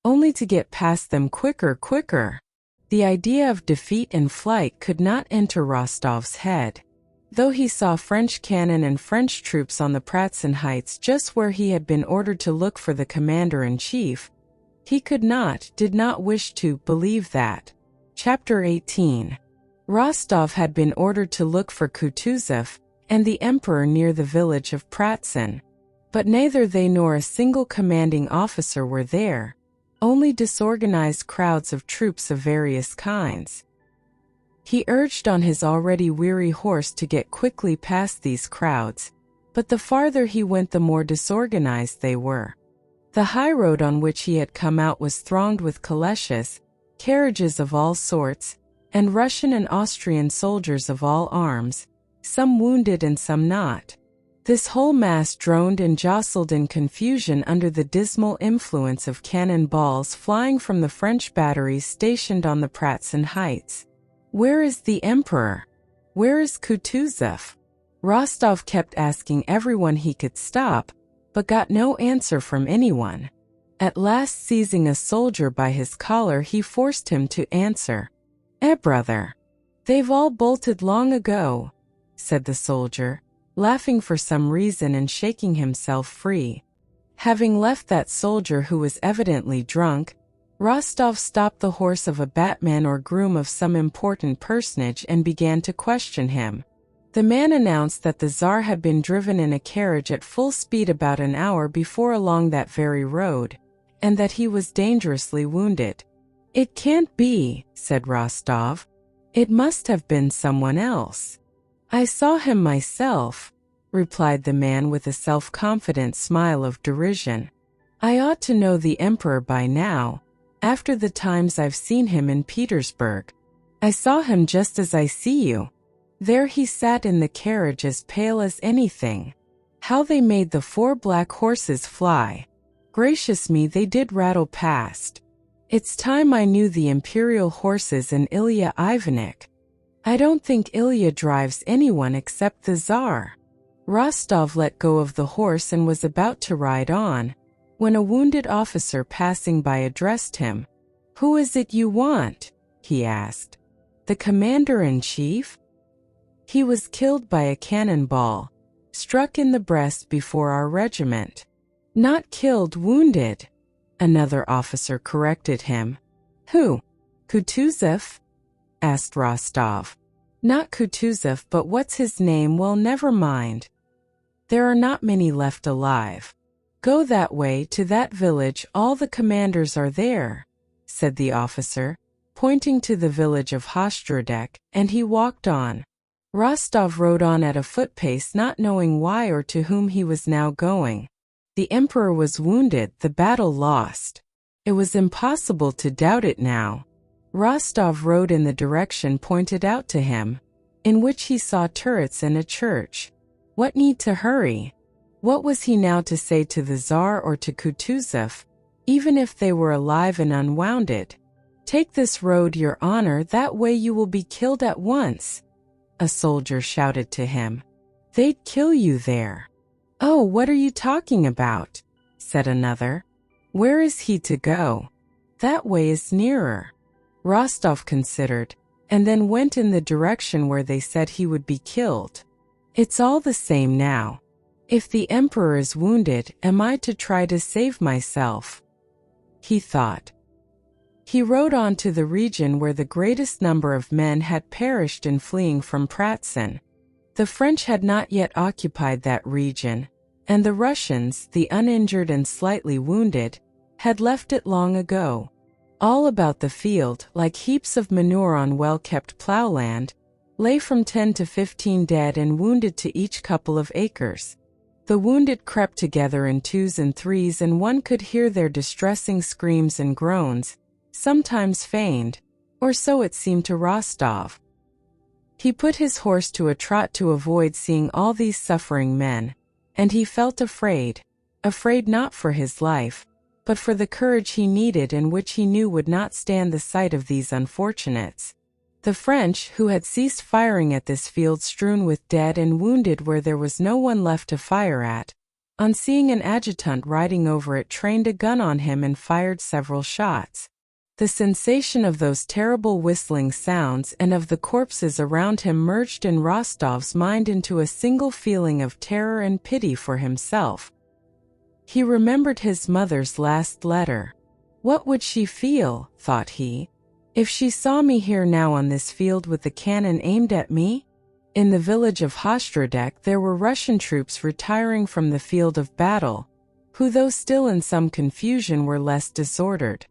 Speaker 1: Only to get past them quicker, quicker. The idea of defeat and flight could not enter Rostov's head. Though he saw French cannon and French troops on the Pratzen Heights just where he had been ordered to look for the commander-in-chief, he did not wish to believe that. Chapter 18. Rostov had been ordered to look for Kutuzov and the emperor near the village of Pratzen. But neither they nor a single commanding officer were there, only disorganized crowds of troops of various kinds. He urged on his already weary horse to get quickly past these crowds, but the farther he went the more disorganized they were. The high road on which he had come out was thronged with calèches, carriages of all sorts, and Russian and Austrian soldiers of all arms, some wounded and some not. This whole mass droned and jostled in confusion under the dismal influence of cannon balls flying from the French batteries stationed on the Pratzen Heights. Where is the emperor? Where is Kutuzov? Rostov kept asking everyone he could stop, but got no answer from anyone. At last, seizing a soldier by his collar, he forced him to answer. Brother, they've all bolted long ago, said the soldier, laughing for some reason and shaking himself free. Having left that soldier who was evidently drunk, Rostov stopped the horse of a batman or groom of some important personage and began to question him. The man announced that the Tsar had been driven in a carriage at full speed about an hour before along that very road, and that he was dangerously wounded. It can't be, said Rostov. It must have been someone else. I saw him myself, replied the man with a self-confident smile of derision. I ought to know the emperor by now, after the times I've seen him in Petersburg. I saw him just as I see you. There he sat in the carriage as pale as anything. How they made the 4 black horses fly. Gracious me, they did rattle past. It's time I knew the imperial horses and Ilya Ivanich. I don't think Ilya drives anyone except the Tsar. Rostov let go of the horse and was about to ride on, when a wounded officer passing by addressed him. Who is it you want? He asked. The commander-in-chief? He was killed by a cannonball, struck in the breast before our regiment. Not killed, wounded, another officer corrected him. Who? Kutuzov? Asked Rostov. Not Kutuzov, but what's his name? Well, never mind. There are not many left alive. Go that way to that village, all the commanders are there, said the officer, pointing to the village of Hostrodek, and he walked on. Rostov rode on at a foot-pace, not knowing why or to whom he was now going. The emperor was wounded, the battle lost. It was impossible to doubt it now. Rostov rode in the direction pointed out to him, in which he saw turrets and a church. What need to hurry? What was he now to say to the Tsar or to Kutuzov, even if they were alive and unwounded? Take this road, your honor, that way you will be killed at once. A soldier shouted to him. They'd kill you there. Oh, what are you talking about? Said another. Where is he to go? That way is nearer. Rostov considered, and then went in the direction where they said he would be killed. It's all the same now. If the emperor is wounded, am I to try to save myself? He thought. He rode on to the region where the greatest number of men had perished in fleeing from Pratzen. The French had not yet occupied that region, and the Russians, the uninjured and slightly wounded, had left it long ago. All about the field, like heaps of manure on well-kept plowland, lay from 10 to 15 dead and wounded to each couple of acres. The wounded crept together in 2s and 3s, and one could hear their distressing screams and groans, sometimes feigned, or so it seemed to Rostov. He put his horse to a trot to avoid seeing all these suffering men, and he felt afraid not for his life, but for the courage he needed and which he knew would not stand the sight of these unfortunates. The French, who had ceased firing at this field strewn with dead and wounded where there was no one left to fire at, on seeing an adjutant riding over it, trained a gun on him and fired several shots. The sensation of those terrible whistling sounds and of the corpses around him merged in Rostov's mind into a single feeling of terror and pity for himself. He remembered his mother's last letter. What would she feel, thought he, if she saw me here now on this field with the cannon aimed at me? In the village of Hostrodek there were Russian troops retiring from the field of battle, who, though still in some confusion, were less disordered.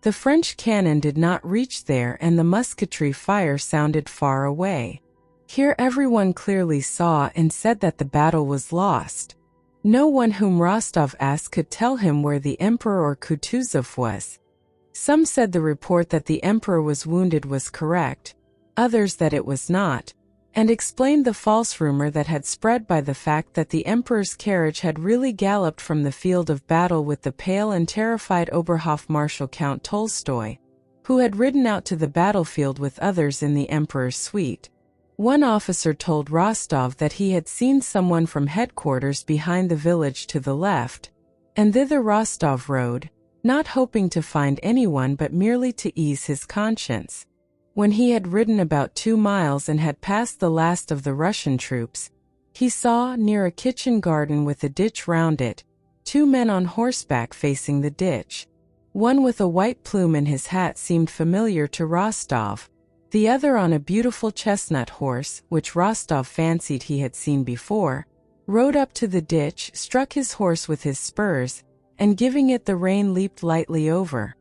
Speaker 1: The French cannon did not reach there, and the musketry fire sounded far away. Here everyone clearly saw and said that the battle was lost. No one whom Rostov asked could tell him where the Emperor or Kutuzov was. Some said the report that the Emperor was wounded was correct, others that it was not, and explained the false rumor that had spread by the fact that the Emperor's carriage had really galloped from the field of battle with the pale and terrified Oberhofmarschall Count Tolstoy, who had ridden out to the battlefield with others in the Emperor's suite. One officer told Rostov that he had seen someone from headquarters behind the village to the left, and thither Rostov rode, not hoping to find anyone but merely to ease his conscience. When he had ridden about 2 miles and had passed the last of the Russian troops, he saw, near a kitchen garden with a ditch round it, 2 men on horseback facing the ditch. One with a white plume in his hat seemed familiar to Rostov, the other on a beautiful chestnut horse, which Rostov fancied he had seen before, rode up to the ditch, struck his horse with his spurs, and giving it the rein leaped lightly over.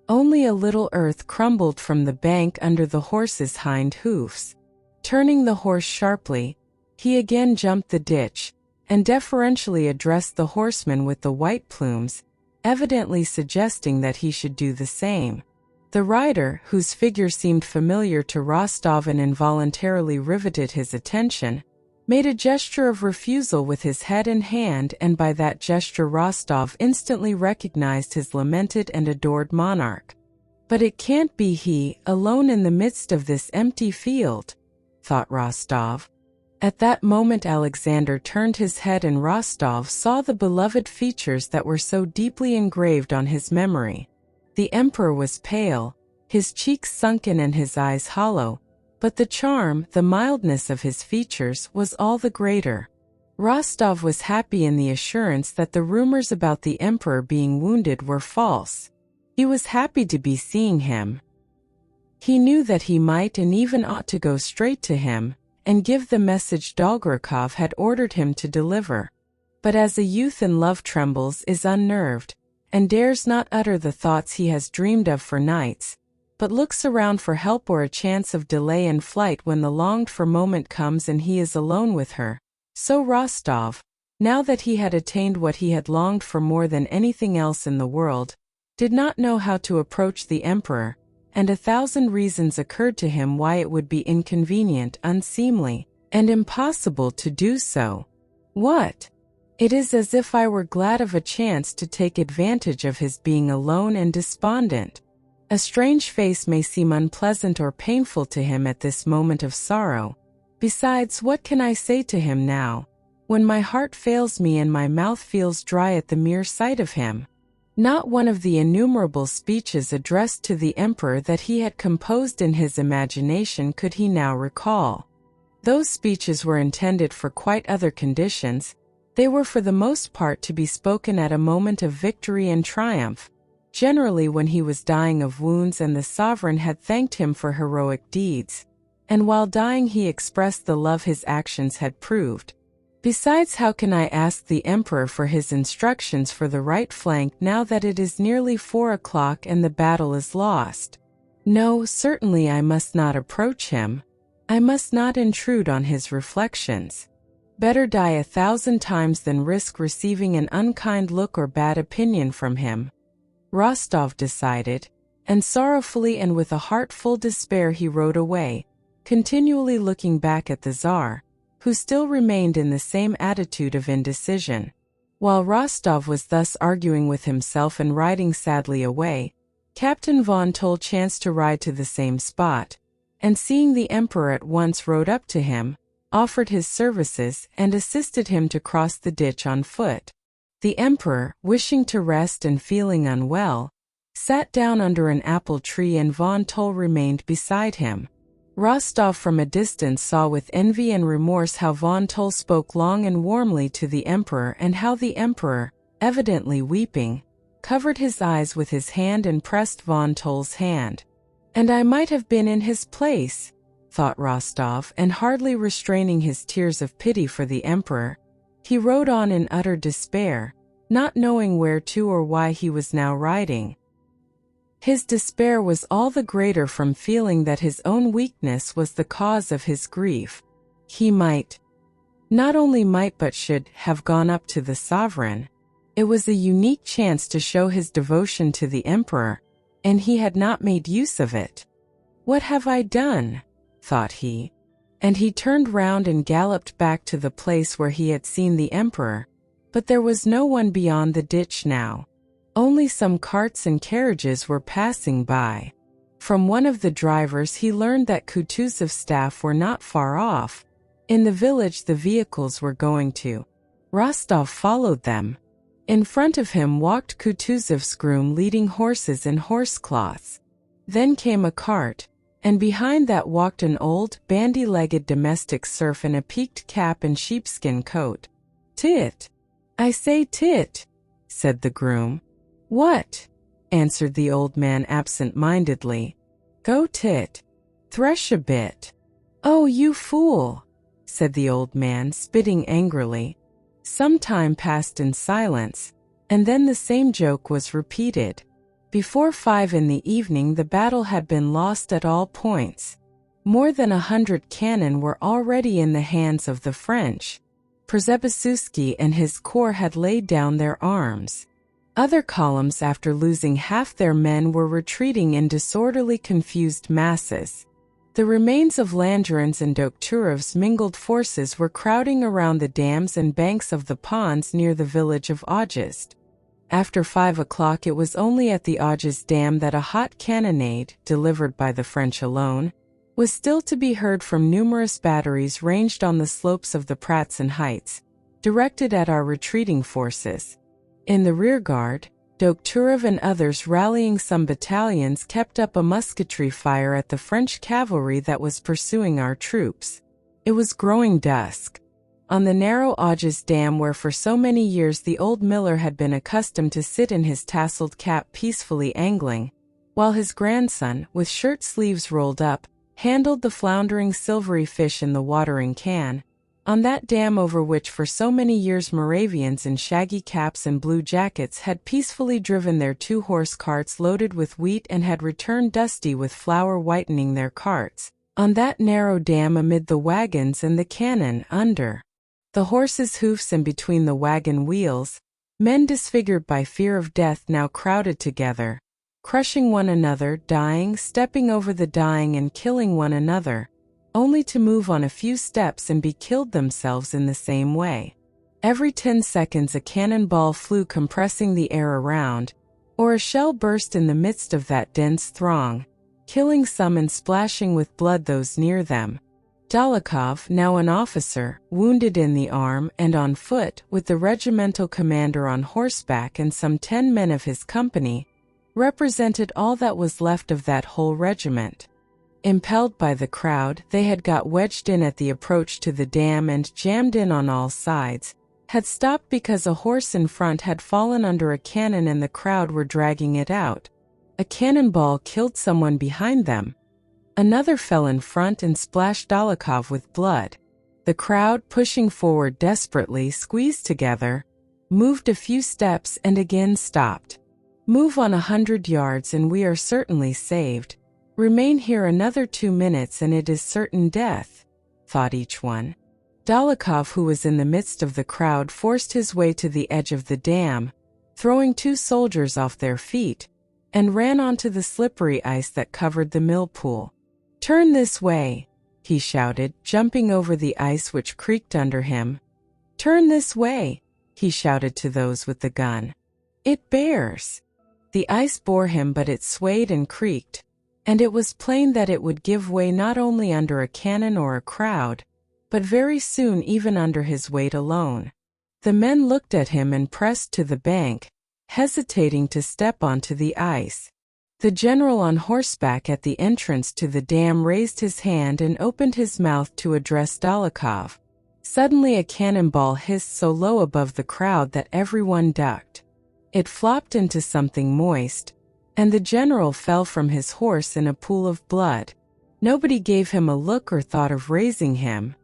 Speaker 1: Only a little earth crumbled from the bank under the horse's hind hoofs. Turning the horse sharply, he again jumped the ditch, and deferentially addressed the horseman with the white plumes, evidently suggesting that he should do the same. The rider, whose figure seemed familiar to Rostov and involuntarily riveted his attention, made a gesture of refusal with his head and hand, and by that gesture Rostov instantly recognized his lamented and adored monarch. But it can't be he, alone in the midst of this empty field, thought Rostov. At that moment Alexander turned his head and Rostov saw the beloved features that were so deeply engraved on his memory. The Emperor was pale, his cheeks sunken and his eyes hollow, but the charm, the mildness of his features was all the greater. Rostov was happy in the assurance that the rumors about the Emperor being wounded were false. He was happy to be seeing him. He knew that he might and even ought to go straight to him, and give the message Dolgorukov had ordered him to deliver. But as a youth in love trembles, is unnerved, and dares not utter the thoughts he has dreamed of for nights, but looks around for help or a chance of delay and flight when the longed-for moment comes and he is alone with her. So Rostov, now that he had attained what he had longed for more than anything else in the world, did not know how to approach the Emperor, and 1,000 reasons occurred to him why it would be inconvenient, unseemly, and impossible to do so. What? It is as if I were glad of a chance to take advantage of his being alone and despondent. A strange face may seem unpleasant or painful to him at this moment of sorrow. Besides, what can I say to him now, when my heart fails me and my mouth feels dry at the mere sight of him? Not one of the innumerable speeches addressed to the Emperor that he had composed in his imagination could he now recall. Those speeches were intended for quite other conditions. They were for the most part to be spoken at a moment of victory and triumph, generally when he was dying of wounds and the sovereign had thanked him for heroic deeds, and while dying he expressed the love his actions had proved. Besides, how can I ask the Emperor for his instructions for the right flank now that it is nearly 4 o'clock and the battle is lost? No, certainly I must not approach him. I must not intrude on his reflections. Better die 1,000 times than risk receiving an unkind look or bad opinion from him, Rostov decided, and sorrowfully and with a heart full despair he rode away, continually looking back at the Tsar, who still remained in the same attitude of indecision. While Rostov was thus arguing with himself and riding sadly away, Captain von Toll chanced to ride to the same spot, and seeing the Emperor at once rode up to him, offered his services, and assisted him to cross the ditch on foot. The Emperor, wishing to rest and feeling unwell, sat down under an apple tree and von Toll remained beside him. Rostov from a distance saw with envy and remorse how von Toll spoke long and warmly to the Emperor and how the Emperor, evidently weeping, covered his eyes with his hand and pressed von Toll's hand. "And I might have been in his place," thought Rostov, and hardly restraining his tears of pity for the Emperor, he rode on in utter despair, not knowing where to or why he was now riding. His despair was all the greater from feeling that his own weakness was the cause of his grief. He not only might but should, have gone up to the sovereign. It was a unique chance to show his devotion to the Emperor, and he had not made use of it. "What have I done?" thought he. And he turned round and galloped back to the place where he had seen the Emperor, but there was no one beyond the ditch now. Only some carts and carriages were passing by. From one of the drivers he learned that Kutuzov's staff were not far off, in the village the vehicles were going to. Rostov followed them. In front of him walked Kutuzov's groom leading horses in horsecloths. Then came a cart, and behind that walked an old, bandy-legged domestic serf in a peaked cap and sheepskin coat. "Tit! I say, Tit!" said the groom. "What?" answered the old man absent-mindedly. "Go, Tit. Thresh a bit." "Oh, you fool!" said the old man, spitting angrily. Some time passed in silence, and then the same joke was repeated. Before 5 in the evening the battle had been lost at all points. More than 100 cannon were already in the hands of the French. Przebysewski and his corps had laid down their arms. Other columns, after losing half their men, were retreating in disorderly, confused masses. The remains of Langerins and Dokhturov's mingled forces were crowding around the dams and banks of the ponds near the village of August. After 5 o'clock it was only at the August dam that a hot cannonade, delivered by the French alone, was still to be heard from numerous batteries ranged on the slopes of the Pratzen heights, directed at our retreating forces. In the rearguard, Dokhturov and others rallying some battalions kept up a musketry fire at the French cavalry that was pursuing our troops. It was growing dusk. On the narrow August dam where for so many years the old miller had been accustomed to sit in his tasseled cap peacefully angling, while his grandson, with shirt sleeves rolled up, handled the floundering silvery fish in the watering can, on that dam over which for so many years Moravians in shaggy caps and blue jackets had peacefully driven their 2-horse carts loaded with wheat and had returned dusty with flour whitening their carts, on that narrow dam amid the wagons and the cannon under the horses' hoofs and between the wagon wheels, men disfigured by fear of death now crowded together, crushing one another, dying, stepping over the dying and killing one another, only to move on a few steps and be killed themselves in the same way. Every 10 seconds a cannonball flew compressing the air around, or a shell burst in the midst of that dense throng, killing some and splashing with blood those near them. Dolokhov, now an officer, wounded in the arm and on foot, with the regimental commander on horseback and some 10 men of his company, represented all that was left of that whole regiment. Impelled by the crowd, they had got wedged in at the approach to the dam and jammed in on all sides, had stopped because a horse in front had fallen under a cannon and the crowd were dragging it out. A cannonball killed someone behind them. Another fell in front and splashed Dolokhov with blood. The crowd, pushing forward desperately, squeezed together, moved a few steps and again stopped. Move on 100 yards and we are certainly saved. Remain here another 2 minutes and it is certain death, thought each one. Dolokhov, who was in the midst of the crowd, forced his way to the edge of the dam, throwing 2 soldiers off their feet, and ran onto the slippery ice that covered the mill pool. "Turn this way," he shouted, jumping over the ice which creaked under him. "Turn this way," he shouted to those with the gun. "It bears." The ice bore him, but it swayed and creaked, and it was plain that it would give way not only under a cannon or a crowd, but very soon even under his weight alone. The men looked at him and pressed to the bank, hesitating to step onto the ice. The general on horseback at the entrance to the dam raised his hand and opened his mouth to address Dólokhov. Suddenly a cannonball hissed so low above the crowd that everyone ducked. It flopped into something moist, and the general fell from his horse in a pool of blood. Nobody gave him a look or thought of raising him.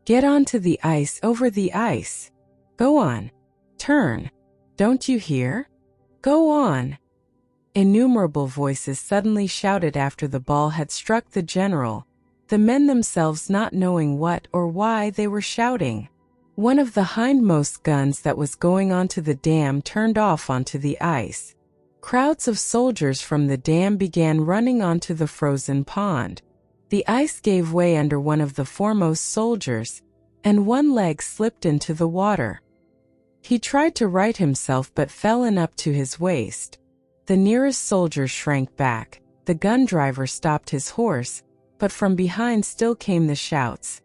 Speaker 1: "Get onto the ice, over the ice. Go on. Turn. Don't you hear? Go on." Innumerable voices suddenly shouted after the ball had struck the general, the men themselves not knowing what or why they were shouting. One of the hindmost guns that was going onto the dam turned off onto the ice. Crowds of soldiers from the dam began running onto the frozen pond. The ice gave way under one of the foremost soldiers, and one leg slipped into the water. He tried to right himself but fell in up to his waist. The nearest soldier shrank back. The gun driver stopped his horse, but from behind still came the shouts.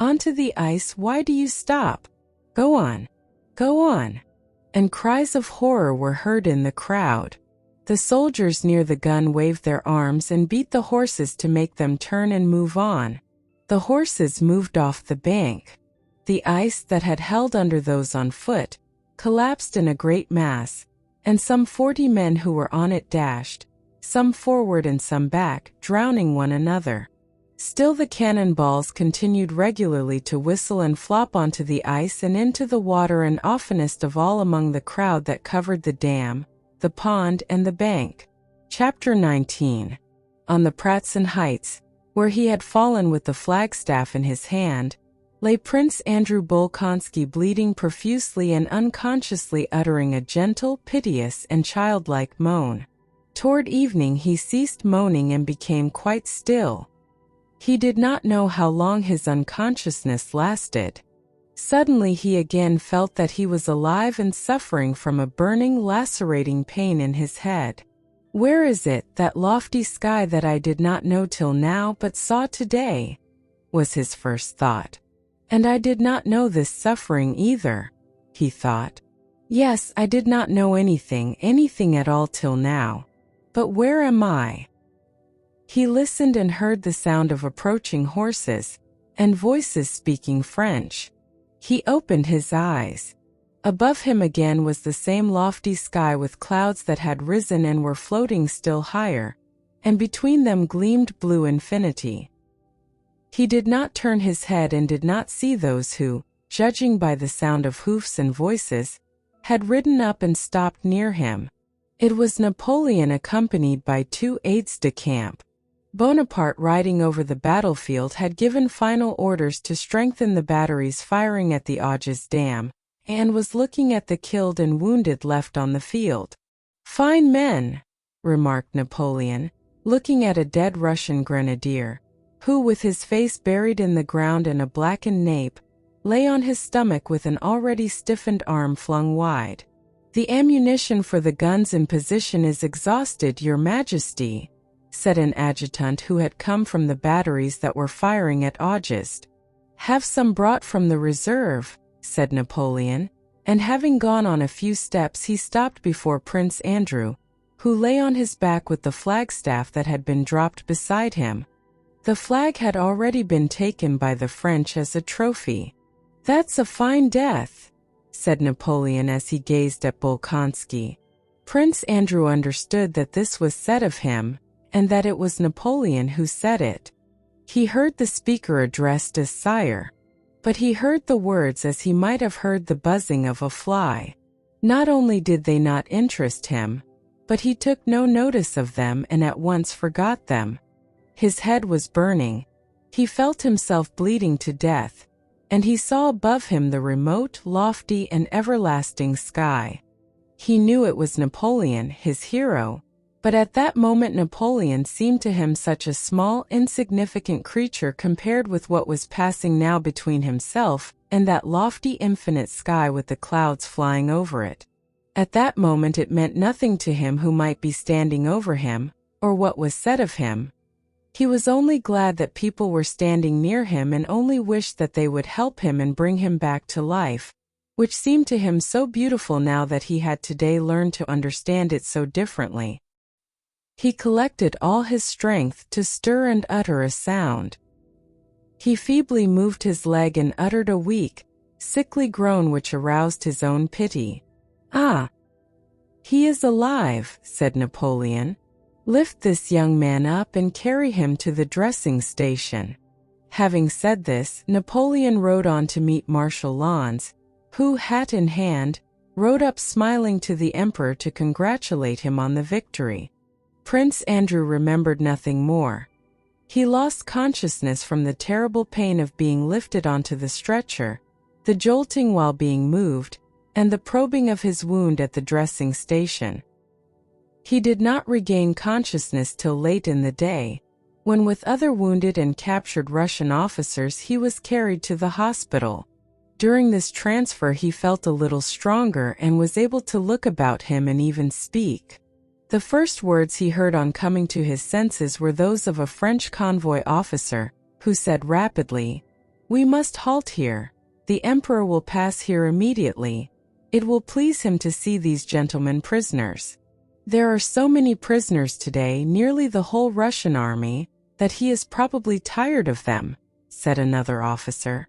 Speaker 1: "Onto the ice, why do you stop? Go on. Go on." And cries of horror were heard in the crowd. The soldiers near the gun waved their arms and beat the horses to make them turn and move on. The horses moved off the bank. The ice that had held under those on foot collapsed in a great mass, and some 40 men who were on it dashed, some forward and some back, drowning one another. Still the cannonballs continued regularly to whistle and flop onto the ice and into the water, and oftenest of all among the crowd that covered the dam, the pond, and the bank. Chapter 19. On the Pratzen Heights, where he had fallen with the flagstaff in his hand, lay Prince Andrew Bolkonsky, bleeding profusely and unconsciously uttering a gentle, piteous, and childlike moan. Toward evening he ceased moaning and became quite still. He did not know how long his unconsciousness lasted. Suddenly he again felt that he was alive and suffering from a burning, lacerating pain in his head. "Where is it, that lofty sky that I did not know till now but saw today?" was his first thought. "And I did not know this suffering either," he thought. "Yes, I did not know anything at all till now. But where am I?" He listened and heard the sound of approaching horses, and voices speaking French. He opened his eyes. Above him again was the same lofty sky with clouds that had risen and were floating still higher, and between them gleamed blue infinity. He did not turn his head and did not see those who, judging by the sound of hoofs and voices, had ridden up and stopped near him. It was Napoleon accompanied by 2 aides-de-camp. Bonaparte, riding over the battlefield, had given final orders to strengthen the batteries firing at the Auges Dam, and was looking at the killed and wounded left on the field. "Fine men," remarked Napoleon, looking at a dead Russian grenadier, who, with his face buried in the ground and a blackened nape, lay on his stomach with an already stiffened arm flung wide. "The ammunition for the guns in position is exhausted, Your Majesty," said an adjutant who had come from the batteries that were firing at Auges. "Have some brought from the reserve," said Napoleon, and having gone on a few steps he stopped before Prince Andrew, who lay on his back with the flagstaff that had been dropped beside him. The flag had already been taken by the French as a trophy. "That's a fine death," said Napoleon as he gazed at Bolkonsky. Prince Andrew understood that this was said of him, and that it was Napoleon who said it. He heard the speaker addressed as sire, but he heard the words as he might have heard the buzzing of a fly. Not only did they not interest him, but he took no notice of them and at once forgot them. His head was burning. He felt himself bleeding to death, and he saw above him the remote, lofty, and everlasting sky. He knew it was Napoleon, his hero, But at that moment Napoleon seemed to him such a small, insignificant creature compared with what was passing now between himself and that lofty infinite sky with the clouds flying over it. At that moment it meant nothing to him who might be standing over him, or what was said of him. He was only glad that people were standing near him and only wished that they would help him and bring him back to life, which seemed to him so beautiful now that he had today learned to understand it so differently. He collected all his strength to stir and utter a sound. He feebly moved his leg and uttered a weak, sickly groan which aroused his own pity. "Ah! He is alive," said Napoleon. "Lift this young man up and carry him to the dressing station." Having said this, Napoleon rode on to meet Marshal Lannes, who, hat in hand, rode up smiling to the emperor to congratulate him on the victory. Prince Andrew remembered nothing more. He lost consciousness from the terrible pain of being lifted onto the stretcher, the jolting while being moved, and the probing of his wound at the dressing station. He did not regain consciousness till late in the day, when with other wounded and captured Russian officers he was carried to the hospital. During this transfer he felt a little stronger and was able to look about him and even speak. The first words he heard on coming to his senses were those of a French convoy officer, who said rapidly, "We must halt here. The emperor will pass here immediately. It will please him to see these gentlemen prisoners. There are so many prisoners today, nearly the whole Russian army, that he is probably tired of them," said another officer.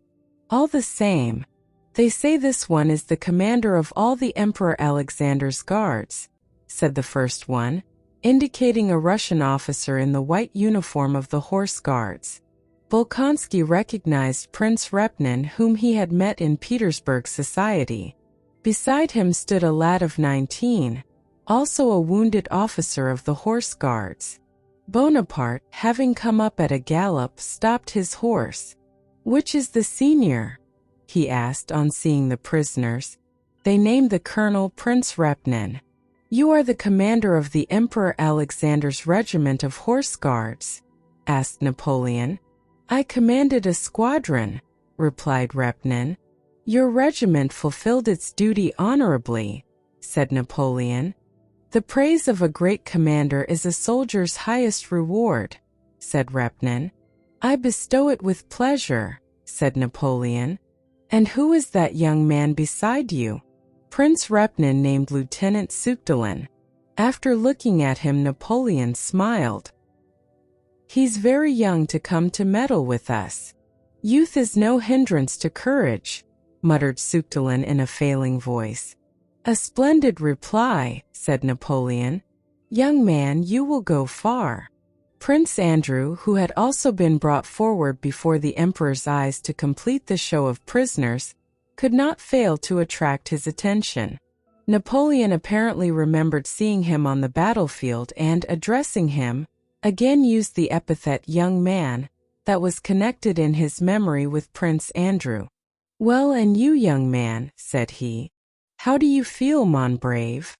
Speaker 1: "All the same, they say this one is the commander of all the Emperor Alexander's guards," said the first one, indicating a Russian officer in the white uniform of the Horse Guards. Bolkonsky recognized Prince Repnin, whom he had met in Petersburg society. Beside him stood a lad of 19, also a wounded officer of the Horse Guards. Bonaparte, having come up at a gallop, stopped his horse. "Which is the senior?" he asked on seeing the prisoners. They named the colonel Prince Repnin. "You are the commander of the Emperor Alexander's regiment of Horse Guards?" asked Napoleon. "I commanded a squadron," replied Repnin. "Your regiment fulfilled its duty honorably," said Napoleon. "The praise of a great commander is a soldier's highest reward," said Repnin. "I bestow it with pleasure," said Napoleon. "And who is that young man beside you?" Prince Repnin named Lieutenant Suchdolin. After looking at him, Napoleon smiled. "He's very young to come to meddle with us. Youth is no hindrance to courage," muttered Suchdolin in a failing voice. "A splendid reply," said Napoleon. "Young man, you will go far." Prince Andrew, who had also been brought forward before the emperor's eyes to complete the show of prisoners, could not fail to attract his attention. Napoleon apparently remembered seeing him on the battlefield and, addressing him, again used the epithet "young man" that was connected in his memory with Prince Andrew. "Well, and you, young man," said he. "How do you feel, mon brave?"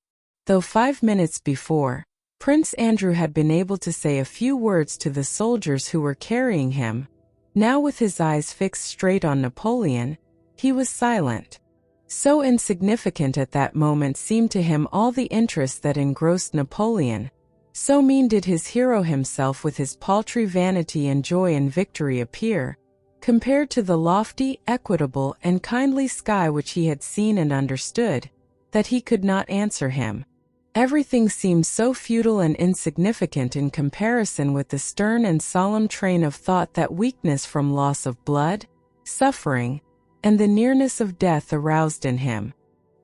Speaker 1: Though 5 minutes before, Prince Andrew had been able to say a few words to the soldiers who were carrying him, now with his eyes fixed straight on Napoleon, he was silent. So insignificant at that moment seemed to him all the interest that engrossed Napoleon. So mean did his hero himself with his paltry vanity and joy in victory appear, compared to the lofty, equitable, and kindly sky which he had seen and understood, that he could not answer him. Everything seemed so futile and insignificant in comparison with the stern and solemn train of thought that weakness from loss of blood, suffering, and the nearness of death aroused in him.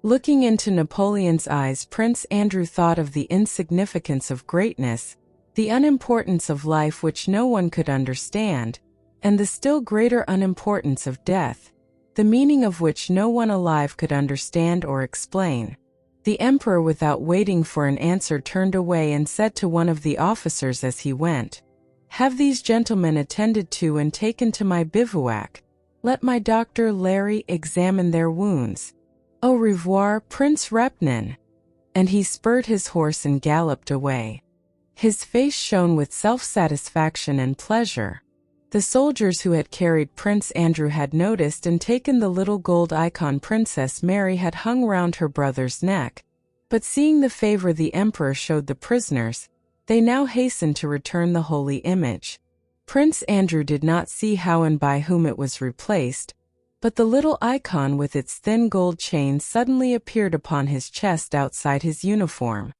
Speaker 1: Looking into Napoleon's eyes, Prince Andrew thought of the insignificance of greatness, the unimportance of life which no one could understand, and the still greater unimportance of death, the meaning of which no one alive could understand or explain. The emperor, without waiting for an answer, turned away and said to one of the officers as he went, "Have these gentlemen attended to and taken to my bivouac. Let my doctor Larry examine their wounds. Au revoir, Prince Repnin." And he spurred his horse and galloped away. His face shone with self-satisfaction and pleasure. The soldiers who had carried Prince Andrew had noticed and taken the little gold icon Princess Mary had hung round her brother's neck, but seeing the favor the emperor showed the prisoners, they now hastened to return the holy image. Prince Andrew did not see how and by whom it was replaced, but the little icon with its thin gold chain suddenly appeared upon his chest outside his uniform.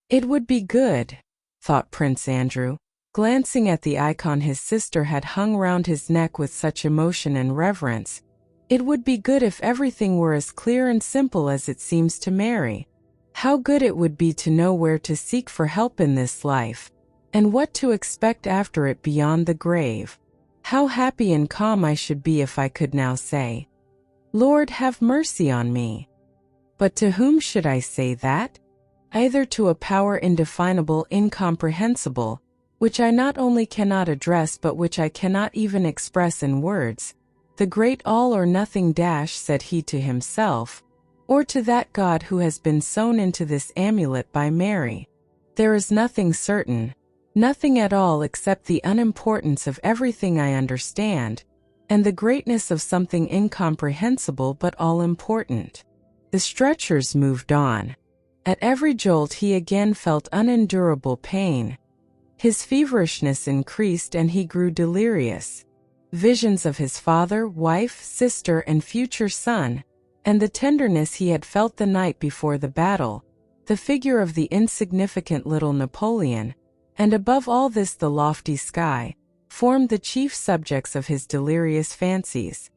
Speaker 1: It would be good, thought Prince Andrew, glancing at the icon his sister had hung round his neck with such emotion and reverence. It would be good if everything were as clear and simple as it seems to Mary. How good it would be to know where to seek for help in this life, and what to expect after it beyond the grave. How happy and calm I should be if I could now say, "Lord, have mercy on me." But to whom should I say that? Either to a power indefinable, incomprehensible, which I not only cannot address but which I cannot even express in words, the great all-or-nothing dash, said he to himself, or to that God who has been sewn into this amulet by Mary. There is nothing certain, nothing at all except the unimportance of everything I understand, and the greatness of something incomprehensible but all-important. The stretchers moved on. At every jolt he again felt unendurable pain. His feverishness increased and he grew delirious. Visions of his father, wife, sister, and future son, and the tenderness he had felt the night before the battle, the figure of the insignificant little Napoleon, and above all this the lofty sky, formed the chief subjects of his delirious fancies.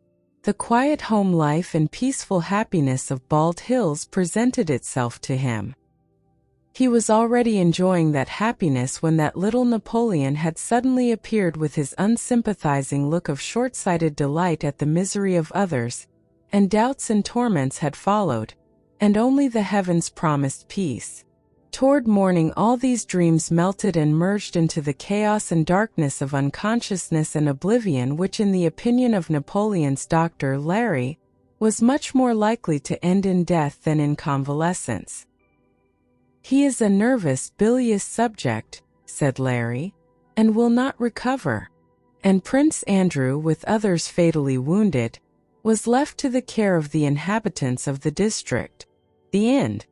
Speaker 1: The quiet home life and peaceful happiness of Bald Hills presented itself to him. He was already enjoying that happiness when that little Napoleon had suddenly appeared with his unsympathizing look of short-sighted delight at the misery of others, and doubts and torments had followed, and only the heavens promised peace. Toward morning all these dreams melted and merged into the chaos and darkness of unconsciousness and oblivion which, in the opinion of Napoleon's doctor Larry, was much more likely to end in death than in convalescence. "He is a nervous, bilious subject," said Larry, "and will not recover." And Prince Andrew, with others fatally wounded, was left to the care of the inhabitants of the district. The end.